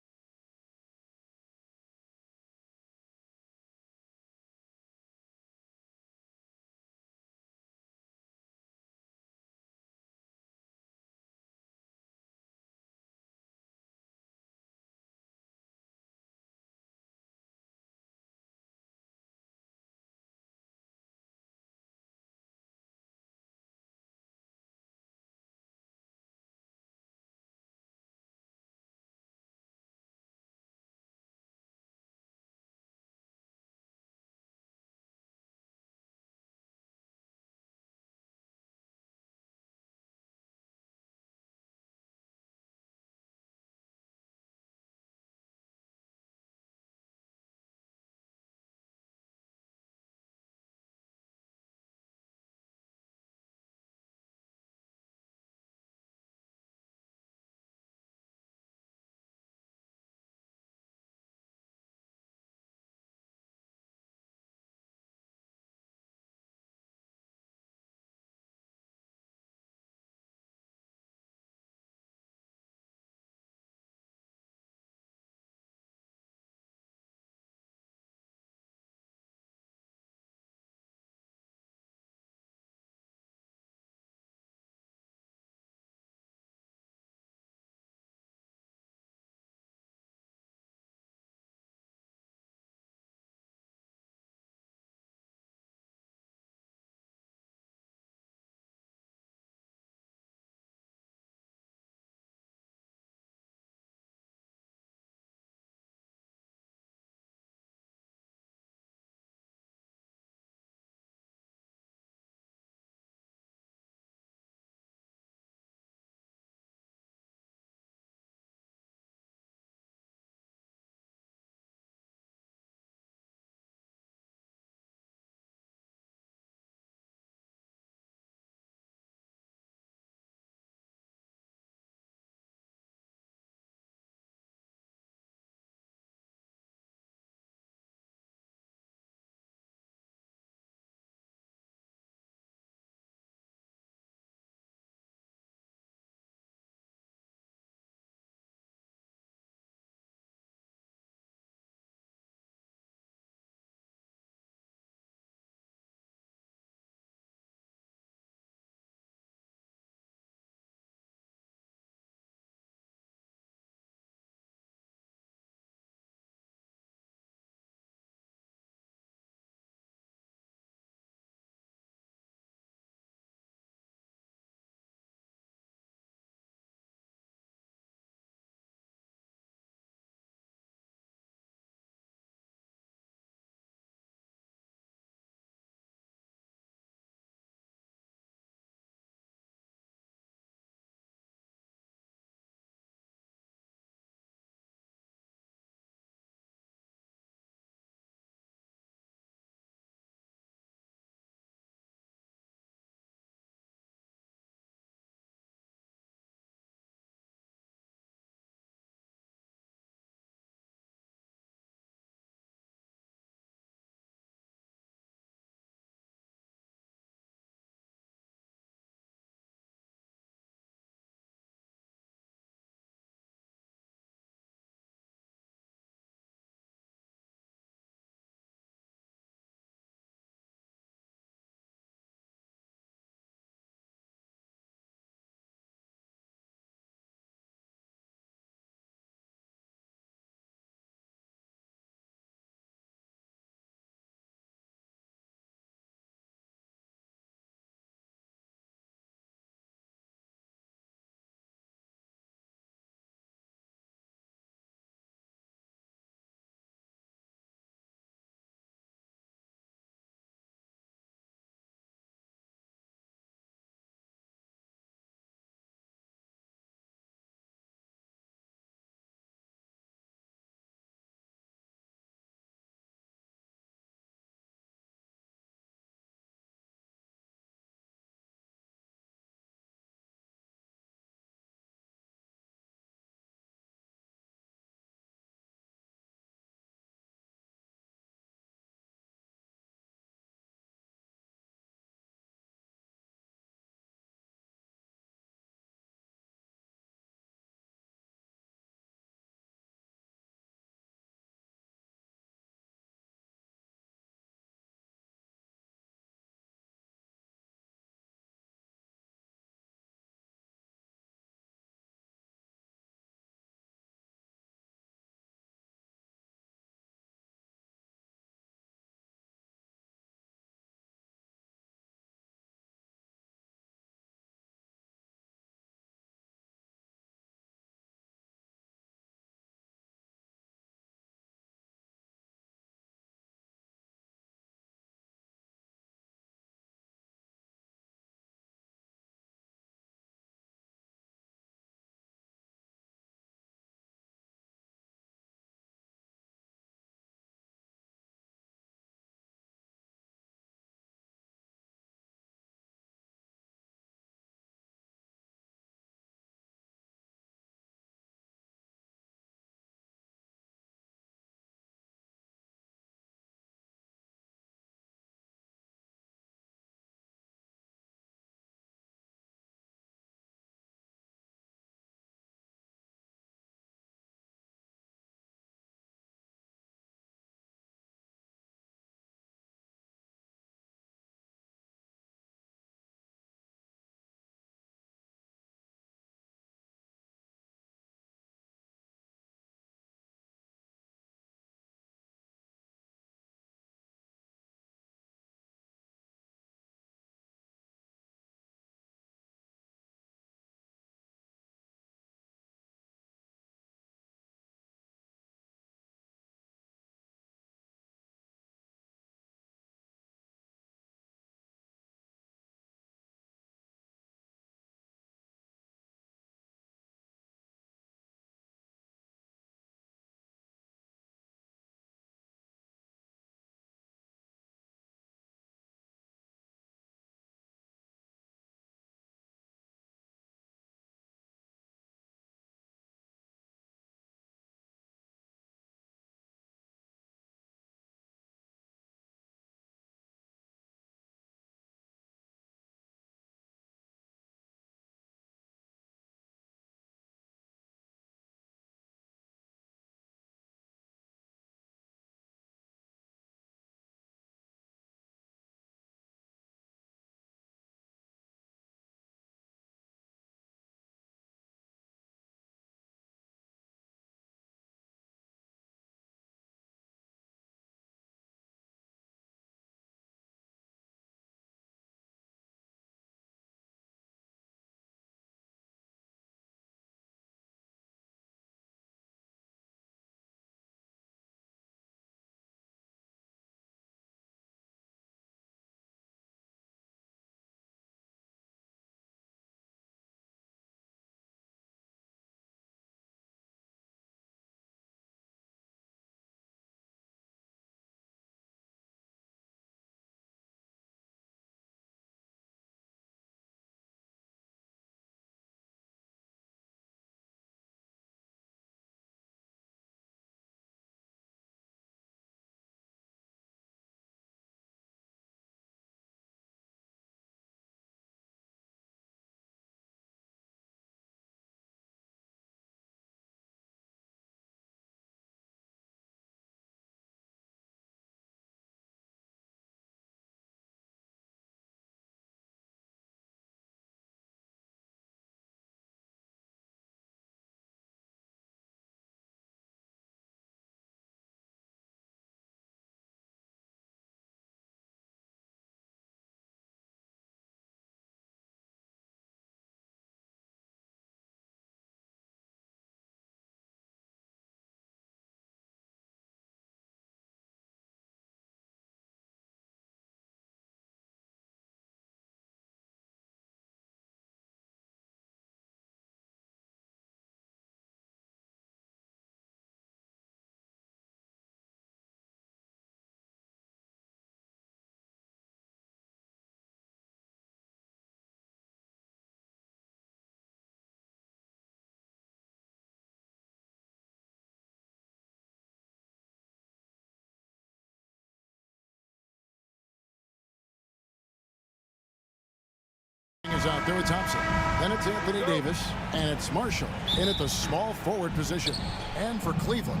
is out there with Thompson. Then it's Anthony Davis, and it's Marshall in at the small forward position. And for Cleveland,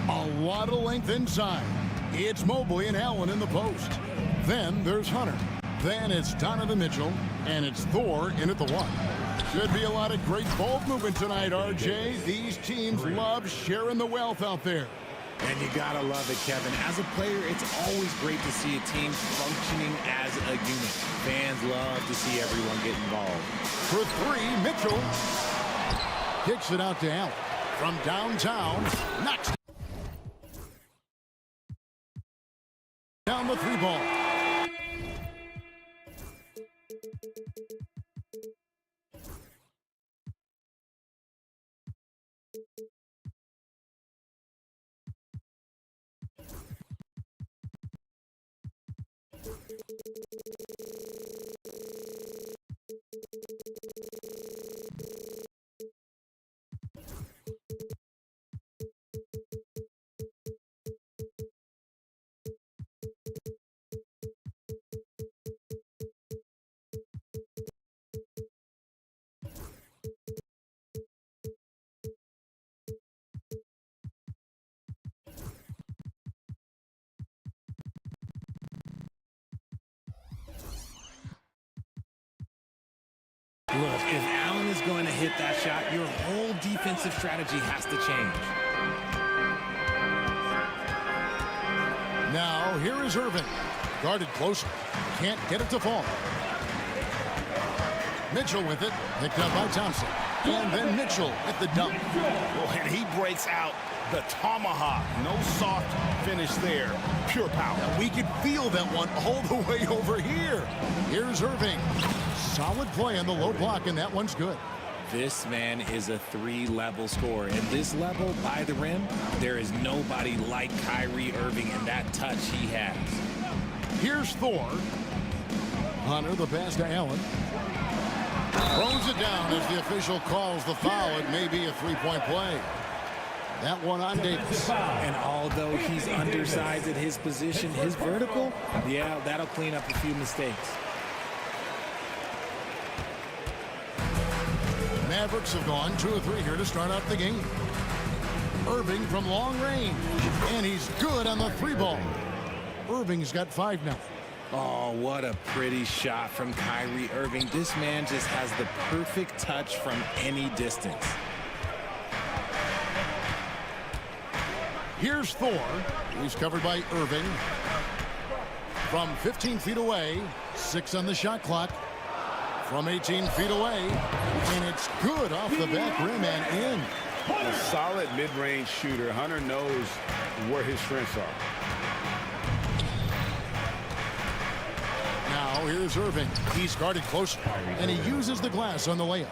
a lot of length inside. It's Mobley and Allen in the post. Then there's Hunter. Then it's Donovan Mitchell, and it's Thor in at the 1. Should be a lot of great ball movement tonight, RJ. These teams love sharing the wealth out there. And you gotta love it, Kevin. As a player, it's always great to see a team functioning as a unit. Fans love to see everyone get involved. For 3, Mitchell kicks it out to Allen. From downtown, knocks down the 3 ball. Look, if Allen is going to hit that shot, your whole defensive strategy has to change. Now, here is Irving. Guarded closer. Can't get it to fall. Mitchell with it. Picked up by Thompson. And then Mitchell at the dunk. Well, and he breaks out the tomahawk. No soft finish there. Pure power. Now we could feel that one all the way over here. Here's Irving. Solid play on the low block, and that one's good. This man is a 3-level scorer. And this level by the rim, there is nobody like Kyrie Irving in that touch he has. Here's Thor. Hunter, the pass to Allen. Throws it down as the official calls the foul. It may be a 3-point play. That one on Davis. And although he's undersized at his position, his vertical, yeah, that'll clean up a few mistakes. Mavericks have gone 2 of 3 here to start out the game. Irving from long range, and he's good on the 3 ball. Irving's got 5 now. Oh, what a pretty shot from Kyrie Irving. This man just has the perfect touch from any distance. Here's Thor. He's covered by Irving. From 15 feet away, 6 on the shot clock. From 18 feet away, and it's good off the back rim and in. A solid mid-range shooter. Hunter knows where his strengths are. Now here's Irving. He's guarded closer, and he uses the glass on the layup.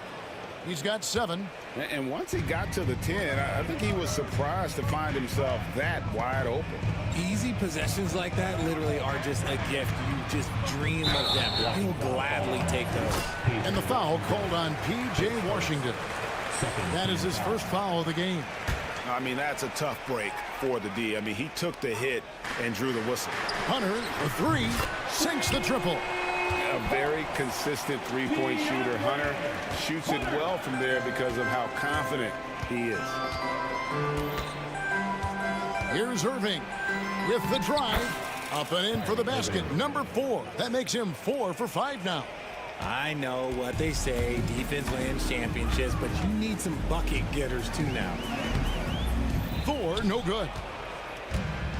He's got 7. And once he got to the 10, I think he was surprised to find himself that wide open. Easy possessions like that literally are just a gift. You just dream of them. You'll gladly take those. And the foul called on P.J. Washington. That is his first foul of the game. I mean, that's a tough break for the D. I mean, he took the hit and drew the whistle. Hunter, the 3, sinks the triple. A very consistent 3-point shooter. Hunter shoots it well from there because of how confident he is. Here's Irving with the drive. Up and in for the basket. Number 4. That makes him 4 for 5 now. I know what they say, defense wins championships, but you need some bucket getters too now. Thor, no good.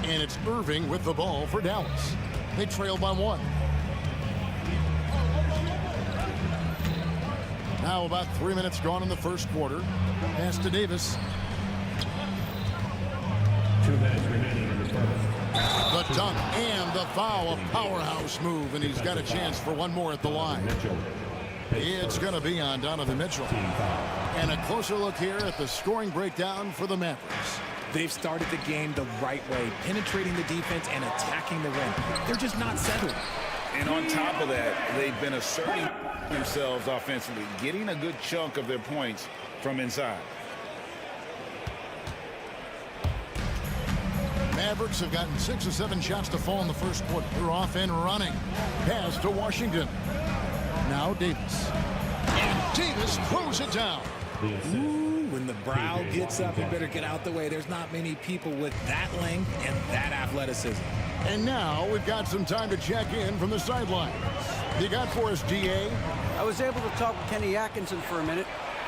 And it's Irving with the ball for Dallas. They trail by 1. Now about 3 minutes gone in the first quarter. Pass to Davis. 2 minutes remaining in the first. The dunk and the foul, a powerhouse move, and he's got a chance for one more at the line. It's going to be on Donovan Mitchell. And a closer look here at the scoring breakdown for the Mavericks. They've started the game the right way, penetrating the defense and attacking the rim. They're just not settling. And on top of that, they've been asserting themselves offensively, getting a good chunk of their points from inside. Mavericks have gotten 6 or 7 shots to fall in the first quarter. They're off and running. Pass to Washington. Now Davis. And Davis throws it down. Ooh, when the brow gets up, it better get out the way. There's not many people with that length and that athleticism. And now we've got some time to check in from the sidelines. You got for us, DA? I was able to talk with Kenny Atkinson for a minute.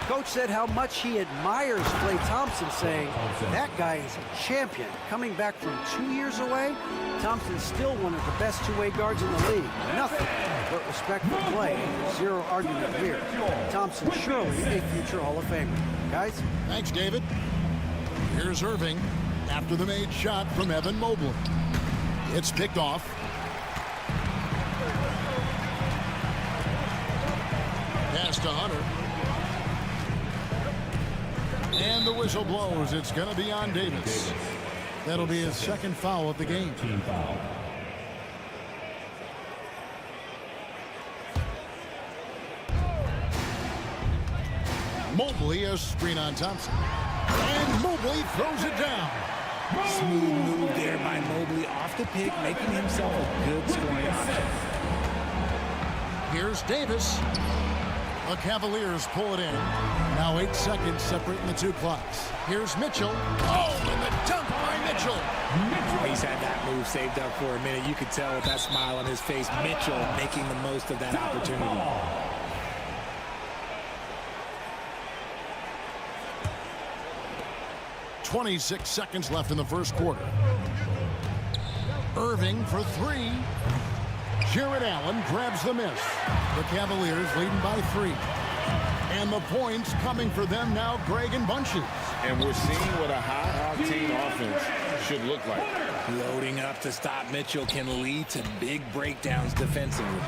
Coach said how much he admires Klay Thompson, saying that guy is a champion. Coming back from 2 years away, Thompson's still one of the best two-way guards in the league. Nothing but respect for Klay. Zero argument here. Thompson surely a future Hall of Famer. Guys? Thanks, David. Here's Irving after the made shot from Evan Mobley. It's picked off. Pass to Hunter. And the whistle blows. It's going to be on Davis. That'll be his second foul of the game. Team foul. Mobley, a screen on Thompson. And Mobley throws it down. Smooth move there by Mobley off the pick, making himself a good scoring option. Here's Davis. The Cavaliers pull it in. Now 8 seconds separating the two clocks. Here's Mitchell. Oh, and the dunk by Mitchell. He's had that move saved up for a minute. You could tell with that smile on his face, Mitchell making the most of that opportunity. 26 seconds left in the first quarter. Irving for three. Jared Allen grabs the miss. The Cavaliers leading by 3. And the points coming for them now, Greg and Bunches. And we're seeing what a high-octane offense should look like. Loading up to stop Mitchell can lead to big breakdowns defensively.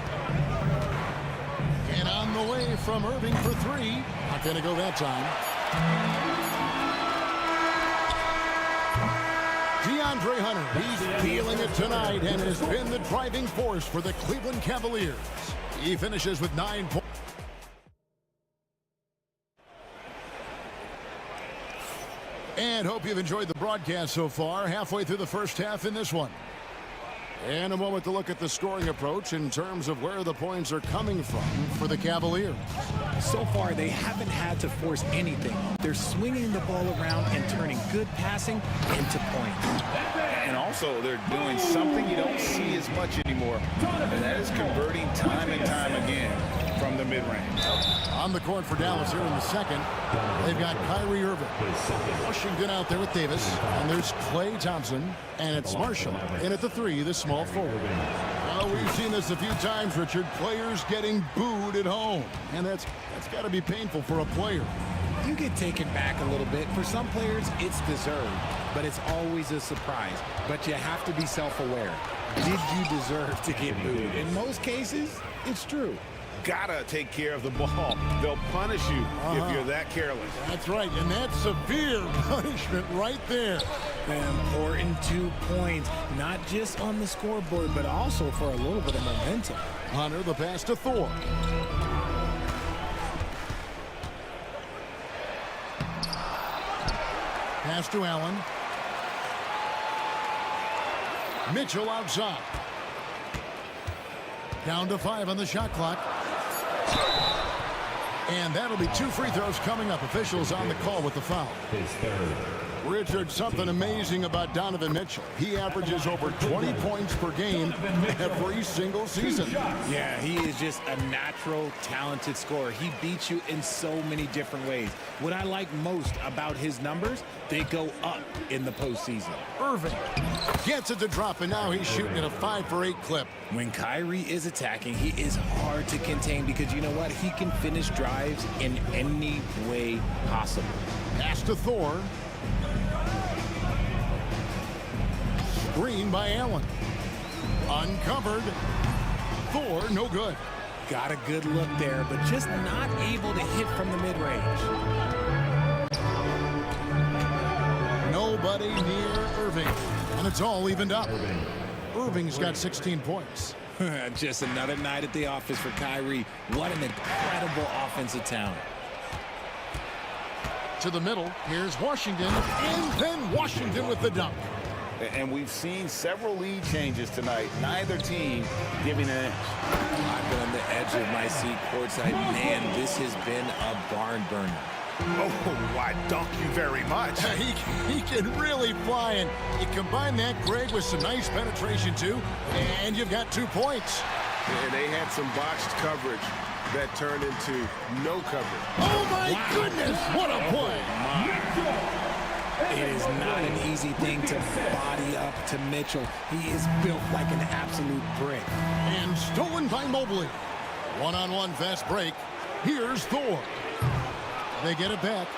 And on the way from Irving for 3. Not going to go that time. DeAndre Hunter, he's feeling it tonight and has been the driving force for the Cleveland Cavaliers. He finishes with 9 points. And hope you've enjoyed the broadcast so far. Halfway through the first half in this one. And a moment to look at the scoring approach in terms of where the points are coming from for the Cavaliers. So far, they haven't had to force anything. They're swinging the ball around and turning good passing into points. And also, they're doing something you don't see as much anymore, and that is converting time and time again from the mid-range. On the court for Dallas here in the second, they've got Kyrie Irving. Washington out there with Davis, and there's Klay Thompson, and it's Marshall in at the 3, the small forward. Well, we've seen this a few times, Richard. Players getting booed at home, and that's got to be painful for a player. You get taken back a little bit. For some players, it's deserved, but it's always a surprise. But you have to be self-aware. Did you deserve to get booed? In most cases, it's true. Gotta take care of the ball. They'll punish you if you're that careless. That's right, and that's severe punishment right there. An important 2 points, not just on the scoreboard, but also for a little bit of momentum. Hunter, the pass to Thor. Pass to Allen. Mitchell outside. Down to 5 on the shot clock. And that'll be 2 free throws coming up. Officials on the call with the foul. Richard, something amazing about Donovan Mitchell. He averages over 20 points per game every single season. Yeah, he is just a natural, talented scorer. He beats you in so many different ways. What I like most about his numbers, they go up in the postseason. Irving gets it to drop, and now he's shooting at a 5 for 8 clip. When Kyrie is attacking, he is hard to contain because you know what? He can finish drives in any way possible. Pass to Thor. Screen by Allen. Uncovered. Thor, no good. Got a good look there, but just not able to hit from the mid-range. Nobody near Irving. And it's all evened up. Irving's got 16 points. Just another night at the office for Kyrie. What an incredible offensive talent. To the middle, here's Washington, and then Washington with the dunk. And we've seen several lead changes tonight. Neither team giving an inch. I've been on the edge of my seat courtside. Man, this has been a barn burner. Oh, I dunk you very much. He can really fly, and you combine that, Greg, with some nice penetration, too, and you've got 2 points. And they had some botched coverage that turned into no coverage. Oh, my goodness, what a play. It is not an easy thing to body up to Mitchell. He is built like an absolute brick. And stolen by Mobley. One-on-one fast break. Here's Thor. They get it back.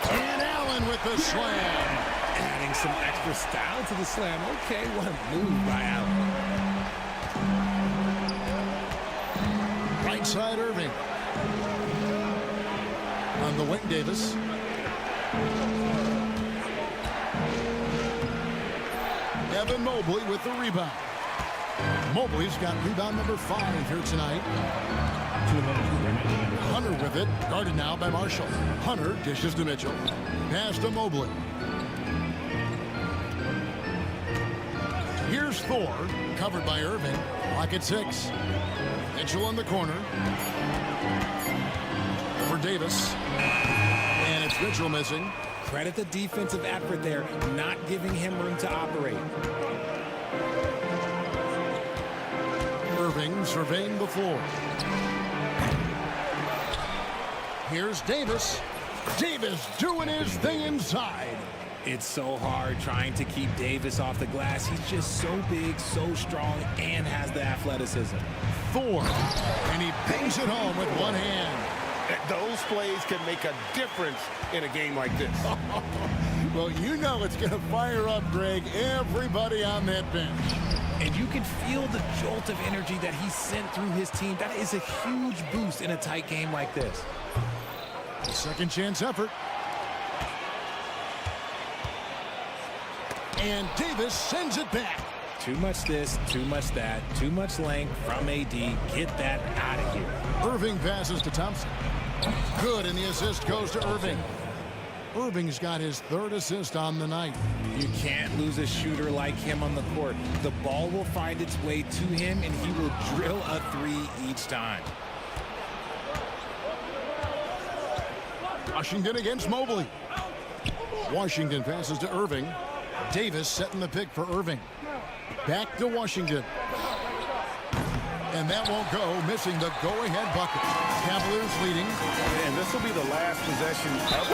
And Allen with the slam. Adding some extra style to the slam. Okay, what a move by Allen. Right side Irving. On the wing, Davis. Evan Mobley with the rebound. Mobley's got rebound number 5 here tonight. Hunter with it, guarded now by Marshall. Hunter dishes to Mitchell. Pass to Mobley. Here's Thor, covered by Irving. Clock at 6. Mitchell in the corner. For Davis. And it's Mitchell missing. Credit the defensive effort there, not giving him room to operate. Irving surveying the floor. Here's Davis. Davis doing his thing inside. It's so hard trying to keep Davis off the glass. He's just so big, so strong, and has the athleticism. Thor, and he bangs it home with one hand. Those plays can make a difference in a game like this. Well, you know it's going to fire up, Greg, everybody on that bench. And you can feel the jolt of energy that he sent through his team. That is a huge boost in a tight game like this. Second chance effort. And Davis sends it back. Too much this, too much that, too much length from AD. Get that out of here. Irving passes to Thompson. Good, and the assist goes to Irving. Irving's got his 3rd assist on the night. You can't lose a shooter like him on the court. The ball will find its way to him, and he will drill a 3 each time. Washington against Mobley. Washington passes to Irving. Davis setting the pick for Irving. Back to Washington. And that won't go, missing the go-ahead bucket. Cavaliers leading. And this will be the last possession of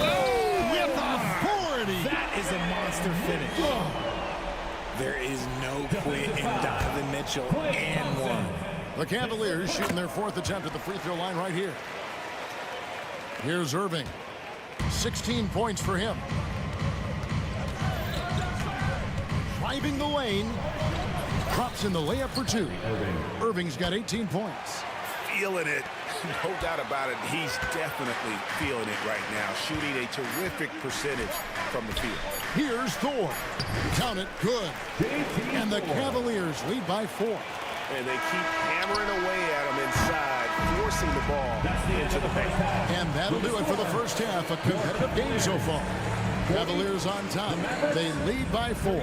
with authority. That is a monster finish. There is no quit in Donovan Mitchell and one. The Cavaliers shooting their 4th attempt at the free throw line right here. Here's Irving. 16 points for him. Driving the lane. Drops in the layup for 2. Irving's got 18 points. feeling it. No doubt about it. He's definitely feeling it right now, shooting a terrific percentage from the field. Here's Thor. Count it, good. And the Cavaliers lead by 4. And they keep hammering away at him inside, forcing the ball into the paint. And that'll do it for the first half. A competitive game so far. Cavaliers on top. They lead by 4.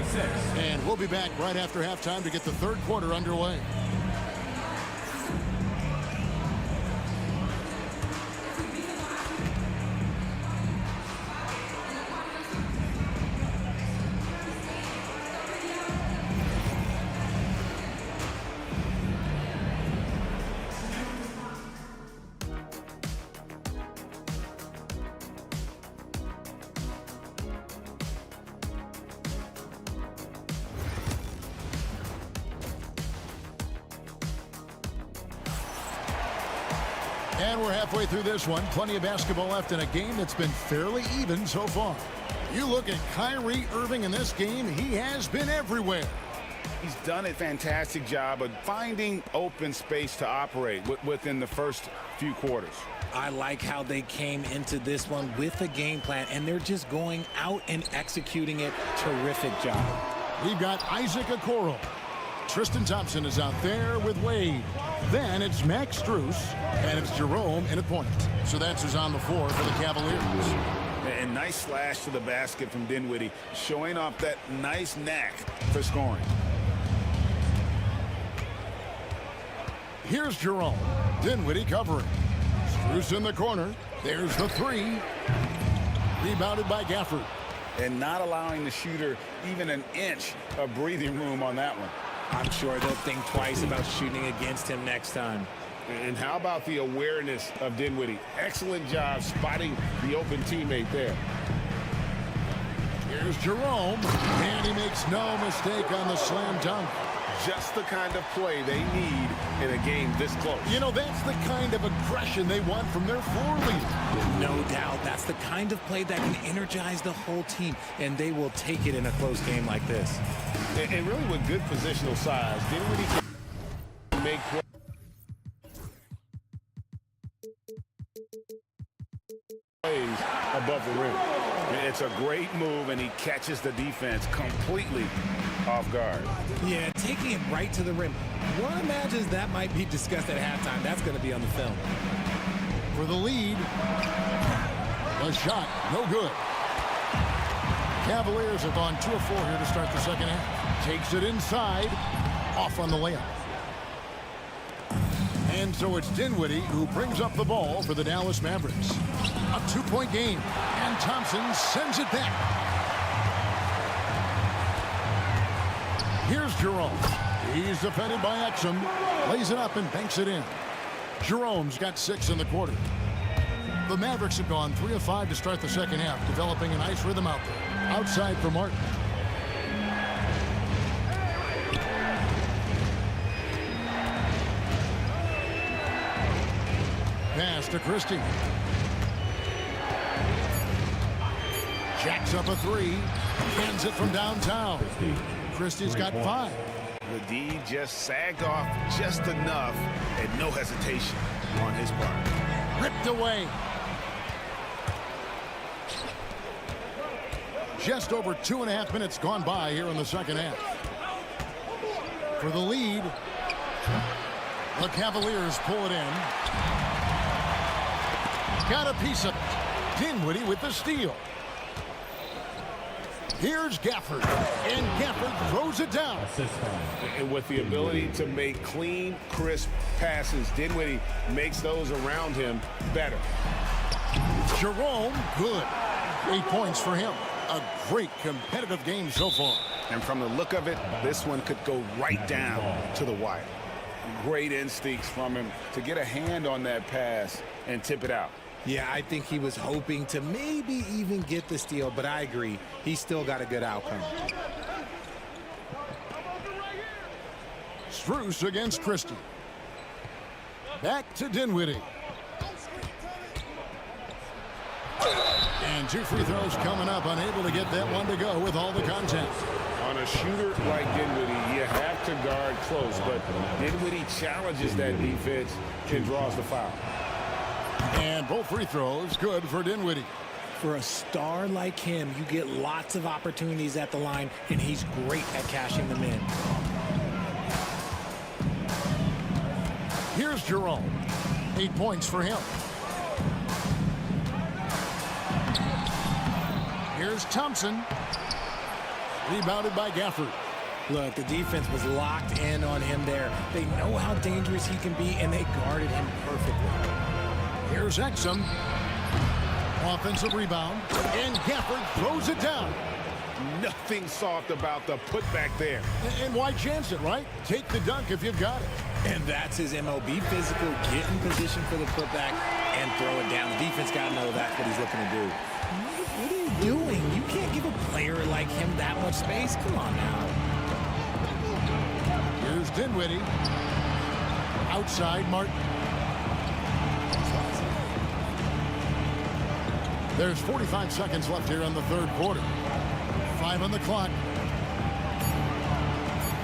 And we'll be back right after halftime to get the third quarter underway. And we're halfway through this one. Plenty of basketball left in a game that's been fairly even so far. You look at Kyrie Irving in this game, he has been everywhere. He's done a fantastic job of finding open space to operate within the first few quarters. I like how they came into this one with a game plan, and they're just going out and executing it. Terrific job. We've got Isaac Okoro. Tristan Thompson is out there with Wade. Then it's Max Strus, and it's Jerome in at point. So that's who's on the floor for the Cavaliers. And nice slash to the basket from Dinwiddie, showing off that nice knack for scoring. Here's Jerome. Dinwiddie covering. Strus in the corner. There's the three. Rebounded by Gafford. And not allowing the shooter even an inch of breathing room on that one. I'm sure they'll think twice about shooting against him next time. And how about the awareness of Dinwiddie? Excellent job spotting the open teammate there. Here's Jerome, and he makes no mistake on the slam dunk. Just the kind of play they need in a game this close. You know, that's the kind of aggression they want from their floor leader. No doubt. That's the kind of play that can energize the whole team, and they will take it in a close game like this. And really with good positional size, Dinwiddie can make plays above the rim. It's a great move, and he catches the defense completely off guard. Yeah, taking it right to the rim. One imagines that might be discussed at halftime. That's going to be on the film. For the lead. The shot, no good. Cavaliers have gone 2 of 4 here to start the second half. Takes it inside. Off on the layup. And so it's Dinwiddie who brings up the ball for the Dallas Mavericks. A 2-point game. And Thompson sends it back. Here's Jerome. He's defended by Exum. Lays it up and banks it in. Jerome's got 6 in the quarter. The Mavericks have gone 3 of 5 to start the second half, developing a nice rhythm out there. Outside for Martin. Pass to Christie. Jacks up a 3. Hands it from downtown. Christie's got 5. The D just sagged off just enough and no hesitation on his part. Ripped away. Just over 2.5 minutes gone by here in the second half. For the lead, the Cavaliers pull it in. Got a piece of it. Dinwiddie with the steal. Here's Gafford, and Gafford throws it down. And with the ability to make clean, crisp passes, Dinwiddie makes those around him better. Jerome, good. 8 points for him. A great competitive game so far. And from the look of it, this one could go right down to the wire. Great instincts from him to get a hand on that pass and tip it out. Yeah, I think he was hoping to maybe even get the steal, but I agree. He's still got a good outcome. Strus against Christie. Back to Dinwiddie. And 2 free throws coming up, unable to get that one to go with all the contact. On a shooter like Dinwiddie, you have to guard close, but Dinwiddie challenges that defense and draws the foul. And both free throws good for Dinwiddie. For a star like him, you get lots of opportunities at the line, and he's great at cashing them in. Here's Jerome. 8 points for him. Here's Thompson. Rebounded by Gafford. Look, the defense was locked in on him there. They know how dangerous he can be, and they guarded him perfectly. Here's Exum. Offensive rebound. And Gafford throws it down. Nothing soft about the putback there. And why chance it, right? Take the dunk if you've got it. And that's his MO. Be physical, get in position for the putback, and throw it down. The defense got to know that's what he's looking to do. What are you doing? You can't give a player like him that much space. Come on now. Here's Dinwiddie. Outside Martin. There's 45 seconds left here in the third quarter. 5 on the clock.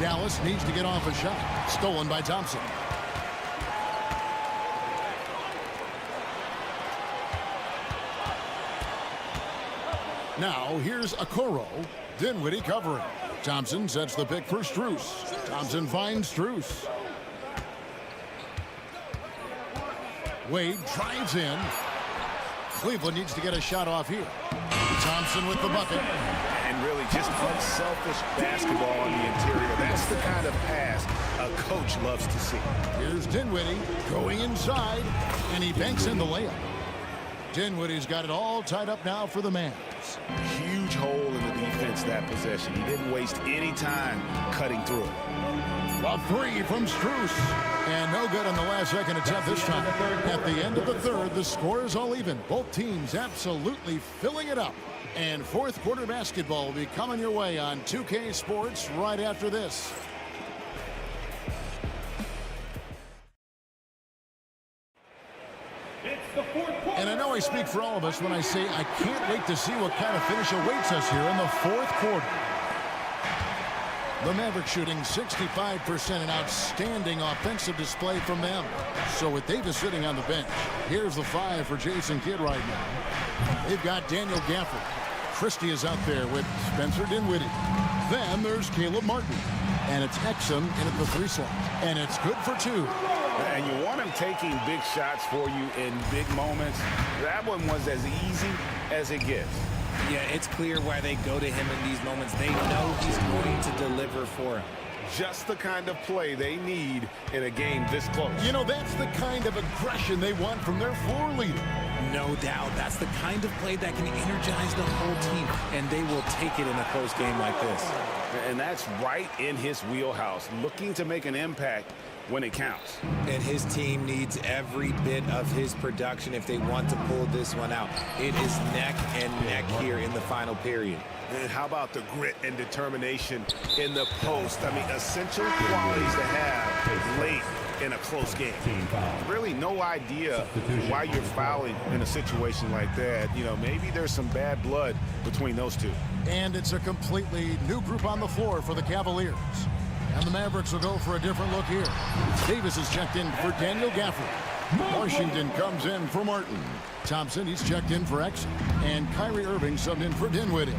Dallas needs to get off a shot. Stolen by Thompson. Now here's Okoro. Dinwiddie covering. Thompson sets the pick for Strus. Thompson finds Strus. Wade drives in. Cleveland needs to get a shot off here. Thompson with the bucket. And really just unselfish basketball on the interior. That's the kind of pass a coach loves to see. Here's Dinwiddie going inside, and he banks in the layup. Dinwiddie's got it all tied up now for the Mavs. Huge hole in the defense that possession. He didn't waste any time cutting through it. A three from Strus. And no good on the last second attempt this time. At the end of the third, the score is all even. Both teams absolutely filling it up. And fourth quarter basketball will be coming your way on 2K Sports right after this. And I know I speak for all of us when I say I can't wait to see what kind of finish awaits us here in the fourth quarter. The Mavericks shooting 65%, an outstanding offensive display from them. So with Davis sitting on the bench, here's the five for Jason Kidd right now. They've got Daniel Gafford. Christie is out there with Spencer Dinwiddie. Then there's Caleb Martin. And it's Exum in at the three slot. And it's good for two. And you want him taking big shots for you in big moments. That one was as easy as it gets. Yeah, it's clear why they go to him in these moments. They know he's going to deliver for them. Just the kind of play they need in a game this close. You know, that's the kind of aggression they want from their floor leader. No doubt. That's the kind of play that can energize the whole team, and they will take it in a close game like this. And that's right in his wheelhouse, looking to make an impact when it counts. And his team needs every bit of his production if they want to pull this one out. It is neck and neck here in the final period. And how about the grit and determination in the post? I mean, essential qualities to have late in a close game. Really no idea why you're fouling in a situation like that. You know, maybe there's some bad blood between those two. And it's a completely new group on the floor for the Cavaliers. And the Mavericks will go for a different look here. Davis is checked in for Daniel Gafford. Washington comes in for Martin. Thompson, he's checked in for Exum. And Kyrie Irving subbed in for Dinwiddie.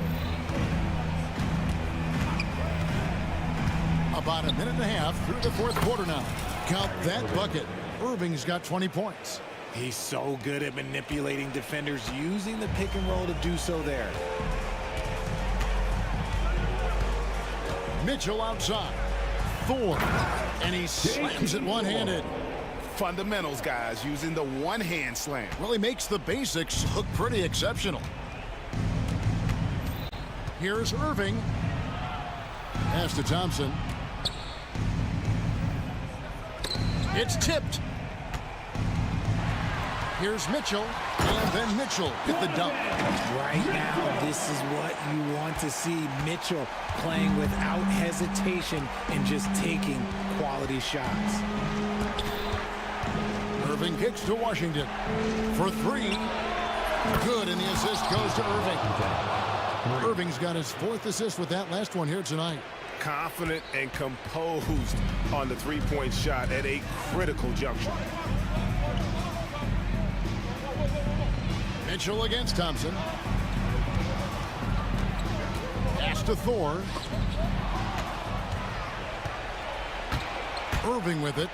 About a minute and a half through the fourth quarter now. Count that bucket. Irving's got 20 points. He's so good at manipulating defenders, using the pick and roll to do so there. Mitchell outside. Thor. And he slams it one-handed. Fundamentals, guys, using the one-hand slam. Well, he makes the basics look pretty exceptional. Here's Irving. Pass to Thompson. It's tipped. Here's Mitchell. And then Mitchell hit the dunk. Right now, this is what you want to see. Mitchell playing without hesitation and just taking quality shots. Irving kicks to Washington for three. Good, and the assist goes to Irving. Irving's got his fourth assist with that last one here tonight. Confident and composed on the three-point shot at a critical juncture. Mitchell against Thompson. Pass to Thor. Irving with it.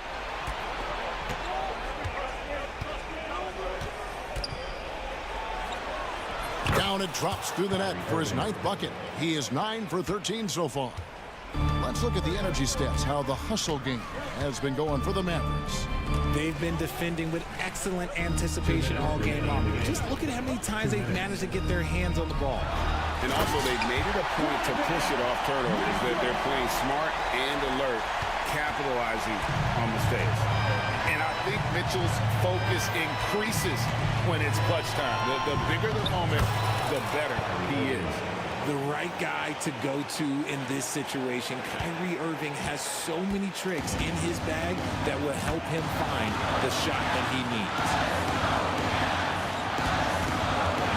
Down it drops through the net for his ninth bucket. He is 9 for 13 so far. Let's look at the energy stats, how the hustle game has been going for the Mavericks. They've been defending with excellent anticipation all game long. Just look at how many times they've managed to get their hands on the ball. And also, they've made it a point to push it off turnovers. They're playing smart and alert, capitalizing on mistakes. And I think Mitchell's focus increases when it's clutch time. The bigger the moment, the better he is. The right guy to go to in this situation. Kyrie Irving has so many tricks in his bag that will help him find the shot that he needs.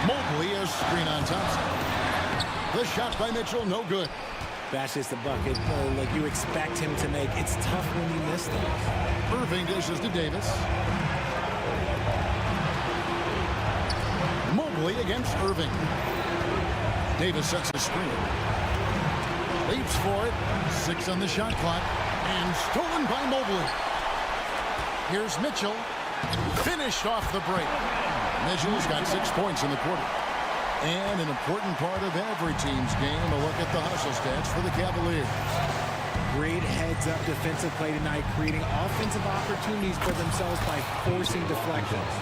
Mobley a screen on Thompson. The shot by Mitchell, no good. That's just a bucket like you expect him to make. It's tough when you miss those. Irving dishes to Davis. Mobley against Irving. Davis sets a screen. Leaps for it. 6 on the shot clock. And stolen by Mobley. Here's Mitchell. Finished off the break. Mitchell's got 6 points in the quarter. And an important part of every team's game, a look at the hustle stats for the Cavaliers. Great heads-up defensive play tonight, creating offensive opportunities for themselves by forcing deflections.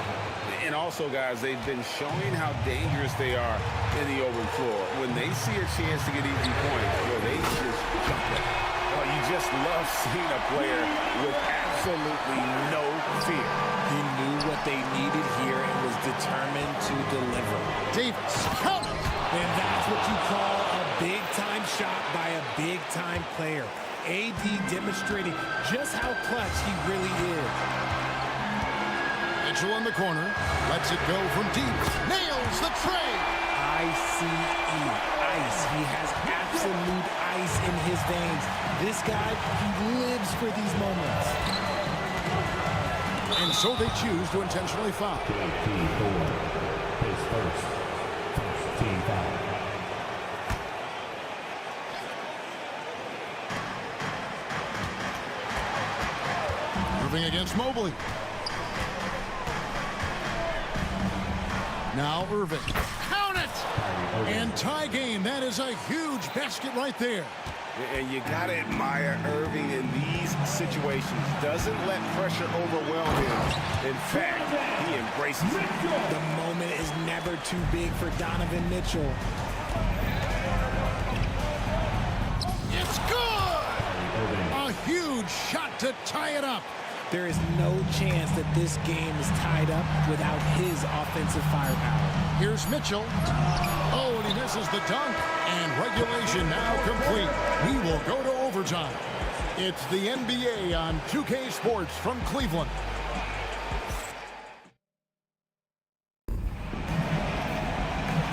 And also, guys, they've been showing how dangerous they are in the open floor. When they see a chance to get easy points, well, they just jump it. Well, you just love seeing a player with absolutely no fear. He knew what they needed here and was determined to deliver. Davis, count it! And that's what you call a big-time shot by a big-time player. AD demonstrating just how clutch he really is. Mitchell in the corner, lets it go from deep, nails the tray. ICE, ice. He has absolute ice in his veins. This guy, he lives for these moments. And so they choose to intentionally foul. Team 4 is first team foul. Moving against Mobley. Now Irving. Count it! And tie game. That is a huge basket right there. And you got to admire Irving in these situations. Doesn't let pressure overwhelm him. In fact, he embraces it. The moment is never too big for Donovan Mitchell. It's good! A huge shot to tie it up. There is no chance that this game is tied up without his offensive firepower. Here's Mitchell. Oh, and he misses the dunk. And regulation now complete. We will go to overtime. It's the NBA on 2K Sports from Cleveland.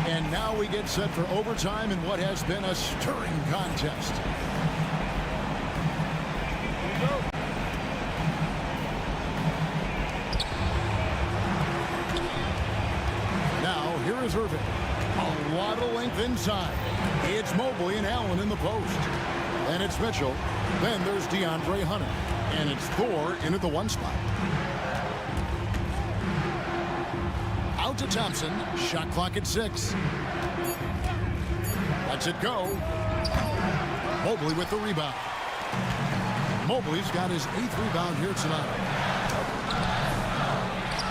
And now we get set for overtime in what has been a stirring contest. Here is Irving. A lot of length inside. It's Mobley and Allen in the post. Then it's Mitchell. Then there's DeAndre Hunter. And it's Thor in at the 1 spot. Out to Thompson. Shot clock at 6. Lets it go. Mobley with the rebound. Mobley's got his 8th rebound here tonight.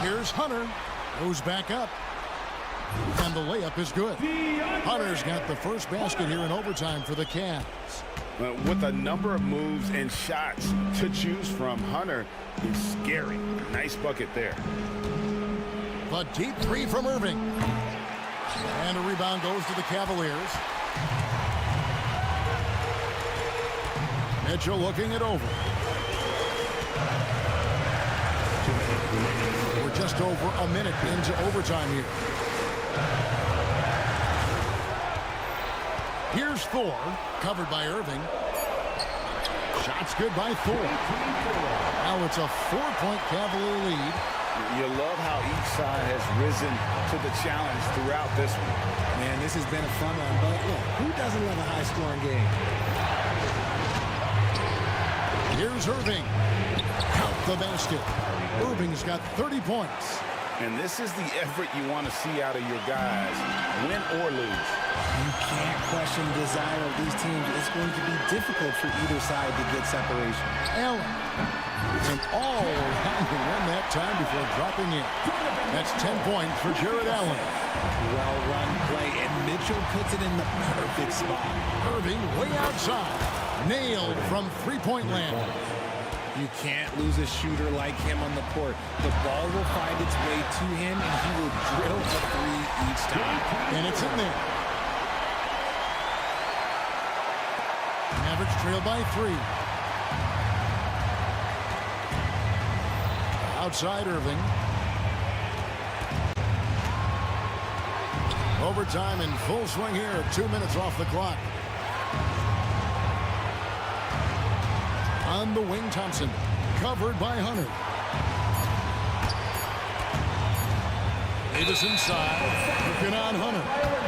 Here's Hunter. Goes back up. And the layup is good. Hunter's got the first basket here in overtime for the Cavs. With a number of moves and shots to choose from, Hunter is scary. Nice bucket there. The deep 3 from Irving. And a rebound goes to the Cavaliers. Mitchell looking it over. We're just over a minute into overtime here. Here's Thor, covered by Irving. Shot's good by Thor. Now it's a 4-point Cavalier lead. You love how each side has risen to the challenge throughout this one. Man, this has been a fun one, but look, who doesn't love a high-scoring game? Here's Irving. Count the basket. Irving's got 30 points. And this is the effort you want to see out of your guys, win or lose. You can't question the desire of these teams. It's going to be difficult for either side to get separation. Allen. And all around the rim that time before dropping in. That's 10 points for Jared Allen. Well-run play, and Mitchell puts it in the perfect spot. Irving way outside. Nailed from 3-point land. You can't lose a shooter like him on the court. The ball will find its way to him, and he will drill a 3 each time. And it's in there. Mavericks trail by 3. Outside Irving. Overtime in full swing here. 2 minutes off the clock. On the wing, Thompson. Covered by Hunter. Davis inside. Looking on Hunter.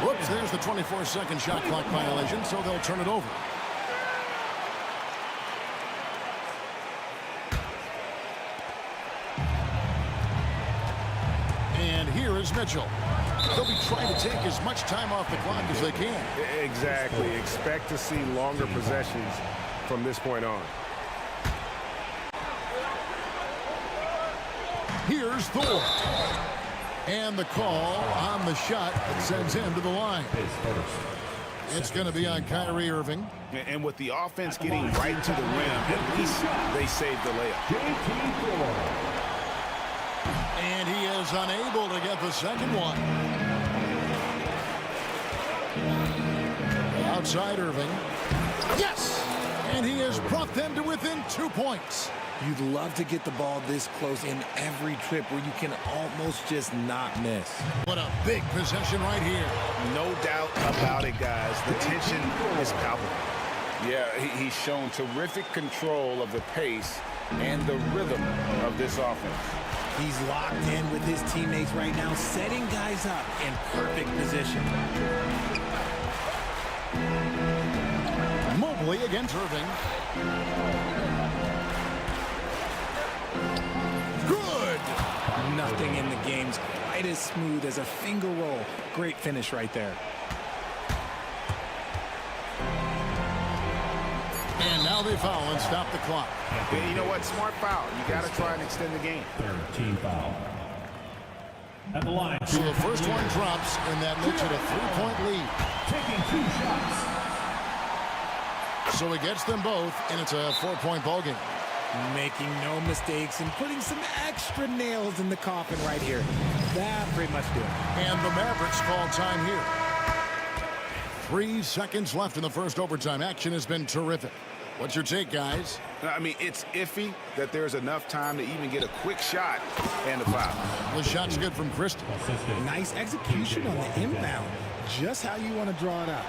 Whoops, there's the 24-second shot clock violation, so they'll turn it over. And here is Here's Mitchell. They'll be trying to take as much time off the clock as they can. Exactly. Expect to see longer possessions from this point on. Here's Thor. And the call on the shot that sends him to the line. It's going to be on Kyrie Irving. And with the offense getting right to the rim, at least they saved the layup. And he is unable to get the second one. Outside Irving. Yes! And he has brought them to within 2 points. You'd love to get the ball this close in every trip where you can almost just not miss. What a big possession right here. No doubt about it, guys. The tension is palpable. Yeah, he's shown terrific control of the pace and the rhythm of this offense. He's locked in with his teammates right now, setting guys up in perfect position. Mobley against Irving. Good! Nothing in the game's quite as smooth as a finger roll. Great finish right there. And now they foul and stop the clock. Yeah, you know what? Smart foul. You got to try and extend the game. Third team foul. At the line. So the first one drops, and that makes it a 3-point lead. Taking 2 shots. So he gets them both, and it's a 4-point ball game. Making no mistakes and putting some extra nails in the coffin right here. That pretty much do it. And the Mavericks call time here. 3 seconds left in the first overtime. Action has been terrific. What's your take, guys? I mean, it's iffy that there's enough time to even get a quick shot and a foul. The shot's good from Christie. Nice execution on the inbound. Just how you want to draw it up.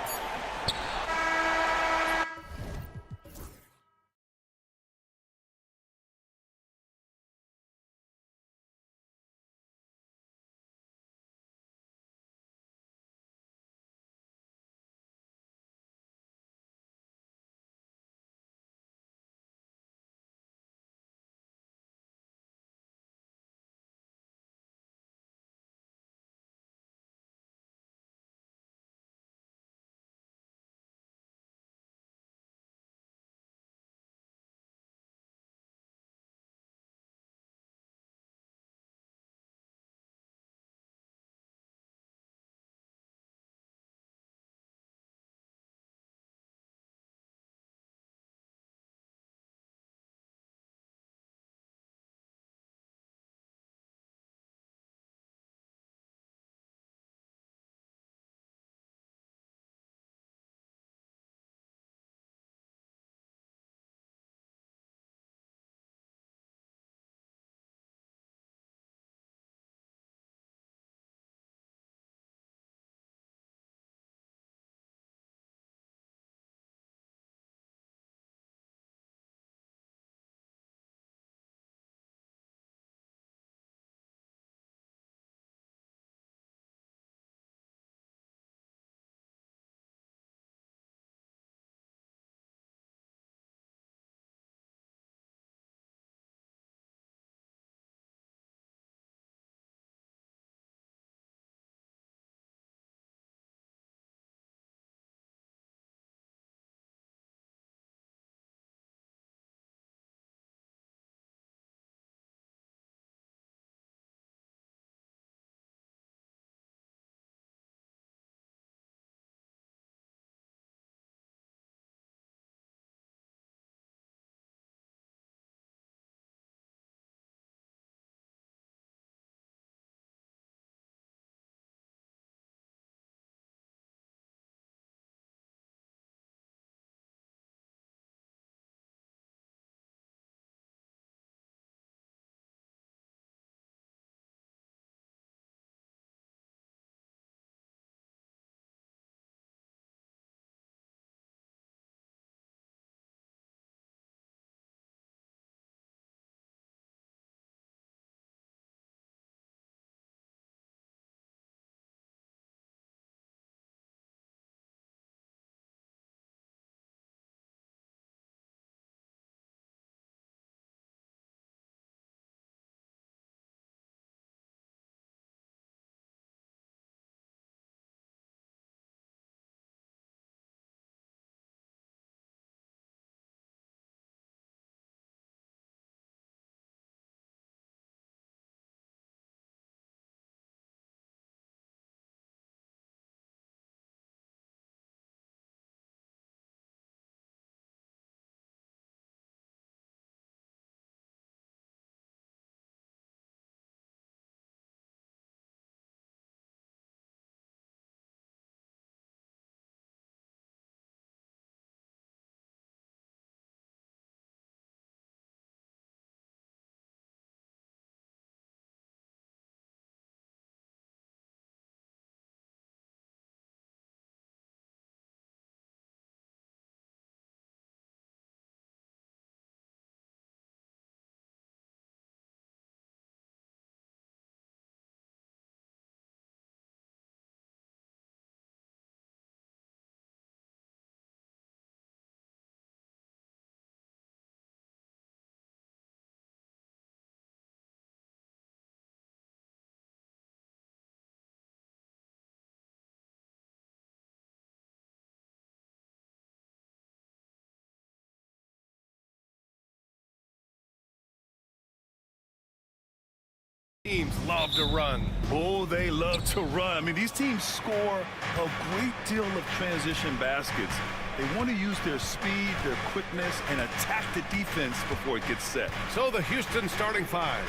Teams love to run. Oh, they love to run. I mean, these teams score a great deal of transition baskets. They want to use their speed, their quickness, and attack the defense before it gets set. So the Houston starting five.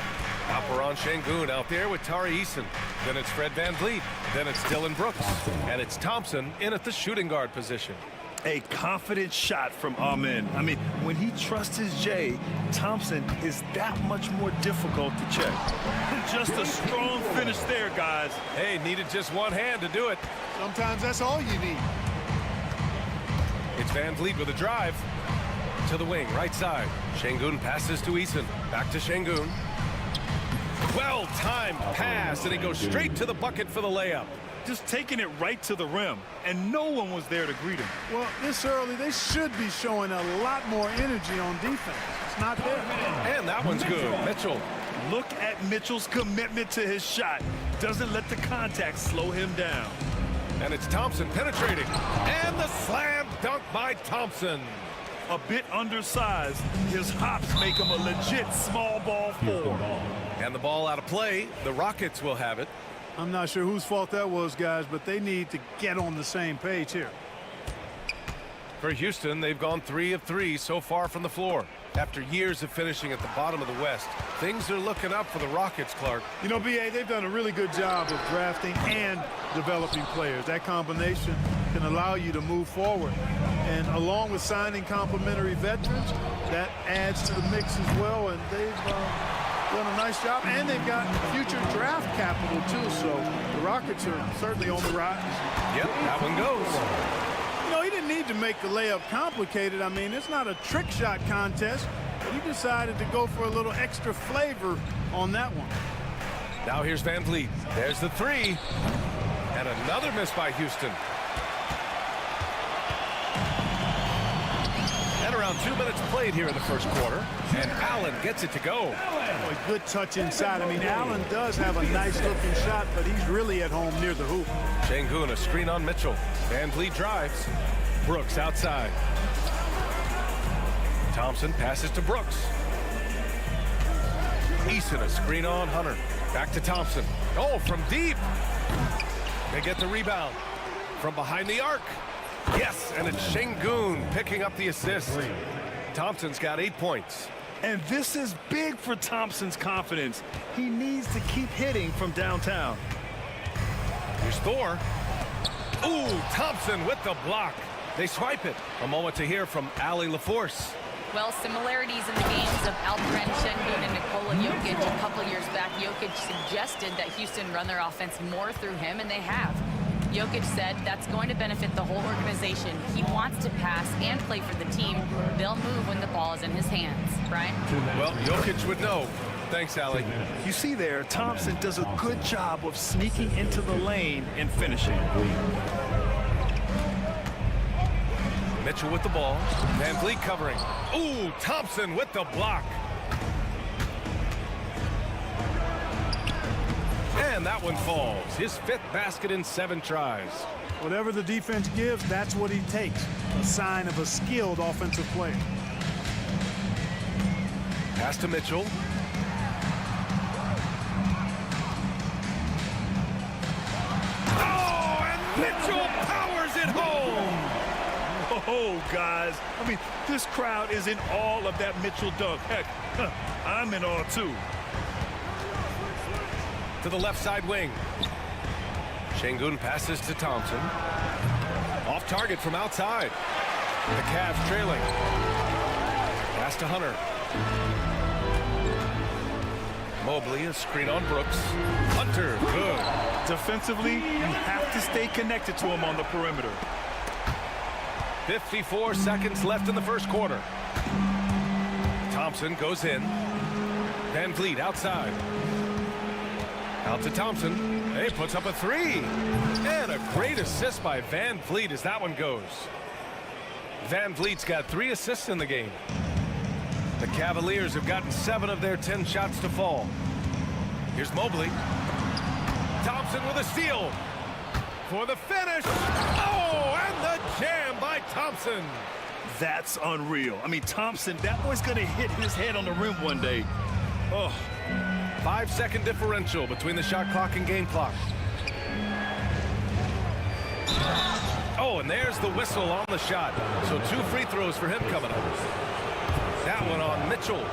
Alperon Şengün out there with Tari Eason. Then it's Fred VanVleet. Then it's Dylan Brooks. And it's Thompson in at the shooting guard position. A confident shot from Amen. I mean, when he trusts his J, Thompson is that much more difficult to check. Just a strong finish there, guys. Hey, needed just one hand to do it. Sometimes that's all you need. It's VanVleet with a drive. To the wing, right side. Şengün passes to Eason. Back to Şengün. Well-timed pass, and he goes straight to the bucket for the layup. Just taking it right to the rim, and no one was there to greet him. Well, this early, they should be showing a lot more energy on defense. It's not there. And that one's good. Mitchell. Look at Mitchell's commitment to his shot. Doesn't let the contact slow him down. And it's Thompson penetrating. And the slam dunk by Thompson. A bit undersized, his hops make him a legit small ball forward. And the ball out of play. The Rockets will have it. I'm not sure whose fault that was, guys, but they need to get on the same page here. For Houston, they've gone 3 of 3 so far from the floor. After years of finishing at the bottom of the West, things are looking up for the Rockets, Clark. You know, B.A., they've done a really good job of drafting and developing players. That combination can allow you to move forward. And along with signing complementary veterans, that adds to the mix as well, and they've done a nice job. And they've got future draft capital, too, so the Rockets are certainly on the rise. Yep, that one goes. You know, he didn't need to make the layup complicated. I mean, it's not a trick shot contest, but he decided to go for a little extra flavor on that one. Now here's VanVleet. There's the three. And another miss by Houston. And around 2 minutes played here in the first quarter. And Allen gets it to go. A good touch inside. I mean, Allen does have a nice-looking shot, but he's really at home near the hoop. Şengün, a screen on Mitchell. VanVleet drives. Brooks outside. Thompson passes to Brooks. Eason, a screen on Hunter. Back to Thompson. Oh, from deep. They get the rebound. From behind the arc. Yes, and it's Şengün picking up the assist. Thompson's got 8 points. And this is big for Thompson's confidence. He needs to keep hitting from downtown. Here's Thor. Ooh, Thompson with the block. They swipe it. A moment to hear from Ali LaForce. Well, similarities in the games of Alperen Şengün and Nikola Jokic a couple years back. Jokic suggested that Houston run their offense more through him, and they have. Jokic said that's going to benefit the whole organization. He wants to pass and play for the team. They'll move when the ball is in his hands. Brian? Well, Jokic would know. Thanks, Allie. You see there, Thompson does a good job of sneaking into the lane and finishing. Mitchell with the ball. VanVleet covering. Ooh, Thompson with the block. And that one falls. His 5th basket in 7 tries. Whatever the defense gives, that's what he takes. A sign of a skilled offensive player. Pass to Mitchell. Oh, and Mitchell powers it home. Oh, guys. I mean, this crowd is in awe of that Mitchell dunk. Heck, I'm in awe, too. To the left side wing. Şengün passes to Thompson. Off target from outside. The Cavs trailing. Pass to Hunter. Mobley, a screen on Brooks. Hunter, good. Defensively, you have to stay connected to him on the perimeter. 54 seconds left in the first quarter. Thompson goes in. VanVleet outside. Out to Thompson. He puts up a 3. And a great assist by VanVleet as that one goes. VanVleet's got 3 assists in the game. The Cavaliers have gotten 7 of their 10 shots to fall. Here's Mobley. Thompson with a steal. For the finish. Oh, and the jam by Thompson. That's unreal. I mean, Thompson, that boy's going to hit his head on the rim one day. Oh. 5-second differential between the shot clock and game clock. Oh, and there's the whistle on the shot. So 2 free throws for him coming up. That one on Mitchell.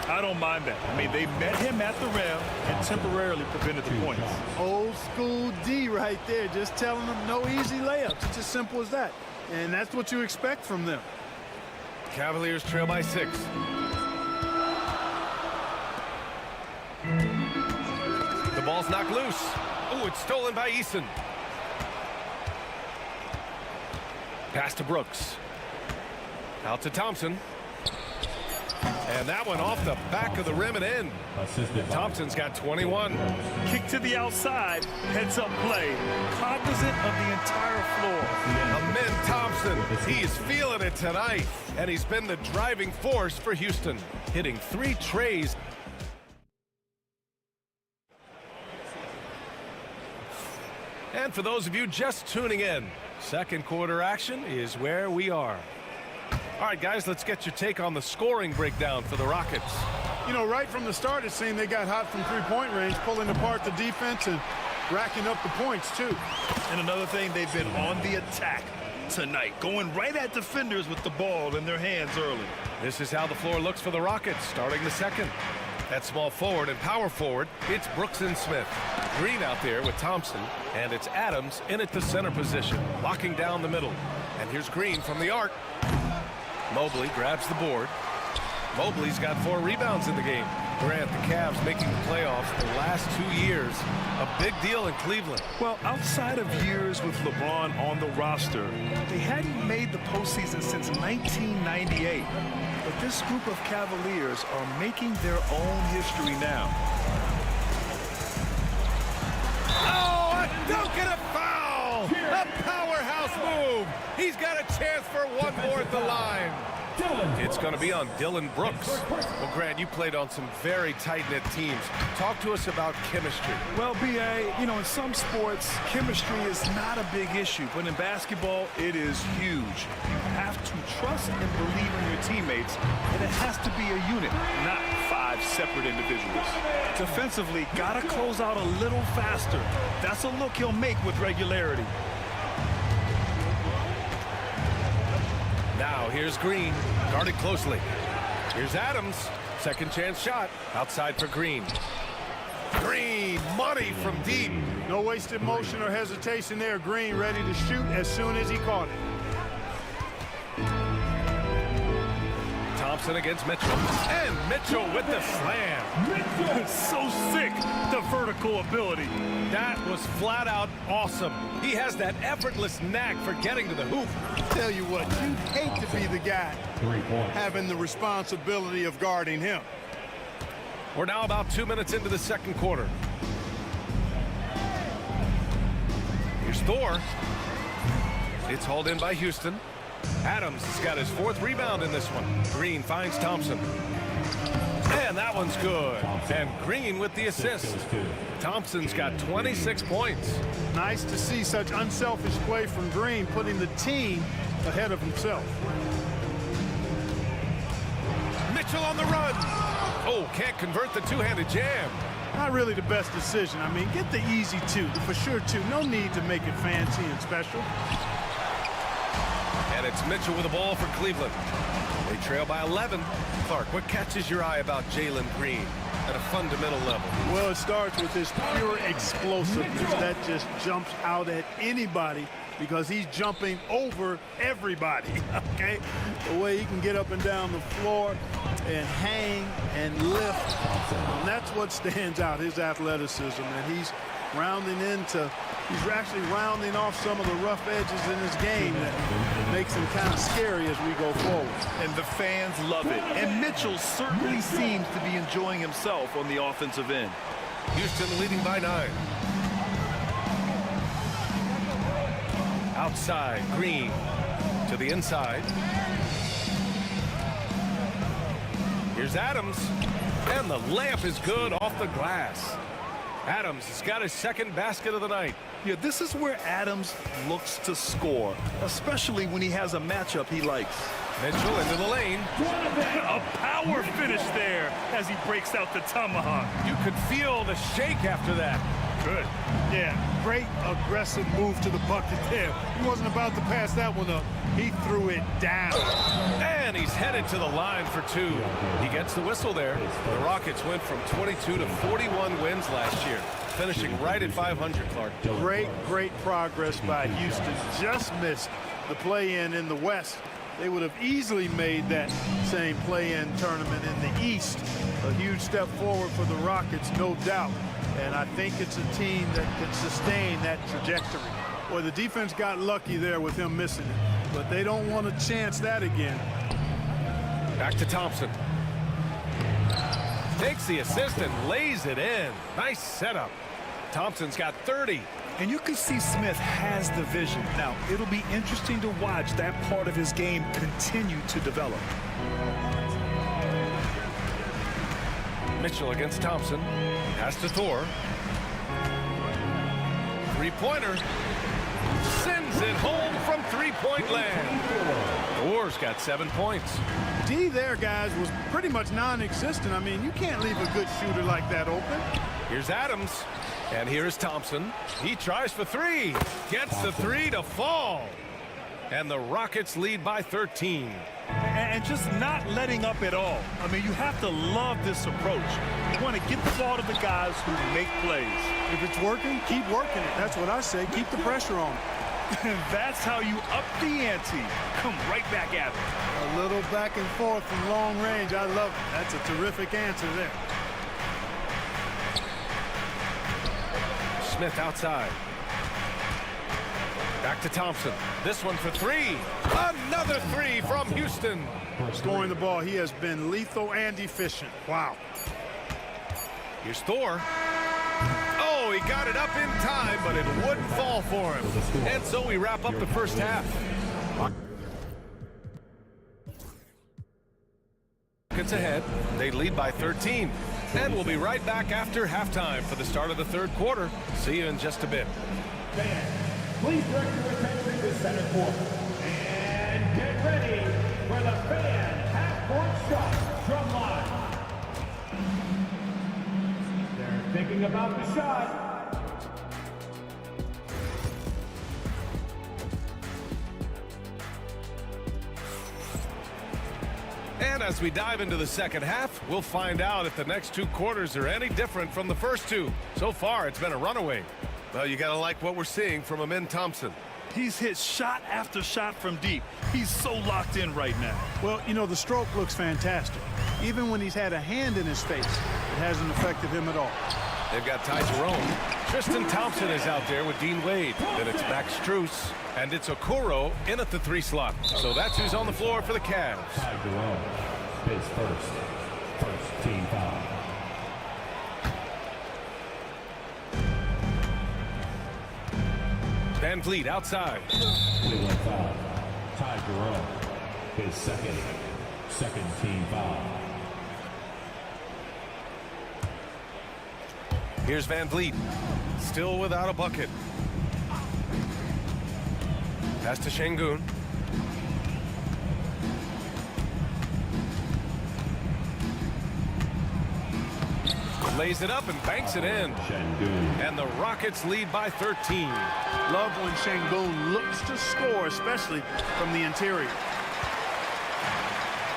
I don't mind that. I mean, they met him at the rim and temporarily prevented the points. Old school D right there, just telling them no easy layups. It's as simple as that. And that's what you expect from them. Cavaliers trail by 6. The ball's knocked loose. Oh, it's stolen by Eason. Pass to Brooks. Out to Thompson. And that one off the back of the rim and in. Thompson's got 21. Kick to the outside, heads up play, cognizant of the entire floor. Amin Thompson, he's feeling it tonight. And he's been the driving force for Houston, hitting 3 trays. And for those of you just tuning in, second quarter action is where we are. All right, guys, let's get your take on the scoring breakdown for the Rockets. You know, right from the start, it seemed they got hot from three-point range, pulling apart the defense and racking up the points, too. And another thing, they've been on the attack tonight, going right at defenders with the ball in their hands early. This is how the floor looks for the Rockets, starting the second. At small forward and power forward, it's Brooks and Smith. Green out there with Thompson, and it's Adams in at the center position, locking down the middle. And here's Green from the arc. Mobley grabs the board. Mobley's got 4 rebounds in the game. Grant, the Cavs making the playoffs the last 2 years. A big deal in Cleveland. Well, outside of years with LeBron on the roster, they hadn't made the postseason since 1998. But this group of Cavaliers are making their own history now. Oh, a dunk and a foul! A powerhouse move! He's got a chance for one more at the line. It's going to be on Dylan Brooks. Well, Grant, you played on some very tight-knit teams. Talk to us about chemistry. Well, B.A., you know, in some sports, chemistry is not a big issue. But in basketball, it is huge. You have to trust and believe in your teammates, and it has to be a unit, not 5 separate individuals. Defensively, got to close out a little faster. That's a look he'll make with regularity. Now here's Green, guarded closely. Here's Adams, second chance shot, outside for Green. Green, money from deep. No wasted motion or hesitation there. Green ready to shoot as soon as he caught it. Thompson against Mitchell, and Mitchell with the slam. So sick, the vertical ability. That was flat out awesome. He has that effortless knack for getting to the hoop. Tell you what, you'd hate to be the guy having the responsibility of guarding him. We're now about 2 minutes into the second quarter. Here's Thor. It's hauled in by Houston. Adams has got his 4th rebound in this one. Green finds Thompson. And that one's good. And Green with the assist. Thompson's got 26 points. Nice to see such unselfish play from Green, putting the team ahead of himself. Mitchell on the run. Oh, can't convert the two-handed jam. Not really the best decision. I mean, get the easy 2, for sure 2. No need to make it fancy and special. And it's Mitchell with the ball for Cleveland. They trail by 11. Clark, what catches your eye about Jalen Green at a fundamental level? Well, it starts with his pure explosiveness that just jumps out at anybody because he's jumping over everybody, okay? The way he can get up and down the floor and hang and lift, and that's what stands out, his athleticism, and he's actually rounding off some of the rough edges in his game that makes him kind of scary as we go forward. And the fans love it. And Mitchell certainly seems to be enjoying himself on the offensive end. Houston leading by 9. Outside, Green to the inside. Here's Adams, and the layup is good off the glass. Adams has got his 2nd basket of the night. Yeah, this is where Adams looks to score, especially when he has a matchup he likes. Mitchell into the lane. A power power finish there as he breaks out the tomahawk. You could feel the shake after that. Good. Yeah, great aggressive move to the bucket there. He wasn't about to pass that one up. He threw it down. And he's headed to the line for two. He gets the whistle there. The Rockets went from 22 to 41 wins last year, finishing right at 500, Clark. Great progress by Houston. Just missed the play-in in the West. They would have easily made that same play-in tournament in the East. A huge step forward for the Rockets, no doubt. And I think it's a team that can sustain that trajectory. Well, the defense got lucky there with him missing it, but they don't want to chance that again. Back to Thompson. Takes the assist and lays it in. Nice setup. Thompson's got 30. And you can see Smith has the vision. Now, it'll be interesting to watch that part of his game continue to develop. Mitchell against Thompson. Pass to Thor. Three-pointer. Sends it home from three-point land. Thor's got 7 points. D there, guys, was pretty much non-existent. I mean, you can't leave a good shooter like that open. Here's Adams. And here's Thompson. He tries for three. Gets the three to fall. And the Rockets lead by 13. And just not letting up at all. I mean, you have to love this approach. You want to get the ball to the guys who make plays. If it's working, keep working it. That's what I say. Keep the pressure on. And that's how you up the ante. Come right back at it. A little back and forth from long range. I love it. That's a terrific answer there. Smith outside. Back to Thompson. This one for three. Another three from Houston. Scoring the ball, he has been lethal and efficient. Wow. Here's Thor. Oh, he got it up in time, but it wouldn't fall for him. And so we wrap up the first half. Rockets ahead. They lead by 13. And we'll be right back after halftime for the start of the third quarter. See you in just a bit. Please direct your attention to center court. And get ready for the fan half-court shot drum line. They're thinking about the shot. And as we dive into the second half, we'll find out if the next two quarters are any different from the first two. So far, it's been a runaway. Well, you got to like what we're seeing from Amin Thompson. He's hit shot after shot from deep. He's so locked in right now. Well, you know, the stroke looks fantastic. Even when he's had a hand in his face, it hasn't affected him at all. They've got Ty Jerome. Tristan Thompson is out there with Dean Wade. Then it's Max Strus. And it's Okoro in at the three slot. So that's who's on the floor for the Cavs. Ty Jerome, his first team foul. Van Vliet outside. Cleveland foul. Ty Jerome, his second team foul. Here's Van Vliet, still without a bucket. Pass to Şengün. Lays it up and banks it in. And the Rockets lead by 13. Love when Şengün looks to score, especially from the interior.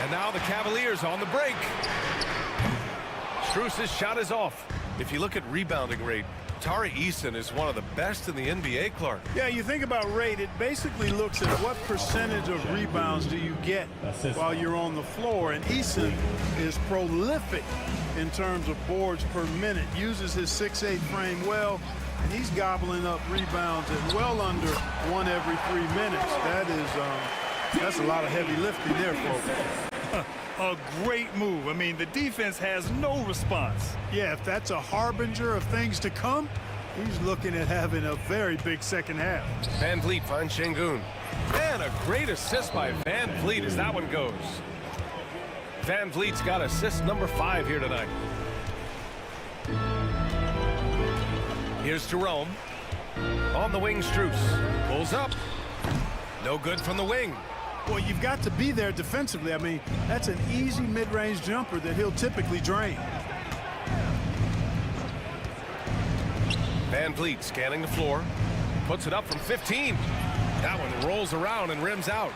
And now the Cavaliers on the break. Strus's shot is off. If you look at rebounding rate, Tari Eason is one of the best in the NBA, Clark. Yeah, you think about rate, it basically looks at what percentage of rebounds do you get while you're on the floor. And Eason is prolific in terms of boards per minute, uses his 6'8" frame well, and he's gobbling up rebounds at well under one every 3 minutes. That's a lot of heavy lifting there, folks. A great move. I mean, the defense has no response. Yeah, if that's a harbinger of things to come, he's looking at having a very big second half. Van Vliet finds Şengün. And a great assist by Van Vliet as that one goes. Van Vliet's got assist number 5 here tonight. Here's Jerome. On the wing, Strus. Pulls up. No good from the wing. Well, you've got to be there defensively. I mean, that's an easy mid-range jumper that he'll typically drain. Van Vliet scanning the floor. Puts it up from 15. That one rolls around and rims out.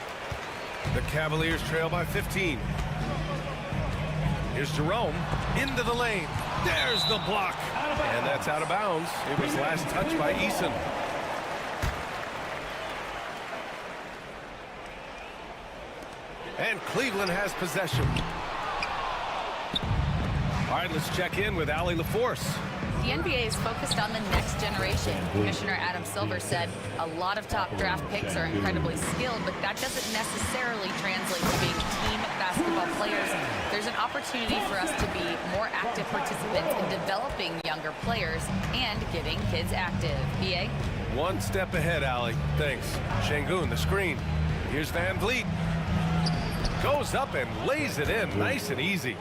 The Cavaliers trail by 15. Here's Jerome into the lane. There's the block. And that's out of bounds. It was last touched by Eason. And Cleveland has possession. All right, let's check in with Allie LaForce. The NBA is focused on the next generation. Commissioner Adam Silver said a lot of top draft picks are incredibly skilled, but that doesn't necessarily translate to being team basketball players. There's an opportunity for us to be more active participants in developing younger players and getting kids active. BA? One step ahead, Allie. Thanks. Şengün, the screen. Here's Van Vliet. Goes up and lays it in nice and easy.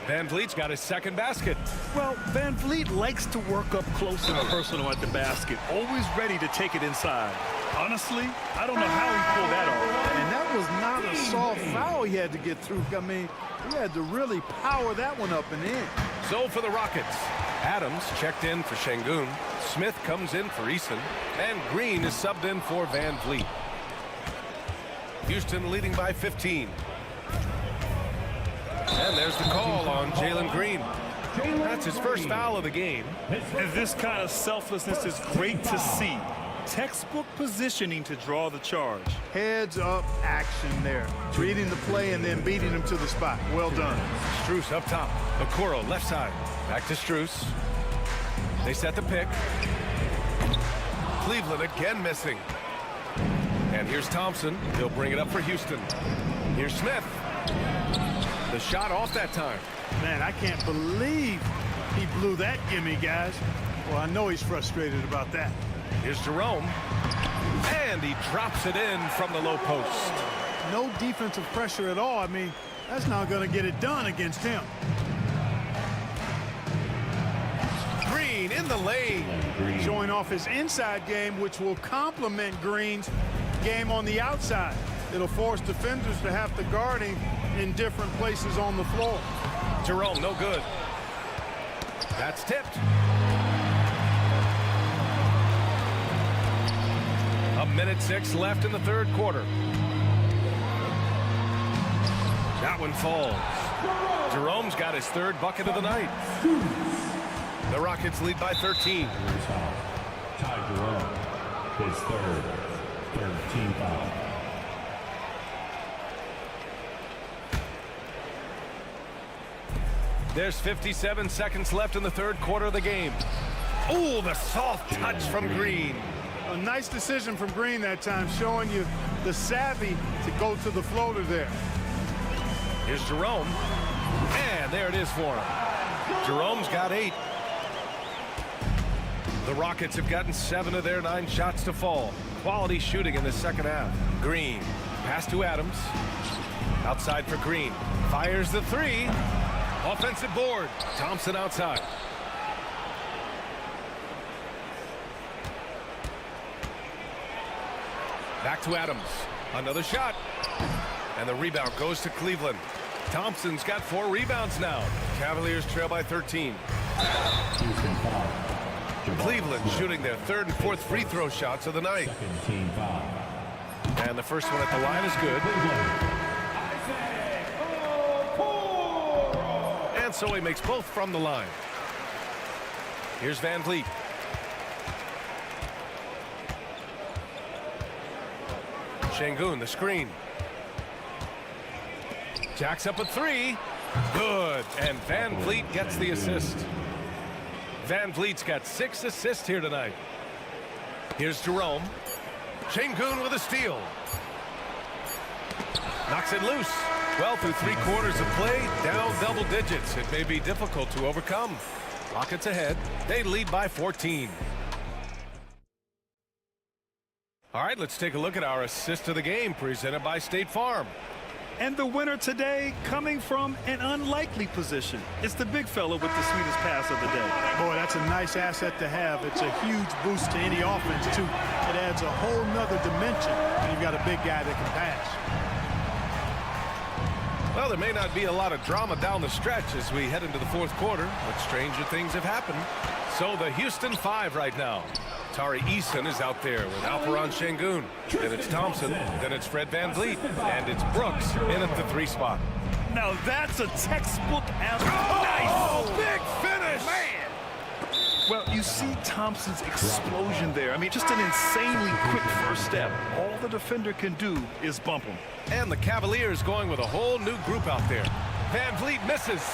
Van Vliet's got his second basket. Well, Van Vliet likes to work up close and personal at the basket, always ready to take it inside. Honestly, I don't know how he pulled that off. And that was not a soft foul he had to get through. I mean, he had to really power that one up and in. So for the Rockets, Adams checked in for Şengün. Smith comes in for Eason. And Green is subbed in for Van Vliet. Houston leading by 15. And there's the call on Jalen Green. That's his first foul of the game. And this kind of selflessness is great to see. Textbook positioning to draw the charge. Heads up action there. Reading the play and then beating him to the spot. Well done. Strus up top. Okoro left side. Back to Strus. They set the pick. Cleveland again missing. And here's Thompson. He'll bring it up for Houston. Here's Smith. The shot off that time. Man, I can't believe he blew that gimme, guys. Well, I know he's frustrated about that. Here's Jerome. And he drops it in from the low post. No defensive pressure at all. I mean, that's not going to get it done against him. Green in the lane. Showing off his inside game, which will complement Green's game on the outside. It'll force defenders to have to guard him in different places on the floor. Jerome, no good. That's tipped. A minute 6 left in the third quarter. That one falls. Jerome's got his third bucket of the night. The Rockets lead by 13. Ty Jerome, his third team foul. There's 57 seconds left in the third quarter of the game. Oh, the soft touch from Green. A nice decision from Green that time, showing you the savvy to go to the floater there. Here's Jerome. And there it is for him. Jerome's got 8. The Rockets have gotten 7 of their 9 shots to fall. Quality shooting in the second half. Green. Pass to Adams. Outside for Green. Fires the 3. Offensive board. Thompson outside. Back to Adams. Another shot. And the rebound goes to Cleveland. Thompson's got 4 rebounds now. Cavaliers trail by 13. Cleveland shooting their 3rd and 4th free throw shots of the night. And the first one at the line is good. And so he makes both from the line. Here's Van Vliet. Şengün, the screen. Jacks up a 3. Good. And Van Vliet gets the assist. Van Vliet's got 6 assists here tonight. Here's Jerome. Şengün with a steal. Knocks it loose. Well, through 3 quarters of play, down double digits. It may be difficult to overcome. Rockets ahead. They lead by 14. All right, let's take a look at our assist of the game presented by State Farm. And the winner today coming from an unlikely position. It's the big fella with the sweetest pass of the day. Boy, that's a nice asset to have. It's a huge boost to any offense, too. It adds a whole nother dimension when you've got a big guy that can pass. Well, there may not be a lot of drama down the stretch as we head into the fourth quarter, but stranger things have happened. So the Houston 5 right now. Tari Eason is out there with Alperon Şengün. Then it's Thompson. Then it's Fred VanVleet. And it's Brooks in at the 3 spot. Now that's a textbook answer. Nice! Big finish! Man! Well, you see Thompson's explosion there. I mean, just an insanely quick first step. All the defender can do is bump him. And the Cavaliers going with a whole new group out there. VanVleet misses.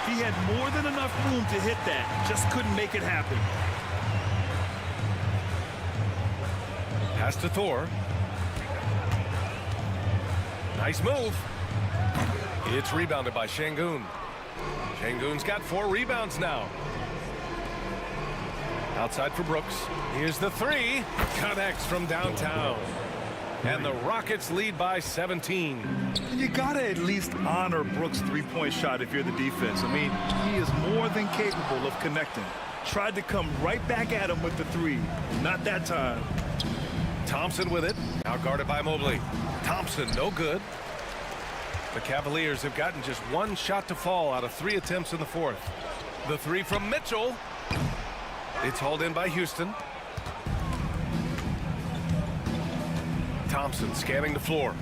He had more than enough room to hit that. Just couldn't make it happen. Pass to Thor. Nice move. It's rebounded by Şengün. Şengün's got 4 rebounds now. Outside for Brooks. Here's the 3. Connects from downtown. And the Rockets lead by 17. You gotta at least honor Brooks' three-point shot if you're the defense. I mean, he is more than capable of connecting. Tried to come right back at him with the 3. Not that time. Thompson with it. Now guarded by Mobley. Thompson, no good. The Cavaliers have gotten just 1 shot to fall out of 3 attempts in the fourth. The 3 from Mitchell. It's hauled in by Houston. Thompson scanning the floor.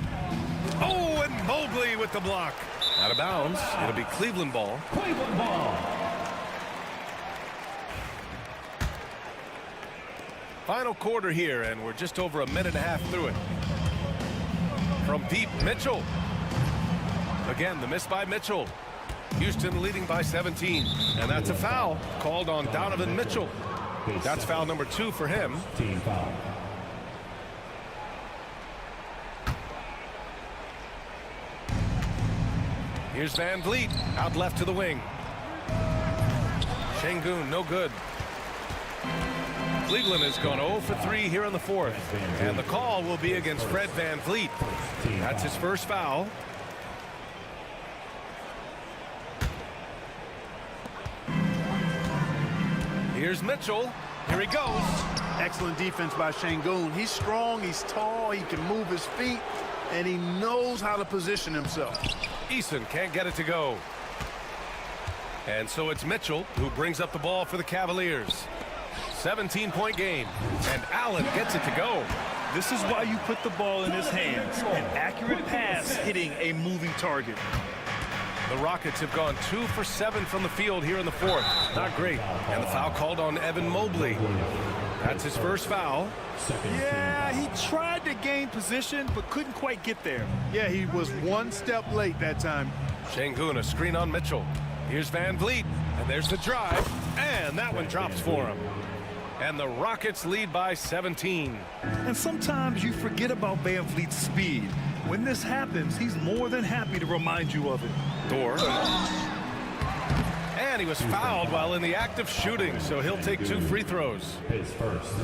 Oh, and Mobley with the block. Out of bounds. It'll be Cleveland ball. Cleveland ball. Final quarter here, and we're just over a minute and a half through it. From deep, Mitchell. Again, the miss by Mitchell. Houston leading by 17. And that's a foul called on Donovan Mitchell. That's foul number 2 for him. Team foul. Here's VanVleet out left to the wing. Şengün, no good. Cleveland has gone 0 for 3 here in the fourth. And the call will be against Fred VanVleet. That's his first foul. Here's Mitchell. Here he goes. Excellent defense by Şengün. He's strong, he's tall, he can move his feet, and he knows how to position himself. Eason can't get it to go. And so it's Mitchell who brings up the ball for the Cavaliers. 17-point game. And Allen gets it to go. This is why you put the ball in his hands. An accurate pass hitting a moving target. The Rockets have gone 2 for 7 from the field here in the fourth. Not great. And the foul called on Evan Mobley. That's his first foul. Yeah, he tried to gain position, but couldn't quite get there. Yeah, he was 1 step late that time. Şengün, a screen on Mitchell. Here's VanVleet, and there's the drive, and that one drops for him. And the Rockets lead by 17. And sometimes you forget about VanVleet's speed. When this happens, he's more than happy to remind you of it. Thor. And he was fouled while in the act of shooting, so he'll take 2 free throws. His first.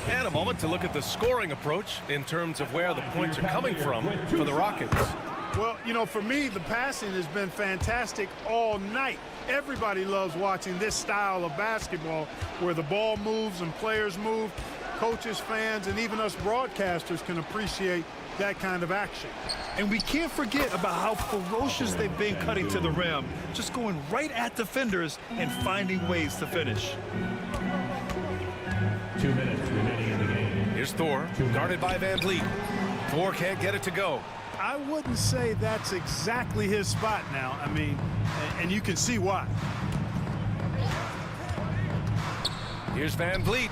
And a moment to look at the scoring approach in terms of where the points are coming from for the Rockets. Well, you know, for me, the passing has been fantastic all night. Everybody loves watching this style of basketball where the ball moves and players move. Coaches, fans, and even us broadcasters can appreciate that kind of action. And we can't forget about how ferocious they've been cutting to the rim, just going right at defenders and finding ways to finish. 2 minutes remaining in the game. Here's Thor, guarded by VanVleet. Thor can't get it to go. I wouldn't say that's exactly his spot now. I mean, and you can see why. Here's VanVleet.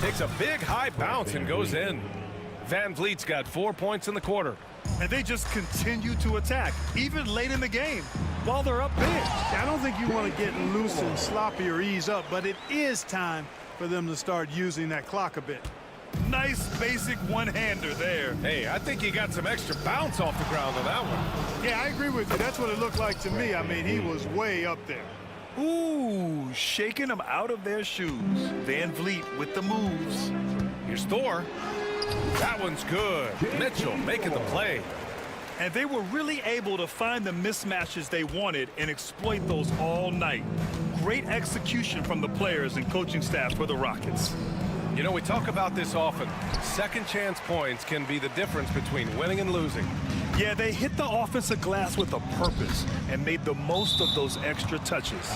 Takes a big high bounce and goes in. VanVleet's got 4 points in the quarter. And they just continue to attack, even late in the game, while they're up big. I don't think you want to get loose and sloppy or ease up, but it is time for them to start using that clock a bit. Nice basic one-hander there. Hey, I think he got some extra bounce off the ground on that one. Yeah, I agree with you. That's what it looked like to me. I mean, he was way up there. Ooh, shaking them out of their shoes. VanVleet with the moves. Here's Thor. That one's good. Mitchell making the play. And they were really able to find the mismatches they wanted and exploit those all night. Great execution from the players and coaching staff for the Rockets. You know, we talk about this often. Second chance points can be the difference between winning and losing. Yeah, they hit the offensive glass with a purpose and made the most of those extra touches.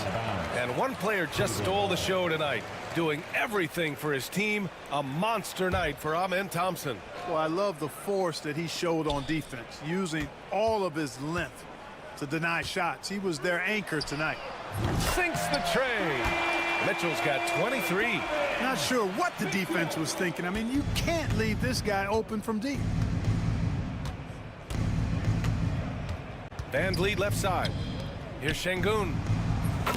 And one player just stole the show tonight, doing everything for his team. A monster night for Amen Thompson. Well, I love the force that he showed on defense, using all of his length to deny shots. He was their anchor tonight. Sinks the tray. Mitchell's got 23. Not sure what the defense was thinking. I mean, you can't leave this guy open from deep. Van Vliet left side. Here's Şengün.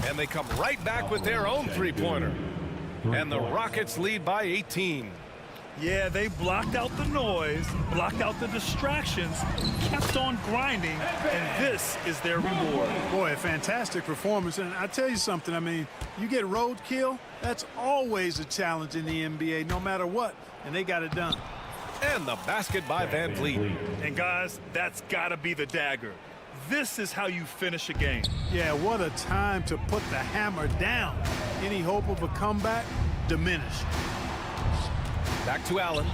And they come right back with their own three-pointer. And the Rockets lead by 18. Yeah, they blocked out the noise, blocked out the distractions, kept on grinding, and this is their reward. Boy, a fantastic performance. And I tell you something, I mean, you get roadkill, that's always a challenge in the NBA, no matter what, and they got it done. And the basket by Van Vliet. And guys, that's got to be the dagger. This is how you finish a game. Yeah, what a time to put the hammer down. Any hope of a comeback diminished. Back to Allen.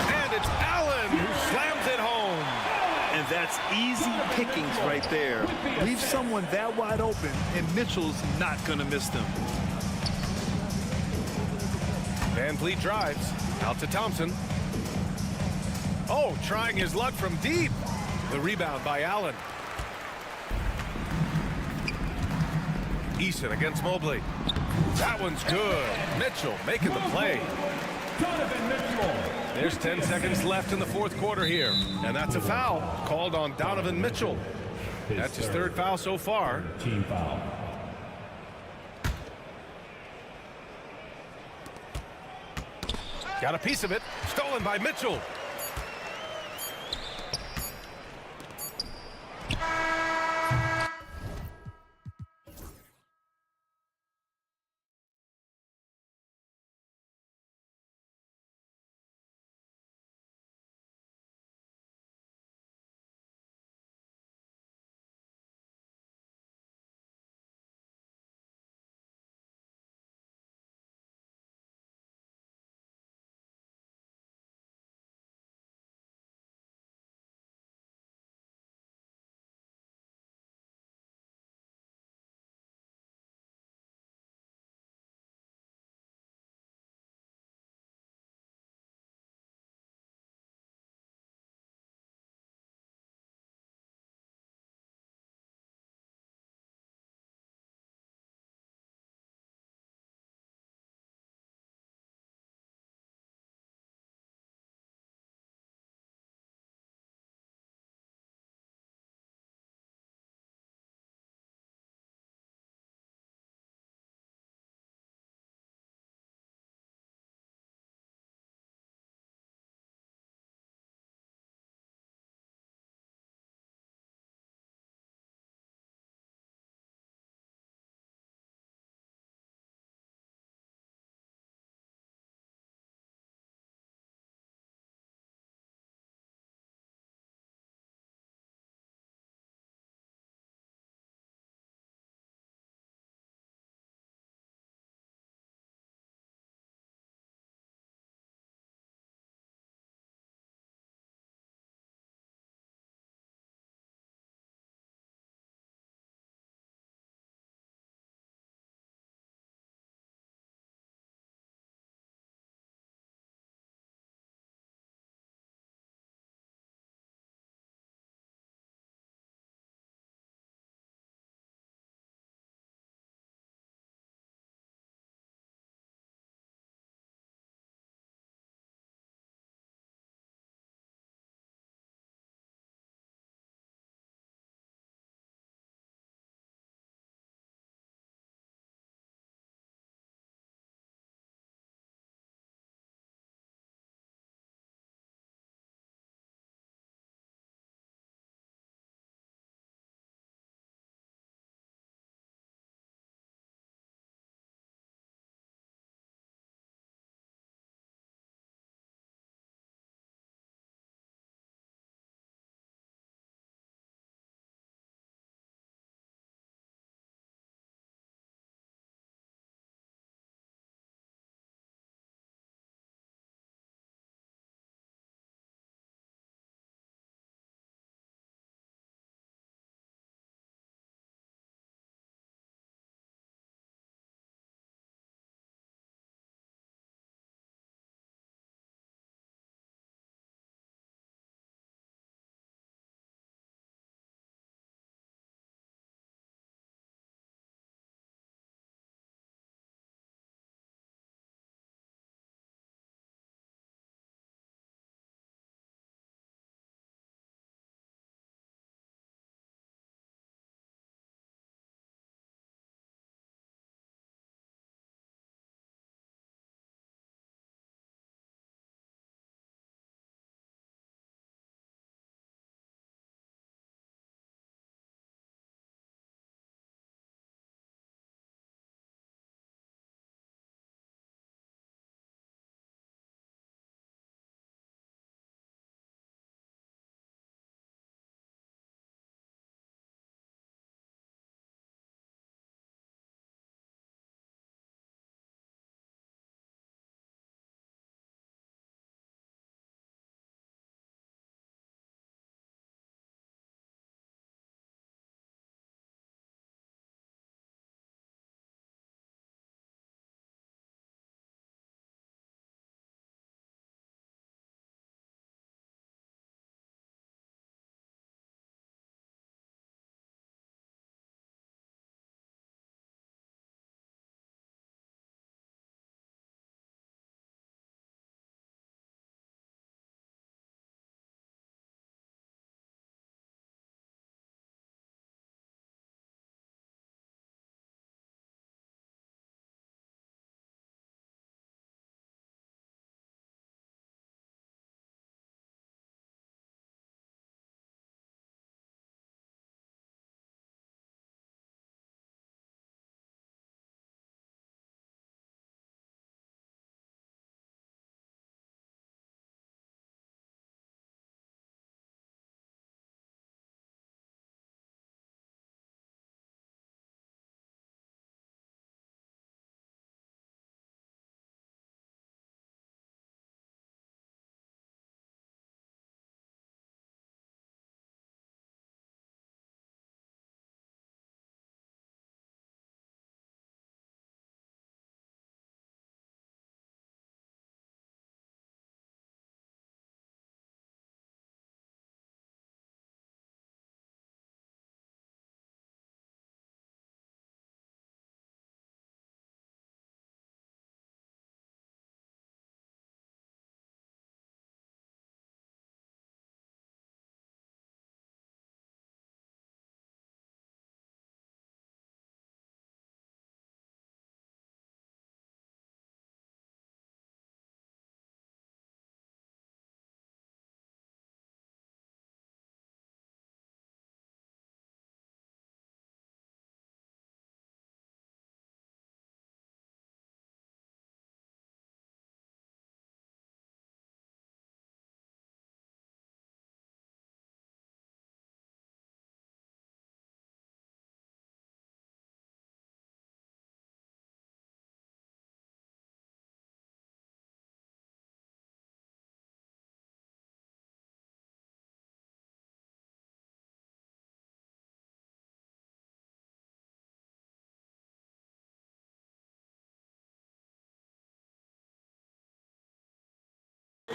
And it's Allen who slams it home. And that's easy pickings right there. Leave someone that wide open, and Mitchell's not going to miss them. Van Vliet drives. Out to Thompson. Oh, trying his luck from deep. The rebound by Allen. Eason against Mobley. That one's good. Mitchell making the play. There's 10 seconds left in the fourth quarter here. And that's a foul called on Donovan Mitchell. That's his third foul so far. Team foul. Got a piece of it. Stolen by Mitchell.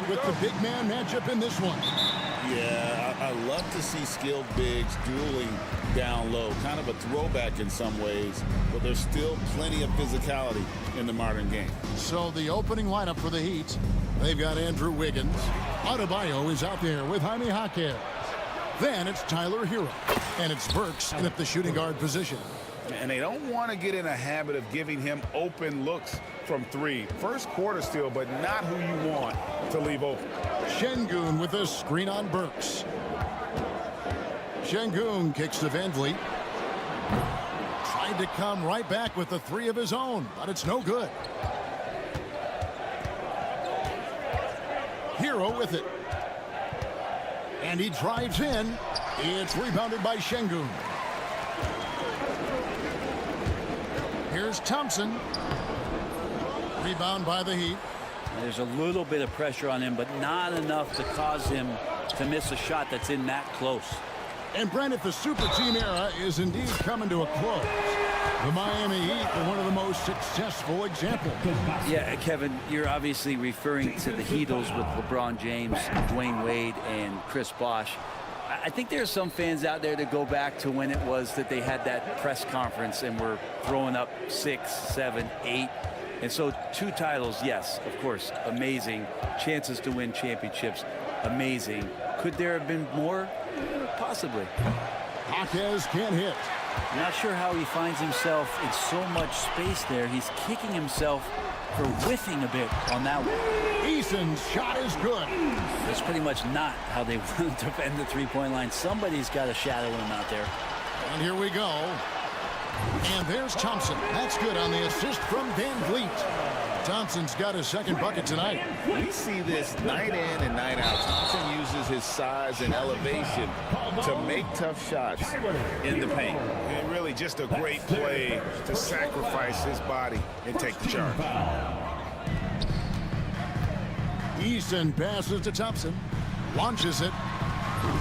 with the big man matchup in this one. Yeah, I love to see skilled bigs dueling down low. Kind of a throwback in some ways, but there's still plenty of physicality in the modern game. So the opening lineup for the Heat, they've got Andrew Wiggins. Adebayo is out there with Jaime Jaquez. Then it's Tyler Hero, and it's Burks in at the shooting guard position. And they don't want to get in a habit of giving him open looks from three. First quarter still, but not who you want to leave open. Şengün with a screen on Burks. Şengün kicks to Van Vliet. Tried to come right back with the three of his own, but it's no good. Hero with it. And he drives in. It's rebounded by Şengün. Here's Thompson. Rebound by the Heat. There's a little bit of pressure on him, but not enough to cause him to miss a shot that's in that close. And Brent, if the super team era is indeed coming to a close, the Miami Heat are one of the most successful examples. Yeah, Kevin, you're obviously referring to the Heatles with LeBron James, Dwayne Wade, and Chris Bosh. I think there are some fans out there that go back to when it was that they had that press conference and were throwing up 6, 7, 8. And so 2 titles, yes, of course, amazing. Chances to win championships, amazing. Could there have been more? Possibly. Jaquez can't hit. I'm not sure how he finds himself in so much space there. He's kicking himself for whiffing a bit on that one. Eason's shot is good. That's pretty much not how they want to defend the three-point line. Somebody's got to shadow him out there. And here we go. And there's Thompson. That's good on the assist from Van Vliet. Thompson's got his second bucket tonight. We see this night in and night out. Thompson uses his size and elevation to make tough shots in the paint. And really just a great play to sacrifice his body and take the charge. Eason passes to Thompson, launches it,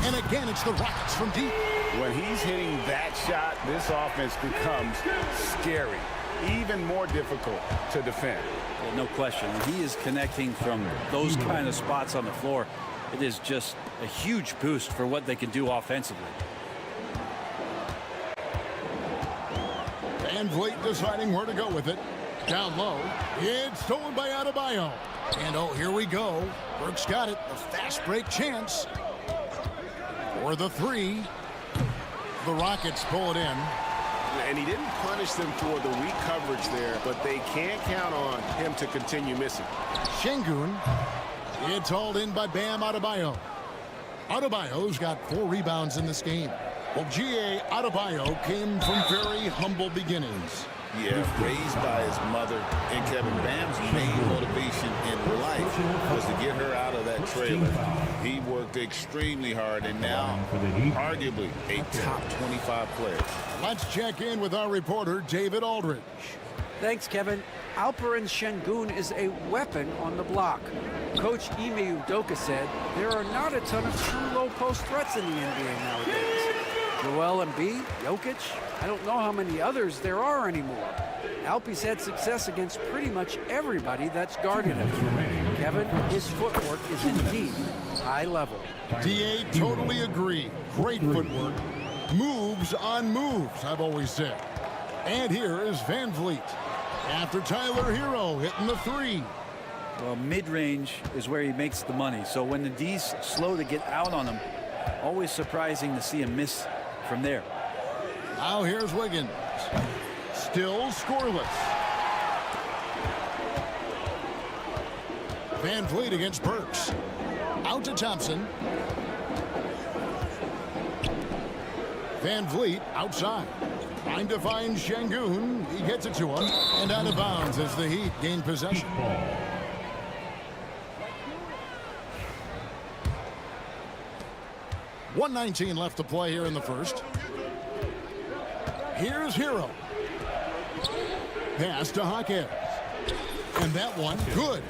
and again it's the Rockets from deep. When he's hitting that shot, this offense becomes scary, even more difficult to defend. Yeah, no question. When he is connecting from those kind of spots on the floor, it is just a huge boost for what they can do offensively. Van Vliet deciding where to go with it. Down low. It's stolen by Adebayo. And oh, here we go. Burks got it. A fast break chance. For the three. The Rockets pull it in. And he didn't punish them for the weak coverage there, but they can't count on him to continue missing. Şengün. It's hauled in by Bam Adebayo. Adebayo's got 4 rebounds in this game. Well, G.A. Adebayo came from very humble beginnings. Yeah, raised by his mother. And Kevin, Bam's main motivation in life was to get her out of that trailer. He worked extremely hard and now arguably a top 25 player. Let's check in with our reporter, David Aldridge. Thanks, Kevin. Alperen Şengün is a weapon on the block. Coach Ime Udoka said there are not a ton of true low-post threats in the NBA nowadays. Joel Embiid, Jokic, I don't know how many others there are anymore. Alpe's had success against pretty much everybody that's guarded him. Kevin, his footwork is indeed high level. DA totally agree. Great footwork. Moves on moves, I've always said. And here is Van Vliet. After Tyler Hero hitting the three. Well, mid-range is where he makes the money. So when the D's slow to get out on him, always surprising to see him miss from there. Now here's Wiggins. Still scoreless. Van Vliet against Burks. Out to Thompson. Van Vliet outside. Trying to find Şengün. He gets it to him. And out of bounds as the Heat gain possession. 1:19 left to play here in the first. Here's Hero. Pass to Jaquez. And that one, good.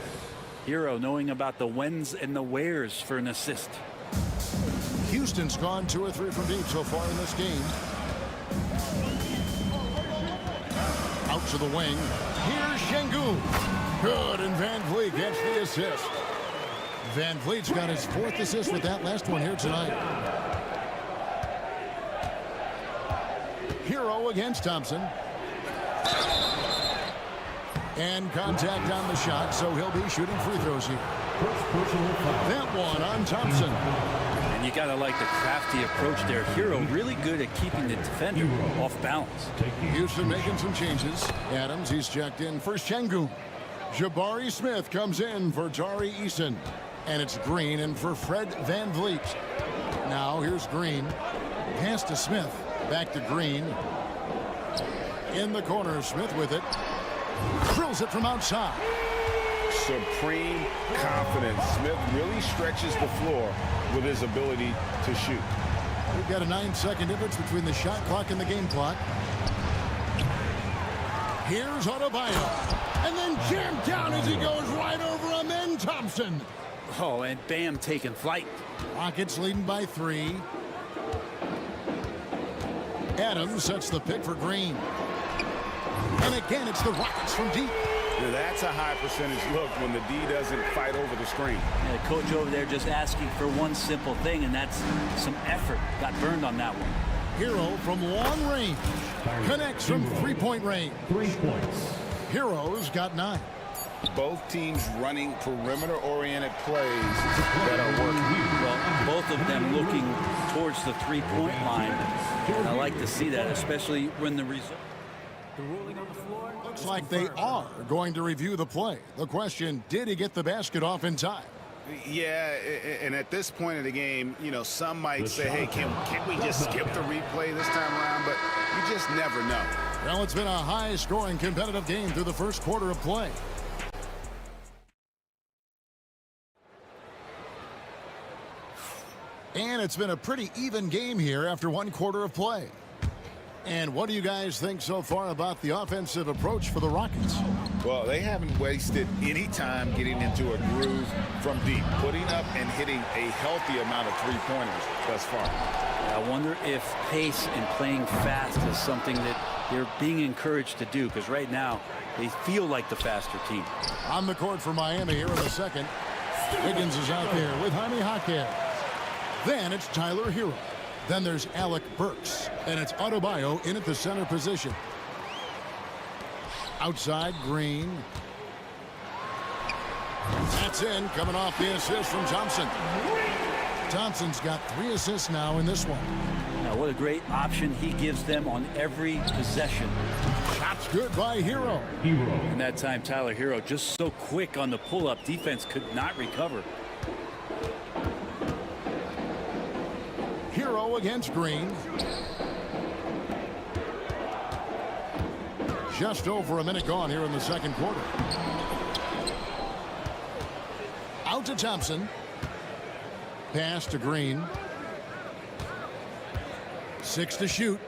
Hero knowing about the whens and the wheres for an assist. Houston's gone 2 or 3 from deep so far in this game. Out to the wing. Here's Şengün. Good, and Van Vliet gets the assist. Van Vliet's got his 4th assist with that last one here tonight. Hero against Thompson. And contact on the shot, so he'll be shooting free throws here. That one on Thompson. And you got to like the crafty approach there. Hero really good at keeping the defender off balance. Houston making some changes. Adams, he's checked in for Şengün. Jabari Smith comes in for Tari Eason. And it's Green in for Fred Van Vliet. Now here's Green. Pass to Smith. Back to Green. In the corner, Smith with it. Drills it from outside. Supreme confidence. Smith really stretches the floor with his ability to shoot. We've got a 9-second difference between the shot clock and the game clock. Here's Adebayo. And then jammed down as he goes right over him. And Thompson. Oh, and Bam taking flight. Rockets leading by 3. Adams sets the pick for Green. And again, it's the Rockets from deep. That's a high percentage look when the D doesn't fight over the screen. Yeah, the coach over there just asking for one simple thing, and that's some effort. Got burned on that one. Hero from long range. Connects from 3-point range. 3 points. Hero's got 9. Both teams running perimeter-oriented plays that are working. Well, both of them looking towards the 3-point line. And I like to see that, especially when the result. The ruling on the floor. Looks like they are going to review the play. The question, did he get the basket off in time? Yeah, and at this point of the game, you know, some might say, hey, can't we just skip the replay this time around? But you just never know. Well, it's been a high-scoring competitive game through the first quarter of play. And it's been a pretty even game here after 1 quarter of play. And what do you guys think so far about the offensive approach for the Rockets? Well, they haven't wasted any time getting into a groove from deep, putting up and hitting a healthy amount of 3-pointers thus far. I wonder if pace and playing fast is something that they're being encouraged to do, because right now they feel like the faster team. On the court for Miami here in the second. Higgins is out there with Jaime Jaquez. Then it's Tyler Hero. Then there's Alec Burks. And it's Adebayo in at the center position. Outside, Green. That's in, coming off the assist from Thompson. Thompson's got 3 assists now in this one. Now, what a great option he gives them on every possession. Shot's good by Hero. And that time, Tyler Hero just so quick on the pull-up. Defense could not recover. Hero against Green. Just over a minute gone here in the second quarter. Out to Thompson. Pass to Green. 6 to shoot.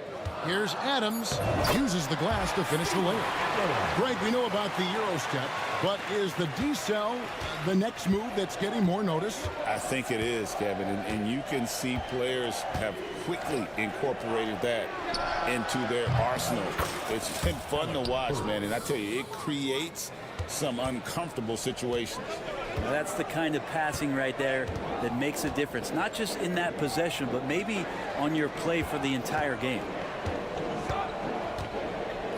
Here's Adams. Uses the glass to finish the layup. Greg, we know about the Euro step, but is the D-cell the next move that's getting more notice? I think it is, Kevin, and you can see players have quickly incorporated that into their arsenal. It's been fun to watch, man, and I tell you, it creates some uncomfortable situations. Well, that's the kind of passing right there that makes a difference, not just in that possession, but maybe on your play for the entire game.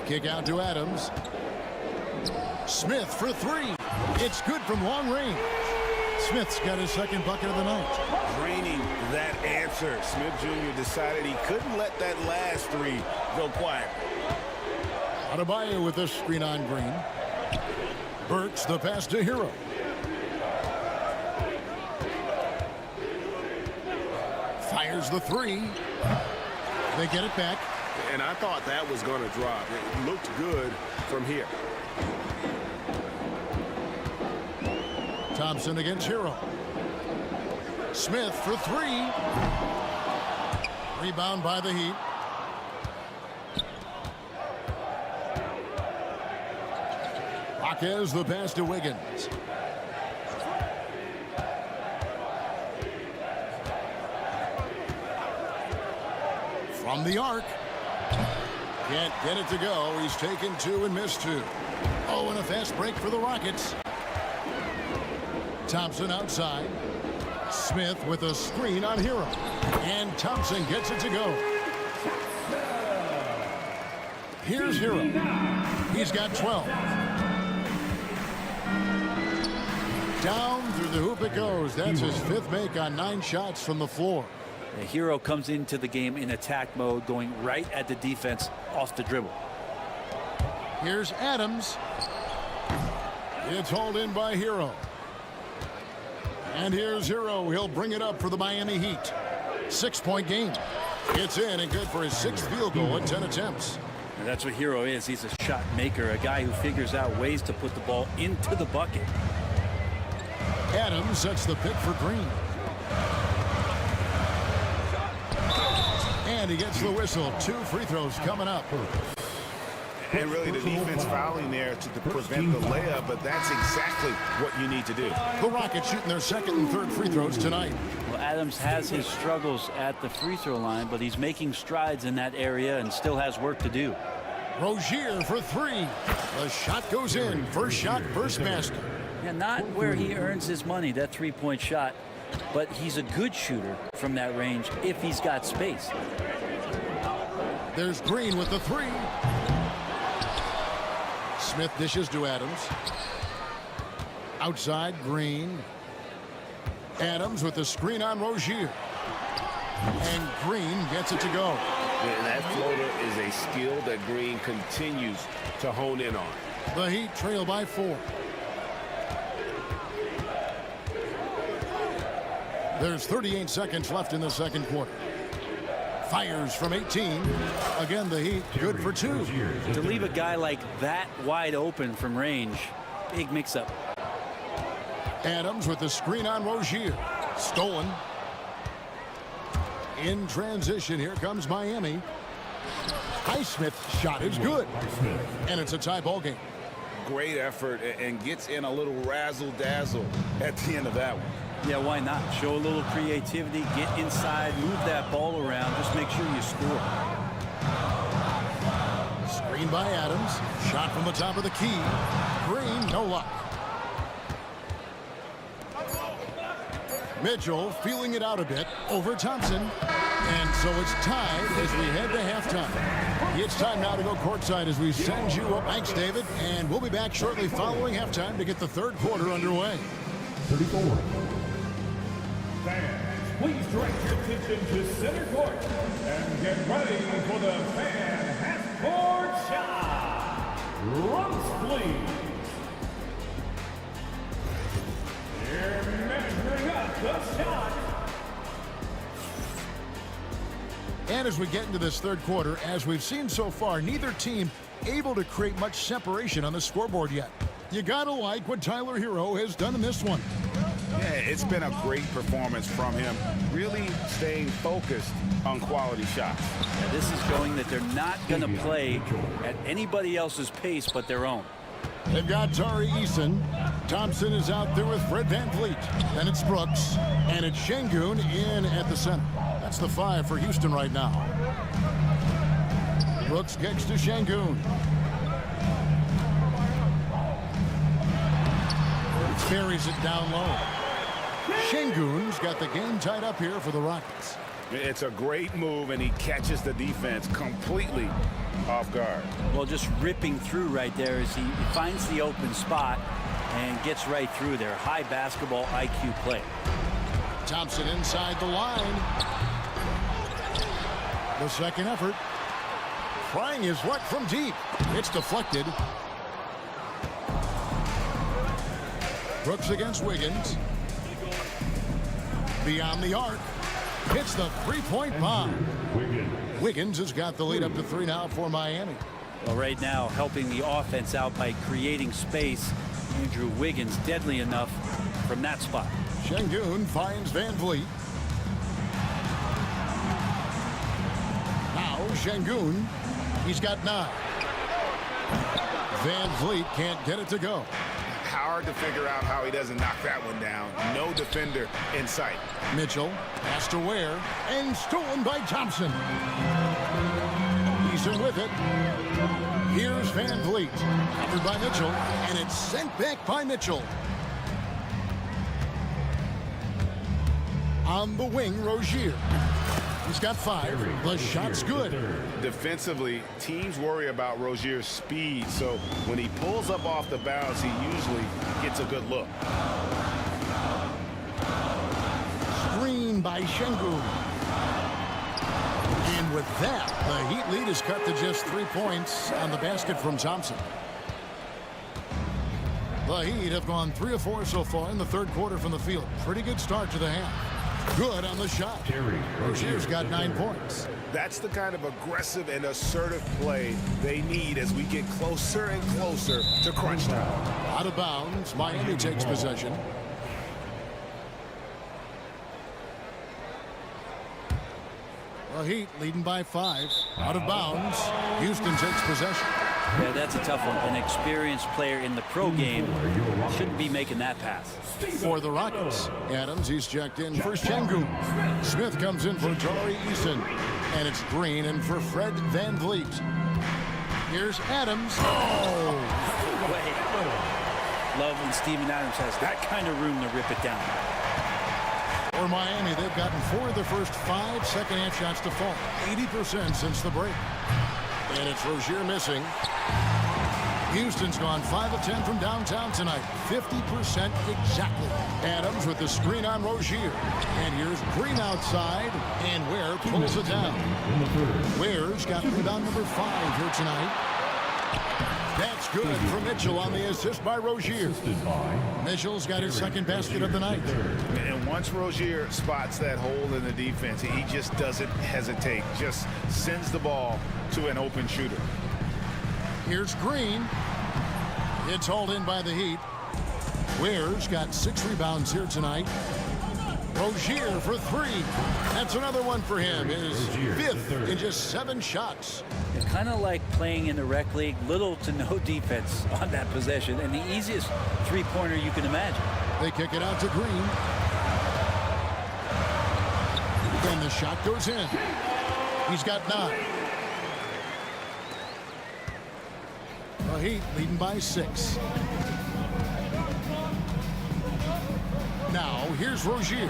Kick out to Adams. Smith for 3. It's good from long range. Smith's got his second bucket of the night. Draining that answer. Smith Jr. decided he couldn't let that last 3 go quiet. Adebayo with the screen on Green. Burks the pass to Hero. Fires the 3. They get it back. And I thought that was going to drop. It looked good from here. Thompson against Hero. Smith for 3. Rebound by the Heat. Jaquez the pass to Wiggins. From the arc. Can't get it to go. He's taken 2 and missed 2. Oh, and a fast break for the Rockets. Thompson outside. Smith with a screen on Hero. And Thompson gets it to go. Here's Hero. He's got 12. Down through the hoop it goes. That's his 5th make on 9 shots from the floor. The Hero comes into the game in attack mode, going right at the defense off the dribble. Here's Adams. It's hauled in by Hero. And here's Hero. He'll bring it up for the Miami Heat. 6-point game. It's in and good for his 6th field goal at 10 attempts. And that's what Hero is. He's a shot maker, a guy who figures out ways to put the ball into the bucket. Adams sets the pick for Green. And he gets the whistle. 2 free throws coming up. And really the defense fouling there to prevent the layup, but that's exactly what you need to do. The Rockets shooting their 2nd and 3rd free throws tonight. Well, Adams has his struggles at the free throw line, but he's making strides in that area and still has work to do. Rozier for 3. The shot goes in. First shot, first basket. Yeah, not where he earns his money, that 3-point shot, but he's a good shooter from that range if he's got space. There's Green with the 3. Smith dishes to Adams. Outside, Green. Adams with the screen on Rozier. And Green gets it to go. And that floater is a skill that Green continues to hone in on. The Heat trail by 4. There's 38 seconds left in the 2nd quarter. Fires from 18. Again, the Heat good for 2. To leave a guy like that wide open from range, big mix-up. Adams with the screen on Rozier. Stolen. In transition, here comes Miami. Highsmith's shot is good. And it's a tie ball game. Great effort and gets in a little razzle-dazzle at the end of that one. Yeah, why not? Show a little creativity, get inside, move that ball around, just make sure you score. Screen by Adams. Shot from the top of the key. Green, no luck. Mitchell feeling it out a bit over Thompson. And so it's tied as we head to halftime. It's time now to go courtside as we send you up. Thanks, David. And we'll be back shortly following halftime to get the 3rd quarter underway. 34. Fans, please direct your attention to center court and get ready for the fan half-court shot. Runs, please. They're measuring up the shot. And as we get into this 3rd quarter, as we've seen so far, neither team able to create much separation on the scoreboard yet. You gotta like what Tyler Hero has done in this one. Yeah, it's been a great performance from him, really staying focused on quality shots. Yeah, this is showing that they're not going to play at anybody else's pace but their own. They've got Tari Eason. Thompson is out there with Fred VanVleet. Then it's Brooks. And it's Şengün in at the center. That's the 5 for Houston right now. Brooks kicks to Şengün. Buries it down low. Şengün's got the game tied up here for the Rockets. It's a great move, and he catches the defense completely off guard. Well, just ripping through right there as he finds the open spot and gets right through there. High basketball IQ play. Thompson inside the line. The 2nd effort. Trying his luck from deep. It's deflected. Brooks against Wiggins. Beyond the arc. Hits the 3-point bomb. Wiggins has got the lead up to 3 now for Miami. Well, right now, helping the offense out by creating space. Andrew Wiggins deadly enough from that spot. Şengün finds VanVleet. Now Şengün. He's got 9. VanVleet can't get it to go. Hard to figure out how he doesn't knock that one down. No defender in sight. Mitchell has to Ware and stolen by Thompson. Eason with it. Here's VanVleet. Covered by Mitchell, and it's sent back by Mitchell. On the wing, Rozier. He's got 5. The shot's good. Defensively, teams worry about Rozier's speed, so when he pulls up off the bounce, he usually gets a good look. Screen by Şengün. And with that, the Heat lead is cut to just 3 points on the basket from Thompson. The Heat have gone 3 of 4 so far in the third quarter from the field. Pretty good start to the half. Good on the shot. Rozier's got 9 points. That's the kind of aggressive and assertive play they need as we get closer and closer to crunch time. Out of bounds, Miami takes possession. The Heat leading by 5. Out of bounds, Houston takes possession. Yeah, that's a tough one. An experienced player in the pro game shouldn't be making that pass. For the Rockets, Adams, he's checked in for Şengün. Smith comes in for Tari Eason. And it's Green in for Fred VanVleet. Here's Adams. Oh! Love when Steven Adams has that kind of room to rip it down. For Miami, they've gotten 4 of their first 5 second-half shots to fall. 80% since the break. And it's Rozier missing. Houston's gone 5 of 10 from downtown tonight. 50% exactly. Adams with the screen on Rozier. And here's Green outside. And Ware pulls it down. Ware's got rebound number 5 here tonight. That's good for Mitchell on the assist by Rozier. Mitchell's got his second basket of the night. And once Rozier spots that hole in the defense, he just doesn't hesitate. Just sends the ball to an open shooter. Here's Green. It's hauled in by the Heat. Ware's got 6 rebounds here tonight. Rozier for 3. That's another one for him. His 5th in just 7 shots. It's kind of like playing in the rec league. Little to no defense on that possession. And the easiest three-pointer you can imagine. They kick it out to Green. Then the shot goes in. He's got 9. The Heat leading by 6. Now, here's Rozier.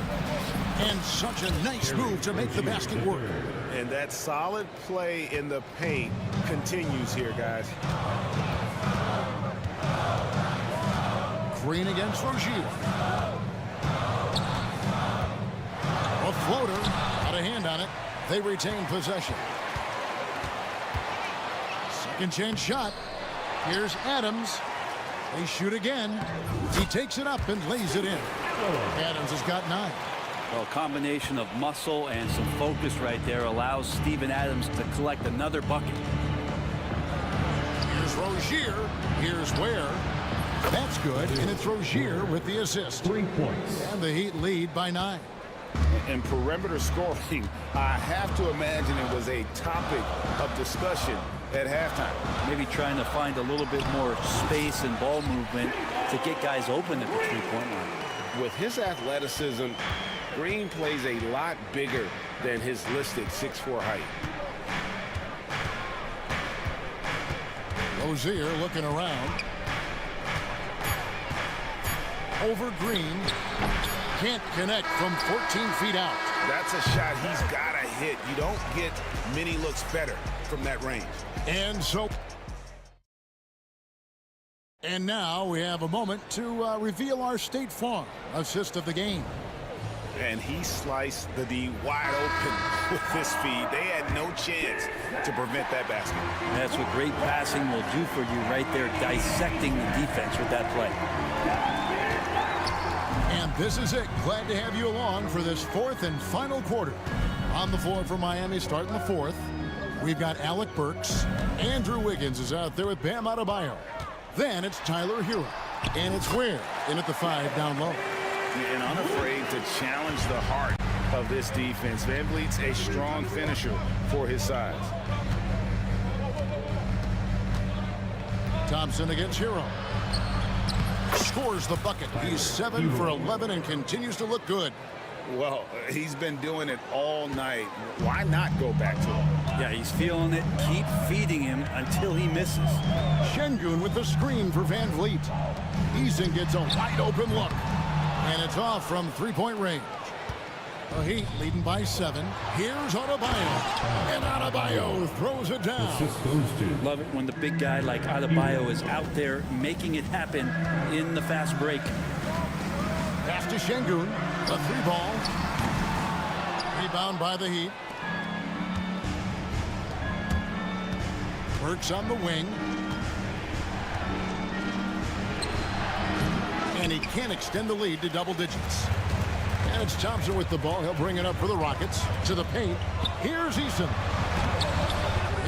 And such a nice move to make the basket work. And that solid play in the paint continues here, guys. Green against Rozier. A floater. Got a hand on it. They retain possession. Second chance shot. Here's Adams. They shoot again. He takes it up and lays it in. Adams has got 9. Well, a combination of muscle and some focus right there allows Steven Adams to collect another bucket. Here's Rozier. Here's Ware. That's good, and it's Rozier with the assist. 3 points. And the Heat lead by 9. And perimeter scoring, I have to imagine it was a topic of discussion at halftime. Maybe trying to find a little bit more space and ball movement to get guys open at the three-point line. With his athleticism, Green plays a lot bigger than his listed 6'4" height. Rozier looking around. Over Green. Can't connect from 14 feet out. That's a shot he's got to hit. You don't get many looks better from that range. And now we have a moment to reveal our State Farm assist of the game. And he sliced the D wide open with this feed. They had no chance to prevent that basket. And that's what great passing will do for you right there, dissecting the defense with that play. And this is it. Glad to have you along for this 4th and final quarter. On the floor for Miami starting the 4th. We've got Alec Burks. Andrew Wiggins is out there with Bam Adebayo. Then it's Tyler Hero. And it's Ware in at the 5 down low. And unafraid to challenge the heart of this defense. VanVleet's a strong finisher for his size. Thompson against Hero. Scores the bucket. He's 7 for 11 and continues to look good. Well, he's been doing it all night. Why not go back to him? Yeah, he's feeling it. Keep feeding him until he misses. Şengün with the screen for VanVleet. Eason gets a wide open look. And it's off from 3-point range. The Heat leading by 7. Here's Adebayo. And Adebayo throws it down. Love it when the big guy like Adebayo is out there making it happen in the fast break. Pass to Şengün. The 3-ball. Rebound by the Heat. Burks on the wing. And he can't extend the lead to double digits. And it's Thompson with the ball. He'll bring it up for the Rockets. To the paint. Here's Eason.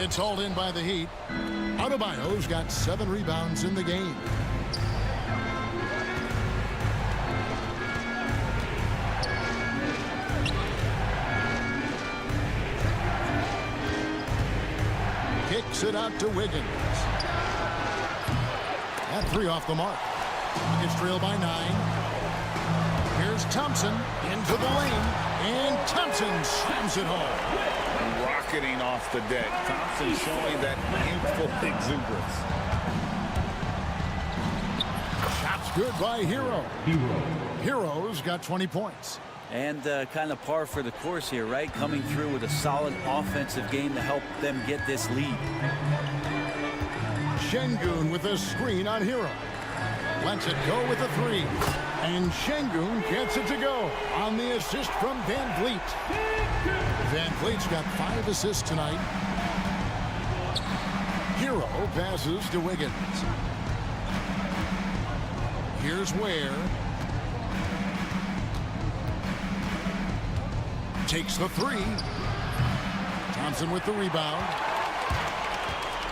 It's hauled in by the Heat. Adebayo's got 7 rebounds in the game. Kicks it out to Wiggins. That 3 off the mark. Gets trailed by 9. Here's Thompson into the lane. And Thompson slams it home. Rocketing off the deck. Thompson showing that youthful exuberance. Shots good by Hero. Hero's got 20 points. And kind of par for the course here, right? Coming through with a solid offensive game to help them get this lead. Şengün with a screen on Hero. Lets it go with a 3. And Şengün gets it to go on the assist from Van Vliet. Van Vliet's got 5 assists tonight. Hero passes to Wiggins. Here's Ware. Takes the 3. Thompson with the rebound.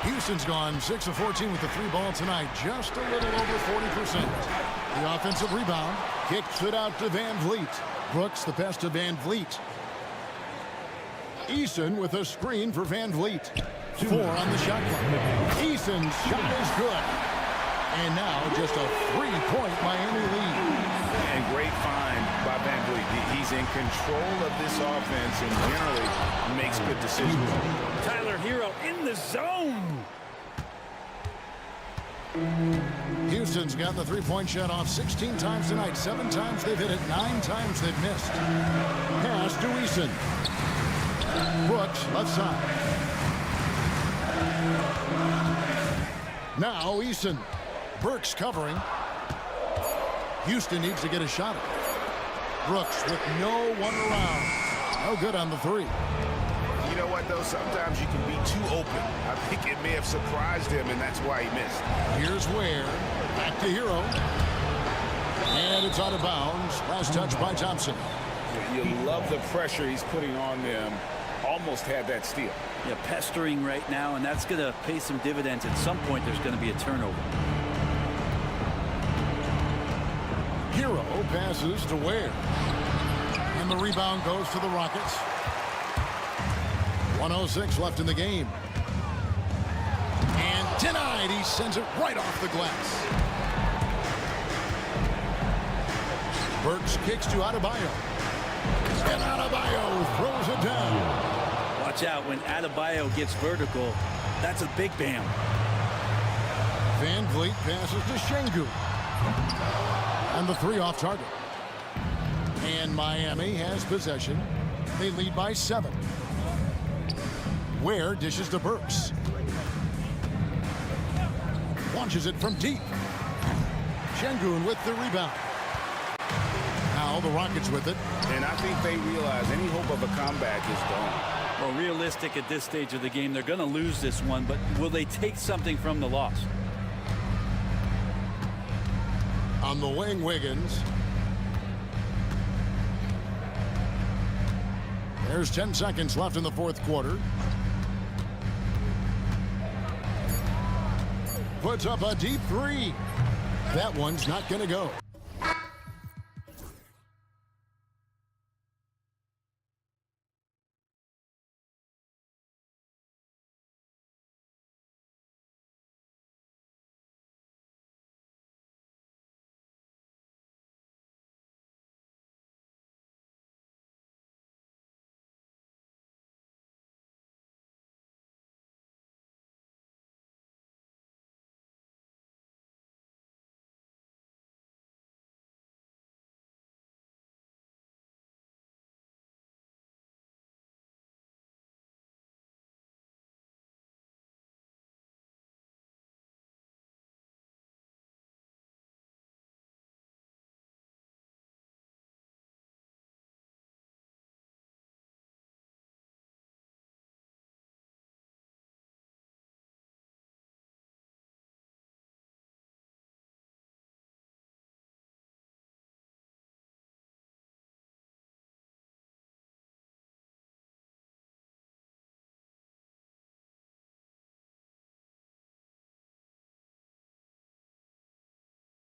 Houston's gone 6 of 14 with the 3-ball tonight. Just a little over 40%. The offensive rebound. Kicks it out to Van Vliet. Brooks the pass to Van Vliet. Eason with a screen for Van Vliet. 4 on the shot clock. Eason's shot is good. And now just a 3-point Miami lead. And great find by Van Vliet. He's in control of this offense and generally makes good decisions. Tyler Hero in the zone. Houston's got the 3-point shot off 16 times tonight. 7 times they've hit it. 9 times they've missed. Pass to Eason. Brooks left side. Now Eason. Burks covering. Houston needs to get a shot at it. Brooks with no one around. No good on the 3. You know what, though? Sometimes you can be too open. I think it may have surprised him, and that's why he missed. Here's Ware. Back to Hero. And it's out of bounds. Last touch by Thompson. You love the pressure he's putting on them. Almost had that steal. Yeah, pestering right now, and that's going to pay some dividends. At some point, there's going to be a turnover. Hero passes to Ware. And the rebound goes to the Rockets. 1:06 left in the game. And denied. He sends it right off the glass. Burks kicks to Adebayo. And Adebayo throws it down. Watch out when Adebayo gets vertical. That's a big bam. Van Vliet passes to Şengün. And the 3 off target. And Miami has possession. They lead by 7. Ware dishes to Burks. Launches it from deep. Şengün with the rebound. Now the Rockets with it. And I think they realize any hope of a comeback is gone. Well, realistic at this stage of the game, they're going to lose this one, but will they take something from the loss? On the wing, Wiggins. There's 10 seconds left in the 4th quarter. Puts up a deep 3. That one's not going to go.